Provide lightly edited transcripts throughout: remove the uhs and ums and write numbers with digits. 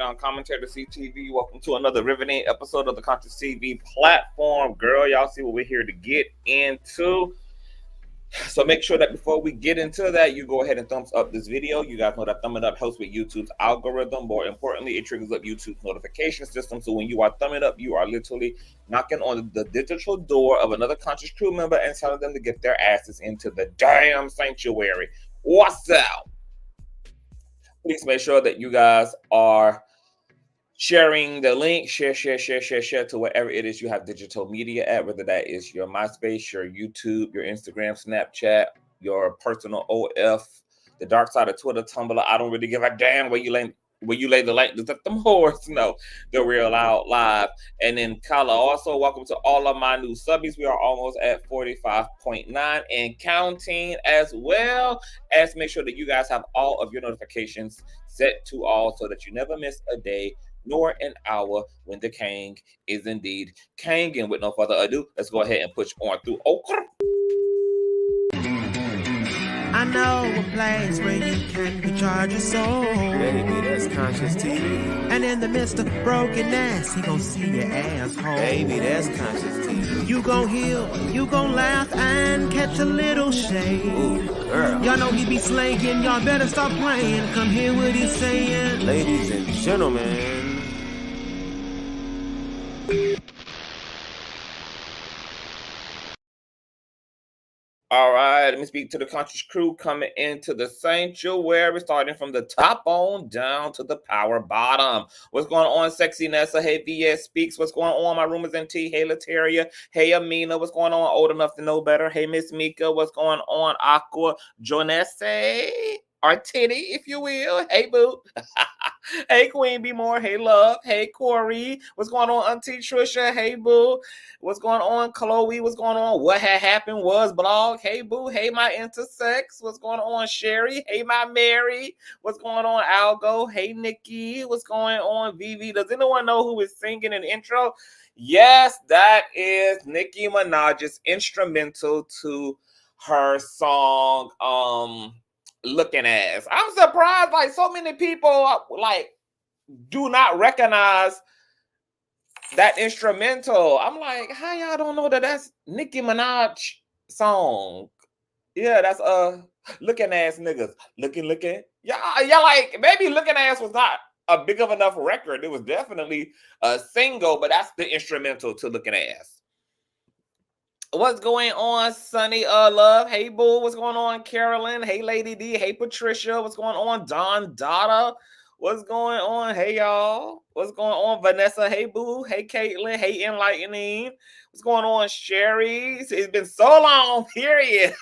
breakdown commentary to CTV. Welcome to another riveting episode of the Consciouztv platform. Girl, y'all see what we're here to get into. So make sure that before we get into that, you go ahead and thumbs up this video. You guys know that thumbing up helps with YouTube's algorithm. More importantly, it triggers up YouTube's notification system. So when you are thumbing up, you are literally knocking on the digital door of another conscious crew member and telling them to get their asses into the damn sanctuary. What's up? Please make sure that you guys are sharing the link, share to wherever it is you have digital media at, whether that is your MySpace, your YouTube, your Instagram, Snapchat, your personal OF, the dark side of Twitter, Tumblr. I don't really give a damn where you lay the link. Let them whores know that we're allowed live. And then Kala, also welcome to all of my new subbies. We are almost at 45.9 and counting, as well as make sure that you guys have all of your notifications set to all so that you never miss a day nor an hour when the king is indeed king. And with no further ado, let's go ahead and push on through. I know a place where you can recharge your soul. Baby, that's Consciouztv. And in the midst of brokenness, he gon' see your asshole. Baby, that's Consciouztv. You gon' heal, you gon' laugh and catch a little shade. Ooh, girl. Y'all know he be slaying, y'all better stop playing. Come hear what he's saying. Ladies and gentlemen. All right, let me speak to the conscious crew coming into the sanctuary, starting from the top on down to the power bottom. What's going on, Sexy Nessa? Hey, VS Speaks. What's going on, my room is MT? Hey, Lateria. Hey, Amina. What's going on? Old enough to know better. Hey, Miss Mika. What's going on? Aqua Jonesse, or Titty, if you will. Hey, boo. Hey, Queen Be More. Hey, Love. Hey, Corey. What's going on, Auntie Trisha? Hey, boo. What's going on, Chloe? What's going on? What had happened was blog. Hey, boo. Hey, my intersex. What's going on, Sherry? Hey, my Mary. What's going on, Algo? Hey, Nikki. What's going on, Vivi? Does anyone know who is singing in the intro? Yes, that is Nicki Minaj's instrumental to her song, Looking Ass. I'm surprised, like, so many people, like, do not recognize that instrumental. I'm like, how y'all don't know that that's Nicki Minaj song? Yeah, that's Looking Ass Niggas. Looking. Y'all like, maybe Looking Ass was not a big of enough record. It was definitely a single, but that's the instrumental to Looking Ass. What's going on, Sunny Love? Hey, boo. What's going on, Carolyn? Hey, Lady D. Hey, Patricia. What's going on, Don Dada? What's going on? Hey, y'all. What's going on, Vanessa? Hey, boo. Hey, Caitlin. Hey, Enlightening. What's going on, Sherry? It's been so long, period.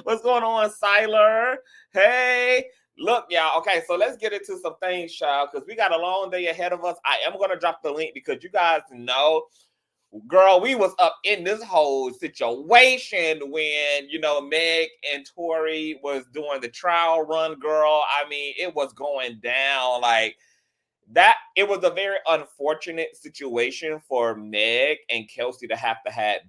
What's going on, Siler? Hey. Look, y'all. Okay, so let's get into some things, child, because we got a long day ahead of us. I am going to drop the link because you guys know, girl, we was up in this whole situation when, you know, Meg and Tory was doing the trial run, girl. I mean, it was going down like that. It was a very unfortunate situation for Meg and Kelsey to have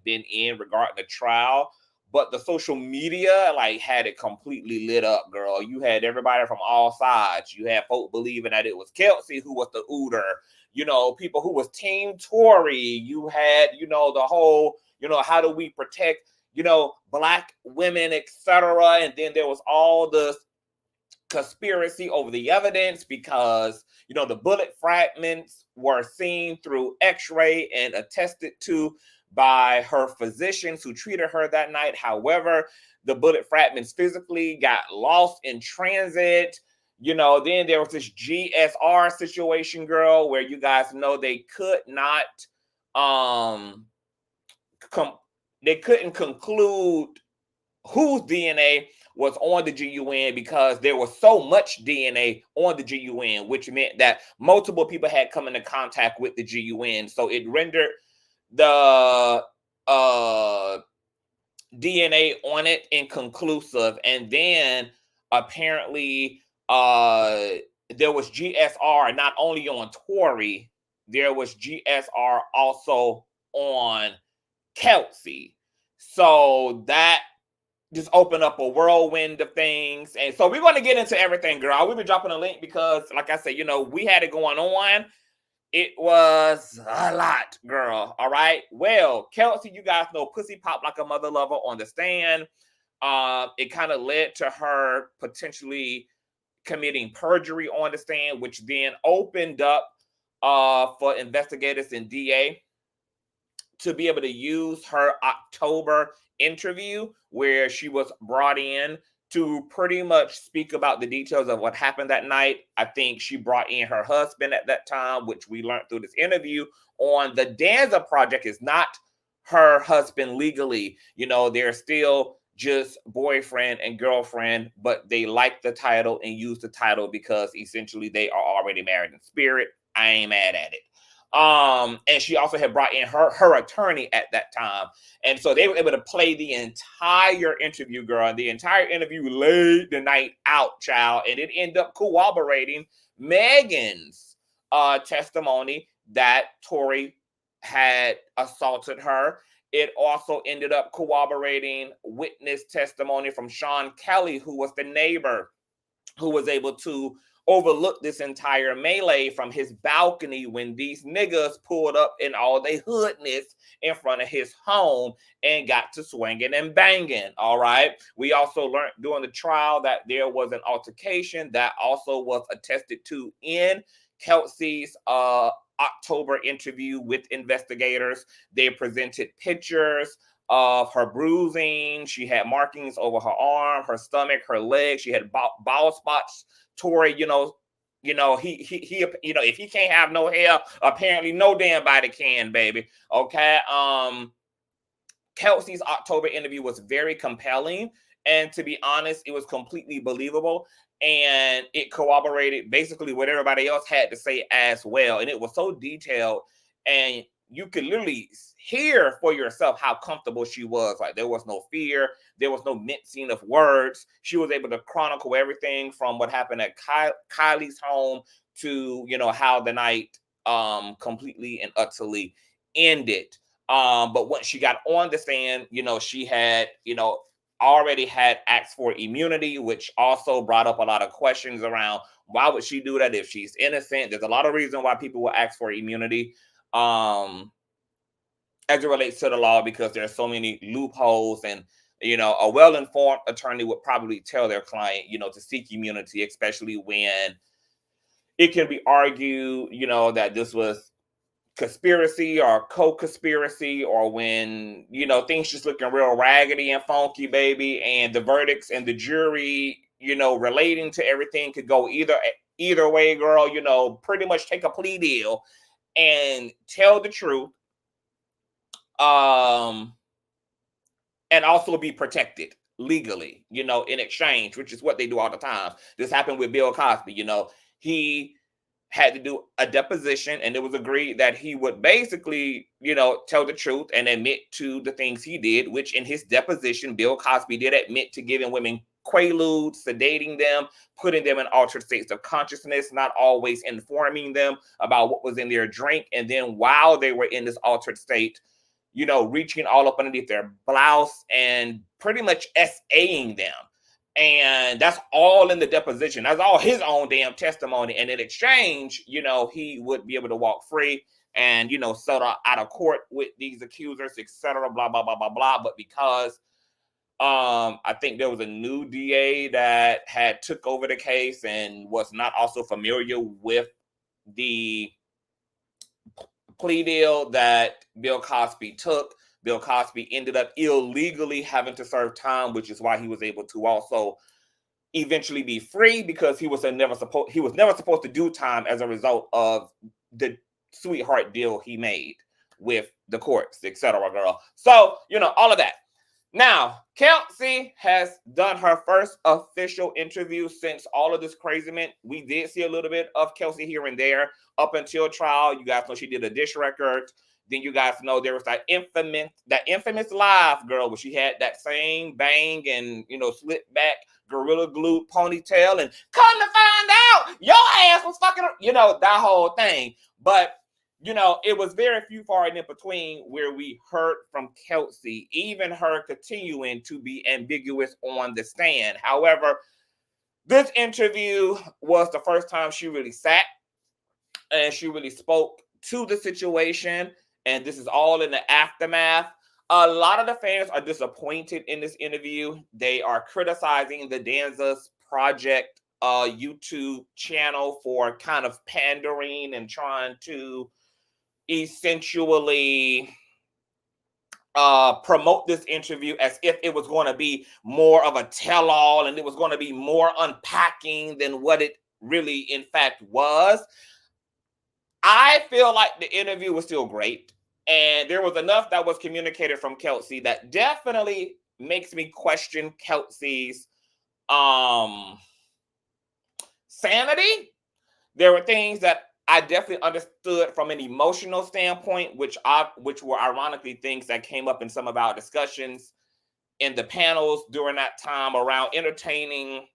been in regarding the trial. But the social media, like, had it completely lit up, girl. You had everybody from all sides. You had folk believing that it was Kelsey who was the ooter. You know, people who was Team Tory. You had, you know, the whole, you know, how do we protect, you know, Black women, etc. And then there was all the conspiracy over the evidence because, you know, the bullet fragments were seen through X-ray and attested to by her physicians who treated her that night. However, the bullet fragments physically got lost in transit. You know, then there was this GSR situation, girl, where you guys know they could not, they couldn't conclude whose DNA was on the GUN because there was so much DNA on the GUN, which meant that multiple people had come into contact with the GUN. So it rendered the DNA on it inconclusive. And then apparently there was GSR not only on Tory, there was GSR also on Kelsey. So that just open up a whirlwind of things. And so we're going to get into everything, girl. We'll be dropping a link because, like I said, we had it going on. It was a lot, girl. All right. Well, Kelsey, you guys know, pussy pop like a mother lover on the stand. It kind of led to her potentially committing perjury on the stand, which then opened up for investigators and DA to be able to use her October interview, where she was brought in to pretty much speak about the details of what happened that night. I think she brought in her husband at that time, which we learned through this interview on the Danza Project is not her husband legally. They're still just boyfriend and girlfriend, but they like the title and use the title because essentially they are already married in spirit. I ain't mad at it. And she also had brought in her attorney at that time. And so they were able to play the entire interview, girl. And the entire interview laid the night out, child. And it ended up corroborating Megan's testimony that Tory had assaulted her. It also ended up corroborating witness testimony from Sean Kelly, who was the neighbor who was able to overlook this entire melee from his balcony when these niggas pulled up in all their hoodness in front of his home and got to swinging and banging. All right. We also learned during the trial that there was an altercation that also was attested to in Kelsey's October interview with investigators. They presented pictures of her bruising. She had markings over her arm, her stomach, her leg. She had bald spots. Tory, he if he can't have no hair, apparently no damn body can, baby. Okay. Kelsey's October interview was very compelling, and to be honest, it was completely believable, and it corroborated basically what everybody else had to say as well. And it was so detailed, and you could literally hear for yourself how comfortable she was. Like, there was no fear. There was no mincing of words. She was able to chronicle everything from what happened at Kylie's home to, how the night completely and utterly ended. But once she got on the stand, she had, already had asked for immunity, which also brought up a lot of questions around why would she do that if she's innocent. There's a lot of reasons why people will ask for immunity. As it relates to the law, because there are so many loopholes, and a well-informed attorney would probably tell their client, to seek immunity, especially when it can be argued, that this was conspiracy or co-conspiracy, or when, things just looking real raggedy and funky, baby, and the verdicts and the jury, relating to everything could go either way, girl. Pretty much take a plea deal and tell the truth. And also be protected legally, in exchange, which is what they do all the time. This happened with Bill Cosby. He had to do a deposition, and it was agreed that he would basically, tell the truth and admit to the things he did, which in his deposition, Bill Cosby did admit to giving women quaaludes, sedating them, putting them in altered states of consciousness, not always informing them about what was in their drink. And then while they were in this altered state, reaching all up underneath their blouse and pretty much SAing them. And that's all in the deposition. That's all his own damn testimony. And in exchange, he would be able to walk free and, settle out of court with these accusers, etc., blah, blah, blah, blah, blah. But because I think there was a new DA that had took over the case and was not also familiar with the plea deal that Bill Cosby took, Bill Cosby ended up illegally having to serve time, which is why he was able to also eventually be free, because he was never supposed to do time as a result of the sweetheart deal he made with the courts, etc., girl. So, all of that. Now, Kelsey has done her first official interview since all of this craziness. We did see a little bit of Kelsey here and there up until trial. You guys know she did a dish record. Then you guys know there was that infamous live, girl, where she had that same bang and, slip back gorilla glue ponytail, and come to find out your ass was fucking, that whole thing. But you know, it was very few far and in between where we heard from Kelsey, even her continuing to be ambiguous on the stand. However, this interview was the first time she really sat and she really spoke to the situation. And this is all in the aftermath. A lot of the fans are disappointed in this interview. They are criticizing the Danza Project YouTube channel for kind of pandering and trying to essentially promote this interview as if it was going to be more of a tell-all and it was going to be more unpacking than what it really in fact was. I feel like the interview was still great, and there was enough that was communicated from Kelsey that definitely makes me question Kelsey's sanity. There were things that I definitely understood from an emotional standpoint, which were ironically things that came up in some of our discussions in the panels during that time around entertaining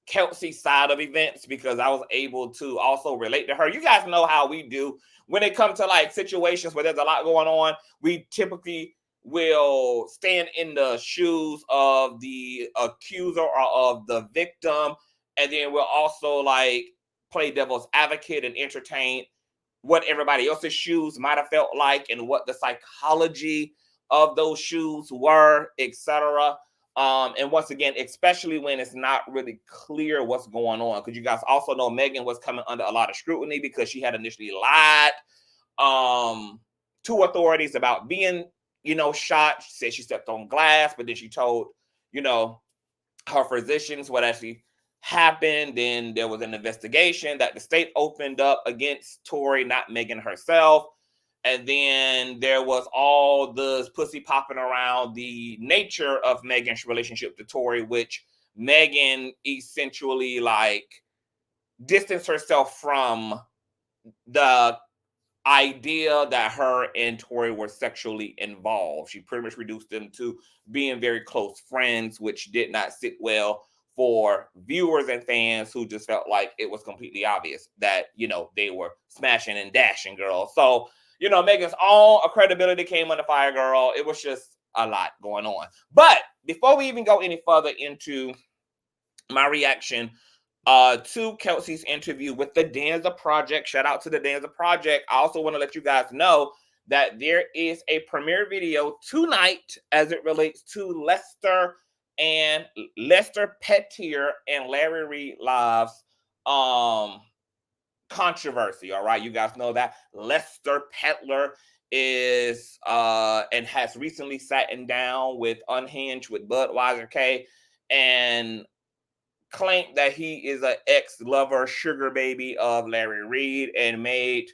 Kelsey's side of events, because I was able to also relate to her. You guys know how we do when it comes to like situations where there's a lot going on. We typically will stand in the shoes of the accuser or of the victim, and then we'll also like play devil's advocate and entertain what everybody else's shoes might have felt like and what the psychology of those shoes were, etc. And once again, especially when it's not really clear what's going on, because you guys also know Megan was coming under a lot of scrutiny because she had initially lied to authorities about being, you know, shot. She said she stepped on glass, but then she told, you know, her physicians what actually happened. Then there was an investigation that the state opened up against Tory, not Megan herself. And then there was all this pussy popping around the nature of Megan's relationship to Tory, which Megan essentially like distanced herself from the idea that her and Tory were sexually involved. She pretty much reduced them to being very close friends, which did not sit well for viewers and fans who just felt like it was completely obvious that, you know, they were smashing and dashing girls. So, you know, Megan's own credibility came under fire, girl. It was just a lot going on. But before we even go any further into my reaction to Kelsey's interview with the Danza Project, shout out to the Danza Project. I also want to let you guys know that there is a premiere video tonight as it relates to Lester Pettier and Larry Reid Live's controversy. All right, you guys know that Lester Pettler is and has recently sat down with Unhinged with Budweiser K and claimed that he is an ex-lover sugar baby of Larry Reid and made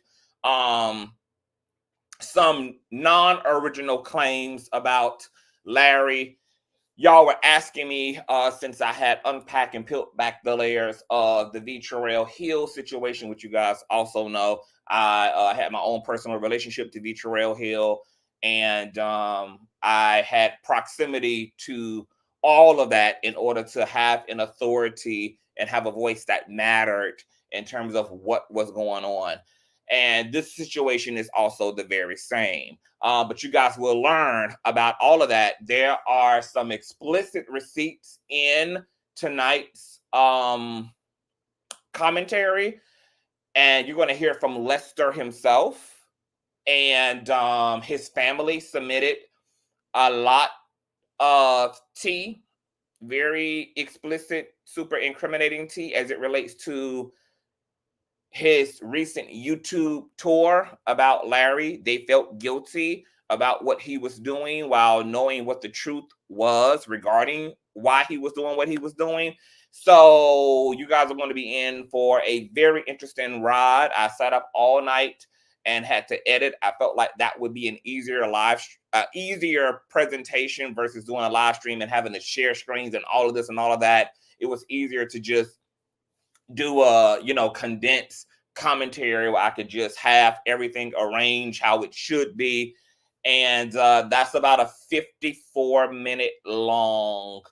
some non-original claims about Larry. Y'all were asking me since I had unpacked and peeled back the layers of the Betrayal Hill situation, which you guys also know. I had my own personal relationship to Betrayal Hill, and I had proximity to all of that in order to have an authority and have a voice that mattered in terms of what was going on. And this situation is also the very same. But you guys will learn about all of that. There are some explicit receipts in tonight's commentary, and you're going to hear from Lester himself. And his family submitted a lot of tea, very explicit, super incriminating tea as it relates to his recent YouTube tour about Larry. They felt guilty about what he was doing while knowing what the truth was regarding why he was doing what he was doing. So you guys are going to be in for a very interesting ride. I sat up all night and had to edit. I felt like that would be an easier easier presentation versus doing a live stream and having to share screens and all of this and all of that. It was easier to just do a, you know, condensed commentary where I could just have everything arranged how it should be. And that's about a 54-minute long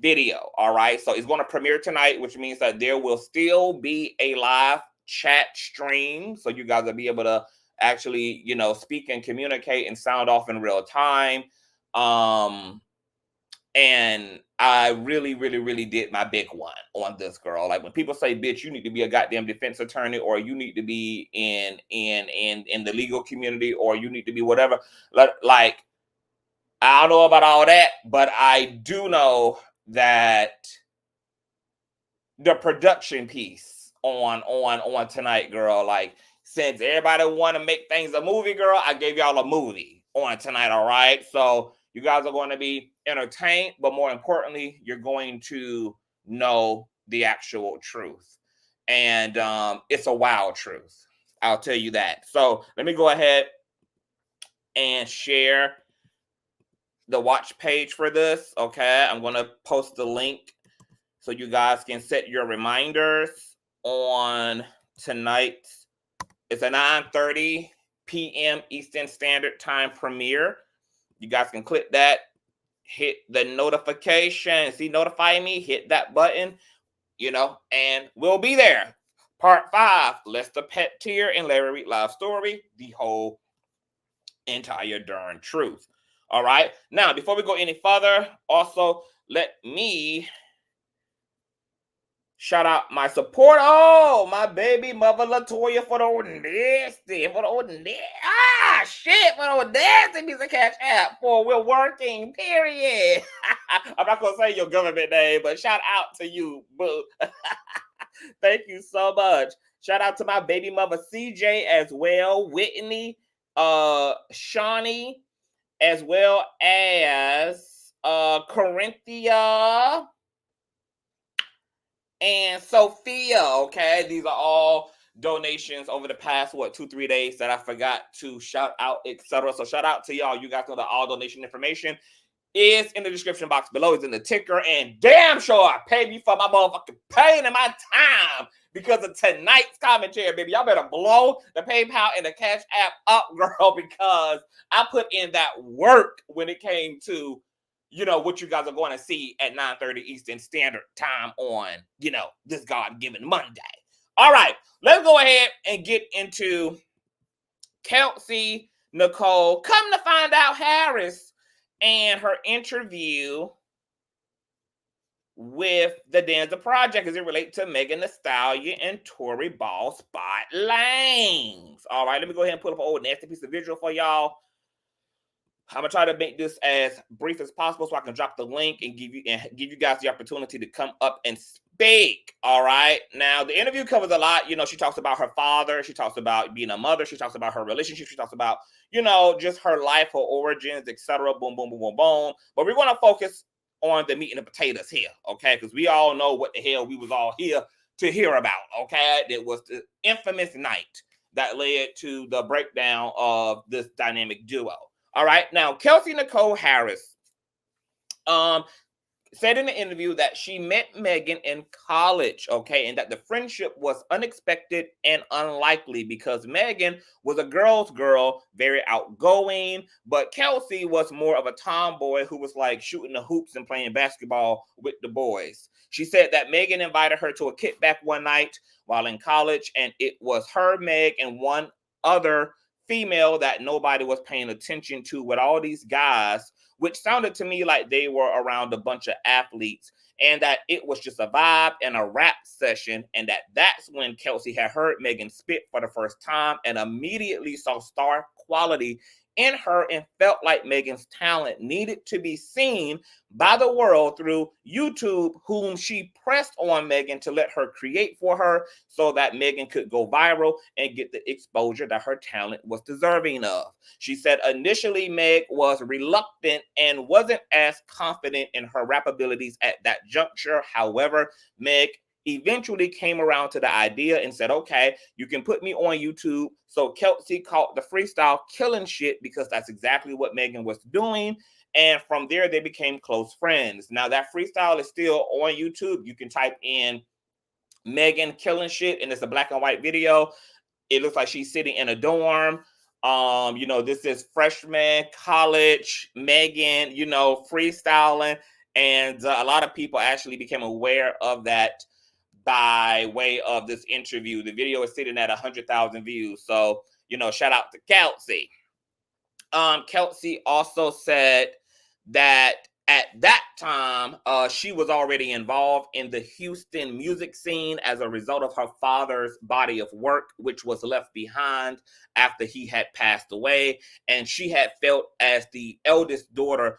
video. All right. So it's going to premiere tonight, which means that there will still be a live chat stream, so you guys will be able to actually, you know, speak and communicate and sound off in real time. And I really, really, really did my big one on this, girl. Like when people say, bitch, you need to be a goddamn defense attorney, or you need to be in the legal community, or you need to be whatever. Like, I don't know about all that, but I do know that the production piece on tonight, girl. Like, since everybody want to make things a movie, girl, I gave y'all a movie on tonight, all right? So you guys are going to be entertained, but more importantly, you're going to know the actual truth. And it's a wild truth. I'll tell you that. So let me go ahead and share the watch page for this, okay? I'm going to post the link so you guys can set your reminders on tonight. It's a 9:30 p.m. Eastern Standard Time premiere. You guys can click that, hit the notification, see notify me, hit that button, you know, and we'll be there. Part 5, Lester Pet Tier and Larry Reed Live Story, the whole entire darn truth. All right. Now, before we go any further, also let me shout out my support. Oh, my baby mother Latoya for the old nasty. For the old nasty. Ah, shit. For the old nasty piece of cash app for we're working, period. I'm not going to say your government name, but shout out to you, boo. Thank you so much. Shout out to my baby mother CJ as well. Whitney, Shawnee, as well as Corinthia and Sophia. Okay, these are all donations over the past 2-3 days that I forgot to shout out, etc. So shout out to y'all. You guys know that all donation information is in the description box below. It's in the ticker, and damn sure I paid me for my motherfucking pain and my time because of tonight's commentary, baby. Y'all better blow the PayPal and the Cash App up, girl, because I put in that work when it came to, you know, what you guys are going to see at 9:30 Eastern Standard Time on, you know, this God-given Monday. All right, let's go ahead and get into Kelsey Nicole, come to find out, Harris, and her interview with the Danza Project as it relates to Megan Thee Stallion and Tory Lanez. All right, let me go ahead and pull up an old nasty piece of visual for y'all. I'm gonna try to make this as brief as possible so I can drop the link and give you guys the opportunity to come up and speak. All right. Now the interview covers a lot. You know, she talks about her father. She talks about being a mother. She talks about her relationship. She talks about, you know, just her life, her origins, etc. Boom, boom, boom, boom, boom. But we're gonna focus on the meat and the potatoes here, okay? Because we all know what the hell we was all here to hear about. Okay, it was the infamous night that led to the breakdown of this dynamic duo. All right. Now, Kelsey Nicole Harris said in the interview that she met Megan in college, okay, and that the friendship was unexpected and unlikely because Megan was a girl's girl, very outgoing, but Kelsey was more of a tomboy who was like shooting the hoops and playing basketball with the boys. She said that Megan invited her to a kickback one night while in college, and it was her, Meg, and one other female that nobody was paying attention to with all these guys, which sounded to me like they were around a bunch of athletes, and that it was just a vibe and a rap session, and that's when Kelsey had heard Megan spit for the first time and immediately saw star quality in her and felt like Megan's talent needed to be seen by the world through YouTube, whom she pressed on Megan to let her create for her so that Megan could go viral and get the exposure that her talent was deserving of. She said initially Meg was reluctant and wasn't as confident in her rap abilities at that juncture. However, Meg eventually came around to the idea and said, okay, you can put me on YouTube. So Kelsey caught the freestyle killing shit because that's exactly what Megan was doing. And from there, they became close friends. Now that freestyle is still on YouTube. You can type in Megan killing shit and it's a black and white video. It looks like she's sitting in a dorm. You know, this is freshman college Megan, you know, freestyling. And a lot of people actually became aware of that by way of this interview. The video is sitting at 100,000 views. So, shout out to Kelsey. Kelsey also said that at that time, she was already involved in the Houston music scene as a result of her father's body of work, which was left behind after he had passed away. And she had felt, as the eldest daughter,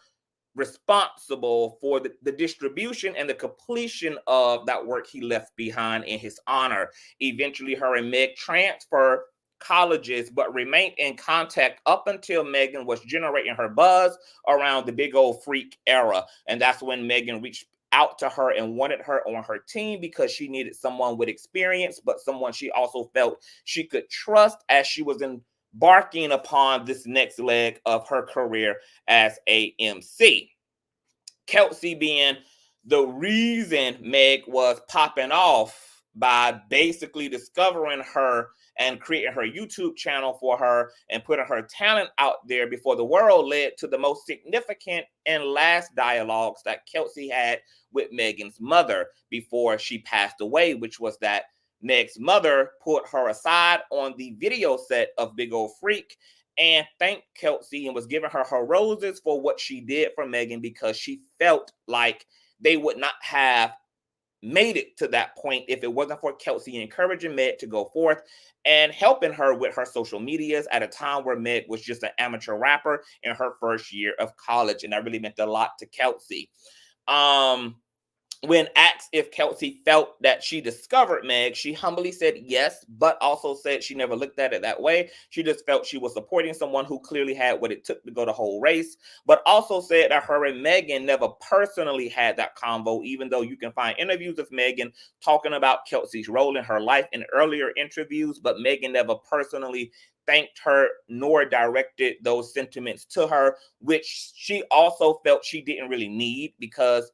responsible for the distribution and the completion of that work he left behind in his honor. Eventually, her and Meg transferred colleges, but remained in contact up until Megan was generating her buzz around the Big Old Freak era. And that's when Megan reached out to her and wanted her on her team because she needed someone with experience, but someone she also felt she could trust as she was embarking upon this next leg of her career as a MC. Kelsey being the reason Meg was popping off by basically discovering her and creating her YouTube channel for her and putting her talent out there before the world, led to the most significant and last dialogues that Kelsey had with Megan's mother before she passed away, which was that Meg's mother put her aside on the video set of Big Old Freak and thanked Kelsey and was giving her her roses for what she did for Megan, because she felt like they would not have made it to that point if it wasn't for Kelsey encouraging Meg to go forth and helping her with her social medias at a time where Meg was just an amateur rapper in her first year of college. And that really meant a lot to Kelsey. When asked if Kelsey felt that she discovered Meg, she humbly said yes, but also said she never looked at it that way. She just felt she was supporting someone who clearly had what it took to go the whole race, but also said that her and Megan never personally had that convo, even though you can find interviews of Megan talking about Kelsey's role in her life in earlier interviews, but Megan never personally thanked her nor directed those sentiments to her, which she also felt she didn't really need because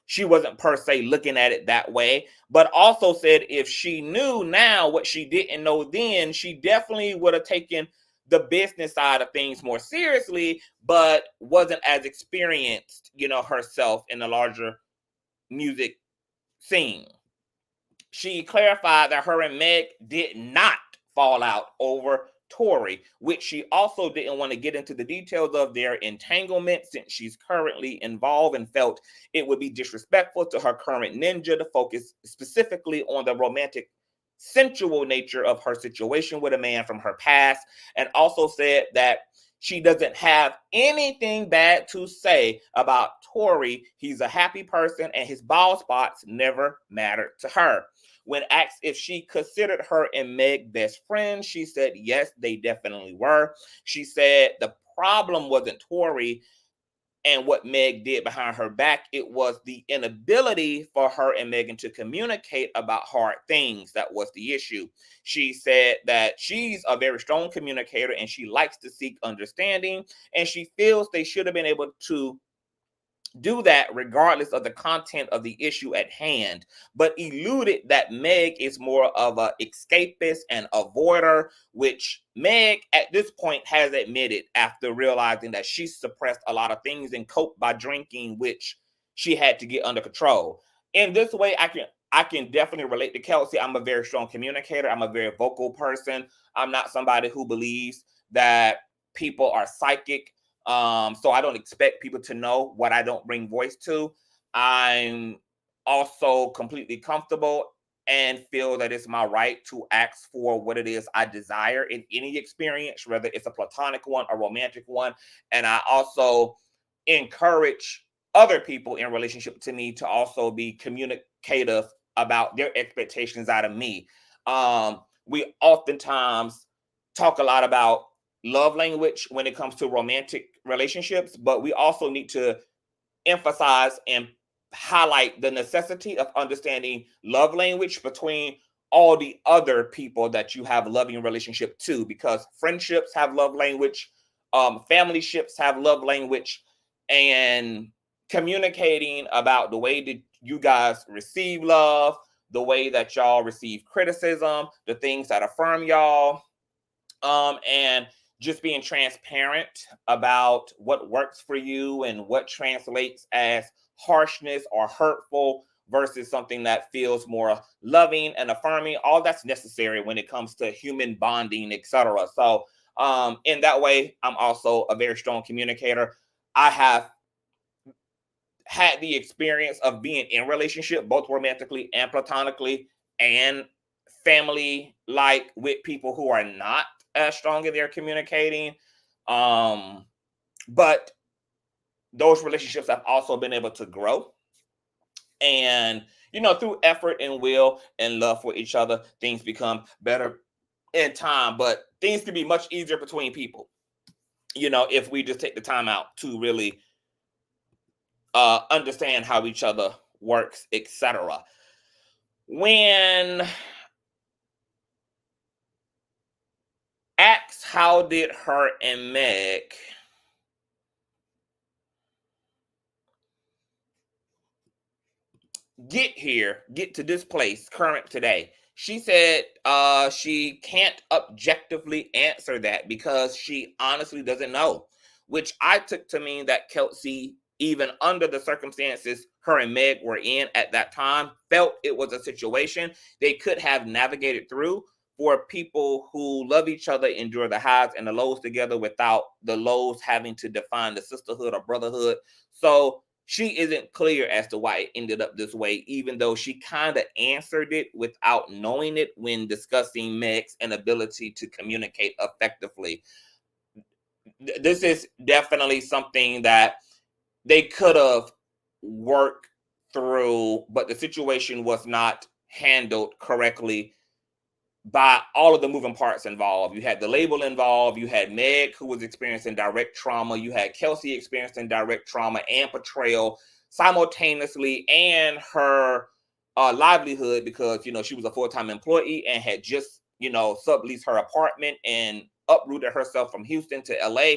she wasn't per se looking at it that way, but also said if she knew now what she didn't know then, she definitely would have taken the business side of things more seriously, but wasn't as experienced, herself in the larger music scene. She clarified that her and Meg did not fall out over Tory, which she also didn't want to get into the details of their entanglement since she's currently involved, and felt it would be disrespectful to her current ninja to focus specifically on the romantic, sensual nature of her situation with a man from her past, and also said that she doesn't have anything bad to say about Tory. He's a happy person and his bald spots never mattered to her. When asked if she considered her and Meg best friends, she said yes, they definitely were. She said the problem wasn't Tory and what Meg did behind her back. It was the inability for her and Megan to communicate about hard things that was the issue. She said that she's a very strong communicator and she likes to seek understanding, and she feels they should have been able to do that regardless of the content of the issue at hand, but eluded that Meg is more of an escapist and avoider, which Meg at this point has admitted after realizing that she suppressed a lot of things and coped by drinking, which she had to get under control. In this way, I can definitely relate to Kelsey. I'm a very strong communicator. I'm a very vocal person. I'm not somebody who believes that people are psychic. So I don't expect people to know what I don't bring voice to. I'm also completely comfortable and feel that it's my right to ask for what it is I desire in any experience, whether it's a platonic one, a romantic one. And I also encourage other people in relationship to me to also be communicative about their expectations out of me. We oftentimes talk a lot about love language when it comes to romantic relationships, but we also need to emphasize and highlight the necessity of understanding love language between all the other people that you have a loving relationship to, because friendships have love language, family ships have love language, and communicating about the way that you guys receive love, the way that y'all receive criticism, the things that affirm y'all, and just being transparent about what works for you and what translates as harshness or hurtful versus something that feels more loving and affirming. All that's necessary when it comes to human bonding, etc. So in that way, I'm also a very strong communicator. I have had the experience of being in relationship, both romantically and platonically, and family, like with people who are not as strong in their communicating. But those relationships have also been able to grow. And, through effort and will and love for each other, things become better in time. But things can be much easier between people, if we just take the time out to really understand how each other works, etc. When asked how did her and Meg get to this place current today, she said she can't objectively answer that because she honestly doesn't know, which I took to mean that Kelsey, even under the circumstances her and Meg were in at that time, felt it was a situation they could have navigated through. For people who love each other, endure the highs and the lows together without the lows having to define the sisterhood or brotherhood. So she isn't clear as to why it ended up this way, even though she kind of answered it without knowing it when discussing Meg's inability to communicate effectively. This is definitely something that they could have worked through, but the situation was not handled correctly by all of the moving parts involved. You had the label involved, you had Meg, who was experiencing direct trauma, you had Kelsey experiencing direct trauma and betrayal simultaneously, and her livelihood, because she was a full-time employee and had just subleased her apartment and uprooted herself from Houston to LA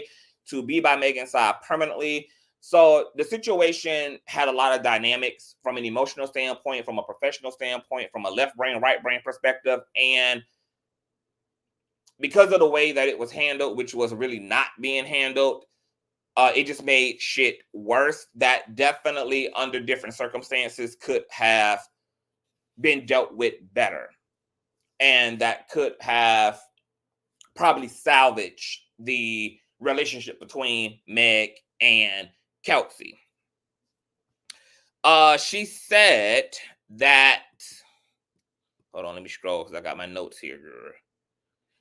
to be by Megan's side permanently. So the situation had a lot of dynamics from an emotional standpoint, from a professional standpoint, from a left brain, right brain perspective. And because of the way that it was handled, which was really not being handled, it just made shit worse. That definitely, under different circumstances, could have been dealt with better. And that could have probably salvaged the relationship between Meg and Kelsey. She said that, hold on, let me scroll because I got my notes here, girl.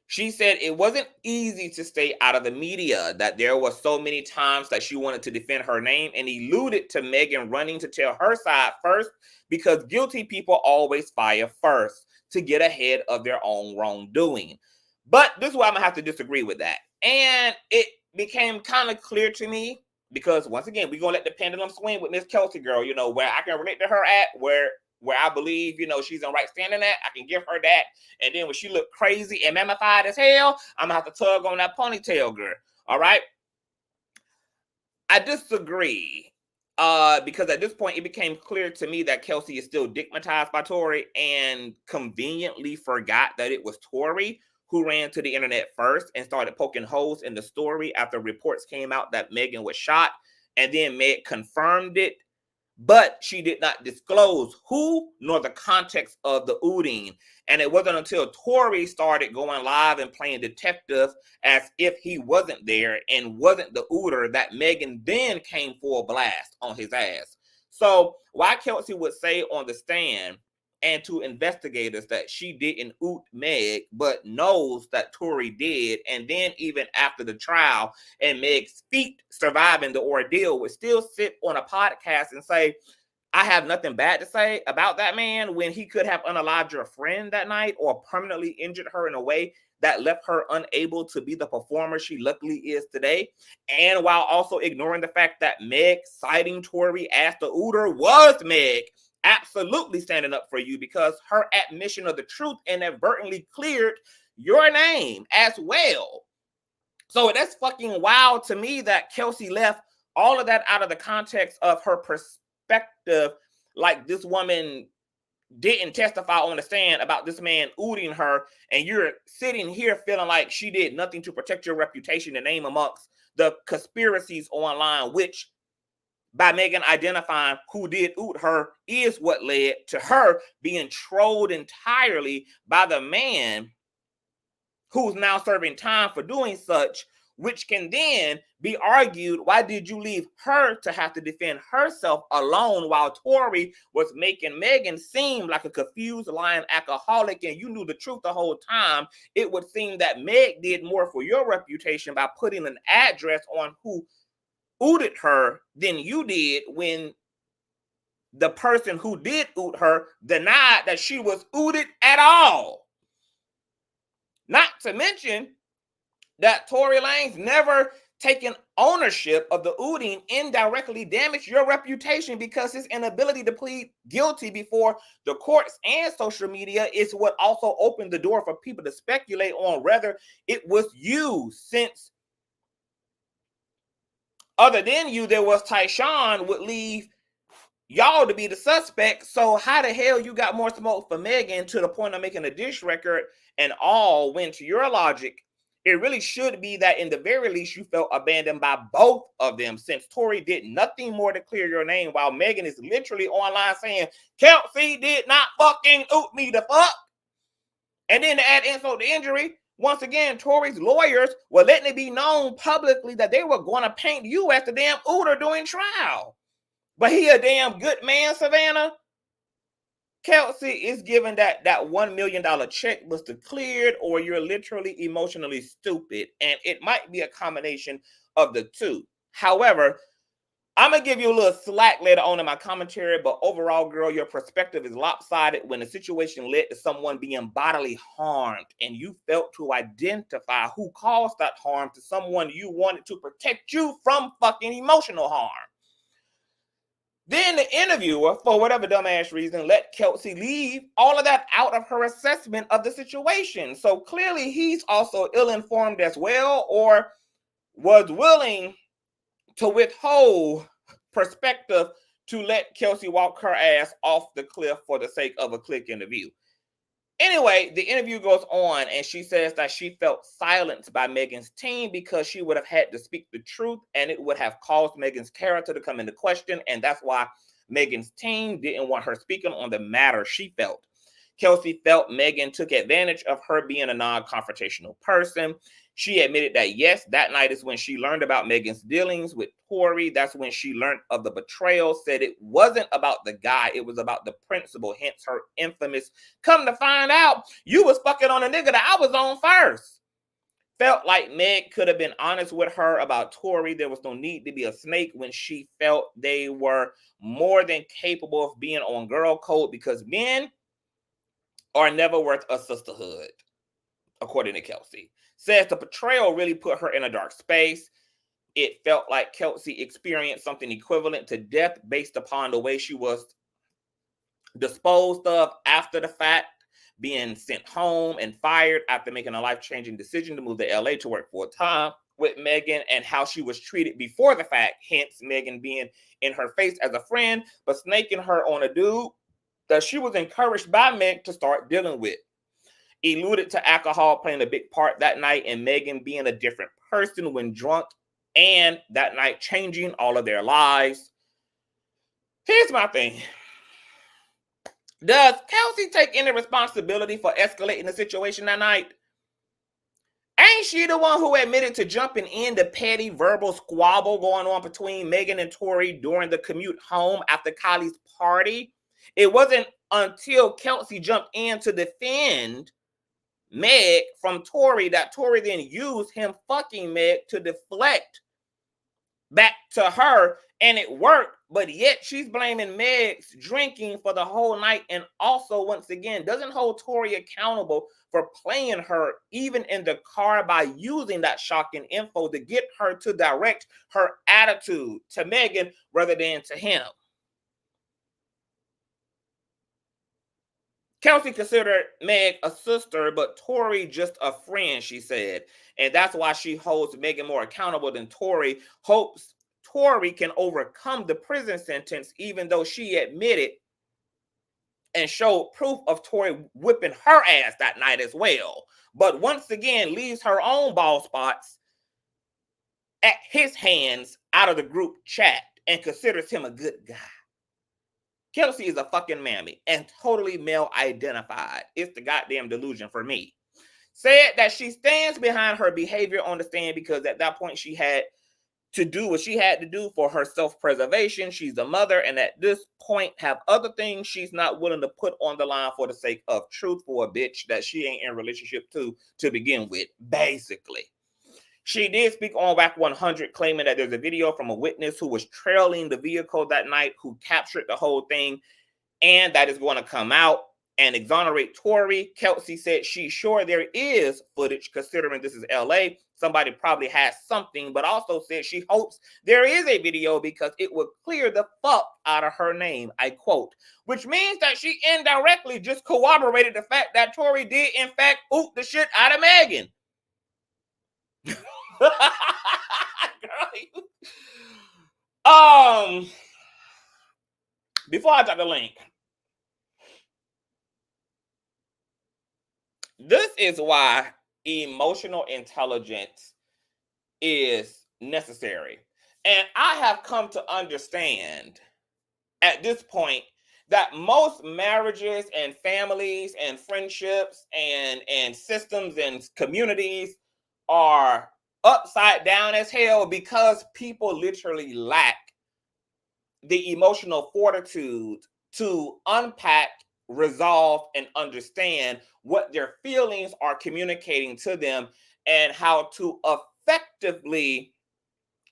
She said it wasn't easy to stay out of the media, that there were so many times that she wanted to defend her name and alluded to Megan running to tell her side first, because guilty people always fire first to get ahead of their own wrongdoing. But this is why I'm going to have to disagree with that. And it became kind of clear to me, because once again, we're going to let the pendulum swing with Miss Kelsey, girl, where I can relate to her at, where I believe, she's in right standing at, I can give her that. And then when she look crazy and mammified as hell, I'm going to have to tug on that ponytail, girl. All right? I disagree. Because at this point, it became clear to me that Kelsey is still digmatized by Tory and conveniently forgot that it was Tory who ran to the internet first and started poking holes in the story after reports came out that Megan was shot. And then Meg confirmed it, but she did not disclose who nor the context of the ooting. And it wasn't until Tory started going live and playing detective as if he wasn't there and wasn't the ooter that Megan then came for a blast on his ass. So why Kelsey would say on the stand and to investigators that she didn't oot Meg, but knows that Tory did, and then even after the trial and Meg's feet surviving the ordeal, would still sit on a podcast and say, I have nothing bad to say about that man, when he could have unalived your friend that night or permanently injured her in a way that left her unable to be the performer she luckily is today. And while also ignoring the fact that Meg citing Tory as the ooter was Meg absolutely standing up for you, because her admission of the truth inadvertently cleared your name as well. So that's fucking wild to me that Kelsey left all of that out of the context of her perspective. Like, this woman didn't testify on the stand about this man ooting her, and you're sitting here feeling like she did nothing to protect your reputation and name amongst the conspiracies online, which by Megan identifying who did oot her is what led to her being trolled entirely by the man who's now serving time for doing such, which can then be argued, why did you leave her to have to defend herself alone while Tory was making Megan seem like a confused, lying alcoholic, and you knew the truth the whole time? It would seem that Meg did more for your reputation by putting an address on who ooted her than you did, when the person who did oot her denied that she was ooted at all. Not to mention that Tory Lanez never taken ownership of the ooting indirectly damaged your reputation, because his inability to plead guilty before the courts and social media is what also opened the door for people to speculate on whether it was you, since other than you, there was Tyshawn, would leave y'all to be the suspect. So how the hell you got more smoke for Megan to the point of making a diss record and all, when to your logic, it really should be that in the very least you felt abandoned by both of them, since Tory did nothing more to clear your name, while Megan is literally online saying, Kelsey did not fucking oot me the fuck. And then to add insult to injury, once again, Tory's lawyers were letting it be known publicly that they were going to paint you as the damn ooter during trial. But he a damn good man, Savannah. Kelsey is given that $1 million check was cleared, or you're literally emotionally stupid. And it might be a combination of the two. However, I'm going to give you a little slack later on in my commentary, but overall, girl, your perspective is lopsided when the situation led to someone being bodily harmed, and you failed to identify who caused that harm to someone you wanted to protect you from fucking emotional harm. Then the interviewer, for whatever dumbass reason, let Kelsey leave all of that out of her assessment of the situation. So clearly he's also ill-informed as well, or was willing to withhold perspective to let Kelsey walk her ass off the cliff for the sake of a quick interview. Anyway, the interview goes on, and she says that she felt silenced by Megan's team because she would have had to speak the truth, and it would have caused Megan's character to come into question, and that's why Megan's team didn't want her speaking on the matter she felt. Kelsey felt Megan took advantage of her being a non-confrontational person. She admitted that, yes, that night is when she learned about Megan's dealings with Tory. That's when she learned of the betrayal, said it wasn't about the guy, it was about the principle, hence her infamous, come to find out, you was fucking on a nigga that I was on first. Felt like Meg could have been honest with her about Tory. There was no need to be a snake when she felt they were more than capable of being on girl code, because men are never worth a sisterhood, according to Kelsey. Says the betrayal really put her in a dark space. It felt like Kelsey experienced something equivalent to death based upon the way she was disposed of after the fact, being sent home and fired after making a life-changing decision to move to LA to work full-time with Megan, and how she was treated before the fact, hence Megan being in her face as a friend, but snaking her on a dude that she was encouraged by Meg to start dealing with. Alluded to alcohol playing a big part that night, and Megan being a different person when drunk, and that night changing all of their lives. Here's my thing. Does Kelsey take any responsibility for escalating the situation that night? Ain't she the one who admitted to jumping in the petty verbal squabble going on between Megan and Tory during the commute home after Kylie's party? It wasn't until Kelsey jumped in to defend Meg from Tory that Tory then used him fucking Meg to deflect back to her, and it worked. But yet she's blaming Meg's drinking for the whole night, and also once again doesn't hold Tory accountable for playing her even in the car by using that shocking info to get her to direct her attitude to Megan rather than to him. Kelsey considered Meg a sister, but Tory just a friend, she said. And that's why she holds Megan more accountable than Tory. Hopes Tory can overcome the prison sentence, even though she admitted and showed proof of Tory whipping her ass that night as well. But once again, leaves her own ball spots at his hands out of the group chat. and considers him a good guy. Kelsey is a fucking mammy and totally male identified. It's the goddamn delusion for me. Said that she stands behind her behavior on the stand because at that point she had to do what she had to do for her self-preservation. She's a mother, and at this point have other things she's not willing to put on the line for the sake of truth for a bitch that she ain't in a relationship to begin with, basically. She did speak on WAC 100, claiming that there's a video from a witness who was trailing the vehicle that night who captured the whole thing, and that is going to come out and exonerate Tory. Kelsey said she's sure there is footage, considering this is LA. Somebody probably has something, but also said she hopes there is a video because it would clear the fuck out of her name, I quote, which means that she indirectly just corroborated the fact that Tory did in fact oot the shit out of Megan. Before I drop the link, this is why emotional intelligence is necessary. And I have come to understand at this point that most marriages and families and friendships and systems and communities are upside down as hell because people literally lack the emotional fortitude to unpack, resolve, and understand what their feelings are communicating to them and how to effectively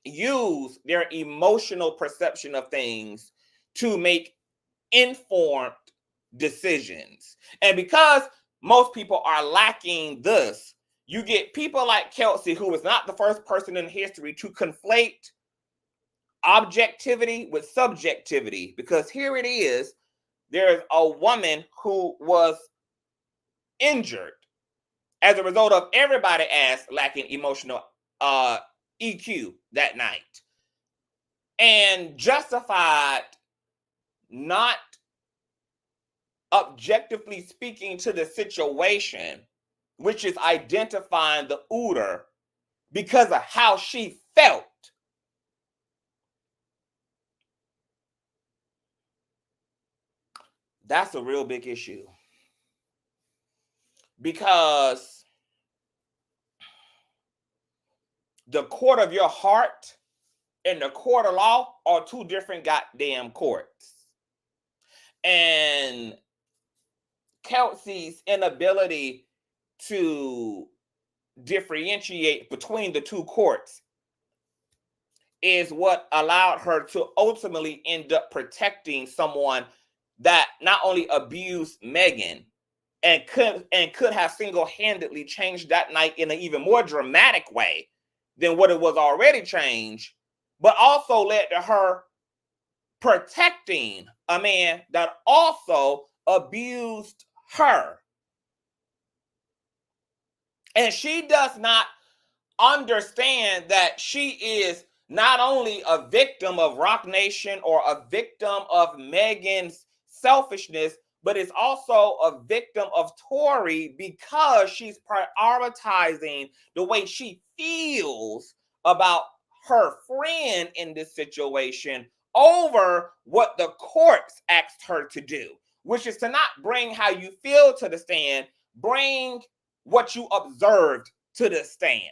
use their emotional perception of things to make informed decisions. And because most people are lacking this, you get people like Kelsey, who is not the first person in history to conflate objectivity with subjectivity. Because here it is, there's a woman who was injured as a result of everybody ass lacking emotional EQ that night, and justified not objectively speaking to the situation, which is identifying the ooter because of how she felt. That's a real big issue. Because the court of your heart and the court of law are two different goddamn courts. And Kelsey's inability to differentiate between the two courts is what allowed her to ultimately end up protecting someone that not only abused Megan and could have single-handedly changed that night in an even more dramatic way than what it was already changed, but also led to her protecting a man that also abused her. And she does not understand that she is not only a victim of Rock Nation or a victim of Megan's selfishness, but is also a victim of Tory because she's prioritizing the way she feels about her friend in this situation over what the courts asked her to do, which is to not bring how you feel to the stand, bring what you observed to the stand.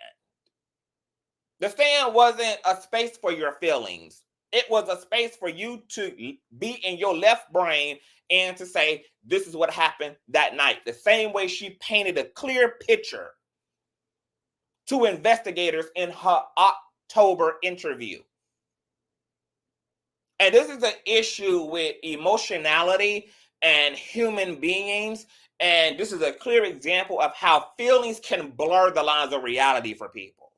The stand wasn't a space for your feelings. It was a space for you to be in your left brain and to say, this is what happened that night. The same way she painted a clear picture to investigators in her October interview. And this is an issue with emotionality and human beings. And this is a clear example of how feelings can blur the lines of reality for people.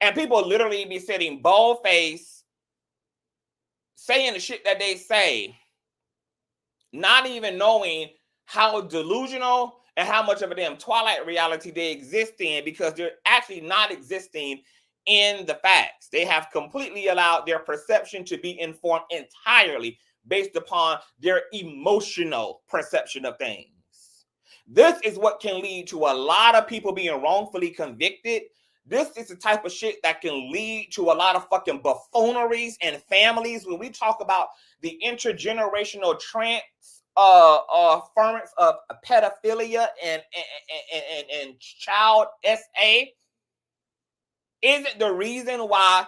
And people literally be sitting bald-faced, saying the shit that they say, not even knowing how delusional and how much of a damn twilight reality they exist in, because they're actually not existing in the facts. They have completely allowed their perception to be informed entirely based upon their emotional perception of things. This is what can lead to a lot of people being wrongfully convicted This is the type of shit that can lead to a lot of fucking buffooneries and families. When we talk about the intergenerational transference of pedophilia and child SA, isn't the reason why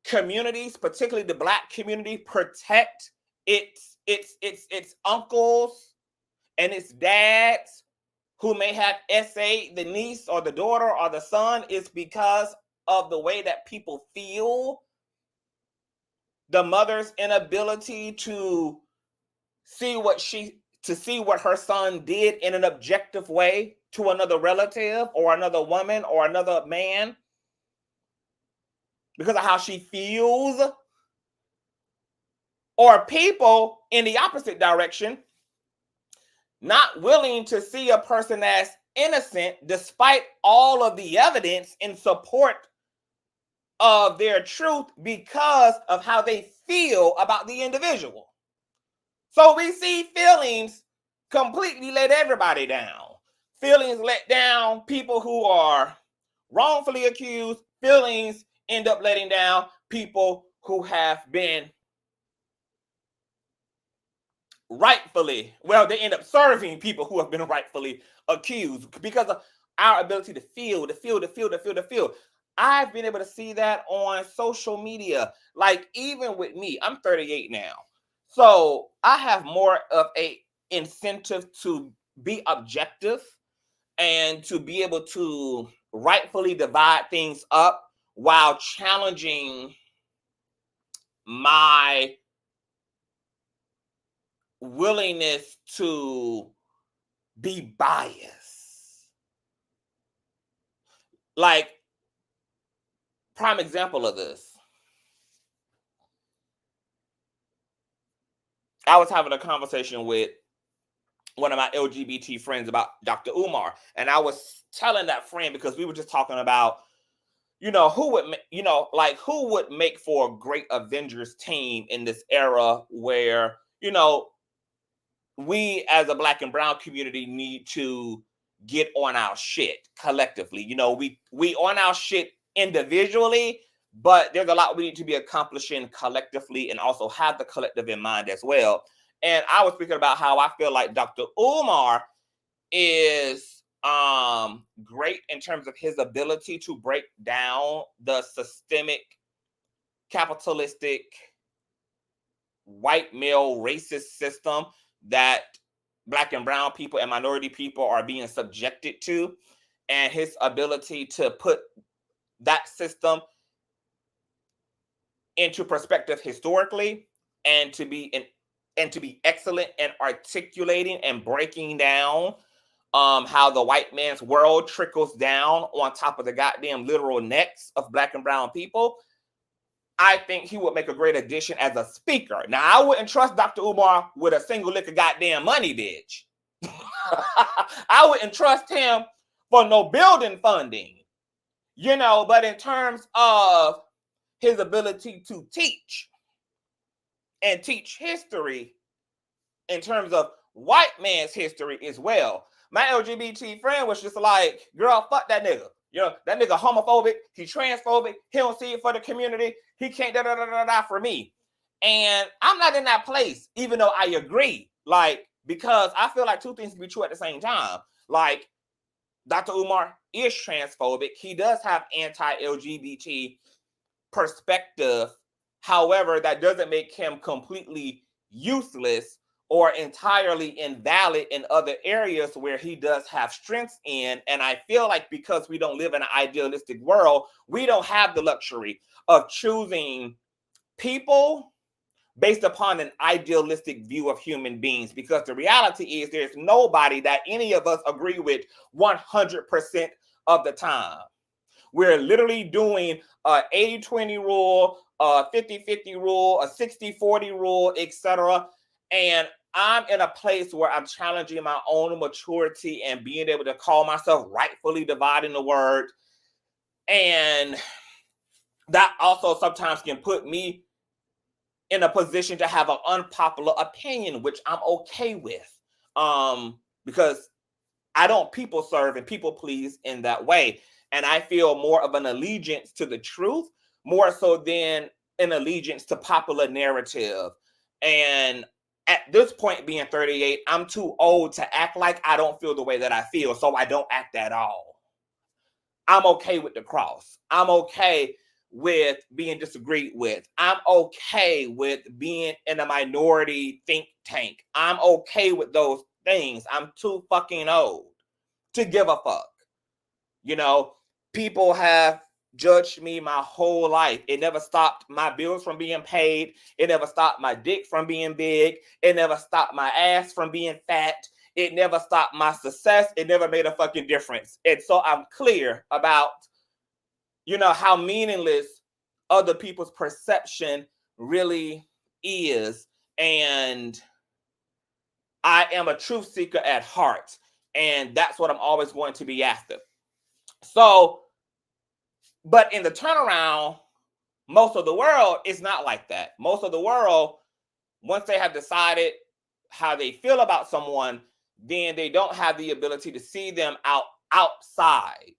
communities, particularly the Black community, protect its uncles and its dads who may have SA, the niece or the daughter or the son, is because of the way that people feel. The mother's inability to see what her son did in an objective way to another relative or another woman or another man because of how she feels. Or people in the opposite direction, not willing to see a person as innocent despite all of the evidence in support of their truth because of how they feel about the individual. So we see feelings completely let everybody down. Feelings let down people who are wrongfully accused. Feelings end up letting down people who have been rightfully, well, they end up serving people who have been rightfully accused because of our ability to feel. I've been able to see that on social media. Like, even with me, I'm 38 now. So I have more of a incentive to be objective and to be able to rightfully divide things up while challenging my willingness to be biased. Like, prime example of this. I was having a conversation with one of my LGBT friends about Dr. Umar, and I was telling that friend, because we were just talking about, who would make for a great Avengers team in this era where, we as a Black and brown community need to get on our shit collectively. We on our shit individually, but there's a lot we need to be accomplishing collectively and also have the collective in mind as well. And I was speaking about how I feel like Dr. Umar is great in terms of his ability to break down the systemic, capitalistic, white male racist system that Black and brown people and minority people are being subjected to, and his ability to put that system into perspective historically, and to be excellent in articulating and breaking down how the white man's world trickles down on top of the goddamn literal necks of Black and brown people. I think he would make a great addition as a speaker. Now, I wouldn't trust Dr. Umar with a single lick of goddamn money, bitch. I wouldn't trust him for no building funding, but in terms of his ability to teach and teach history in terms of white man's history as well. My LGBT friend was just like, girl, fuck that nigga. That nigga homophobic, he transphobic, he don't see it for the community, he can't for me. And I'm not in that place, even though I agree. Like, because I feel like two things can be true at the same time. Like, Dr. Umar is transphobic. He does have anti-LGBT perspective. However, that doesn't make him completely useless or entirely invalid in other areas where he does have strengths in. And I feel like because we don't live in an idealistic world, we don't have the luxury of choosing people based upon an idealistic view of human beings, because the reality is there's nobody that any of us agree with 100% of the time. We're literally doing a 80-20 rule, a 50-50 rule, a 60-40 rule, etc. And I'm in a place where I'm challenging my own maturity and being able to call myself rightfully dividing the word. And that also sometimes can put me in a position to have an unpopular opinion, which I'm okay with, because I don't people serve and people please in that way. And I feel more of an allegiance to the truth, more so than an allegiance to popular narrative. And at this point, being 38, I'm too old to act like I don't feel the way that I feel, so I don't act at all. I'm okay with the cross. I'm okay with being disagreed with. I'm okay with being in a minority think tank. I'm okay with those things. I'm too fucking old to give a fuck. You know, people have judged me my whole life. It never stopped my bills from being paid. It never stopped my dick from being big. It never stopped my ass from being fat. It never stopped my success. It never made a fucking difference. And so I'm clear about, you know, how meaningless other people's perception really is. And I am a truth seeker at heart. And that's what I'm always going to be after. So, but in the turnaround, most of the world is not like that. Most of the world, once they have decided how they feel about someone, then they don't have the ability to see them outside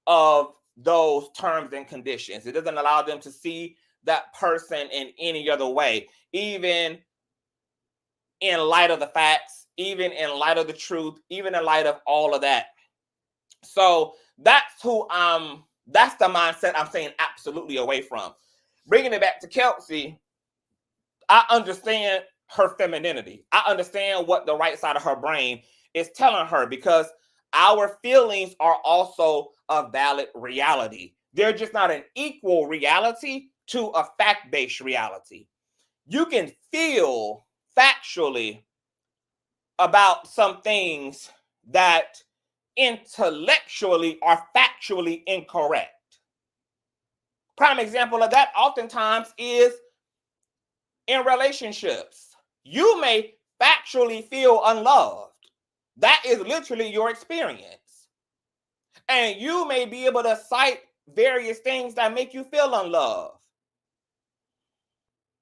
of those terms and conditions. It doesn't allow them to see that person in any other way, even in light of the facts, even in light of the truth, even in light of all of that. So that's that's the mindset I'm saying absolutely away from. Bringing it back to Kelsey, I understand her femininity. I understand what the right side of her brain is telling her, because our feelings are also a valid reality. They're just not an equal reality to a fact-based reality. You can feel factually about some things that intellectually are factually incorrect. Prime example of that oftentimes is in relationships. You may factually feel unloved. That is literally your experience. And you may be able to cite various things that make you feel unloved.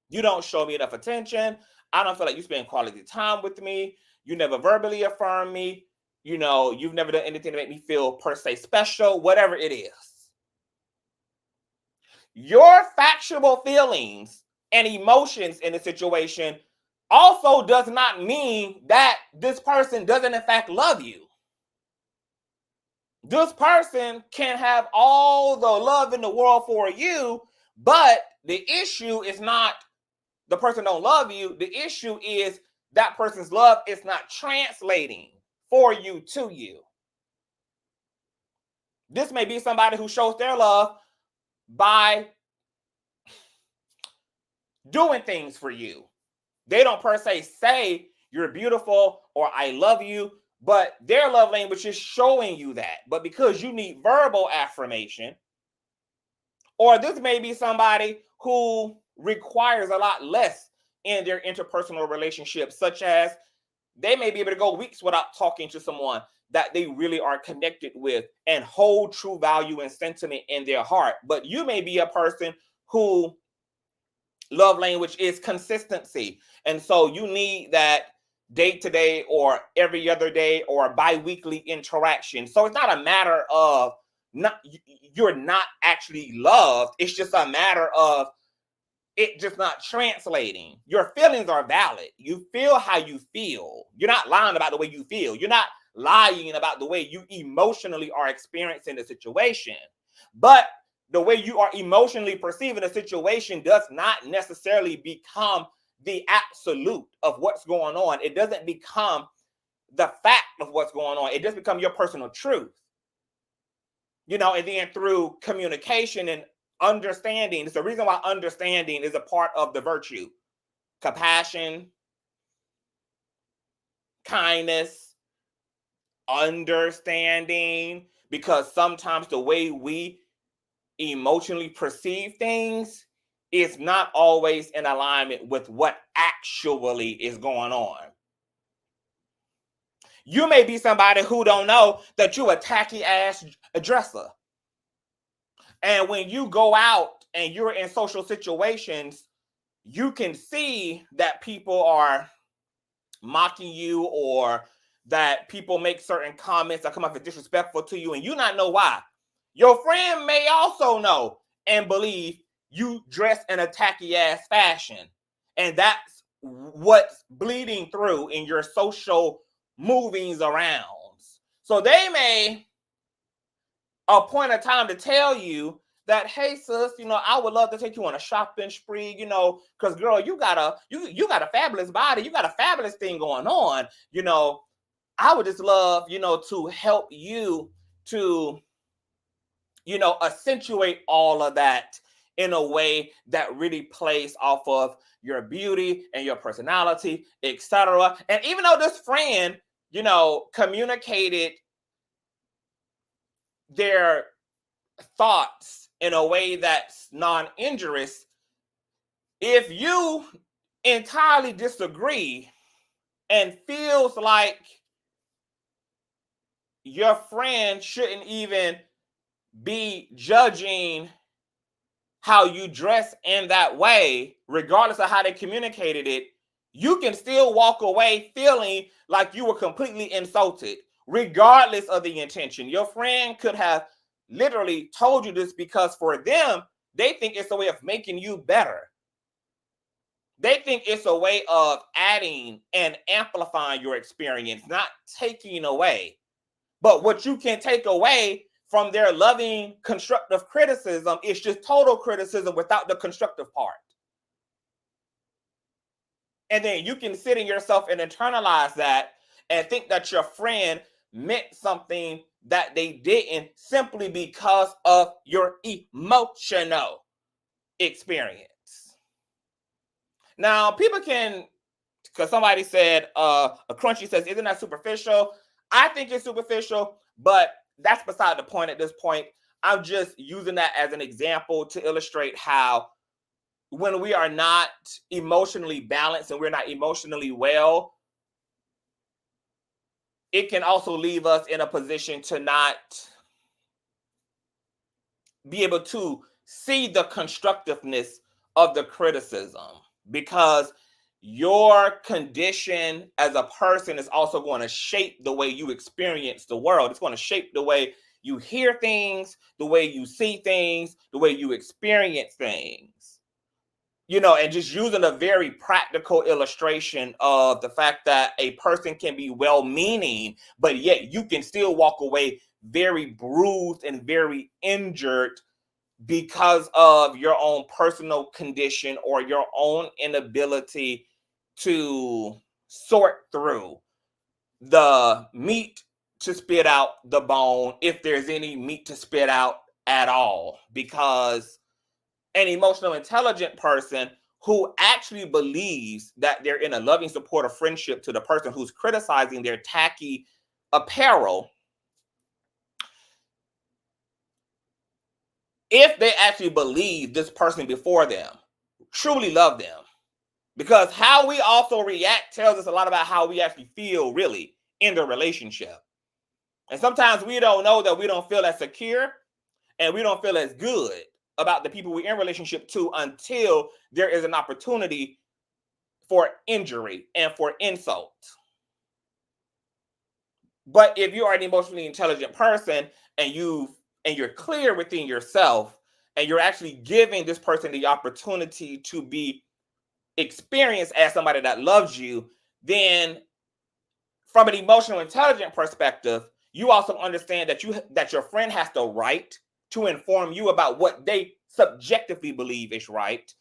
You don't show me enough attention. I don't feel like you spend quality time with me. You never verbally affirm me. You know, you've never done anything to make me feel per se special, whatever it is. Your factual feelings and emotions in the situation also does not mean that this person doesn't in fact love you. This person can have all the love in the world for you, but the issue is not the person don't love you. The issue is that person's love is not translating for you to you. This may be somebody who shows their love by doing things for you. They don't per se say you're beautiful or I love you, but their love language is showing you that. But because you need verbal affirmation, or this may be somebody who requires a lot less in their interpersonal relationships, such as they may be able to go weeks without talking to someone that they really are connected with and hold true value and sentiment in their heart. But you may be a person who love language is consistency. And so you need that day-to-day or every other day or bi-weekly interaction. So it's not a matter of you're not actually loved. It's just a matter of it just not translating. Your feelings are valid. You feel how you feel. You're not lying about the way you feel. You're not lying about the way you emotionally are experiencing the situation. But the way you are emotionally perceiving a situation does not necessarily become the absolute of what's going on. It doesn't become the fact of what's going on. It does become your personal truth. You know, and then through communication and understanding, it's the reason why understanding is a part of the virtue. Compassion, kindness, understanding, because sometimes the way we emotionally perceive things is not always in alignment with what actually is going on. You may be somebody who don't know that you're a tacky ass dresser. And when you go out and you're in social situations, you can see that people are mocking you or that people make certain comments that come off as disrespectful to you, and you not know why. Your friend may also know and believe you dress in a tacky ass fashion. And that's what's bleeding through in your social movings around. So they may appoint a time to tell you that, hey sis, I would love to take you on a shopping spree, because girl, you got a fabulous body, you got a fabulous thing going on, I would just love, to help you to, accentuate all of that in a way that really plays off of your beauty and your personality, etc. And even though this friend, communicated their thoughts in a way that's non-injurious, if you entirely disagree and feels like your friend shouldn't even be judging how you dress in that way, regardless of how they communicated it, you can still walk away feeling like you were completely insulted, regardless of the intention. Your friend could have literally told you this because for them, they think it's a way of making you better. They think it's a way of adding and amplifying your experience, not taking away. But what you can take away from their loving, constructive criticism is just total criticism without the constructive part. And then you can sit in yourself and internalize that and think that your friend meant something that they didn't simply because of your emotional experience. Now, people can, because somebody said, a Crunchy says, isn't that superficial? I think it's superficial, but that's beside the point at this point. I'm just using that as an example to illustrate how when we are not emotionally balanced and we're not emotionally well, it can also leave us in a position to not be able to see the constructiveness of the criticism, because your condition as a person is also going to shape the way you experience the world. It's going to shape the way you hear things, the way you see things, the way you experience things. And just using a very practical illustration of the fact that a person can be well-meaning, but yet you can still walk away very bruised and very injured because of your own personal condition or your own inability to sort through the meat to spit out the bone, if there's any meat to spit out at all. Because an emotional intelligent person who actually believes that they're in a loving, supportive friendship to the person who's criticizing their tacky apparel, if they actually believe this person before them truly love them, because how we also react tells us a lot about how we actually feel really in the relationship. And sometimes we don't know that we don't feel as secure and we don't feel as good about the people we're in relationship to until there is an opportunity for injury and for insult. But if you are an emotionally intelligent person and you're clear within yourself and you're actually giving this person the opportunity to be experienced as somebody that loves you, then from an emotional intelligent perspective, you also understand that your friend has the right to inform you about what they subjectively believe is right,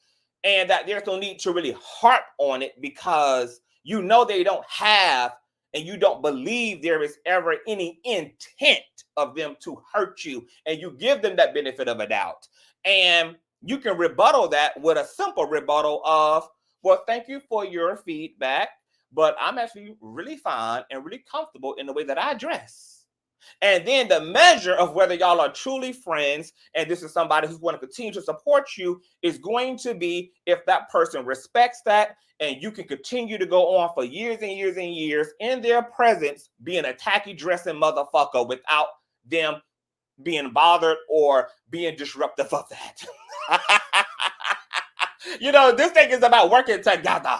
and that there's no need to really harp on it because they don't have and you don't believe there is ever any intent of them to hurt you, and you give them that benefit of a doubt. And you can rebuttal that with a simple rebuttal of, well, thank you for your feedback, but I'm actually really fine and really comfortable in the way that I dress. And then the measure of whether y'all are truly friends and this is somebody who's going to continue to support you is going to be if that person respects that and you can continue to go on for years and years and years in their presence being a tacky dressing motherfucker without them being bothered or being disruptive of that. This thing is about working together,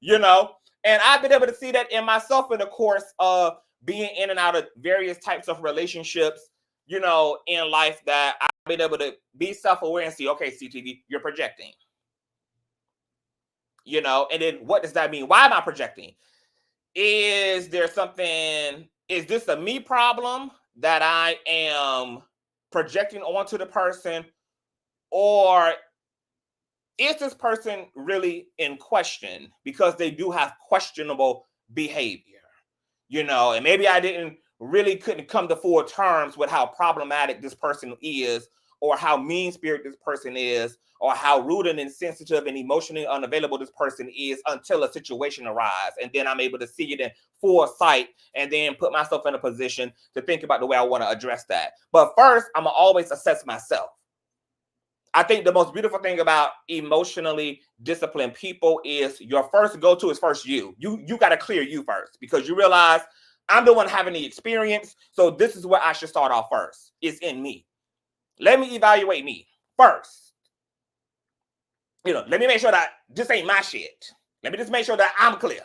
and I've been able to see that in myself in the course of being in and out of various types of relationships you know, in life that I've been able to be self-aware and see, okay, CTV, you're projecting. You know, and then what does that mean? Why am I projecting? Is there something, is this a me problem that I am projecting onto the person? Or is this person really in question because they do have questionable behavior? You know, and maybe I couldn't come to full terms with how problematic this person is, or how mean-spirited this person is, or how rude and insensitive and emotionally unavailable this person is until a situation arises. And then I'm able to see it in full sight and then put myself in a position to think about the way I want to address that. But first, I'm gonna always assess myself. I think the most beautiful thing about emotionally disciplined people is your first go-to is first you. You got to clear you first, because you realize I'm the one having the experience. So this is where I should start off first. It's in me. Let me evaluate me first. You know, let me make sure that this ain't my shit. Let me just make sure that I'm clear.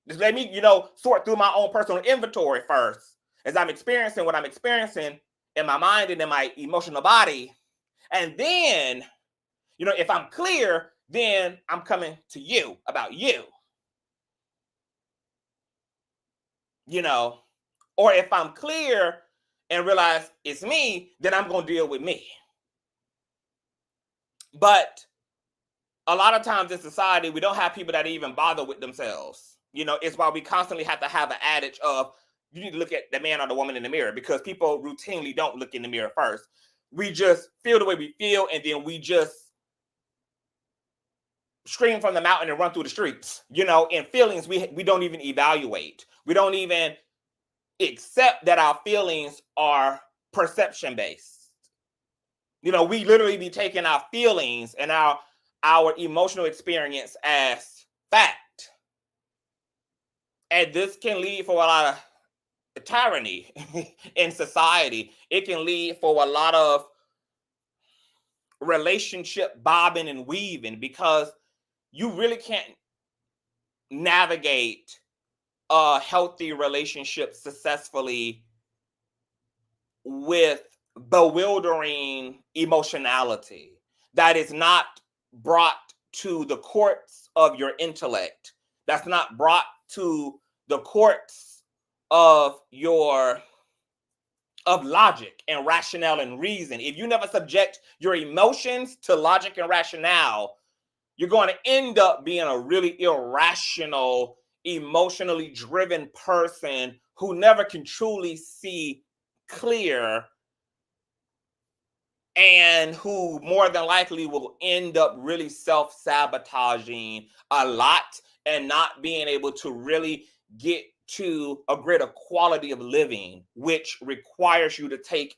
Just let me, you know, sort through my own personal inventory first as I'm experiencing what I'm experiencing in my mind and in my emotional body. And then, you know, if I'm clear, then I'm coming to you about you. You know, or if I'm clear and realize it's me, then I'm going to deal with me. But a lot of times in society, we don't have people that even bother with themselves. You know, it's why we constantly have to have an adage of, you need to look at the man or the woman in the mirror, because people routinely don't look in the mirror first. We just feel the way we feel, and then we just scream from the mountain and run through the streets. You know, in feelings, we don't even evaluate. We don't even accept that our feelings are perception based. You know, we literally be taking our feelings and our emotional experience as fact. And this can lead for a lot of tyranny in society. It can lead for a lot of relationship bobbing and weaving, because you really can't navigate a healthy relationship successfully with bewildering emotionality that is not brought to the courts of your intellect, that's not brought to the courts of logic and rationale and reason. If you never subject your emotions to logic and rationale, you're going to end up being a really irrational, emotionally driven person who never can truly see clear, and who more than likely will end up really self-sabotaging a lot and not being able to really get to a greater quality of living, which requires you to take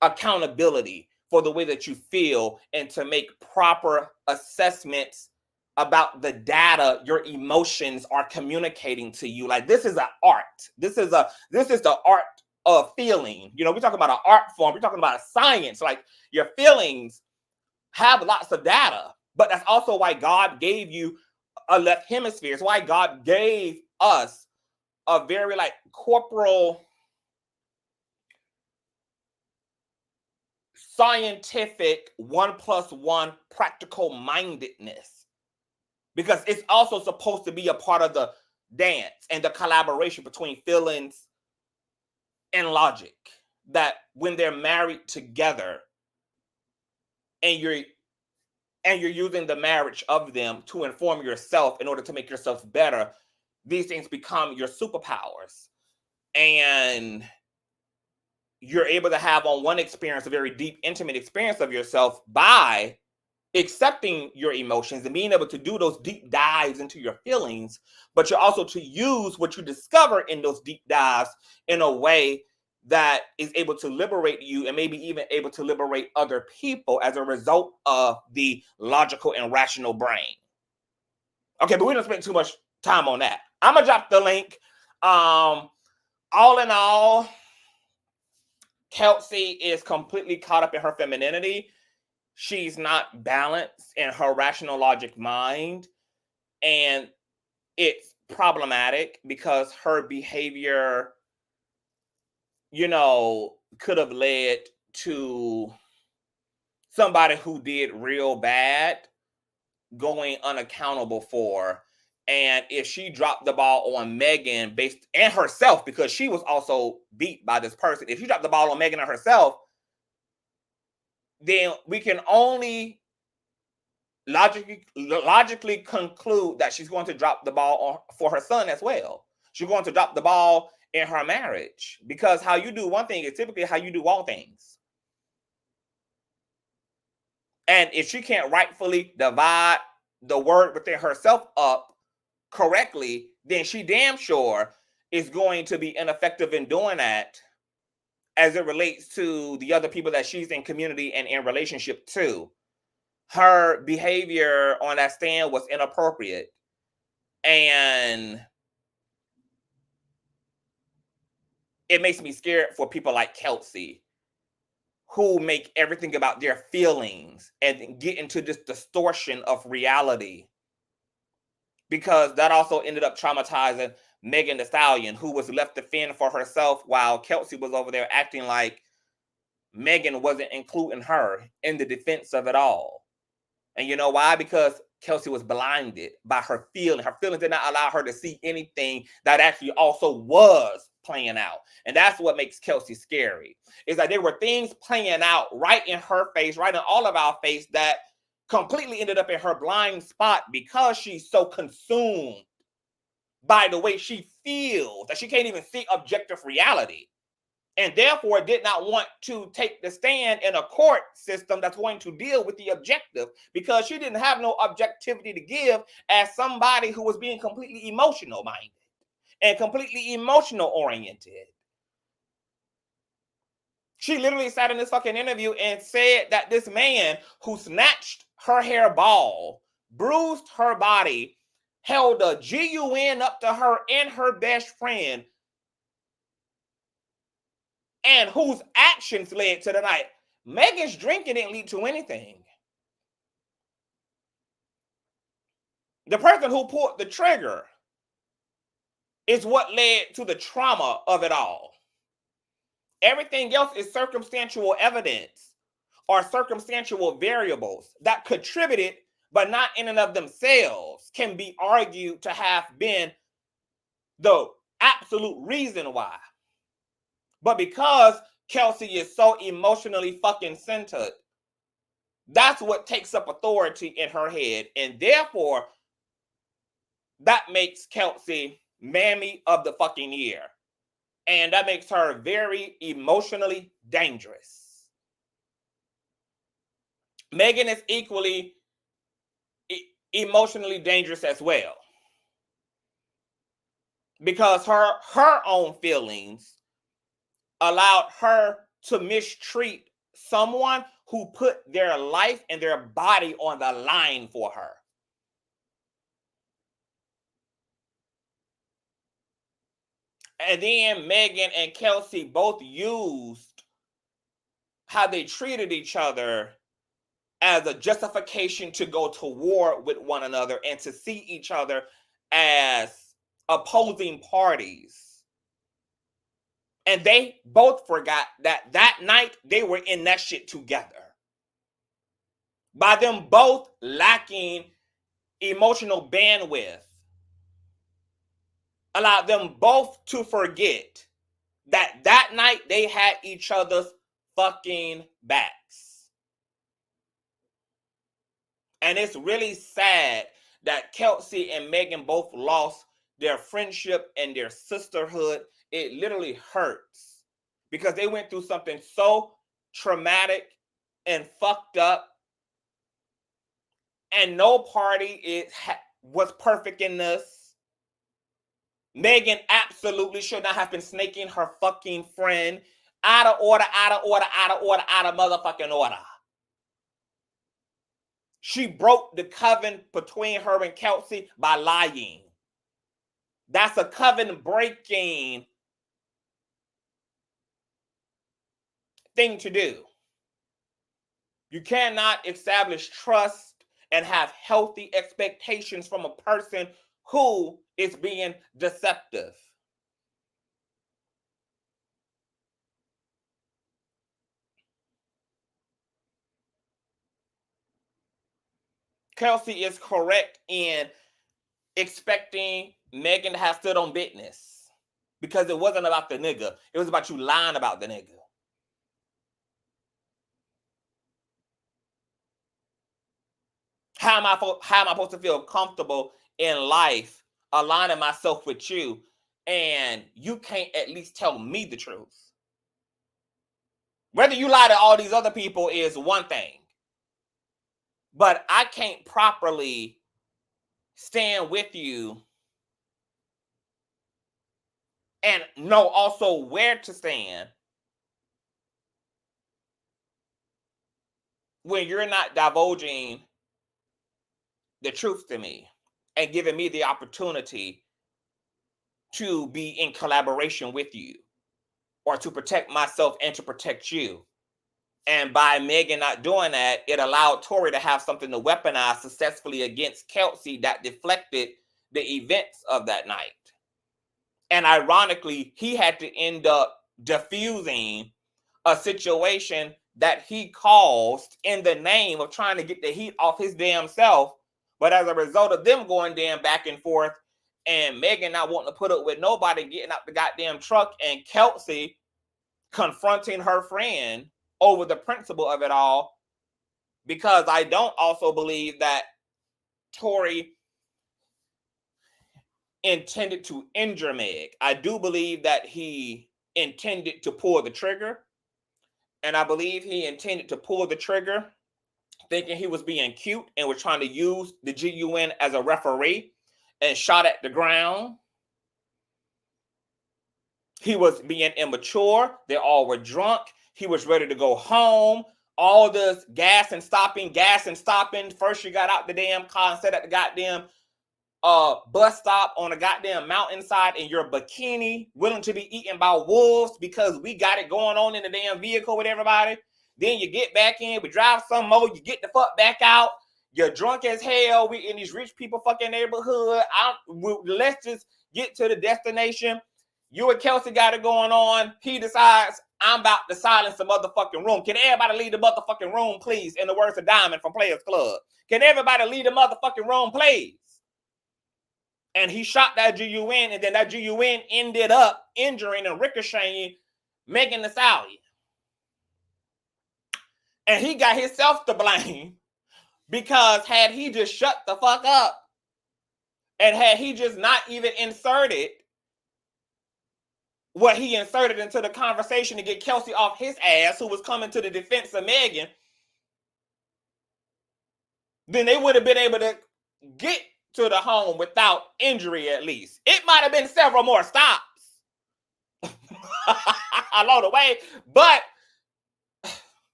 accountability for the way that you feel and to make proper assessments about the data your emotions are communicating to you. Like, this is an art. This is the art of feeling. You know, we're talking about an art form. We're talking about a science. Like, your feelings have lots of data, but that's also why God gave you a left hemisphere. It's why God gave us a very like corporal, scientific 1+1 practical mindedness, because it's also supposed to be a part of the dance and the collaboration between feelings and logic, that when they're married together and you're using the marriage of them to inform yourself in order to make yourself better, these things become your superpowers. And you're able to have on one experience a very deep, intimate experience of yourself by accepting your emotions and being able to do those deep dives into your feelings, but you're also to use what you discover in those deep dives in a way that is able to liberate you, and maybe even able to liberate other people as a result of the logical and rational brain. Okay, but we don't spend too much time on that. I'm gonna drop the link. All in all, Kelsey is completely caught up in her femininity. She's not balanced in her rational logic mind. And it's problematic because her behavior, you know, could have led to somebody who did real bad going unaccountable for. And if she dropped the ball on Megan and herself, because she was also beat by this person, if she dropped the ball on Megan and herself, then we can only logically conclude that she's going to drop the ball for her son as well. She's going to drop the ball in her marriage, because how you do one thing is typically how you do all things. And if she can't rightfully divide the word within herself up correctly, then she damn sure is going to be ineffective in doing that as it relates to the other people that she's in community and in relationship to. Her behavior on that stand was inappropriate. And it makes me scared for people like Kelsey, who make everything about their feelings and get into this distortion of reality. Because that also ended up traumatizing Megan Thee Stallion, who was left to fend for herself while Kelsey was over there acting like Megan wasn't including her in the defense of it all. And you know why? Because Kelsey was blinded by her feelings. Her feelings did not allow her to see anything that actually also was playing out. And that's what makes Kelsey scary, is that there were things playing out right in her face, right in all of our face, that completely ended up in her blind spot because she's so consumed by the way she feels that she can't even see objective reality, and therefore did not want to take the stand in a court system that's going to deal with the objective, because she didn't have no objectivity to give as somebody who was being completely emotional minded and completely emotional oriented. She literally sat in this fucking interview and said that this man who snatched her hair ball, bruised her body, held a GUN up to her and her best friend, and whose actions led to the night. Megan's drinking didn't lead to anything. The person who pulled the trigger is what led to the trauma of it all. Everything else is circumstantial evidence or circumstantial variables that contributed, but not in and of themselves can be argued to have been the absolute reason why. But because Kelsey is so emotionally fucking centered, that's what takes up authority in her head. And therefore, that makes Kelsey Mammy of the fucking year. And that makes her very emotionally dangerous. Megan is equally emotionally dangerous as well, because her own feelings allowed her to mistreat someone who put their life and their body on the line for her. And then Megan and Kelsey both used how they treated each other as a justification to go to war with one another and to see each other as opposing parties. And they both forgot that that night they were in that shit together. By them both lacking emotional bandwidth, allowed them both to forget that that night they had each other's fucking backs. And it's really sad that Kelsey and Megan both lost their friendship and their sisterhood. It literally hurts because they went through something so traumatic and fucked up, and no party was perfect in this. Megan absolutely should not have been snaking her fucking friend out of order, out of order, out of order, out of motherfucking order. She broke the covenant between her and Kelsey by lying. That's a covenant breaking thing to do. You cannot establish trust and have healthy expectations from a person who is being deceptive. Kelsey is correct in expecting Megan to have stood on business, because it wasn't about the nigga. It was about you lying about the nigga. How am I supposed to feel comfortable in life aligning myself with you, and you can't at least tell me the truth? Whether you lie to all these other people is one thing, but I can't properly stand with you and know also where to stand when you're not divulging the truth to me and giving me the opportunity to be in collaboration with you, or to protect myself and to protect you. And by Megan not doing that, it allowed Tory to have something to weaponize successfully against Kelsey that deflected the events of that night. And ironically, he had to end up diffusing a situation that he caused in the name of trying to get the heat off his damn self. But as a result of them going damn back and forth, and Megan not wanting to put up with nobody, getting out the goddamn truck, and Kelsey confronting her friend over the principle of it all, because I don't also believe that Tory intended to injure Meg. I do believe that he intended to pull the trigger, and I believe he intended to pull the trigger thinking he was being cute and was trying to use the GUN as a referee, and shot at the ground. He was being immature. They all were drunk. He was ready to go home. All this gas and stopping. First, you got out the damn car and sat at the goddamn bus stop on a goddamn mountainside in your bikini, willing to be eaten by wolves because we got it going on in the damn vehicle with everybody. Then you get back in, we drive some more, you get the fuck back out. You're drunk as hell. We in these rich people fucking neighborhood. Let's just get to the destination. You and Kelsey got it going on. He decides, I'm about to silence the motherfucking room. Can everybody leave the motherfucking room, please? In the words of Diamond from Players Club. Can everybody leave the motherfucking room, please? And he shot that GUN, and then that GUN ended up injuring and ricocheting Megan Thee Stallion. And he got himself to blame, because had he just shut the fuck up, and had he just not even inserted what he inserted into the conversation to get Kelsey off his ass, who was coming to the defense of Megan, then they would have been able to get to the home without injury at least. It might have been several more stops along the way, but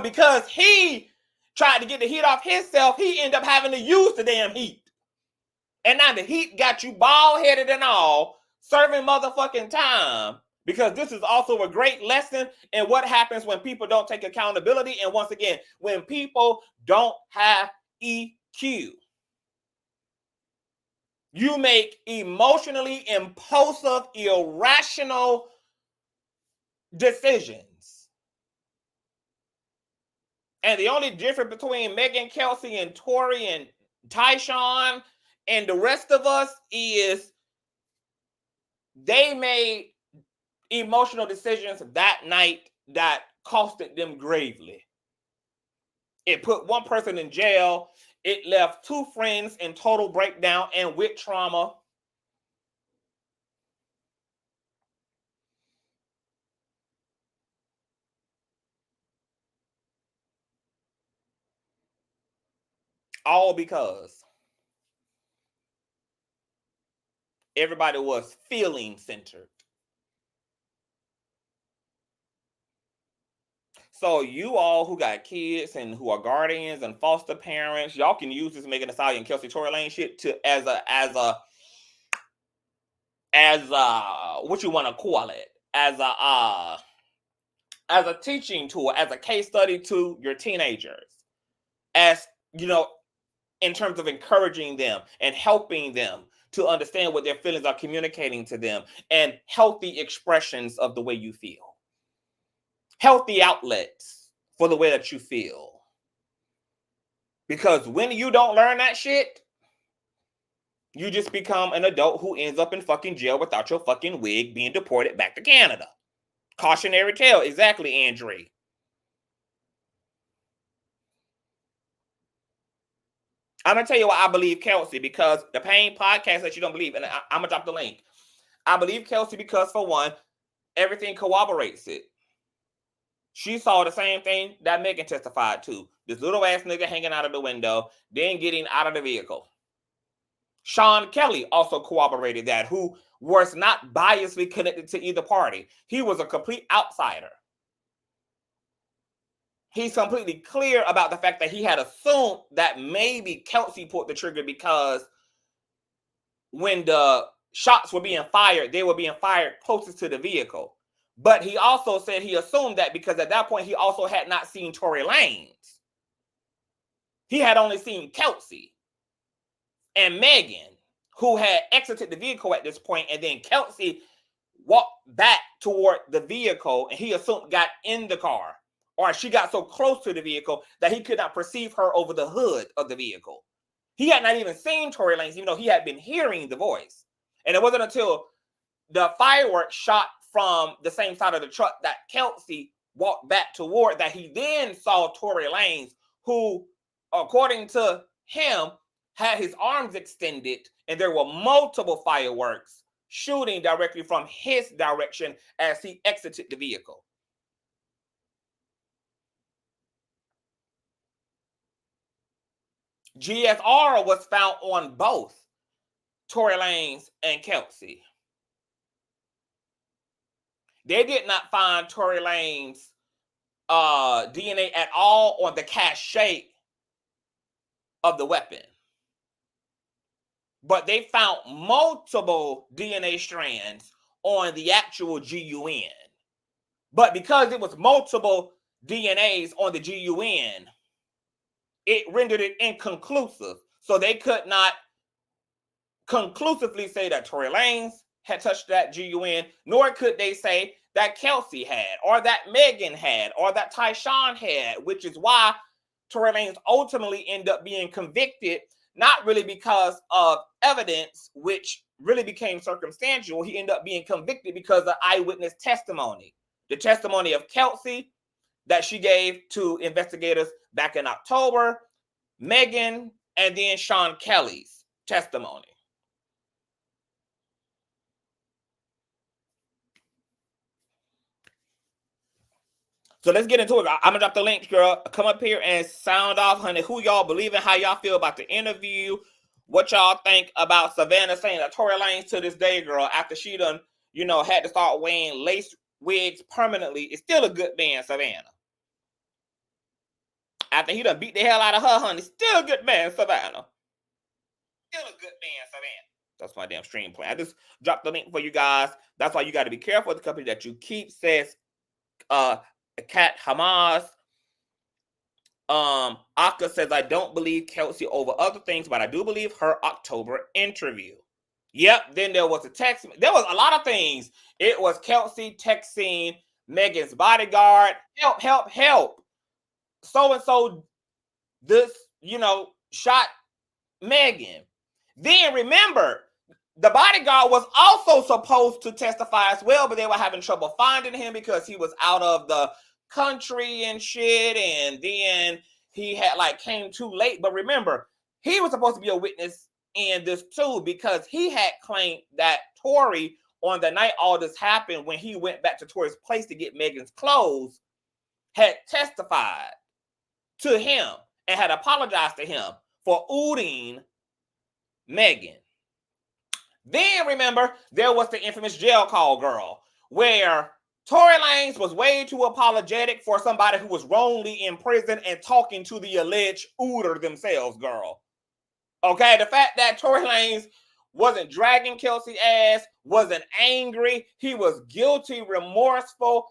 because he tried to get the heat off himself, he ended up having to use the damn heat. And now the heat got you bald-headed and all, serving motherfucking time, because this is also a great lesson in what happens when people don't take accountability, and once again, when people don't have EQ. You make emotionally impulsive, irrational decisions. And the only difference between Megan, Kelsey, and Tory, and Tyshawn, and the rest of us is they made emotional decisions that night that costed them gravely. It put one person in jail. It left two friends in total breakdown and with trauma. All because everybody was feeling centered. So you all who got kids and who are guardians and foster parents, y'all can use this Megan Thee Stallion, Kelsey Tory Lanez shit to as what you want to call it, as a teaching tool, as a case study to your teenagers, as you know, in terms of encouraging them and helping them to understand what their feelings are communicating to them, and healthy expressions of the way you feel. Healthy outlets for the way that you feel. Because when you don't learn that shit, you just become an adult who ends up in fucking jail without your fucking wig, being deported back to Canada. Cautionary tale. Exactly, Andre. I'm going to tell you why I believe Kelsey, because the Pain podcast that you don't believe, and I'm going to drop the link. I believe Kelsey because, for one, everything corroborates it. She saw the same thing that Megan testified to. This little ass nigga hanging out of the window, then getting out of the vehicle. Sean Kelly also corroborated that, who was not biasly connected to either party. He was a complete outsider. He's completely clear about the fact that he had assumed that maybe Kelsey pulled the trigger because when the shots were being fired, they were being fired closest to the vehicle. But he also said he assumed that because at that point, he also had not seen Tory Lanez. He had only seen Kelsey and Megan, who had exited the vehicle at this point, and then Kelsey walked back toward the vehicle, and he assumed got in the car, or she got so close to the vehicle that he could not perceive her over the hood of the vehicle. He had not even seen Tory Lanez, even though he had been hearing the voice. And it wasn't until the fireworks shot from the same side of the truck that Kelsey walked back toward that he then saw Tory Lanez, who, according to him, had his arms extended, and there were multiple fireworks shooting directly from his direction as he exited the vehicle. GSR was found on both Tory Lanez and Kelsey. They did not find Tory Lanez DNA at all on the cachet of the weapon. But they found multiple DNA strands on the actual GUN. But because it was multiple DNAs on the GUN, it rendered it inconclusive. So they could not conclusively say that Tory Lanez had touched that GUN, nor could they say that Kelsey had, or that Megan had, or that Tyshawn had, which is why Tory Lanez ultimately ended up being convicted, not really because of evidence, which really became circumstantial. He ended up being convicted because of eyewitness testimony. The testimony of Kelsey that she gave to investigators back in October, Megan, and then Sean Kelly's testimony. So let's get into it. I'm going to drop the link, girl. Come up here and sound off, honey. Who y'all believe in, how y'all feel about the interview, what y'all think about Savannah saying that Tory Lanez to this day, girl, after she done, had to start wearing lace wigs permanently, is still a good man, Savannah. After he done beat the hell out of her, honey, still a good man, Savannah. Still a good man, Savannah. That's my damn stream plan. I just dropped the link for you guys. That's why you got to be careful with the company that you keep, says Kat Hamas. Aka says, I don't believe Kelsey over other things, but I do believe her October interview. Yep, then there was a text. There was a lot of things. It was Kelsey texting Megan's bodyguard, help, help, help. So-and-so, this, shot Megan. Then remember, the bodyguard was also supposed to testify as well, but they were having trouble finding him because he was out of the country and shit, and then he had came too late. But remember, he was supposed to be a witness in this too, because he had claimed that Tory, on the night all this happened, when he went back to Tory's place to get Megan's clothes, had testified to him and had apologized to him for ooting Megan. Then remember, there was the infamous jail call, girl, where Tory Lanez was way too apologetic for somebody who was wrongly in prison and talking to the alleged ooter themselves, girl. Okay, the fact that Tory Lanez wasn't dragging Kelsey's ass, wasn't angry, he was guilty, remorseful.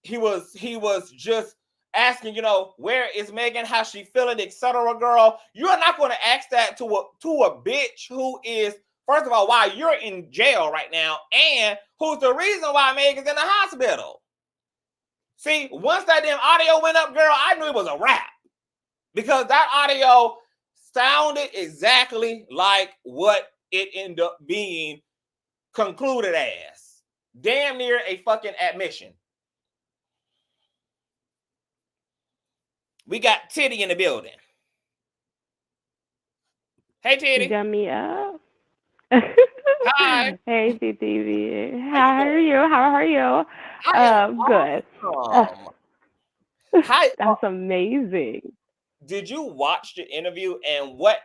He was just asking, where is Megan? How's she feeling, etc. Girl, you're not going to ask that to a bitch who is, first of all, why you're in jail right now, and who's the reason why Megan's in the hospital. See, once that damn audio went up, girl, I knew it was a wrap. because that audio sounded exactly like what it ended up being concluded as. Damn near a fucking admission. We got Titty in the building. Hey, Titty. You got me up. Hi. Hey, CTV. How How are you? How are you? I am Good. awesome. Hi. That's amazing. Did you watch the interview, and what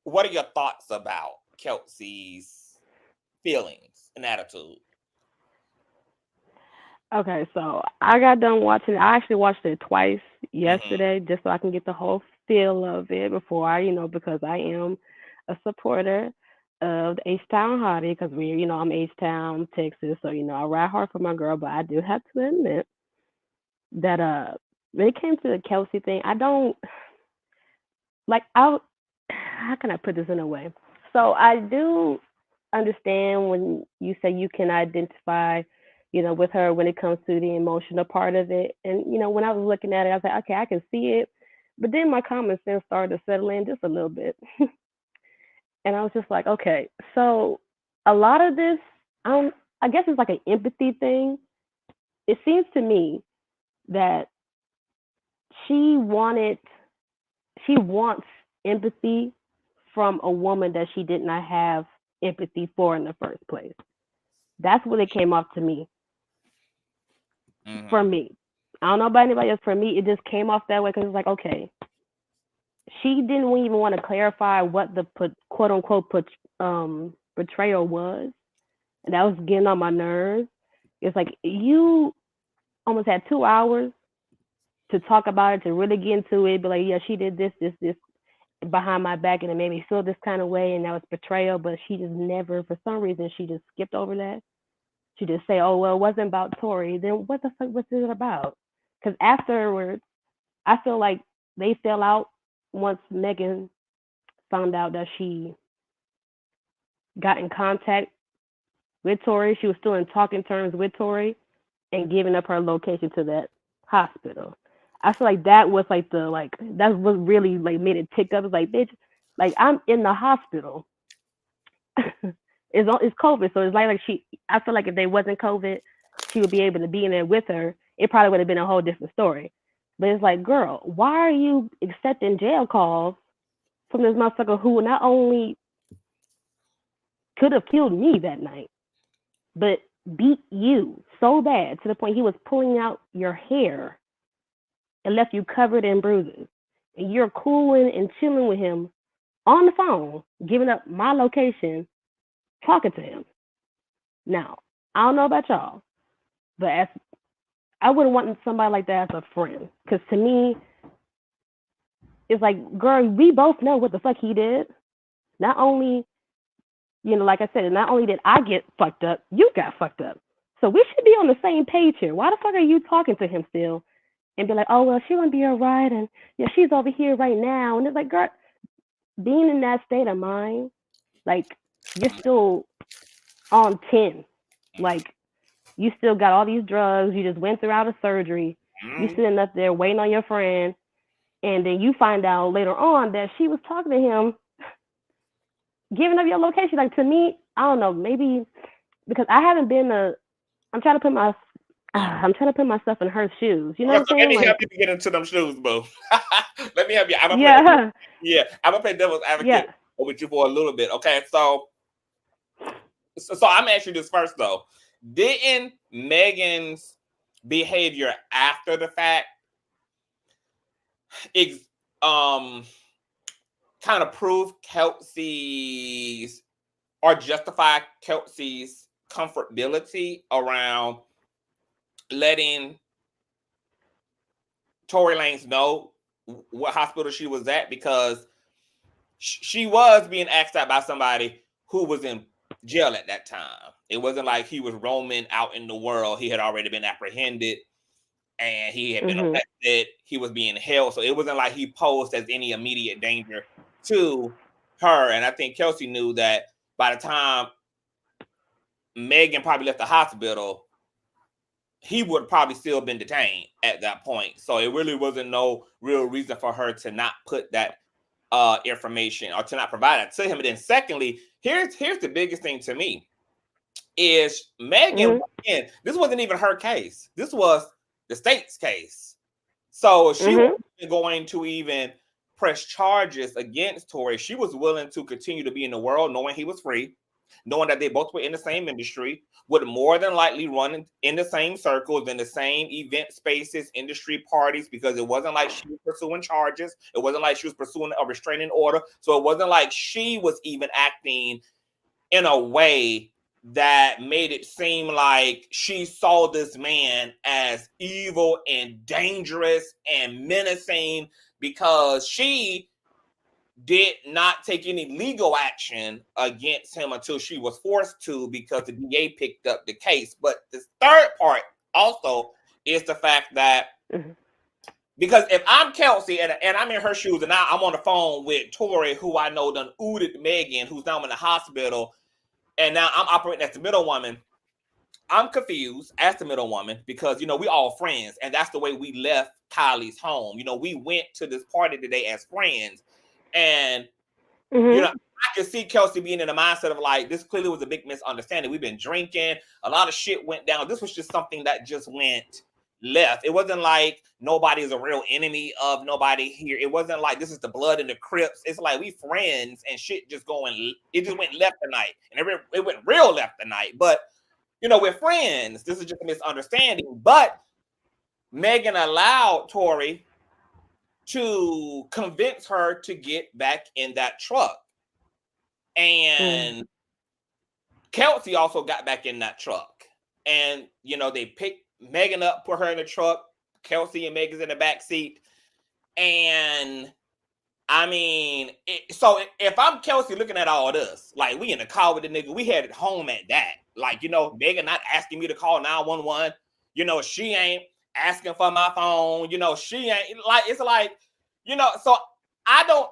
are your thoughts about Kelsey's feelings and attitude? Okay, so I got done watching it. I actually watched it twice yesterday just so I can get the whole feel of it before I, because I am a supporter of the H-Town Hottie because I'm H-Town, Texas, so, I ride hard for my girl, but I do have to admit that when it came to the Kelsey thing, I don't, how can I put this in a way? So I do understand when you say you can identify, with her when it comes to the emotional part of it. And, when I was looking at it, I was like, okay, I can see it. But then my common sense started to settle in just a little bit. And I was just like, okay, so a lot of this, I guess it's like an empathy thing. It seems to me that she wants empathy from a woman that she did not have empathy for in the first place. That's what it came off to me. For me, I don't know about anybody else. For me, it just came off that way because it's like, okay, she didn't even want to clarify what the quote unquote betrayal was, and that was getting on my nerves. It's like you almost had 2 hours to talk about it, to really get into it, be like, yeah, she did this behind my back, and it made me feel this kind of way, and that was betrayal. But she just never, for some reason, she just skipped over that. She just say, oh, well, it wasn't about Tory. Then what the fuck was it about? Because afterwards, I feel like they fell out once Megan found out that she got in contact with Tory. She was still in talking terms with Tory and giving up her location to that hospital. I feel like that was that's what really made it tick up. It's like, bitch, I'm in the hospital. It's COVID, so it's like I feel like if they wasn't COVID, she would be able to be in there with her. It probably would have been a whole different story. But it's like, girl, why are you accepting jail calls from this motherfucker who not only could have killed me that night, but beat you so bad to the point he was pulling out your hair and left you covered in bruises. And you're cooling and chilling with him on the phone, giving up my location, talking to him. Now, I don't know about y'all, but I wouldn't want somebody like that as a friend. Because to me, it's like, girl, we both know what the fuck he did. Not only, like I said, not only did I get fucked up, you got fucked up. So we should be on the same page here. Why the fuck are you talking to him still? And be like, oh, well, she's going to be all right. And yeah, she's over here right now. And it's like, girl, being in that state of mind, you're still on 10. You still got all these drugs. You just went through out a surgery. You sitting up there waiting on your friend. And then you find out later on that she was talking to him, giving up your location. To me, I don't know, maybe because I haven't been I'm trying to put myself in her shoes. You know what I'm saying? Let me help you to get into them shoes, bro. Let me help you. I'm gonna play devil's advocate with you for a little bit. Okay, so I'm asking you this first though. Didn't Megan's behavior after the fact kind of prove Kelsey's or justify Kelsey's comfortability around letting Tory Lanez know what hospital she was at? Because she was being asked out by somebody who was in jail at that time. It wasn't like he was roaming out in the world. He had already been apprehended and he had been arrested. He was being held. So it wasn't like he posed as any immediate danger to her. And I think Kelsey knew that by the time Megan probably left the hospital, he would probably still been detained at that point. So it really wasn't no real reason for her to not put that information or to not provide it to him. And then secondly, here's the biggest thing to me is Megan, again, this wasn't even her case. This was the state's case. So she wasn't going to even press charges against Tory. She was willing to continue to be in the world knowing he was free, knowing that they both were in the same industry, would more than likely run in the same circles, in the same event spaces, industry parties, because it wasn't like she was pursuing charges. It wasn't like she was pursuing a restraining order. So it wasn't like she was even acting in a way that made it seem like she saw this man as evil and dangerous and menacing, because she did not take any legal action against him until she was forced to, because the DA picked up the case. But the third part also is the fact that because if I'm Kelsey and I'm in her shoes and now I'm on the phone with Tory, who I know done ooted Megan, who's now in the hospital, and now I'm operating as the middle woman, I'm confused as the middle woman because, you know, we all friends, and that's the way we left Kylie's home. You know, we went to this party today as friends, and you know, I can see Kelsey being in the mindset of like, this clearly was a big misunderstanding. We've been drinking, a lot of shit went down. This was just something that just went left. It wasn't like nobody is a real enemy of nobody here. It wasn't like this is the blood and the Crips. It's like we friends and shit just going, it just went left tonight, and it went real left tonight. But you know, we're friends. This is just a misunderstanding. But Megan allowed Tory to convince her to get back in that truck. And Kelsey also got back in that truck. And, you know, they picked Megan up, put her in the truck. Kelsey and Megan's in the back seat. And I mean, so if I'm Kelsey looking at all this, like we in the car with the nigga, we headed home at that. Like, you know, Megan not asking me to call 911. You know, she ain't asking for my phone. You know, she ain't like, it's like, you know, so I don't,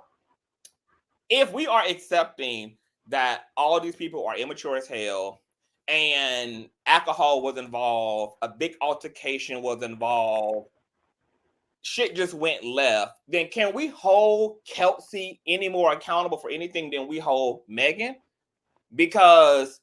if we are accepting that all these people are immature as hell and alcohol was involved, a big altercation was involved, shit just went left, then can we hold Kelsey any more accountable for anything than we hold Megan? Because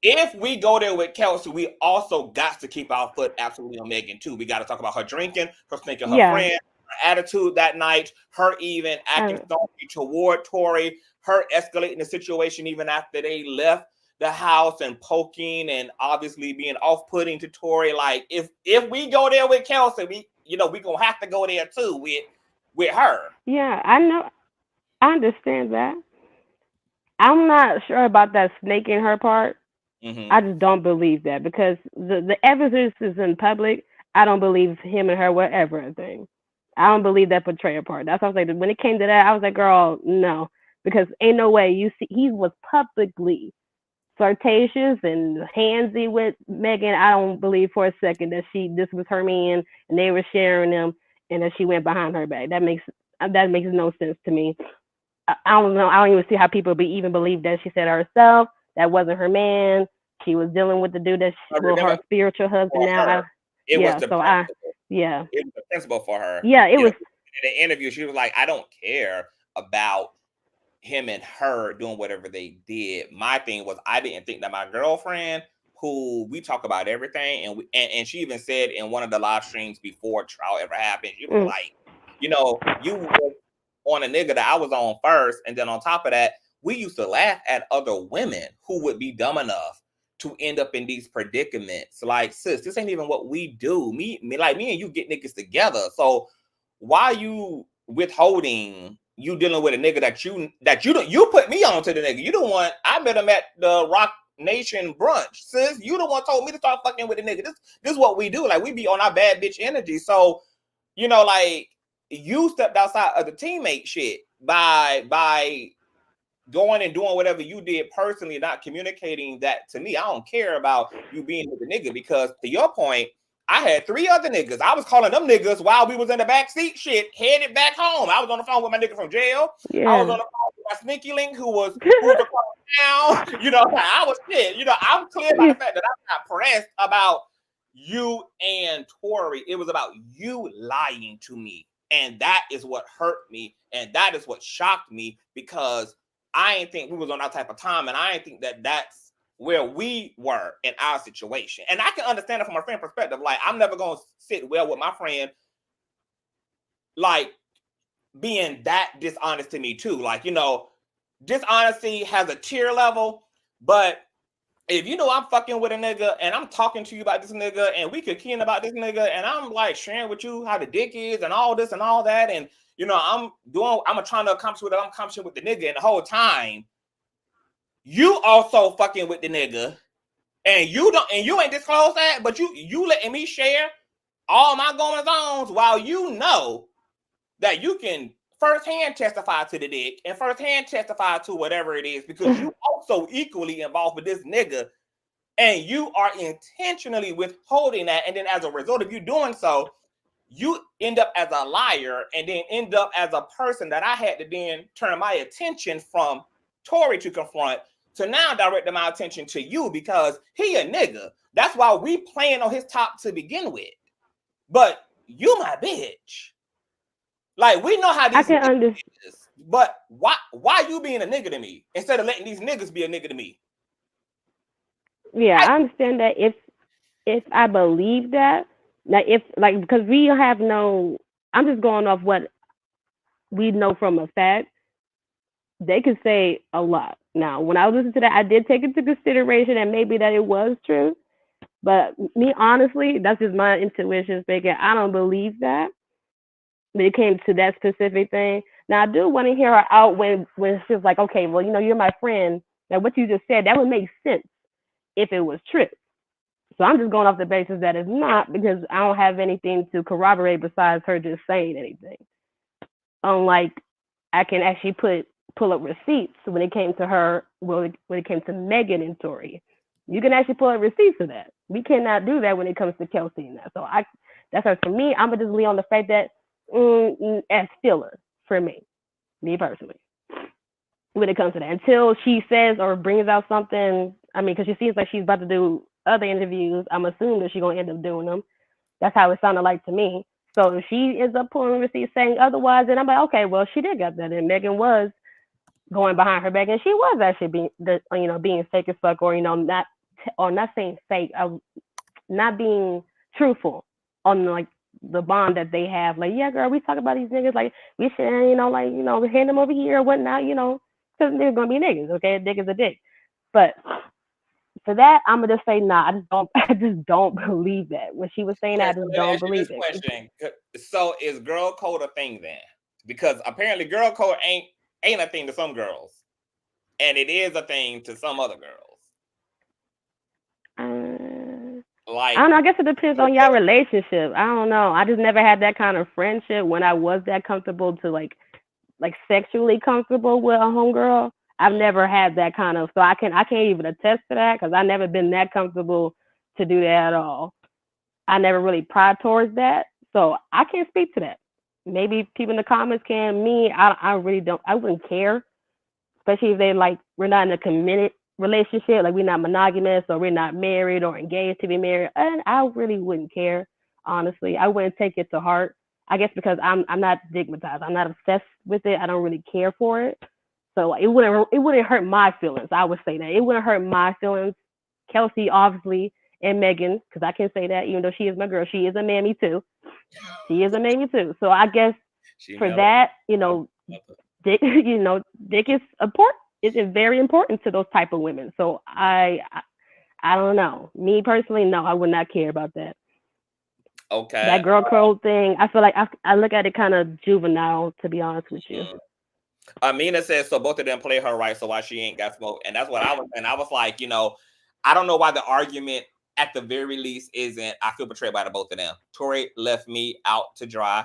if we go there with Kelsey, we also got to keep our foot absolutely on Megan too. We got to talk about her drinking, her thinking her friend, her attitude that night, her even acting stalky toward Tory, her escalating the situation even after they left the house and poking and obviously being off-putting to Tory. Like if we go there with Kelsey, we gonna have to go there too with her. Yeah, I know. I understand that. I'm not sure about that snaking her part. I just don't believe that because the evidence is in public. I don't believe him and her were ever a thing. I don't believe that betrayal part. That's what I was like. When it came to that, I was like, girl, no. Because ain't no way. You see, he was publicly flirtatious and handsy with Megan. I don't believe for a second that this was her man and they were sharing them and that she went behind her back. That makes no sense to me. I don't know. I don't even see how people even believe that she said herself. That wasn't her man. She was dealing with the dude that her spiritual husband now. It was the principle for her. Yeah, it was. In the interview, she was like, I don't care about him and her doing whatever they did. My thing was, I didn't think that my girlfriend, who we talk about everything, and she even said in one of the live streams before trial ever happened, she was like, you know, you were on a nigga that I was on first, and then on top of that, we used to laugh at other women who would be dumb enough to end up in these predicaments. Like, sis, this ain't even what we do. Me and you get niggas together. So why are you withholding you dealing with a nigga that you put me on to the nigga? You the one, I met him at the Rock Nation brunch. Sis, you the one told me to start fucking with the nigga. This is what we do. Like, we be on our bad bitch energy. So, you know, like, you stepped outside of the teammate shit by going and doing whatever you did personally, not communicating that to me. I don't care about you being with the nigga, because to your point, I had 3 other niggas. I was calling them niggas while we was in the backseat shit, headed back home. I was on the phone with my nigga from jail. Yeah. I was on the phone with my sneaky link who was across town. You know, I was shit. You know, I'm clear about the fact that I'm not pressed about you and Tori, it was about you lying to me. And that is what hurt me. And that is what shocked me, because I didn't think we was on that type of time. And I didn't think that that's where we were in our situation. And I can understand it from a friend perspective. Like, I'm never going to sit well with my friend, like, being that dishonest to me too. Like, you know, dishonesty has a tier level, but if you know I'm fucking with a nigga and I'm talking to you about this nigga and we could keen about this nigga and I'm like sharing with you how the dick is and all this and all that, and you know I'm trying to accomplish what I'm accomplishing with the nigga, and the whole time you also fucking with the nigga and you ain't disclosed that, but you letting me share all my goings ons while you know that you can firsthand testify to the dick and firsthand testify to whatever it is, because you also equally involved with this nigga and you are intentionally withholding that. And then as a result of you doing so, you end up as a liar and then end up as a person that I had to then turn my attention from Tori to confront to now directing my attention to you, because he a nigga. That's why we playing on his top to begin with. But you my bitch. Like, we know how these I can understand, but why you being a nigga to me instead of letting these niggas be a nigga to me? yeah, I understand that if I believe that, like, if, like, because we have no, I'm just going off what we know from a fact, they could say a lot. Now, when I listened to that, I did take into consideration and maybe that it was true, but me, honestly, that's just my intuition speaking. I don't believe that when it came to that specific thing. Now, I do want to hear her out when she's like, okay, well, you know, you're my friend. Now, what you just said, that would make sense if it was true. So I'm just going off the basis that it's not, because I don't have anything to corroborate besides her just saying anything. Unlike, I can actually pull up receipts when it came to her, when it came to Megan and Tori. You can actually pull up receipts of that. We cannot do that when it comes to Kelsey and that. So that's her. For me, I'm gonna just lean on the fact that as filler for me personally, when it comes to that, until she says or brings out something. I mean, because she seems like she's about to do other interviews. I'm assuming that she's gonna end up doing them. That's how it sounded like to me. So if she ends up pulling receipts saying otherwise, then I'm like, okay, well, she did get that, and Megan was going behind her back, and she was actually being fake as fuck, or not saying fake, not being truthful on like the bond that they have. Like, yeah, girl, we talk about these niggas, like we should, we hand them over here or whatnot, because they're gonna be niggas, okay? A dick is a dick. But for that, I'm gonna just say, nah, I just don't believe that. When she was saying that, I just don't believe it. Question. So is girl code a thing then? Because apparently girl code ain't a thing to some girls, and it is a thing to some other girls. Like, I don't know. I guess it depends on y'all relationship. I don't know. I just never had that kind of friendship when I was that comfortable to like sexually comfortable with a homegirl. I've never had that kind of, so I can't even attest to that, because I never been that comfortable to do that at all. I never really pried towards that, so I can't speak to that. Maybe people in the comments can. Me, I really don't. I wouldn't care, especially if they like, we're not in a committed relationship, like we're not monogamous or we're not married or engaged to be married. And I really wouldn't care, honestly. I wouldn't take it to heart. I guess because I'm not stigmatized. I'm not obsessed with it. I don't really care for it. So it wouldn't hurt my feelings. I would say that it wouldn't hurt my feelings. Kelsey, obviously, and Megan, because I can say that, even though she is my girl, she is a mammy too. She is a mammy too. So I guess for that, dick, dick is important. It is very important to those type of women. So I don't know. Me personally, no, I would not care about that. Okay. That girl code thing, I feel like I look at it kind of juvenile, to be honest with you. Amina says, so both of them play her right, so why she ain't got smoke? And that's what I was, and I was like, I don't know why the argument at the very least isn't, I feel betrayed by the both of them. Tori left me out to dry.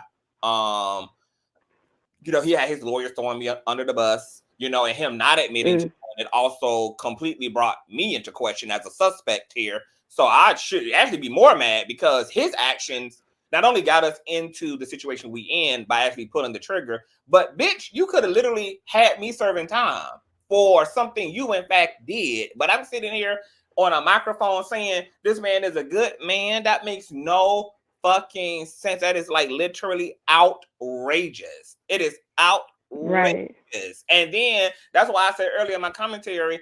He had his lawyers throwing me under the bus, and him not admitting to it also completely brought me into question as a suspect here. So I should actually be more mad, because his actions not only got us into the situation we in by actually pulling the trigger, but bitch, you could have literally had me serving time for something you in fact did. But I'm sitting here on a microphone saying this man is a good man. That makes no fucking sense. That is like literally outrageous. It is outrageous. Right. And then that's why I said earlier in my commentary,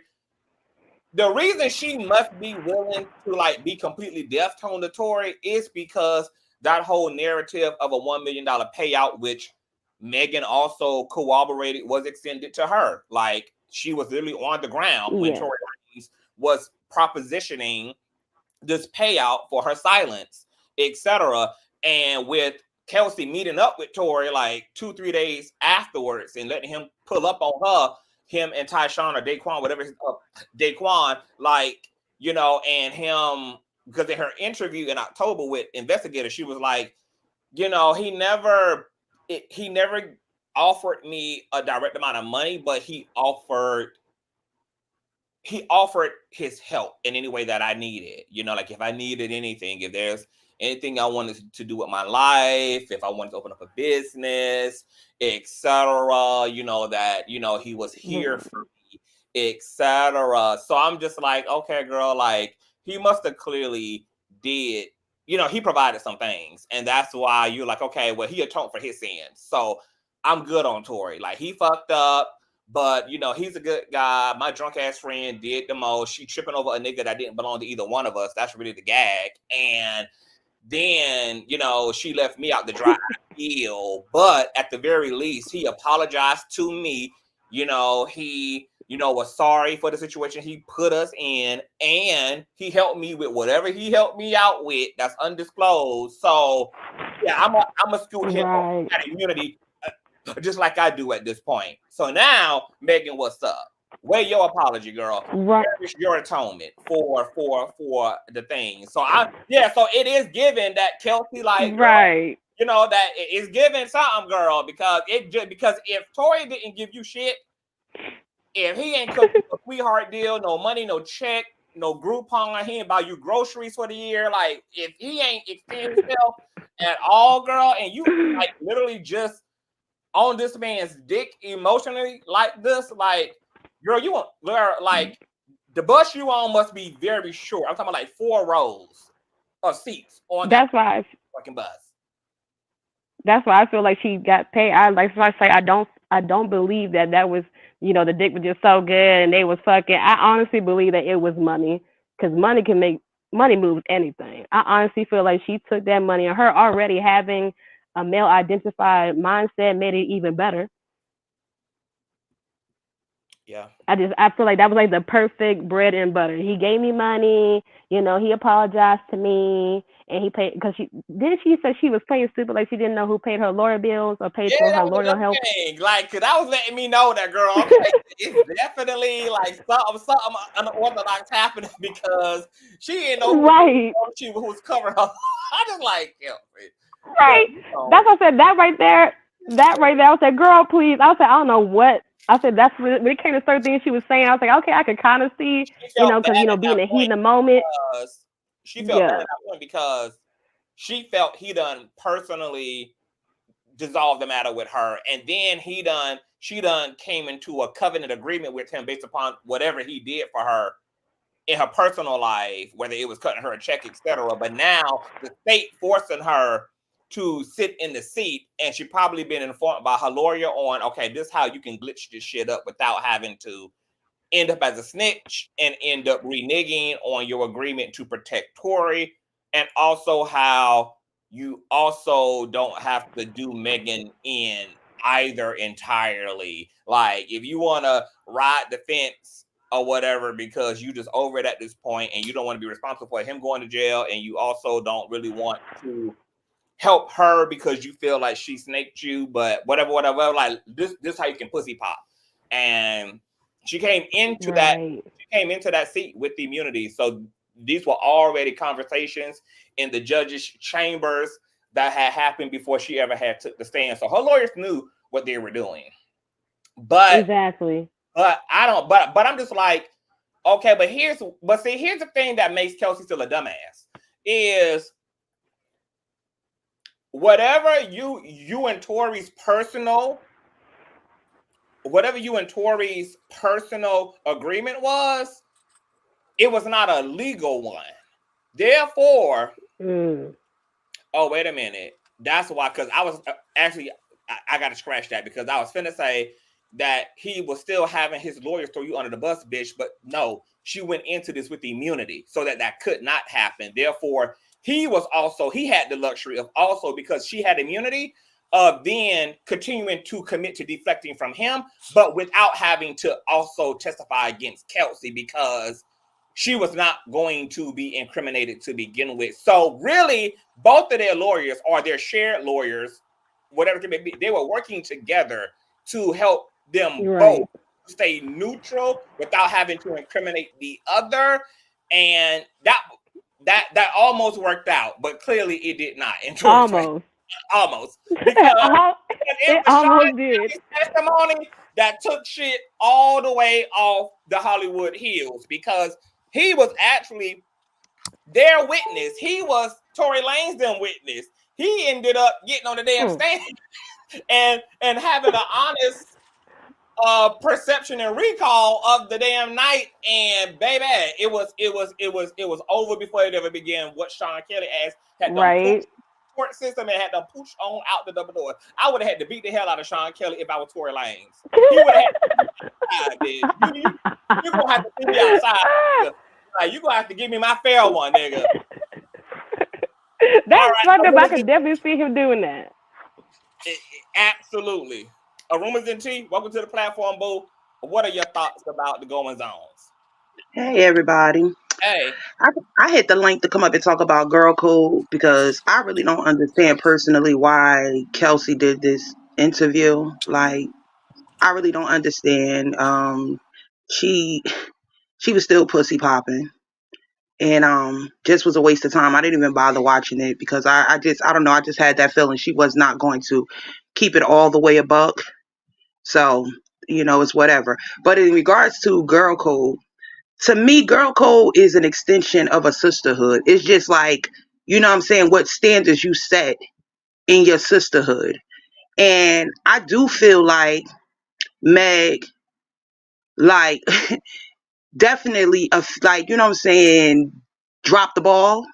the reason she must be willing to like be completely deaf tone to Tory is because that whole narrative of a $1 million payout, which Megan also corroborated, was extended to her. Like she was literally on the ground when Tory Lanez was propositioning this payout for her silence, etc. And with Kelsey meeting up with Tory like 2-3 days afterwards and letting him pull up on her, him and Tyshawn or Daquan, whatever his Daquan, like, you know, and him, because in her interview in October with Investigator, she was like, you know, he never offered me a direct amount of money, but he offered his help in any way that I needed. You know, like if I needed anything, if there's anything I wanted to do with my life, if I wanted to open up a business, etc., you know, that, you know, he was here for me, etc. So I'm just like, okay, girl, like he must have clearly did, you know, he provided some things. And that's why you're like, okay, well, he atoned for his sins. So I'm good on Tory. Like he fucked up, but you know, he's a good guy. My drunk ass friend did the most. She tripping over a nigga that didn't belong to either one of us. That's really the gag. And then, you know, she left me out to dry. I feel, but at the very least, he apologized to me. You know, he, you know, was sorry for the situation he put us in, and he helped me with whatever he helped me out with. That's undisclosed. So, yeah, I'm a scoot him on that immunity, just like I do at this point. So now, Megan, what's up? Where your apology, girl? Right. Where is your atonement for the thing? So so it is given that Kelsey, like, Right. girl, you know, that it is given something, girl, because if Tory didn't give you shit, if he ain't cooked a sweetheart deal, no money, no check, no Groupon, he ain't buy you groceries for the year, like if he ain't extend himself at all, girl, and you like literally just on this man's dick emotionally like this, like, girl, you want, like, the bus you on must be very short. I'm talking about like 4 rows of seats on that fucking bus. That's why I feel like she got paid. I don't believe that was, you know, the dick was just so good and they was fucking. I honestly believe that it was money, because money moves anything. I honestly feel like she took that money, and her already having a male identified mindset made it even better. Yeah. I feel like that was like the perfect bread and butter. He gave me money, you know, he apologized to me, and he paid, because she said she was playing stupid, like she didn't know who paid her lawyer bills or paid for her lawyer help. Thing. Like, cause that was letting me know that, girl, okay, it's definitely like something unorthodox happening, because she didn't know who was covering her. I just like, right. That's what I said. That right there. I was like, girl, please. I was like, I don't know what. I said, that's when it came to certain things she was saying. I was like, okay, I could kind of see, you know, because, you know, being a heat in the moment. She felt bad at that point because she felt he done personally dissolved the matter with her, and then she came into a covenant agreement with him based upon whatever he did for her in her personal life, whether it was cutting her a check, etc. But now the state forcing her to sit in the seat, and she probably been informed by her lawyer on, okay, this is how you can glitch this shit up without having to end up as a snitch and end up reneging on your agreement to protect Tory, and also how you also don't have to do Megan in either entirely. Like, if you want to ride the fence or whatever because you just over it at this point and you don't want to be responsible for him going to jail, and you also don't really want to help her because you feel like she snaked you, but whatever, like this how you can pussy pop. And she came into that seat with the immunity. So these were already conversations in the judge's chambers that had happened before she ever had took the stand. So her lawyers knew what they were doing. But But I'm just like, okay, but here's the thing that makes Kelsey still a dumbass is whatever you and Tory's personal agreement was, it was not a legal one. Therefore, oh, wait a minute. That's why, because I was actually, I got to scratch that, because I was finna say that he was still having his lawyers throw you under the bus, bitch. But no, she went into this with immunity so that could not happen. Therefore, he had the luxury of also, because she had immunity, of then continuing to commit to deflecting from him, but without having to also testify against Kelsey, because she was not going to be incriminated to begin with. So really, both of their lawyers, or their shared lawyers, whatever it may be, they were working together to help them both stay neutral without having to incriminate the other. And that almost worked out, but clearly it did not. Almost. Because it almost did. Testimony that took shit all the way off the Hollywood hills, because he was actually their witness. He was Tory Lanez' witness. He ended up getting on the damn stand and having an honest perception and recall of the damn night. And baby, it was over before it ever began. What Sean Kelly asked had done court system and had to push on out the double door. I would have had to beat the hell out of Sean Kelly if I was Tory Lanez. He would have had to you're gonna have to see me outside. You're gonna have to give me my fair one, nigga. That's fucked up. I could definitely see him doing that. Absolutely. Arumas and T, welcome to the platform, boo. What are your thoughts about the goings on? Hey, everybody. Hey. I hit the link to come up and talk about girl code, because I really don't understand personally why Kelsey did this interview. Like, I really don't understand. She was still pussy popping, and just was a waste of time. I didn't even bother watching it, because I don't know. I just had that feeling she was not going to keep it all the way a buck. So, it's whatever. But in regards to girl code, to me, girl code is an extension of a sisterhood. It's just like, what standards you set in your sisterhood. And I do feel like Meg, like, definitely, dropped the ball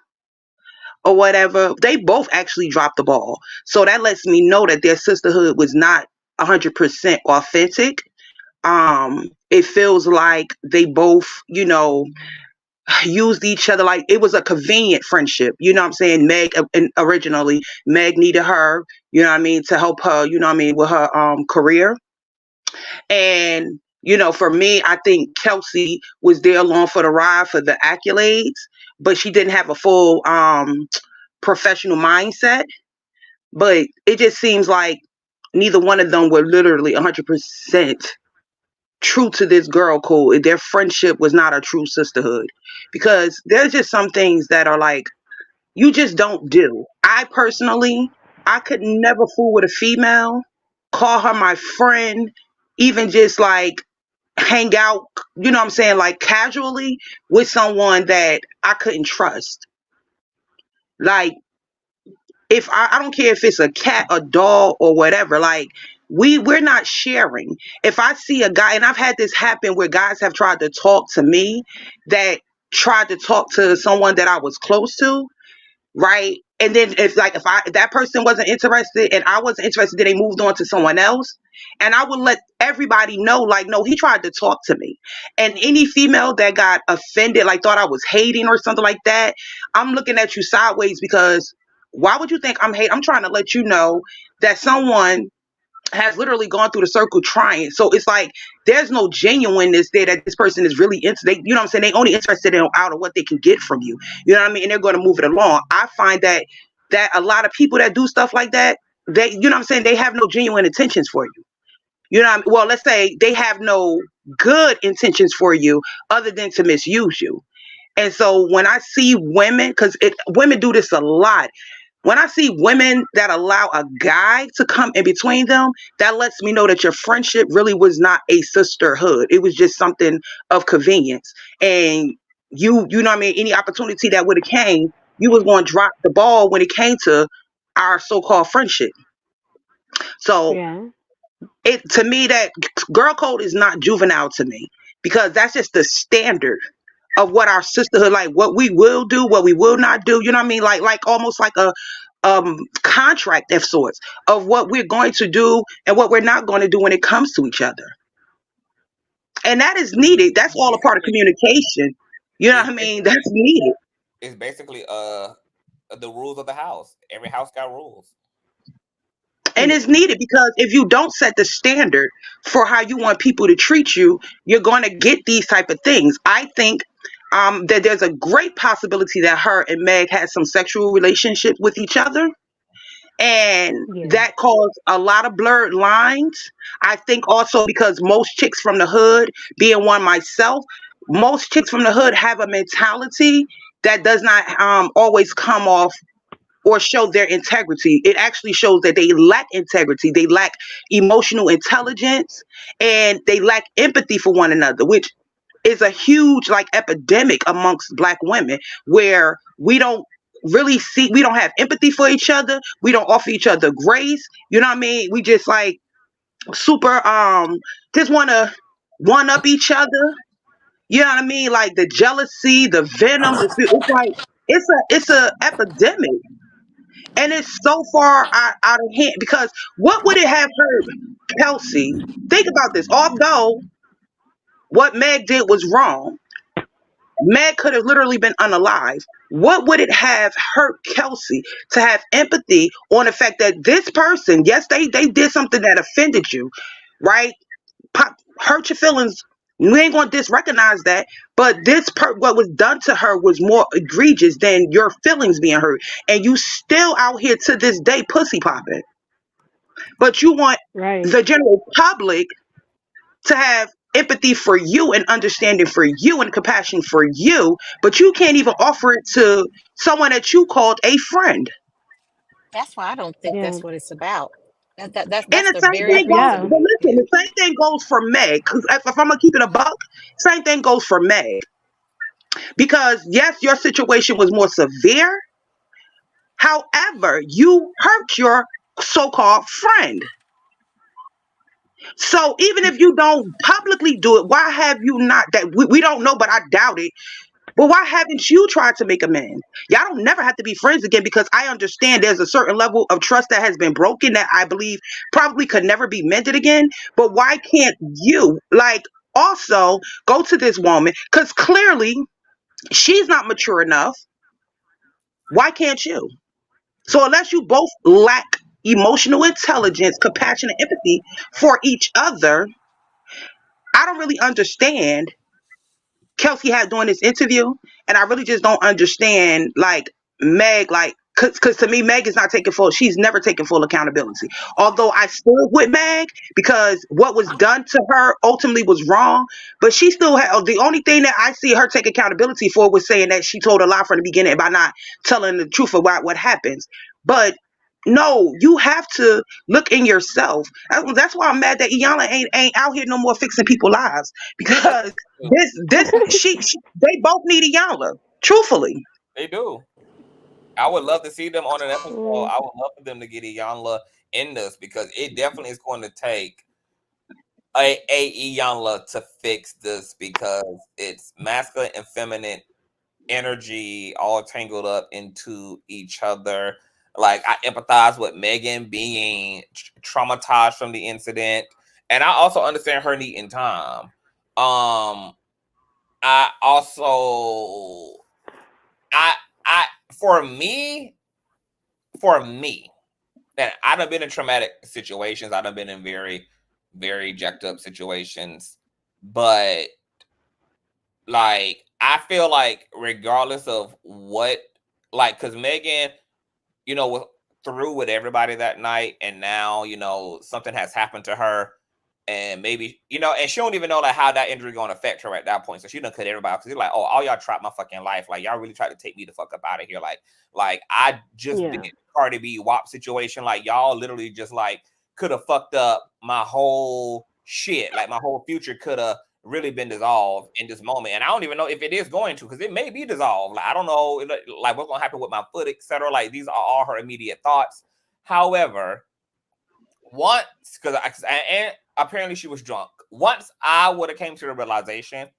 or whatever. They both actually dropped the ball. So that lets me know that their sisterhood was not 100% authentic. It feels like they both, used each other, like it was a convenient friendship. Meg, originally Meg needed her, to help her, with her career. And for me, I think Kelsey was there along for the ride for the accolades, but she didn't have a full professional mindset. But it just seems like neither one of them were literally 100% true to this girl code. Their friendship was not a true sisterhood, because there's just some things that are like, you just don't do. I could never fool with a female, call her my friend, even just like hang out, like casually with someone that I couldn't trust. Like, if I don't care if it's a cat, a dog, or whatever, like we're not sharing. If I see a guy, and I've had this happen where guys have tried to talk to me that tried to talk to someone that I was close to, right? And then if that person wasn't interested and I wasn't interested, then they moved on to someone else. And I would let everybody know, like, no, he tried to talk to me. And any female that got offended, like thought I was hating or something like that, I'm looking at you sideways, because why would you think I'm hating? I'm trying to let you know that someone has literally gone through the circle trying. So it's like, there's no genuineness there that this person is really into. They, they only interested in out of what they can get from you. You know what I mean? And they're going to move it along. I find that a lot of people that do stuff like that, they, they have no genuine intentions for you. You know what I mean? Well, let's say they have no good intentions for you other than to misuse you. And so when I see women, because women do this a lot, when I see women that allow a guy to come in between them, that lets me know that your friendship really was not a sisterhood. It was just something of convenience. And you know what I mean? Any opportunity that would have came, you was going to drop the ball when it came to our so-called friendship. So to me, that girl code is not juvenile to me, because that's just the standard of what our sisterhood, like what we will do, what we will not do. You know what I mean? Like almost like a contract of sorts of what we're going to do and what we're not going to do when it comes to each other. And that is needed. That's all a part of communication. You know what I mean? That's needed. It's basically the rules of the house. Every house got rules. And it's needed because if you don't set the standard for how you want people to treat you, you're going to get these type of things. I think that there's a great possibility that her and Meg had some sexual relationships with each other, and that caused a lot of blurred lines. I think also because most chicks from the hood, being one myself, most chicks from the hood have a mentality that does not always come off or show their integrity. It actually shows that they lack integrity. They lack emotional intelligence, and they lack empathy for one another, which is a huge like epidemic amongst Black women, where we don't we don't have empathy for each other. We don't offer each other grace. You know what I mean? We just like super just want to one up each other. You know what I mean? Like the jealousy, the venom, it's like it's a epidemic. And it's so far out of hand, because what would it have hurt Kelsey? Think about this. Although what Meg did was wrong, Meg could have literally been unalive. What would it have hurt Kelsey to have empathy on the fact that this person, yes, they did something that offended you, right? Hurt your feelings. We ain't gonna disrecognize that, but what was done to her was more egregious than your feelings being hurt, and you still out here to this day pussy popping. But you want the general public to have empathy for you and understanding for you and compassion for you, but you can't even offer it to someone that you called a friend. That's why I don't think that's what it's about. And That's the the same very thing goes, reason. but listen, the same thing goes for Meg. Because if I'm gonna keep it a buck, same thing goes for Meg. Because yes, your situation was more severe. However, you hurt your so-called friend. So even if you don't publicly do it, why have you not? That we don't know, but I doubt it. But why haven't you tried to make amends? Y'all don't never have to be friends again, because I understand there's a certain level of trust that has been broken that I believe probably could never be mended again. But why can't you like also go to this woman? Because clearly she's not mature enough. Why can't you? So unless you both lack emotional intelligence, compassion, and empathy for each other, I don't really understand Kelsey had doing this interview, and I really just don't understand like Meg, like because to me Meg is not taking full. She's never taken full accountability. Although I stood with Meg because what was done to her ultimately was wrong, but she still had the only thing that I see her take accountability for was saying that she told a lie from the beginning by not telling the truth about what happens. But no, you have to look in yourself. That's why I'm mad that Iyanla ain't out here no more fixing people's lives, because they both need Iyanla. Truthfully, They do. I would love to see them on an episode. I would love for them to get Iyanla in this, because it definitely is going to take a Iyanla to fix this, because it's masculine and feminine energy all tangled up into each other. Like, I empathize with Megan being traumatized from the incident, and I also understand her needing time. I also, I for me, and I done been in traumatic situations. I done been in very, very jacked up situations, but like, I feel like regardless of what, like, because Megan, was through with everybody that night, and now, something has happened to her, and maybe, and she don't even know like how that injury going to affect her at that point. So she done cut everybody, because you're like, oh, all y'all tried my fucking life. Like, y'all really tried to take me the fuck up out of here. Like I just been in the Cardi B WAP situation. Like, y'all literally just like could have fucked up my whole shit. Like, my whole future could have really been dissolved in this moment. And I don't even know if it is going to, because it may be dissolved. Like, I don't know like what's gonna happen with my foot, etc. Like, these are all her immediate thoughts. However, once, and apparently she was drunk. Once I would have came to the realization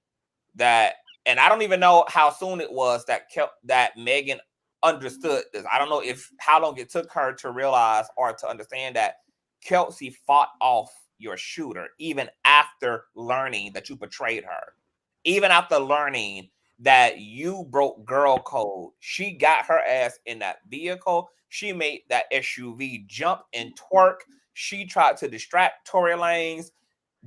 that And I don't even know how soon it was that Megan understood this. I don't know how long it took her to realize or to understand that Kelsey fought off your shooter, even after learning that you betrayed her, even after learning that you broke girl code. She got her ass in that vehicle. She made that SUV jump and twerk. She tried to distract Tory Lanez.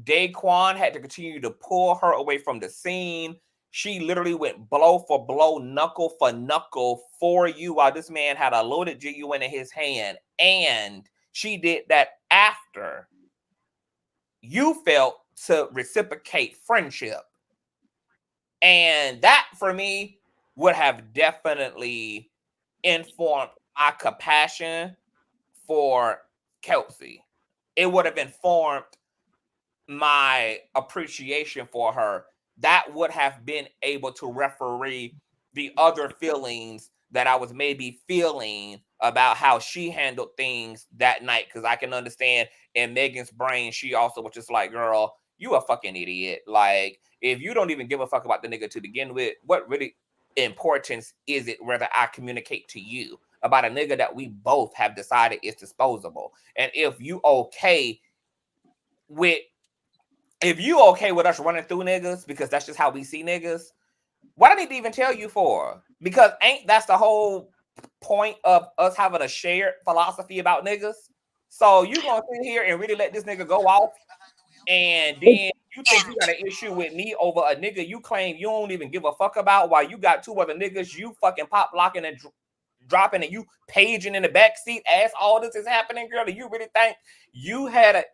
Daquan had to continue to pull her away from the scene. She literally went blow for blow, knuckle for knuckle for you while this man had a loaded GUN in his hand. And she did that after you felt to reciprocate friendship. And that, for me, would have definitely informed my compassion for Kelsey. It would have informed my appreciation for her. That would have been able to referee the other feelings that I was maybe feeling about how she handled things that night. Because I can understand in Megan's brain, she also was just like, girl, you a fucking idiot. Like, if you don't even give a fuck about the nigga to begin with, what really importance is it whether I communicate to you about a nigga that we both have decided is disposable? And if you okay with us running through niggas because that's just how we see niggas, what I need to even tell you for? Because ain't that's the whole point of us having a shared philosophy about niggas? So you gonna sit here and really let this nigga go off, and then you think you got an issue with me over a nigga you claim you don't even give a fuck about, while you got two other niggas you fucking pop locking and dropping and you paging in the backseat as all this is happening, girl? Do you really think you had an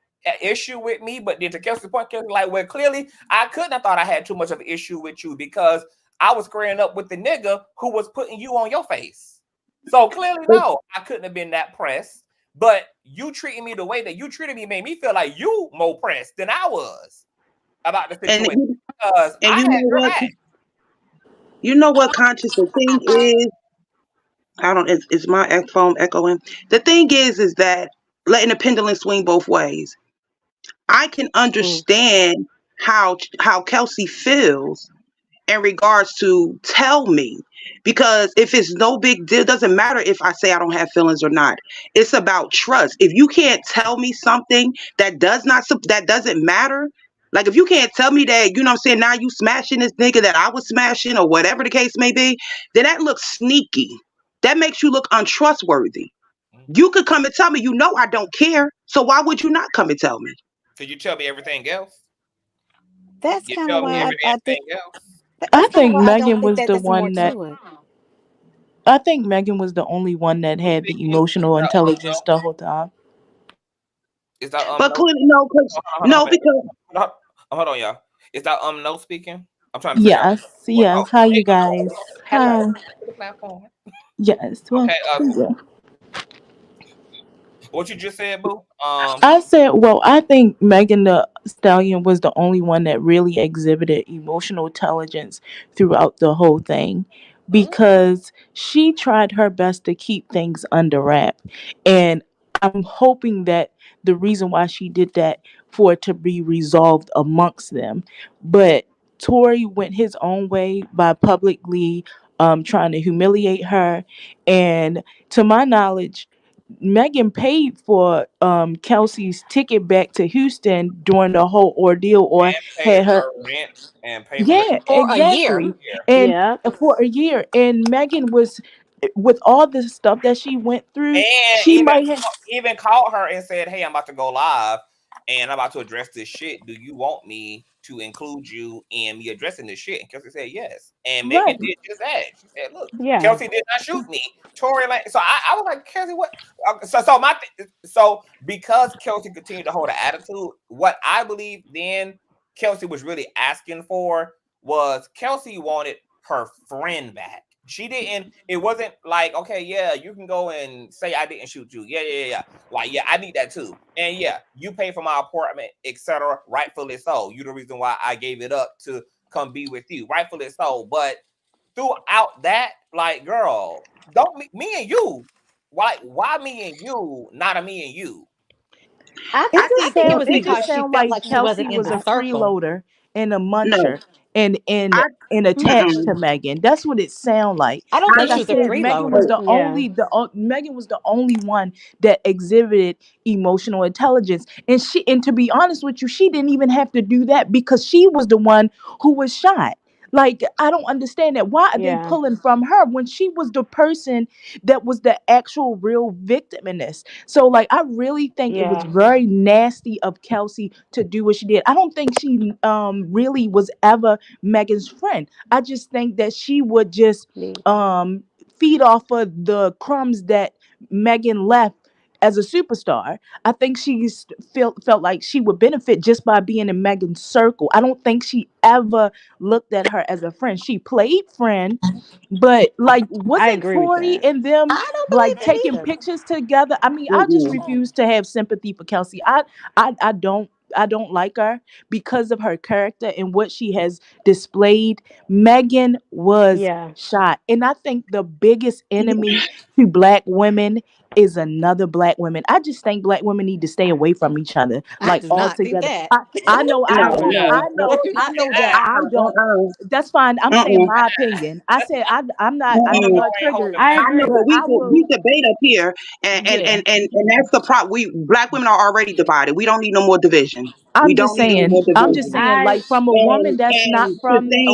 issue with me? But then to Kelsey's point, Kelsey like, well, clearly I couldn't have thought I had too much of an issue with you because I was squaring up with the nigga who was putting you on your face. So clearly, no, I couldn't have been that pressed. But you treating me the way that you treated me made me feel like you more pressed than I was about the situation. Because I had your back. You know what, Conscious, the thing is, is my phone echoing? The thing is that letting the pendulum swing both ways. I can understand how Kelsey feels in regards to tell me, because if it's no big deal, it doesn't matter if I say I don't have feelings or not. It's about trust. If you can't tell me something that doesn't matter, like if you can't tell me that, you know what I'm saying, now you smashing this nigga that I was smashing or whatever the case may be, then that looks sneaky. That makes you look untrustworthy. You could come and tell me, I don't care. So why would you not come and tell me? Could you tell me everything else? That's kind of why I think. I think Megan was the one that. I think Megan was the only one that had the emotional intelligence the whole time. Is that but clearly no, because hold on, y'all. Is that no speaking? I'm trying to figure out. Yes. How you guys? Hi. Yes. Well, okay. What you just said, boo? I said, well, I think Megan Thee Stallion was the only one that really exhibited emotional intelligence throughout the whole thing, because she tried her best to keep things under wrap. And I'm hoping that the reason why she did that for it to be resolved amongst them. But Tory went his own way by publicly trying to humiliate her. And to my knowledge, Megan paid for Kelsey's ticket back to Houston during the whole ordeal, or had her rent and paid for exactly, and for a year. And Megan was, with all the stuff that she went through, and she might have even called her and said, "Hey, I'm about to go live, and I'm about to address this shit. Do you want me to include you in me addressing this shit?" And Kelsey said yes. And Megan did just that. She said, "Look, Kelsey did not shoot me. Tory Lanez." So I was like, Kelsey, what? So because Kelsey continued to hold an attitude, what I believe then Kelsey was really asking for was Kelsey wanted her friend back. She didn't, it wasn't like, okay, yeah, you can go and say I didn't shoot you. Yeah. Like, yeah, I need that too. And yeah, you pay for my apartment, etc. Rightfully so. You're the reason why I gave it up to come be with you. Rightfully so. But throughout that, like, girl, don't me and you. Why me and you, not a me and you? I think it was because she felt like she wasn't in was the a circle. freeloader and a muncher. and attached to Megan. That's what it sound like. I don't think Like I she was a said, Megan was freeloader. the only Megan was the only one that exhibited emotional intelligence. And to be honest with you, she didn't even have to do that because she was the one who was shot. Like, I don't understand that. Why are they Yeah. pulling from her when she was the person that was the actual real victim in this? So, like, I really think it was Yeah. very nasty of Kelsey to do what she did. I don't think she really was ever Megan's friend. I just think that she would just Me. feed off of the crumbs that Megan left as a superstar. I think felt like she would benefit just by being in Megan's circle. I don't think she ever looked at her as a friend. She played friend, but like, I wasn't agree with Tori that. and them I don't believe like that taking either. pictures together? I mean, I just refuse to have sympathy for Kelsey. I don't like her because of her character and what she has displayed. Megan was Yeah. shot. And I think the biggest enemy to black women is another black woman. I just think black women need to stay away from each other, I like do not think altogether. that. I know I No, don't. no. Okay. I know that I don't. That's fine. I'm saying my opinion. I said I know y'all triggered, I I know, agree. but but I will. we debate up here, Yeah. and that's the problem. We black women are already divided. We don't need no more division. We I'm don't just need any saying, more division. I like from a And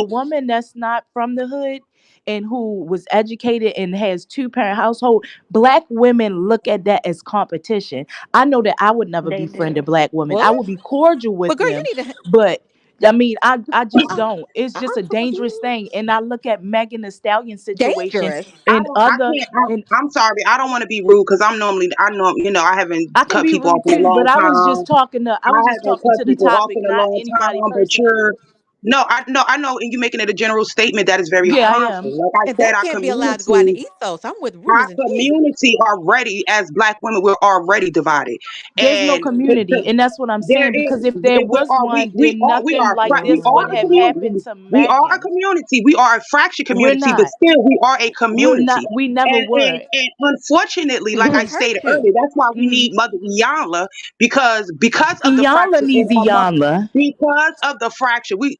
woman that's not from the hood and who was educated and has two-parent household, black women look at that as competition. I know that I would never They befriend a do. black woman. What? I would be cordial with But girl, you them, need to. but I mean, I just I'm, don't. It's I'm just a with dangerous you. thing. And I look at Megan Thee Stallion situation Dangerous. and I other can't. and I'm sorry. I don't want to be rude because I know, I haven't I can cut be people off rude in a too, but long time. I I was just haven't talking cut to the people off topic, in a not long anybody time, but personally. no, I know, and you're making it a general statement that is very Yeah, I harmful. am. Like I And said, that can't be allowed to go out in the ethos. I'm with rumors and tea. already, as black women, we're already divided, There's no and community, and that's what I'm there saying. is, Because if there was one, then nothing like this we are would a have community. happened to We are a Megan. community. We are a fractured We're community, but not. still, we are a We're not. community. We never were. And unfortunately, like What I hurt stated you? earlier, that's why we Mm-hmm. need Mother Iyanla because of the Iyanla fracture needs Iyanla. because of the fracture. We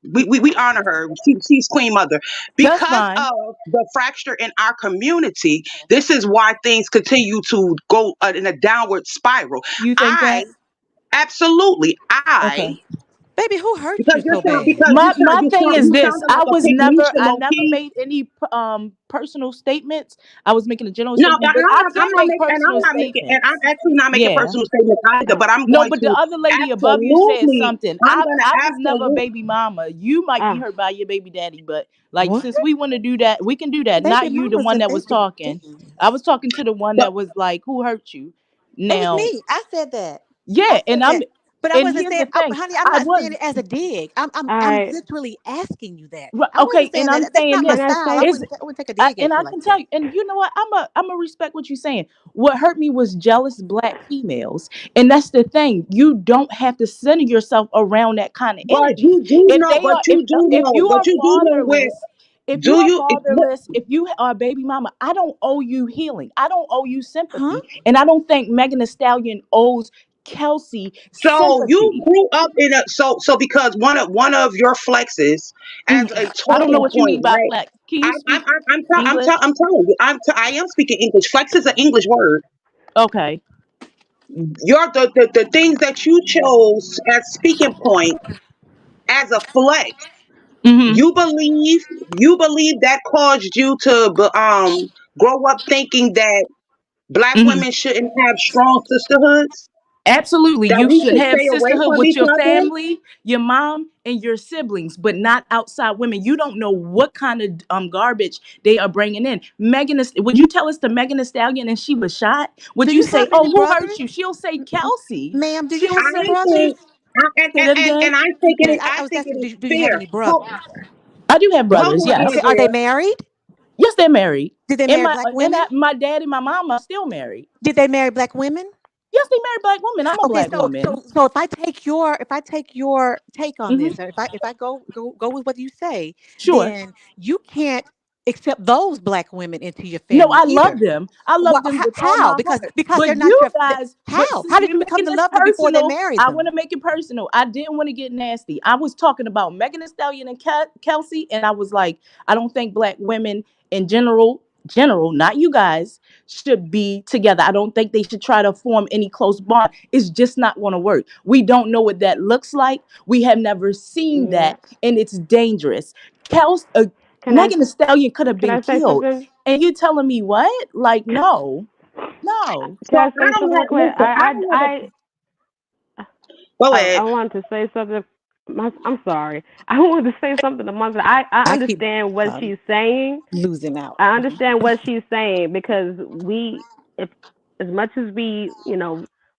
honor her. She's Queen Mother. That's Because fine. of the fracture in our community, this is why things continue to go in a downward spiral. You think I that? absolutely I Okay. Baby, who hurt because you so bad? My thing is you this: sounded like a pygmy I low never key. made any personal statements. I was making a general No, statement, but I I'm can not make making, and I'm personal not making, and I'm statements. actually not making Yeah. personal statements either. But I'm No, going but the to other lady above you said absolutely, something. I'm going to I was never a absolutely. baby mama. You might be Ah. hurt by your baby daddy, but like What? since we want to do that, we can do that. Baby Not you, the mamas one and that was baby talking. daddies. I was talking to the one But that was like, "Who hurt you?" It was Now, me. I said that. I yeah, said that. But I and wasn't here's the saying, thing: honey, I'm I not saying was it as a dig. I'm I literally asking you that. I okay, wasn't and saying I'm that. That's saying not my this can I style. say? is I wouldn't take a dig and at you I like can tell that. you, and you know what? I'm a respect what you're saying. What hurt me was jealous black females, and that's the thing. You don't have to center yourself around that kind of energy. If they are, if you but are you do know where fatherless, if you do are you look, fatherless, if you are a baby mama, I don't owe you healing. I don't owe you Huh? sympathy, and I don't think Megan Thee Stallion owes Kelsey so you sympathy. grew up in a because one of your flexes as a I don't know talking what you point, mean by right? flex. Can you speak I'm English? telling you, I am speaking English. Flex is an English word. Okay. The things that you chose as speaking point as a flex. Mm-hmm. You believe that caused you to grow up thinking that black Mm-hmm. women shouldn't have strong sisterhoods, Absolutely. that You we should should have stay away sisterhood from with each your other. family, your mom, and your siblings, but not outside women. You don't know what kind of garbage they are bringing in. Would you tell us to Megan Thee Stallion and she was shot? Would Do you you say, have "Oh, any who hurt brothers? you?" She'll say Kelsey. Ma'am, do you She'll have any I say, brothers? think, I, say that again. and I think it is. I I was think it asking, is do you have fair. any brothers? I do have Hold brothers. on, Okay, Yes, are they Andrea. married? yes, they're married. Did they And marry black women? my dad and my mom are still married. Did they marry black women? Yes, they married black women. I'm a Okay, black so woman. so so if I take your take on Hmm. this, or if I go with what you say, Sure. then you can't accept those black women into your No, family I either. love them. I love them with all How? my Because heart. they're But not you your. guys, but How? since How did we're you become making to this love them before they personal, married I them? want to make it personal. I didn't want to get nasty. I was talking about Megan Thee Stallion and Kelsey, and I was like, I don't think black women in general, not you guys, should be together. I don't think they should try to form any close bond. It's just not going to work. We don't know what that looks like. We have never seen Yeah. that, and it's dangerous. Can I Megan Thee Stallion could have can been I say killed. something? And you telling me what? Like, no, no. So Can I I say don't something have, quick? listen, I don't have a, go I ahead. wanted to say something. I'm sorry. I wanted to say something to Monster. I I keep understand what she's saying. losing out. I understand what she's saying because if as much as we,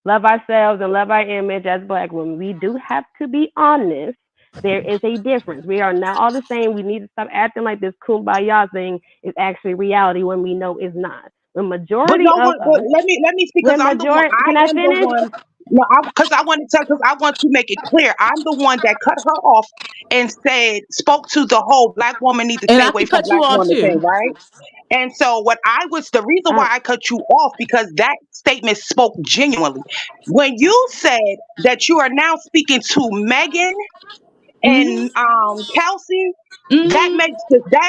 love ourselves and love our image as black women, we do have to be honest. There is a difference. We are not all the same. We need to stop acting like this kumbaya thing is actually reality when we know it's not. The But majority no of one. But us, let me speak the because I'm the one. majority. Can I I am the finish? one. No, because I want to tell. Because I want to make it clear. I'm the one that cut her off and spoke to the whole black woman need to And stay I away can from cut you black off women thing, too. right? And so the reason I, why I cut you off because that statement spoke genuinely. When you said that you are now speaking to Megan Hmm. and Kelsey, that Hmm.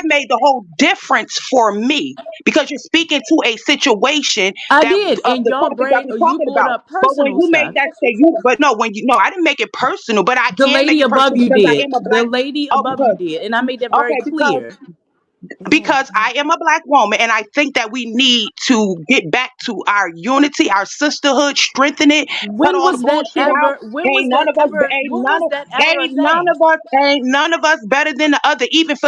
made the whole difference for me because you're speaking to a situation I that did. of And the y'all topic that we're you talking brought about. up But when personal you made stuff. that say you, but no, I didn't make it personal, but I The can make lady it above personal you because I did. am a The black. lady Oh, above you did. And I made that very okay, clear. Yeah. because I am a black woman and I think that we need to get back to our unity, our sisterhood, strengthen it, cut When all the was that bullshit out. ever when was that ever when was that ever a thing? Ain't none of us better than the other,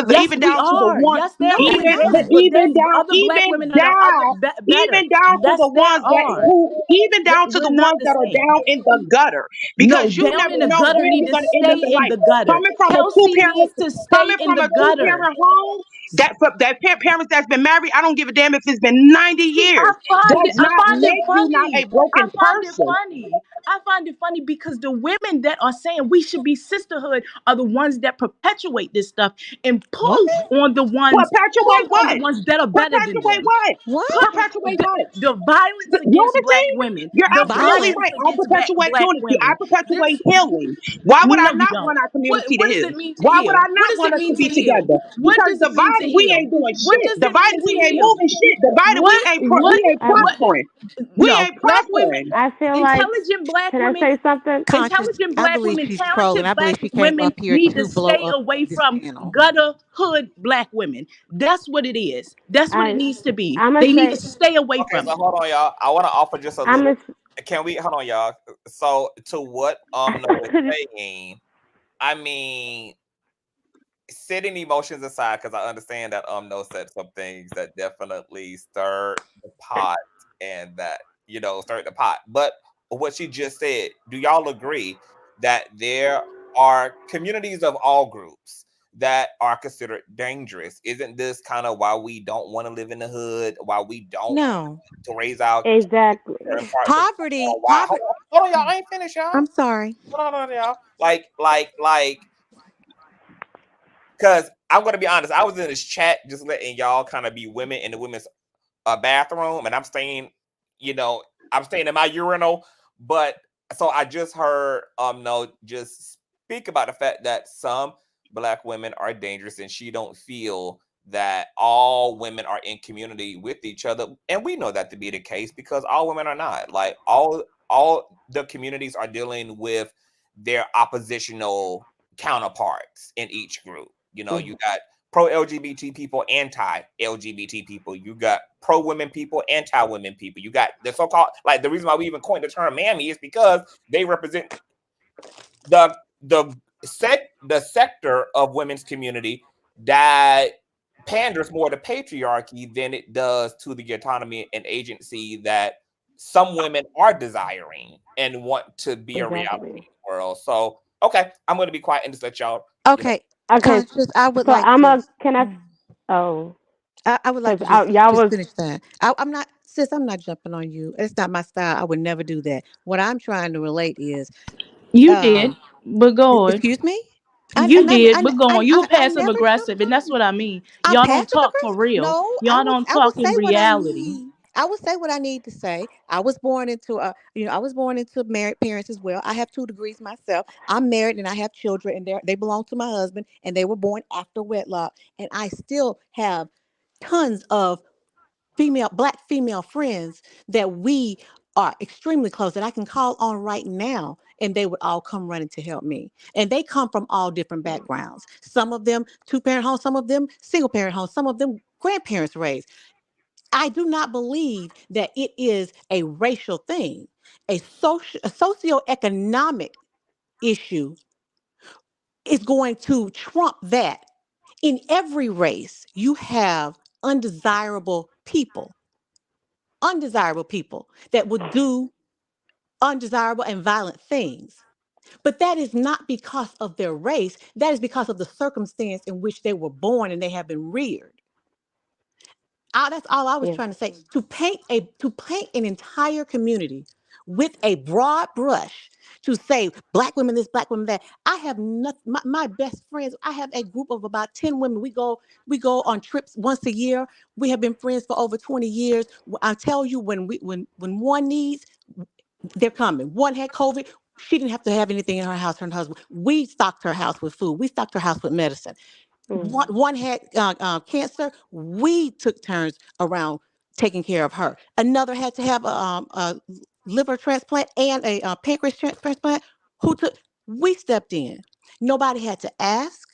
Yes, even we down to the are. one, Yes, there No, is. we're not. There's other black women that are other better. even down to Yes, the there ones that are. even down to We're the not ones the that are same. down in the gutter, No, because you down never in the know gutter where need you're to going to end up stay in in life. the gutter. Coming from a two Kelsey parent, needs to stay in the gutter. home, parents that's been married, I don't give a damn if it's been 90 See, years, does I not find it make you not a funny. I broken find it person. funny. I find it funny because the women that are saying we should be sisterhood are the ones that perpetuate this stuff and What? Perpetuate pull on the what? ones that are better than Perpetuate them. what? What? Perpetuate what? The violence against Unity? black women. You're The absolutely Violence. violence right. I against perpetuate black unity. I women. perpetuate This healing. Why would I no, you not don't. want our community to What does heal? it mean to Why would heal? I What not does want it us to mean to be heal? together? What Because does it mean to divided, we heal? ain't doing What shit. does it mean Divided, to we ain't heal? moving shit. Divided, What we what ain't what prospering. We no ain't black women, prospering. I feel like. intelligent black Can I women, say something? Conscious. I believe she's trolling. I talented black believe she came women up here need to to blow stay up away this from panel. gutter hood black women. That's what it is. That's what it I needs to be. I'm gonna They need to say. stay away Okay, from so it. hold on, y'all. I want to offer just a I'm little. gonna. Can we hold on, y'all? So to what no is saying, I mean, setting emotions aside, because I understand that no said some things that definitely stirred the pot and that stirred the pot. But what she just said, do y'all agree that there are communities of all groups that are considered dangerous? Isn't this kind of why we don't want to live in the hood? Why we don't No. to raise our Exactly. certain parts of Poverty. why Poverty. hold on, y'all. I ain't finished, y'all. I'm sorry. Hold on, y'all. Like, because I'm gonna be honest, I was in this chat just letting y'all kind of be women in the women's bathroom, and I'm staying, I'm staying in my urinal. But so I just heard no just speak about the fact that some black women are dangerous, and she don't feel that all women are in community with each other, and we know that to be the case because all women are not. Like all the communities are dealing with their oppositional counterparts in each group. You got pro LGBT people, anti LGBT people. You got pro women people, anti women people. You got the so called, like, the reason why we even coined the term mammy is because they represent the the sector of women's community that panders more to patriarchy than it does to the autonomy and agency that some women are desiring and want to be a reality in Exactly. the world. So, okay, I'm going to be quiet and just let y'all. Okay. Okay. Conscious. I would So like I'm to. a. Can I? Oh, I would like because to just y'all just was. finish that. I'm not, sis. I'm not jumping on you. It's not my style. I would never do that. What I'm trying to relate is, You uh, did, but go on. excuse me. You did, but go on. You I passive never aggressive, and that's what I mean. I'm Y'all don't passive talk for aggressive. real. No, Y'all don't I would talk in say what I reality. need. I would say what I need to say. I was born into I was born into married parents as well. I have 2 degrees myself. I'm married and I have children, and they belong to my husband, and they were born after wedlock. And I still have tons of black female friends that we are extremely close that I can call on right now, and they would all come running to help me. And they come from all different backgrounds. Some of them 2-parent homes, some of them single parent homes, some of them grandparents raised. I do not believe that it is a racial thing. A socioeconomic issue is going to trump that. In every race, you have undesirable people that would do undesirable and violent things. But that is not because of their race. That is because of the circumstance in which they were born and they have been reared. That's all I was Yeah. trying to say. To paint an entire community with a broad brush, to say black women this, black women that. I have nothing. My best friends. I have a group of about 10 women. We go on trips once a year. We have been friends for over 20 years. I tell you, when one needs, they're coming. One had COVID. She didn't have to have anything in her house. Her husband. We stocked her house with food. We stocked her house with medicine. One had cancer. We took turns around taking care of her. Another had to have a liver transplant and a pancreas transplant. Who took? We stepped in. Nobody had to ask.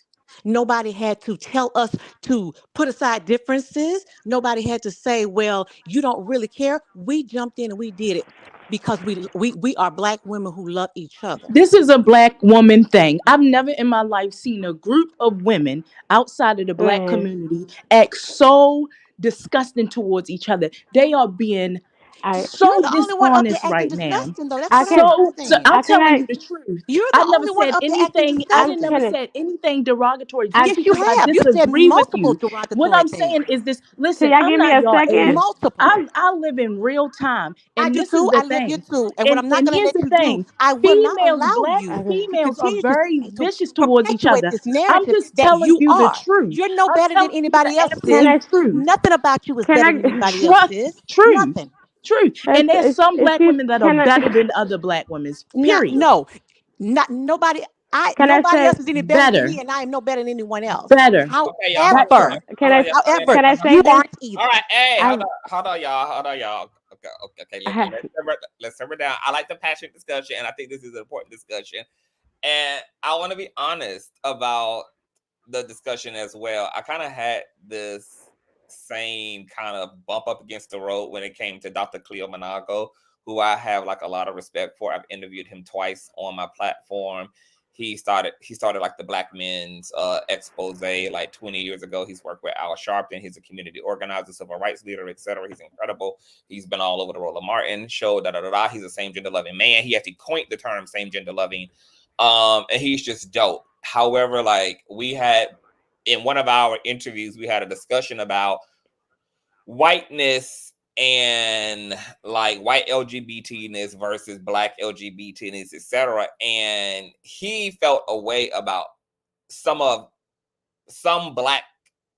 Nobody had to tell us to put aside differences. Nobody had to say, "Well, you don't really care." We jumped in and we did it because we are black women who love each other. This is a black woman thing. I've never in my life seen a group of women outside of the black Man, community act so disgusting towards each other. They are being I You're so the only one up there dishonest acting right now. disgusting, though. That's I what I don't can So understand. I'm I can telling you I the truth. You're I the never only one said up there acting anything. I I didn't disgusting. never can said anything derogatory I just Yes, you because I have. You said disagree with multiple you. What derogatory I'm saying things. is this. can Listen, y'all I'm give me not a y'all second? age. Multiple. I live in real time, I and do this is too. the I live here thing. too. And what I'm not And going to here's let the you do, thing: I will not females, allow black you Okay. to females are continue to very to vicious towards each perpetuate other. this I'm narrative just that telling you you the are. truth. You're no I'm better than telling you the anybody else, Can sis. I absolute truth. Nothing about you is can better I than anybody else, Trust, sis. truth, Nothing. truth. but And there's some black excuse women that are can I better than other black women. Not Period. no. Not nobody. can I Nobody say else is any better than Better, me, and I am no better than anyone else. better, Okay, y'all, hold on. better. can I However, can I you say this? aren't either. All right, hey, I hold on, y'all. Okay. I Let's simmer down. I like the passionate discussion, and I think this is an important discussion. And I want to be honest about the discussion as well. I kind of had this same kind of bump up against the road when it came to Dr. Cleo Monago, who I have like a lot of respect for. I've interviewed him twice on my platform. He started like the Black Men's expose like 20 years ago. He's worked with Al Sharpton. He's a community organizer, civil rights leader, etc. He's incredible. He's been all over the Roland Martin show. He's a same gender loving man. He actually coined the term same gender loving. And he's just dope. However, like we had in one of our interviews, we had a discussion about whiteness and like white LGBTness versus black LGBTness, etc. And he felt a way about some black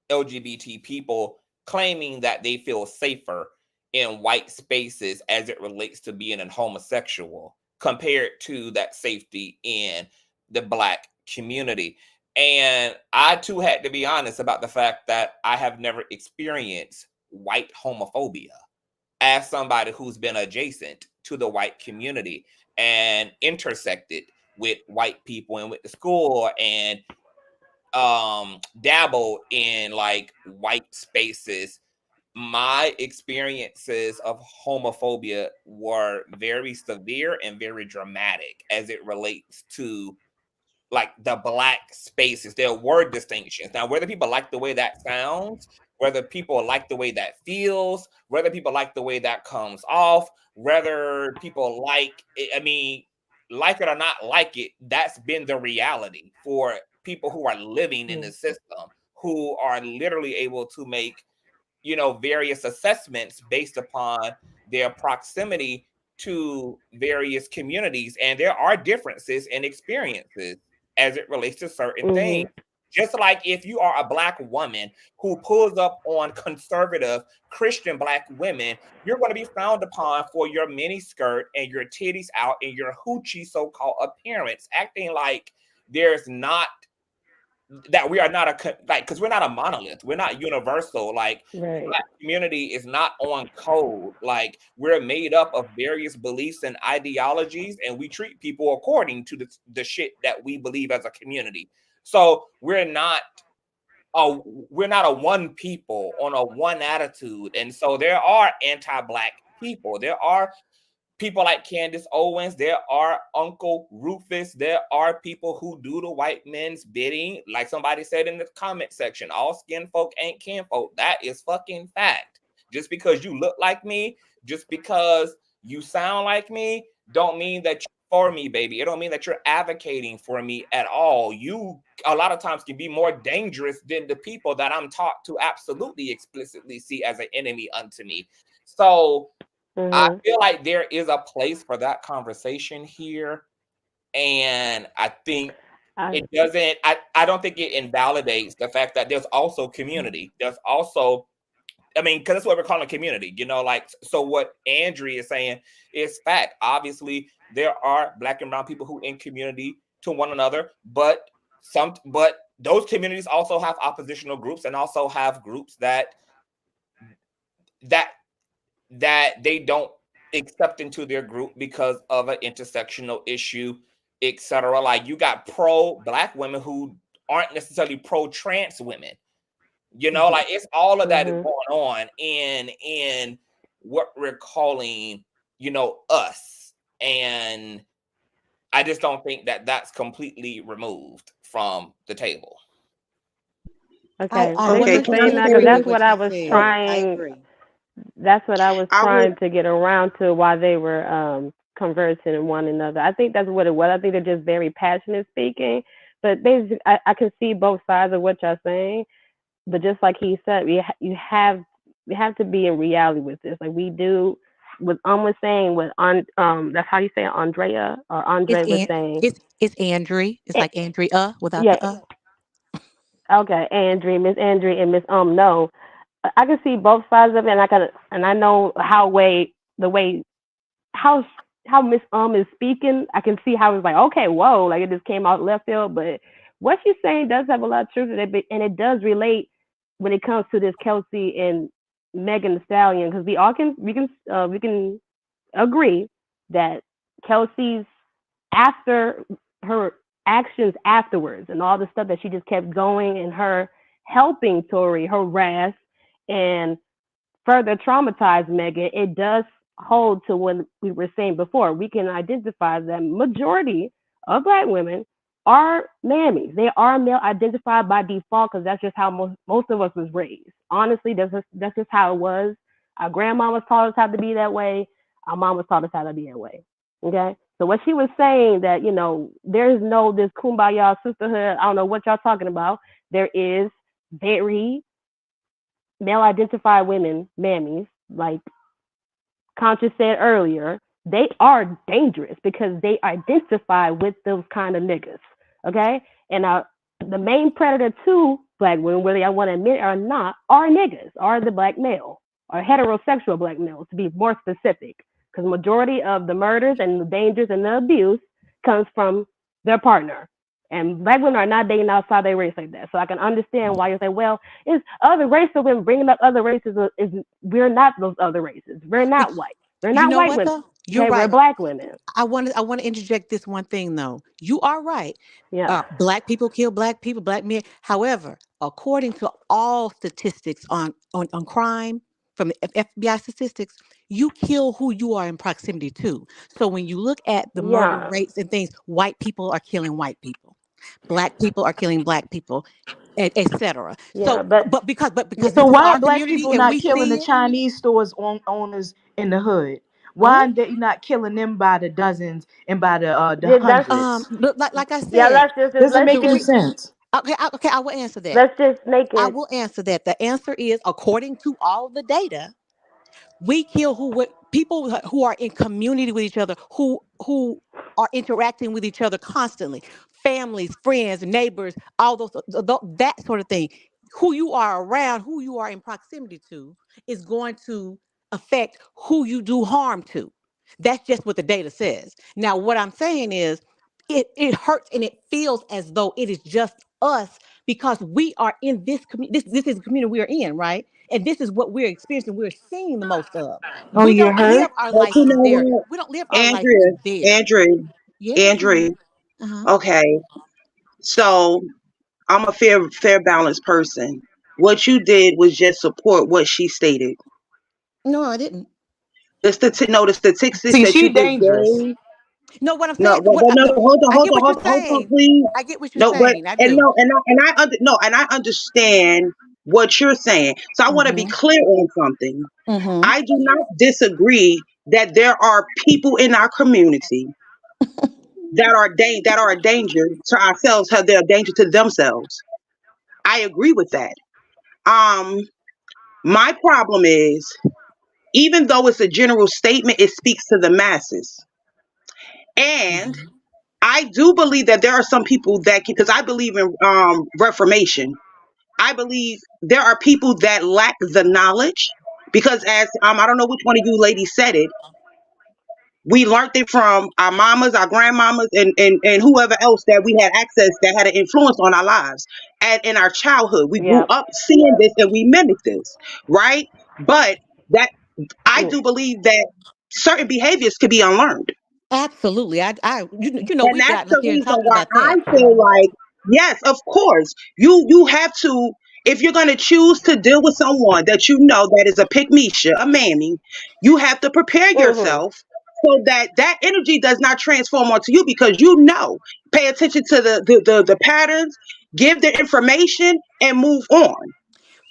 LGBT people claiming that they feel safer in white spaces as it relates to being a homosexual compared to that safety in the black community. And I too had to be honest about the fact that I have never experienced white homophobia as somebody who's been adjacent to the white community and intersected with white people and with the school and dabble in like white spaces. My experiences of homophobia were very severe and very dramatic as it relates to like the black spaces. There were distinctions. Now, whether people like the way that sounds, whether people like the way that feels, whether people like the way that comes off, whether people like it, I mean, like it or not like it, that's been the reality for people who are living in yeah. the system, who are literally able to make, various assessments based upon their proximity to various communities. And there are differences in experiences as it relates to certain Mhm. things. Just like if you are a Black woman who pulls up on conservative Christian Black women, you're going to be frowned upon for your mini skirt and your titties out and your hoochie so-called appearance, acting like there's not that we are not because we're not a monolith, we're not universal. Like, Right. Black community is not on code. Like, we're made up of various beliefs and ideologies, and we treat people according to the shit that we believe as a community. So we're not a one people on a one attitude. And so there are anti-Black people. There are people like Candace Owens, there are Uncle Rufus, there are people who do the white men's bidding. Like somebody said in the comment section, all skin folk ain't kin folk. That is fucking fact. Just because you look like me, just because you sound like me, don't mean that you're for me, baby. It don't mean that you're advocating for me at all. You a lot of times can be more dangerous than the people that I'm taught to absolutely explicitly see as an enemy unto me. So I feel like there is a place for that conversation here. And I think it doesn't, I don't think it invalidates the fact that there's also community. There's also, I mean, because that's what we're calling community, you know, like, so what Andrea is saying is fact. Obviously, there are Black and brown people who in community to one another, but those communities also have oppositional groups and also have groups that they don't accept into their group because of an intersectional issue, etc. Like, you got pro-Black women who aren't necessarily pro-trans women. You know, like, it's all of that is going on in what we're calling, you know, us. And I just don't think that that's completely removed from the table. Okay, I thanks for saying that, because that's what I was I trying. agree. That's what I was trying to get around to while they were conversing in one another. I think that's what it was. I think they're just very passionate speaking, but basically, I can see both sides of what you're saying. But just like he said, you have to be in reality with this. Like we do, what was saying, what that's how you say it, Andrea or Andre was saying. It's Andre. It's like Andrea without the Okay, Miss Andre, and Miss No. I can see both sides of it, and I know how Miss is speaking. I can see how it's like, okay, whoa, like it just came out left field. But what she's saying does have a lot of truth in it, and it does relate when it comes to this Kelsey and Megan Thee Stallion, because we can agree that Kelsey's, after her actions afterwards and all the stuff that she just kept going, and her helping Tory harass and further traumatize Megan, it does hold to what we were saying before. We can identify that majority of Black women are mammies. They are male identified by default, because that's just how most of us was raised. Honestly, that's just how it was. Our grandma was taught us how to be that way. Our mom was taught us how to be that way. Okay? So what she was saying, that, you know, there's no this kumbaya sisterhood, I don't know what y'all talking about. There is very male identified women, mammies, like Conscious said earlier, they are dangerous because they identify with those kind of niggas. Okay? And the main predator to Black women, whether I want to admit it or not, are niggas, are the Black male, or heterosexual Black males, to be more specific. Because majority of the murders and the dangers and the abuse comes from their partner. And Black women are not dating outside their race like that. So I can understand why you say, well, it's other races. When bringing up other races, we're not those other races. We're not white. We're not white women. Though? You're okay, right. We're Black women. I want to interject this one thing though. You are right. Yeah. Black people kill Black people, Black men. However, according to all statistics on crime from the FBI statistics, you kill who you are in proximity to. So when you look at the murder rates and things, white people are killing white people. Black people are killing Black people, etc. Yeah, so, but because So this is why our are Black community people and not we killing see the it. Chinese stores owners in the hood? Why are they not killing them by the dozens and by the hundreds? Like I said, yeah, doesn't make any sense. Okay, I will answer that. Let's just make it. I will answer that. The answer is, according to all the data, we kill people who are in community with each other, who are interacting with each other constantly. families, friends, neighbors, all that sort of thing. Who you are around, who you are in proximity to, is going to affect who you do harm to. That's just what the data says. Now, what I'm saying is, it hurts and it feels as though it is just us because we are in this community. This is the community we are in, right? And this is what we're experiencing. We're seeing the most of. Oh, We you don't live hurt? our But life you in know there. what, We don't live our life Andrea, in there. Andrea, Yes, Andrea. honey. Uh-huh. Okay, so I'm a fair balanced person. What you did was just support what she stated. No, I didn't. No, the statistics See, that she you just dangerous. gave. No, what I'm No, saying, no, hold on, I get what you're hold on, saying. please. I get what you're No, but saying. I and do. no, and I understand what you're saying. So I want to be Mm-hmm. clear on something. Mm-hmm. I do not disagree that there are people in our community that are a danger to ourselves, how they're a danger to themselves. I agree with that. Um, my problem is, even though it's a general statement, it speaks to the masses. And Mm-hmm. I do believe that there are some people that can, because I believe in reformation. I believe there are people that lack the knowledge because, as I don't know which one of you ladies said it, we learned it from our mamas, our grandmamas, and whoever else that we had access that had an influence on our lives. And in our childhood, we grew Yep. up seeing this and we mimicked this, right? But that I Mm. do believe that certain behaviors could be unlearned. Absolutely. You know, And we've that's gotten up the here and reason talked why about I that. feel like, yes, of course, you have to, if you're going to choose to deal with someone that you know that is a pick Misha, a mammy, you have to prepare Mhm. yourself so that that energy does not transform onto you, because you know, pay attention to the patterns, give the information, and move on.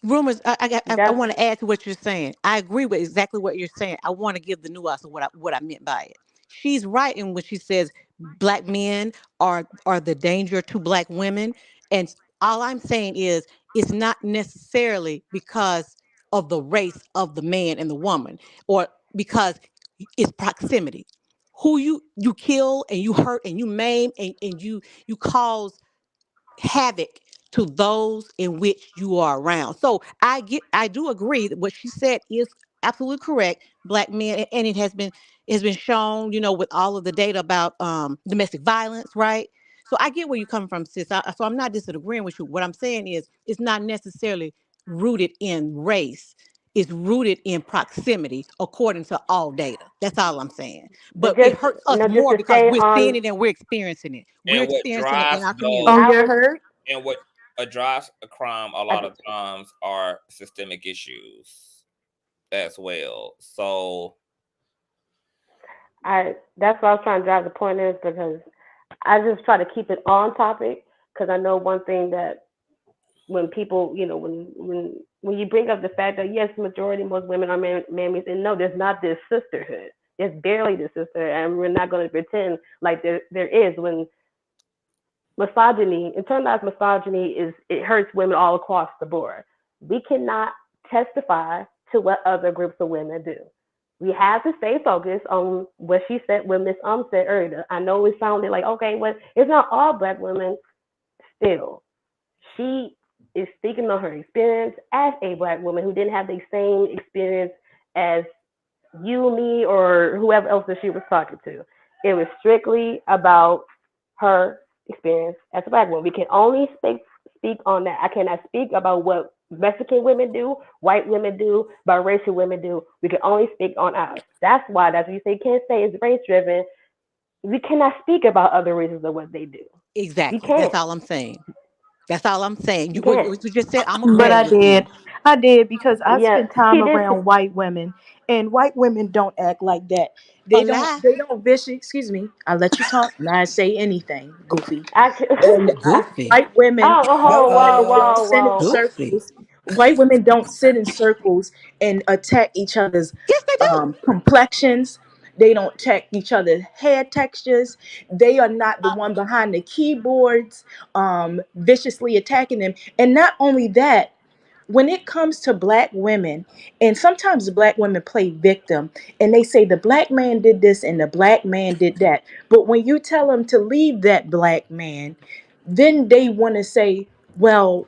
Rumors. I That's want to add to what you're saying. I agree with exactly what you're saying. I want to give the nuance of what I meant by it. She's right in when she says black men are the danger to black women, and all I'm saying is it's not necessarily because of the race of the man and the woman, or because it's proximity. Who you kill and you hurt and you maim and you cause havoc to those in which you are around. So I do agree that what she said is absolutely correct. Black men, and it has been shown, with all of the data about domestic violence, right? So I get where you're coming from, sis. So I'm not disagreeing with you. What I'm saying is it's not necessarily rooted in race. It's rooted in proximity, according to all data. That's all I'm saying. But it just hurts us just more to because stay we're seeing on. it and we're experiencing it. We're And what experiencing it in drives our Oh, those community. I you're was. hurt? and what drives a crime a I, lot of times are systemic issues as well. So that's what I was trying to drive the point is because I just try to keep it on topic because I know one thing that when people, when you bring up the fact that yes, majority most women are mammies, and no, there's not this sisterhood. There's barely this sisterhood, and we're not going to pretend like there is when misogyny, internalized misogyny is it hurts women all across the board. We cannot testify to what other groups of women do. We have to stay focused on what she said, what Miss said earlier. I know it sounded like okay, well, it's not all black women. Still, she is speaking on her experience as a black woman who didn't have the same experience as you, me, or whoever else that she was talking to. It was strictly about her experience as a black woman. We can only speak on that. I cannot speak about what Mexican women do, white women do, biracial women do. We can only speak on ours. That's what you say can't say it's race driven. We cannot speak about other reasons of what they do. We Exactly. That's can't. all I'm saying. That's all I'm saying. We What can't. you just said, I'm But agreeing I with did. you. I did because I Yeah, spent time she did. around white women, and white women don't act like that. A They don't. lie. They don't vicious. Excuse me. I let you talk. Not say anything, goofy. I, And Goofy. white women, oh, white oh, whoa, women don't whoa, sit in whoa. Goofy. circles. White women don't sit in circles and attack each other's Yes, they do. complexions. They don't check each other's hair textures. They are not the one behind the keyboards, viciously attacking them. And not only that, when it comes to black women, and sometimes black women play victim and they say the black man did this and the black man did that. But when you tell them to leave that black man, then they want to say, well,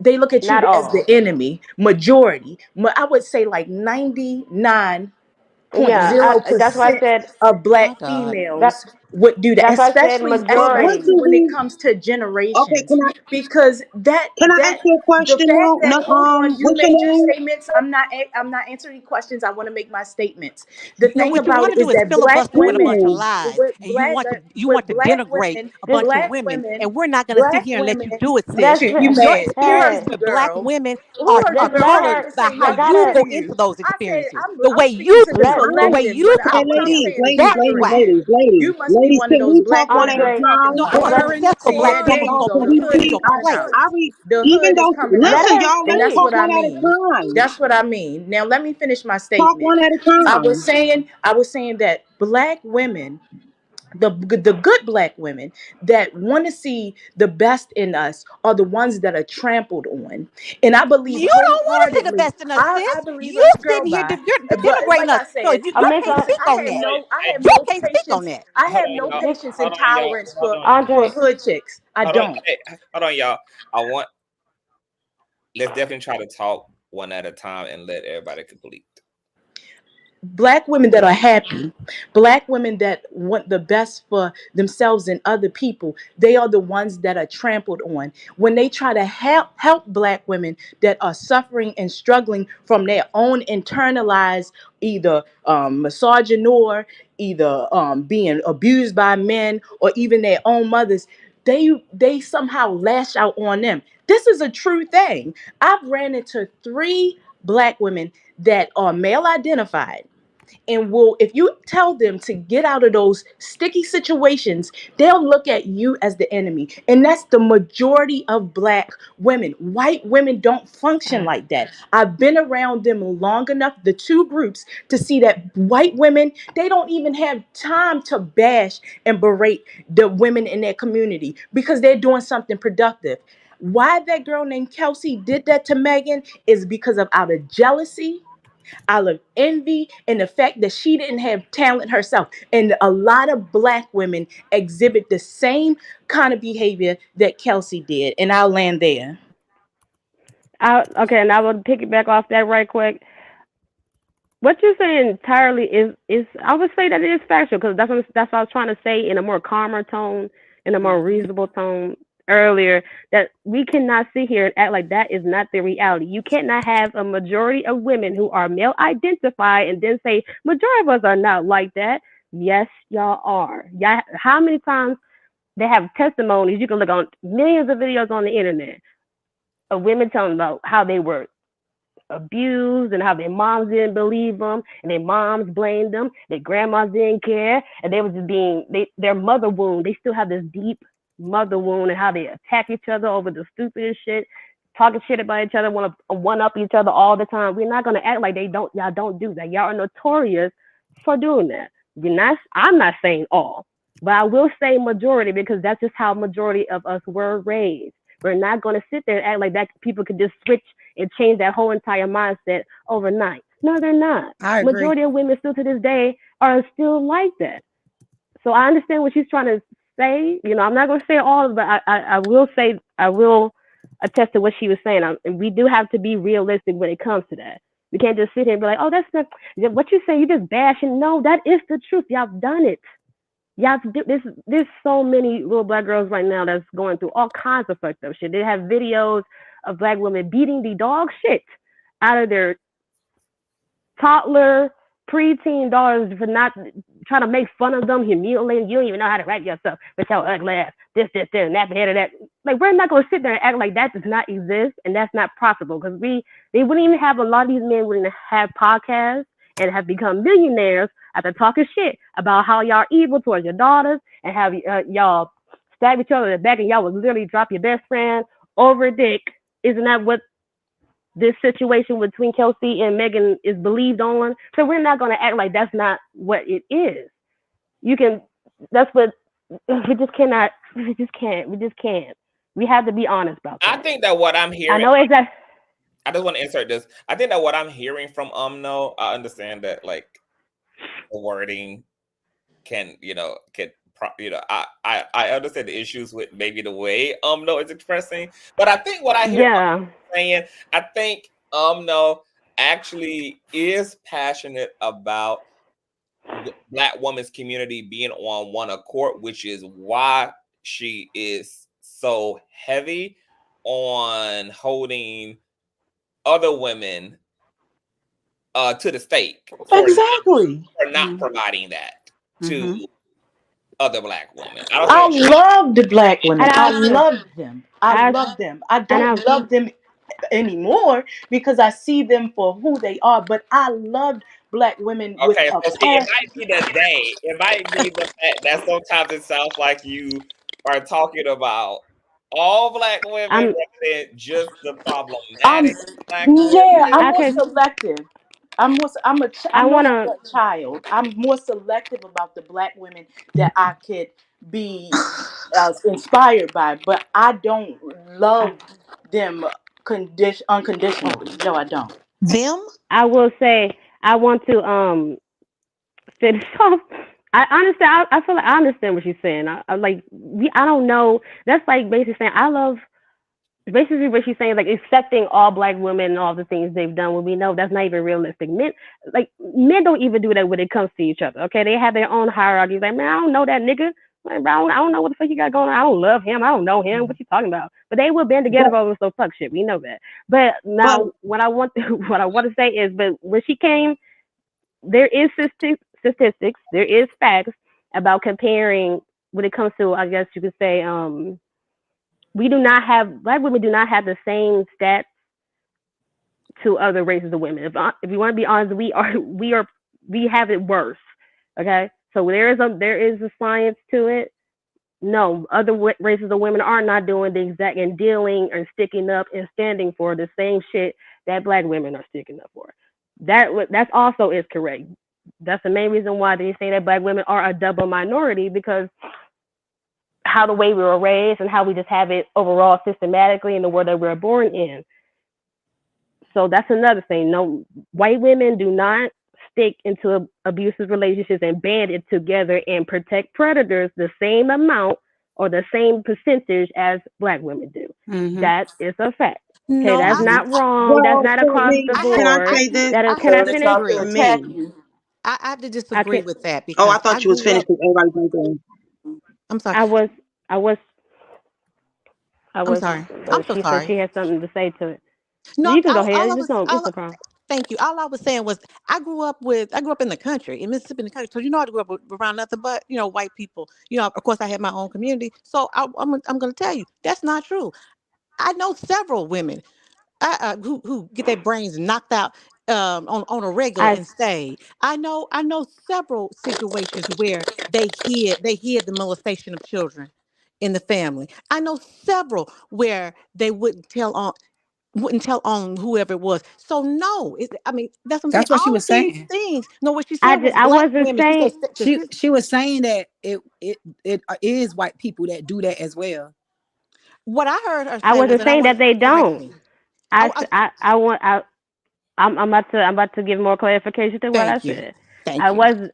they look at you Not as the all. enemy. Majority, I would say like 99.0% Yeah, that's why I said of black My God. that. females would do that, That's why I said What majority. especially do when it we? comes to Okay, generations, because can I ask you a the question fact now? No, that, hold on, you what's your made your name? statements. I'm not answering questions. I want to make my statements. The No, thing what you about want it to do is is that black filibuster with a bunch women, of Ooh, lies, and you want to black denigrate women, a This bunch of black women, women, and we're not going to sit black here and let you women. do it, sis. that's You Your mad? experiences hey. with black Girl. women Who are are you are to tell me colored to Let by say how I nothing you gotta go to you? into those I said experiences, the I'm way speaking you to the think, let the me way collective, you but okay, what I'm comprehend. ladies, saying is ladies, That's ladies, why. generally. ladies, ladies, You must be ladies. one of Can those we talk black one women at I'm a Andre. talking No, time? I to. want a Let successful black Yeah, there woman Okay, who's you gonna go. can The believe we you and hood she's please? is gonna coming play. out. The Even hood is though, coming let out. listen, her y'all, let's That's speak. talk what I one at a mean. time. That's what I mean. Now let me finish my Talk statement. one at a time. I was saying that black women, the good black women that want to see the best in us are the ones that are trampled on. And I believe You don't want to see the wholeheartedly, best in us, I believe believe you us, girl, sitting here bye. But denigrating like us. I So said, you I can't miss speak on that. I Hey, have You no can't speak on patience. that. I hold have on, no y'all. this patience and Hold on, y'all. tolerance Hold for Andre. hood chicks. I on. don't. Hey, hold on, y'all. I want. Let's definitely try to talk one at a time and let everybody complete. Black women that are happy, black women that want the best for themselves and other people, they are the ones that are trampled on. When they try to help black women that are suffering and struggling from their own internalized either misogynoir, either being abused by men or even their own mothers, they somehow lash out on them. This is a true thing. I've ran into 3 black women that are male identified, and will, if you tell them to get out of those sticky situations, they'll look at you as the enemy. And that's the majority of black women. White women don't function like that. I've been around them long enough, the 2 groups, to see that white women, they don't even have time to bash and berate the women in their community because they're doing something productive. Why that girl named Kelsey did that to Megan is because of out of jealousy, out of envy, and the fact that she didn't have talent herself. And a lot of black women exhibit the same kind of behavior that Kelsey did. And I'll land there. Okay, and I will pick it back off that right quick. What you're saying entirely is I would say that it is factual because that's what I was trying to say in a more calmer tone, in a more reasonable tone earlier. That we cannot sit here and act like that is not the reality. You cannot have a majority of women who are male identified and then say majority of us are not like that. Yes, y'all are. Yeah, how many times they have testimonies? You can look on millions of videos on the internet of women telling about how they were abused and how their moms didn't believe them and their moms blamed them, their grandmas didn't care, and they was just their mother wound. They still have this deep mother wound and how they attack each other over the stupidest shit, talking shit about each other, want to one up each other all the time. We're not gonna act like y'all don't do that. Y'all are notorious for doing that. I'm not saying all, but I will say majority because that's just how majority of us were raised. We're not going to sit there and act like that people could just switch and change that whole entire mindset overnight. No, they're not. I agree. Majority of women still to this day are still like that. So I understand what she's trying to say. You know, I'm not going to say all of it, but I will attest to what she was saying. And we do have to be realistic when it comes to that. We can't just sit here and be like, oh, that's not what you say. You just bashing. No, that is the truth. Y'all done it. Y'all do this. There's so many little black girls right now that's going through all kinds of fucked up shit. They have videos of black women beating the dog shit out of their toddler, preteen daughters for not trying to make fun of them, humiliating. You don't even know how to write yourself, but your ugly ass, this, and that, head of that. Like, we're not going to sit there and act like that does not exist and that's not possible because they wouldn't even have, a lot of these men wouldn't have podcasts and have become millionaires after talking shit about how y'all evil towards your daughters and have y'all stab each other in the back and y'all would literally drop your best friend over a dick. Isn't that what this situation between Kelsey and Megan is believed on? So we're not going to act like that's not what it is. You can, that's what, we just cannot, we just can't. We have to be honest about that. I think that what I'm I hearing, know exactly. I just want to insert this. I think that what I'm hearing from no, I understand that like the wording can, I understand the issues with maybe the way no is expressing, but I think what I hear Yeah. saying, I think no actually is passionate about the Black woman's community being on one accord, which is why she is so heavy on holding other women to the stake Exactly. for not providing that to other Black women. I don't I think love the Black women. And I I also, love them. I I, love them. I and don't love them anymore because I see them for who they are. But I loved Black women with okay, a so see, it passion. might be the day. It might be the fact that sometimes it sounds like you are talking about all Black women I'm, rather than just the I'm problematic Black yeah. women. I'm I more could, selective. I I'm no wanna, longer a child. I'm more selective about the Black women that I could be inspired by. But I don't love them unconditionally. No, I don't. Them? I will say, I want to finish off. I honestly, I feel like I understand what she's saying. I like, I don't know. That's like basically saying I love. Basically, what she's saying, like accepting all Black women and all the things they've done, when we know that's not even realistic. Men don't even do that when it comes to each other. Okay, they have their own hierarchies. Like, man, I don't know that nigga. Like, bro, I don't know what the fuck you got going on. I don't love him. I don't know him. What you talking about? But they will band together But over some fuck shit. We know that. But but now, what I want to say is, but when she came, there is statistics, there is facts about comparing when it comes to, I guess you could say, we do not have, Black women do not have the same stats to other races of women. If you want to be honest, we have it worse. Okay, so there is a science to it. No, other races of women are not doing the exact and dealing and sticking up and standing for the same shit that Black women are sticking up for. That's also is correct. That's the main reason why they say that Black women are a double minority, because how the way we were raised and how we just have it overall systematically in the world that we're born in. So that's another thing. No, white women do not stick into abusive relationships and band it together and protect predators the same amount or the same percentage as Black women do. That is a fact. Okay, No, that's not wrong. That's Well, not for across me, the I have can I I board. say this? That is, I can have I to they're finish? about to For disagree. attack me, you. I have to I disagree can. with that oh, I because I thought you was grew finished up. because everybody's going to go. I'm sorry. I was. I was. I I'm was. sorry. I'm But so she said sorry. she had something to say to it. No, You can go ahead. It's no. It's no problem. thank you. All I was saying was I grew up in the country, in Mississippi, in the country. So I grew up around nothing but white people. Of course, I had my own community. So I'm going to tell you that's not true. I know several women who get their brains knocked out on a regular I and stay. I know several situations where they hid the molestation of children in the family. I know several where they wouldn't tell on whoever it was. So no, I mean that's what I'm saying. That's what she All was these saying. things. No, what she said was I Black wasn't women. She said saying. She was saying that it is white people that do that as well. what I heard her I say was, wasn't and I saying want that they to correct don't. me. I, I I want. I'm about to give more clarification to what I thank you, said. thank I you. was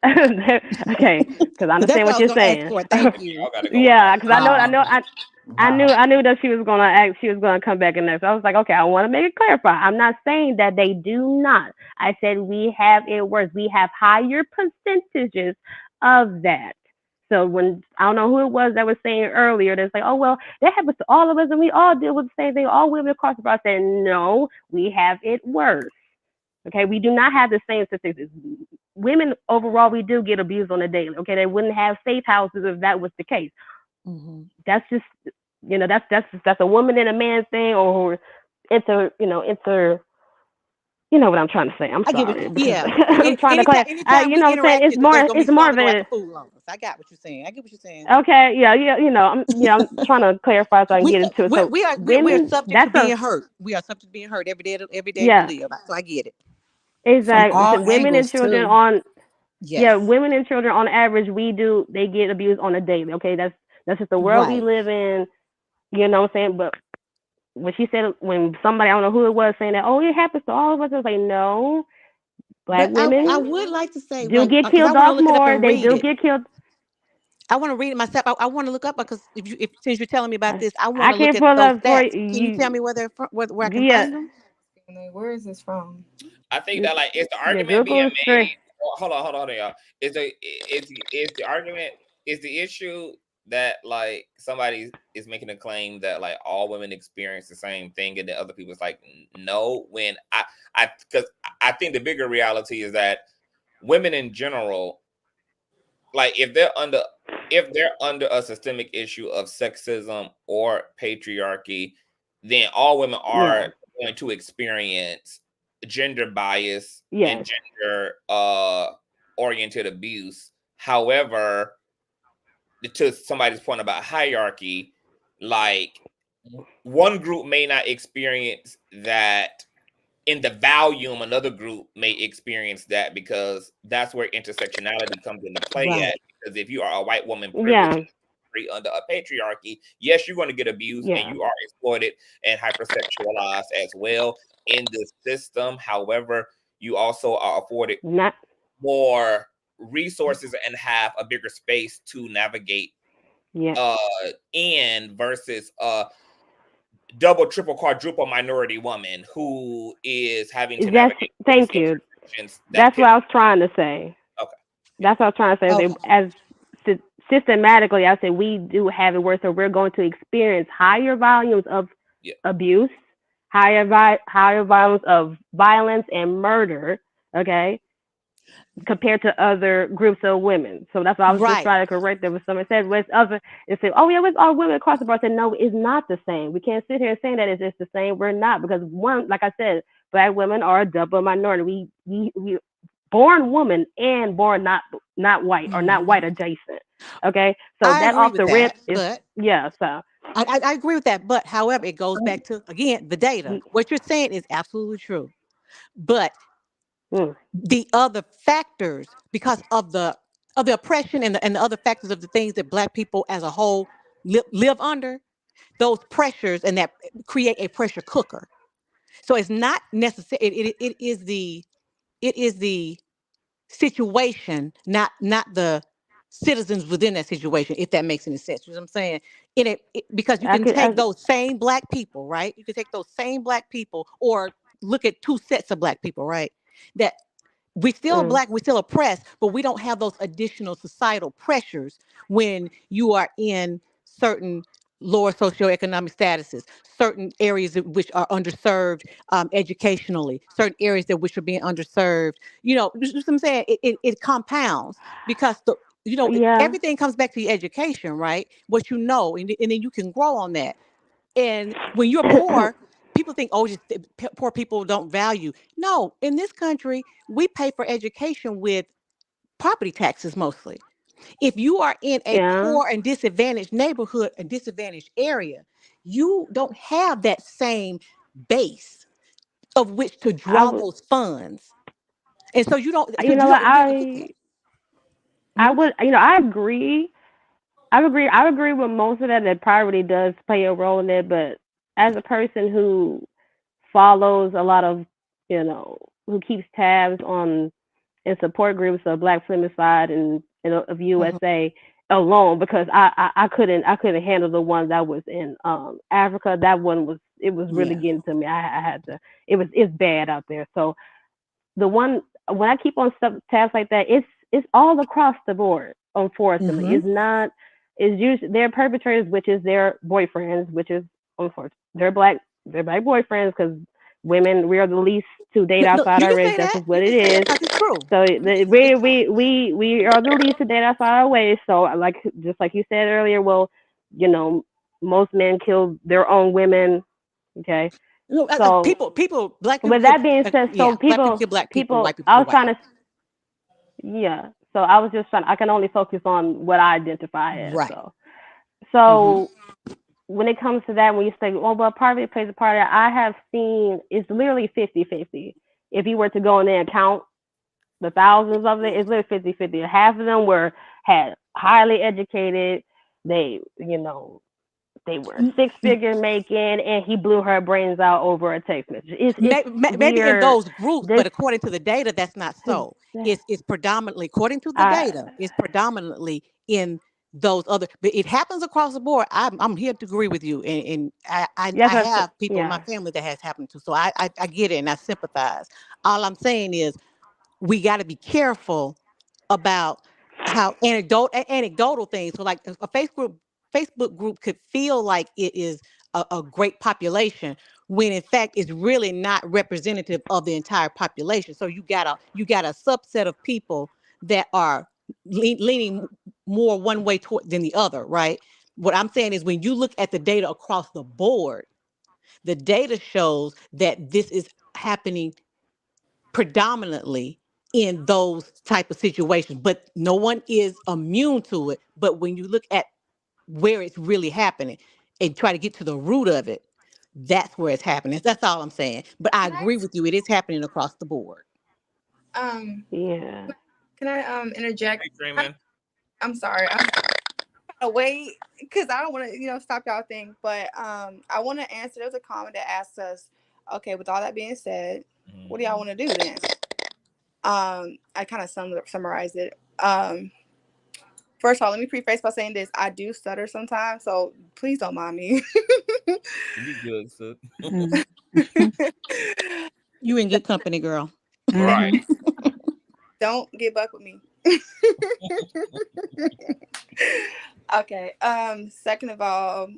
okay because I That's understand what what I was you're going to ask saying. for. Thank you. Y'all gotta go Yeah, out. because Oh, I knew that she was gonna act. She was gonna come back in there. So I was like, okay, I want to make it clarify. I'm not saying that they do not. I said we have it worse. We have higher percentages of that. So when I don't know who it was that was saying earlier, that's like, oh well, that happens to all of us, and we all deal with the same thing. All women across the board. I said, no, we have it worse. Okay, we do not have the same statistics. Women overall, we do get abused on a daily. Okay, they wouldn't have safe houses if that was the case. Mm-hmm. That's just, that's a woman and a man thing, or inter. You know what I'm trying to say. I'm I get sorry it. because Yeah. I'm trying to Anytime, clarify. anytime You we know what I'm saying? interact, there's gonna be It's more something of to go act a. a fool on us. I got what you're saying. I get what you're saying. Okay, I'm trying to clarify so I can We get so into it. we So we are we are women, subject to that's a being hurt. We are subject to being hurt every day we yeah, live. So I get it. from exactly. all So women and angles children too. on Yes. women and children on average, they get abused on a daily. Okay, that's just the world we Right. live in. You know what I'm saying? But when she said, when somebody, I don't know who it was, saying that, oh, it happens to all of us, I was like, no, black But I women would like to say, do like, get because I killed want to off look it up more. and They read do it. get killed. I want to read it myself. I want to look up because if since you're telling me about this, I want I to look can't at pull those up for stats. Can you tell you. me where I can Yeah, find them? Where is this from? I think that like it's the yeah, argument being Google straight. made. Hold on, y'all. Is the argument is the issue that like somebody is making a claim that like all women experience the same thing and then other people's like no, when because I think the bigger reality is that women in general, like if they're under a systemic issue of sexism or patriarchy, then all women are Yeah, going to experience gender bias and yes, gender oriented abuse. However, to somebody's point about hierarchy, like one group may not experience that in the volume, another group may experience that, because that's where intersectionality comes into play at. Right. Because if you are a white woman privileged yeah, under a patriarchy, yes, you're going to get abused and yeah. you are exploited and hypersexualized as well in the system. However, you also are afforded Not more resources and have a bigger space to navigate yeah. in versus double, triple, quadruple minority woman who is having to That's navigate through the thank same you. restrictions that That's what could. I was trying to say. Okay. That's what I was trying to say. Okay. As systematically, I said we do have it worse, so we're going to experience higher volumes of Yeah. abuse, higher volumes of violence and murder. Okay, compared to other groups of women. So that's why I was just Right. trying to correct that. When someone said with other, it said, oh yeah, with all women across the board. I said no, it's not the same. We can't sit here and say that it's the same. We're not, because one, like I said, black women are a double minority. We born woman and born not white or not white Mhm. adjacent. Okay, so I that agree off with the rip that, is but yeah. So I agree with that. But however, it goes back to again the data. mm, What you're saying is absolutely true. But mm, the other factors, because of the oppression and the other factors of the things that black people as a whole live under, those pressures and that create a pressure cooker. So it's not necessary. It is the situation, not the citizens within that situation, if that makes any sense. You know what I'm saying? Because you I can could take those same black people, right? You can take those same black people, or look at two sets of black people, right? That we still mm, black, we still oppressed, but we don't have those additional societal pressures when you are in certain lower socioeconomic statuses, certain areas which are underserved educationally, certain areas that which are being underserved. You know, what I'm saying, it compounds because yeah. everything comes back to your education, right? What you know, and then you can grow on that. And when you're poor, people think, oh, just poor people don't value. No, in this country, we pay for education with property taxes mostly. If you are in a Yeah, poor and disadvantaged neighborhood, a disadvantaged area, you don't have that same base of which to I draw would. those funds. And so You know what? you don't get that. I Mhm. would. You know, I agree. I agree. I agree with most of that. That poverty does play a role in it, but as a person who follows a lot of, who keeps tabs on and support groups of Black Femicide and of Mhm. USA alone, because I couldn't handle the one that was in Africa. That one was really Yeah. getting to me. I had to. It's bad out there. So the one, when I keep on stuff tabs like that, it's all across the board. Unfortunately, Hmm. it's not. It's usually their perpetrators, which is their boyfriends, which is unfortunate. They're black boyfriends, because women, we are the least to date No, no, outside you our can race. say That's that. just what You it can say that is. because it's true. So It's true. we are the least to date outside our ways. So just like you said earlier, well, you know, most men kill their own women. Okay, No, so black people with kill. that being said, Yeah, so black people people, kill black people. people, White people I kill was white trying to, people. yeah. So I was just trying. I can only focus on what I identify as. Right. Hmm. So when it comes to that, when you say, oh, well, poverty plays a part, I have seen it's literally 50-50. If you were to go in there and count the thousands of it, it's literally 50-50. Half of them had highly educated. They, they were 6-figure making, and he blew her brains out over a text message. It's Maybe in weird. those groups, This but according to the data, that's not so. It's predominantly, according to the I data, it's predominantly in those other. But it happens across the board. I'm here to agree with you, and yes, I have people in my yeah. family that has happened to. So I get it and I sympathize. All I'm saying is we got to be careful about how anecdotal things. So like a Facebook group could feel like it is a great population when in fact it's really not representative of the entire population. So you got a subset of people that are leaning more one way toward than the other, right? What I'm saying is when you look at the data across the board, the data shows that this is happening predominantly in those type of situations, but no one is immune to it. But when you look at where it's really happening and try to get to the root of it, that's where it's happening. That's all I'm saying. But I Can I agree with you. It is happening across the board. Yeah. can I interject? Hey, Dreamin'. I'm sorry. I'm gonna wait because I don't want to stop y'all thing, but I want to answer. There's a comment that asks us, okay, with all that being said, what do y'all want to do then? I kind of summarized it. First of all, let me preface by saying this: I do stutter sometimes, so please don't mind me. You good, sis. You in good company, girl. Right. Don't get buck with me. Okay. Second of all,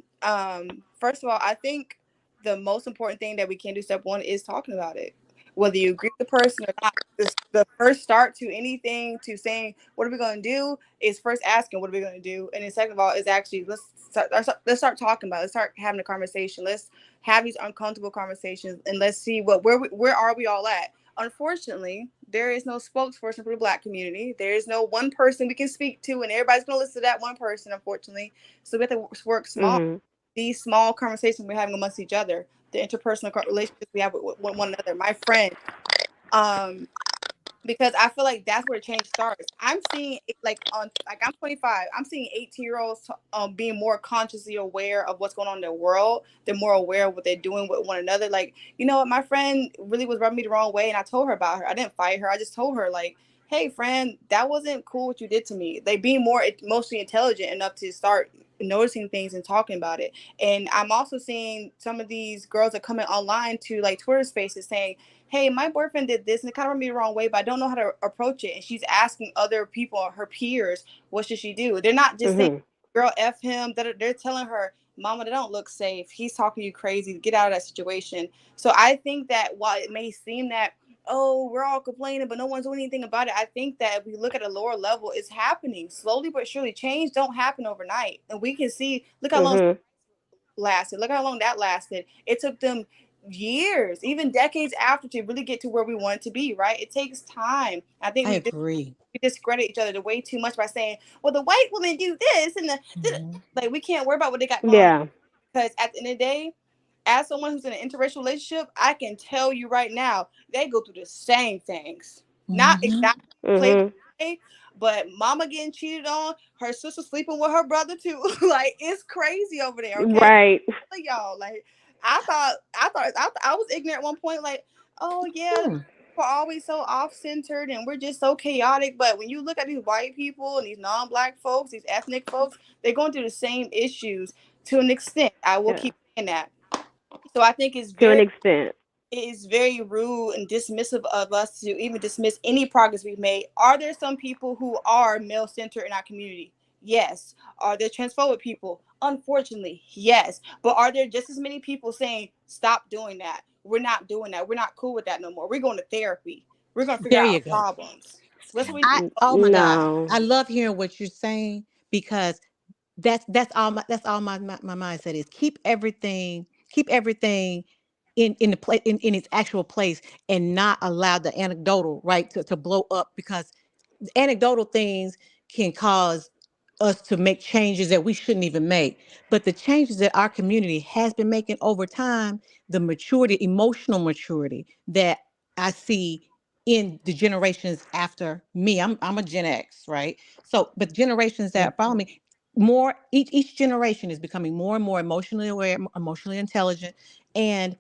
first of all, I think the most important thing that we can do, step one, is talking about it. Whether you agree with the person or not, the first start to anything to saying what are we going to do is first asking what are we going to do, and then second of all is actually let's start talking about it. Let's start having a conversation. Let's have these uncomfortable conversations, and let's see where are we all at. Unfortunately, there is no spokesperson for the Black community. There is no one person we can speak to, and everybody's going to listen to that one person, unfortunately. So we have to work small. These small conversations we're having amongst each other, the interpersonal relationships we have with one another, my friend. Because I feel like that's where change starts. I'm seeing I'm 25. I'm seeing 18-year-olds being more consciously aware of what's going on in their world. They're more aware of what they're doing with one another. Like, you know what, my friend really was rubbing me the wrong way, and I told her about her. I didn't fight her. I just told her, like, hey, friend, that wasn't cool what you did to me. They being more emotionally intelligent enough to start noticing things and talking about it. And I'm also seeing some of these girls that coming online to like Twitter spaces saying, hey, my boyfriend did this and it kind of rubbed me the wrong way, but I don't know how to approach it. And she's asking other people, her peers, what should she do? They're not just saying, girl, F him. They're telling her, mama, they don't look safe. He's talking you crazy. Get out of that situation. So I think that while it may seem that, oh, we're all complaining, but no one's doing anything about it, I think that if we look at a lower level, it's happening. Slowly but surely, change don't happen overnight. And we can see, look how long lasted. Look how long that lasted. It took them years, even decades after, to really get to where we want to be, right? It takes time. I think I we agree. discredit each other way too much by saying, well, the white women do this and like we can't worry about what they got going on. Because at the end of the day, as someone who's in an interracial relationship, I can tell you right now, they go through the same things. Not exactly play, but mama getting cheated on, her sister sleeping with her brother too. Like, it's crazy over there, okay? Right. Y'all, like, I thought I was ignorant at one point, like, oh yeah, we're always so off-centered and we're just so chaotic. But when you look at these white people and these non-Black folks, these ethnic folks, they're going through the same issues to an extent. I will keep saying that. So I think it's very, it is very rude and dismissive of us to even dismiss any progress we've made. Are there some people who are male-centered in our community? Yes. Are there transphobic people? Unfortunately, yes. But are there just as many people saying, stop doing that? We're not doing that. We're not cool with that no more. We're going to therapy. We're going to figure out our problems. So that's what we Oh my God. I love hearing what you're saying because that's all my mindset is. Keep everything in the place in its actual place and not allow the anecdotal to blow up, because anecdotal things can cause us to make changes that we shouldn't even make. But the changes that our community has been making over time, the maturity, emotional maturity that I see in the generations after me, I'm a Gen X, right? So, but generations that follow me, more each generation is becoming more and more emotionally aware, emotionally intelligent, and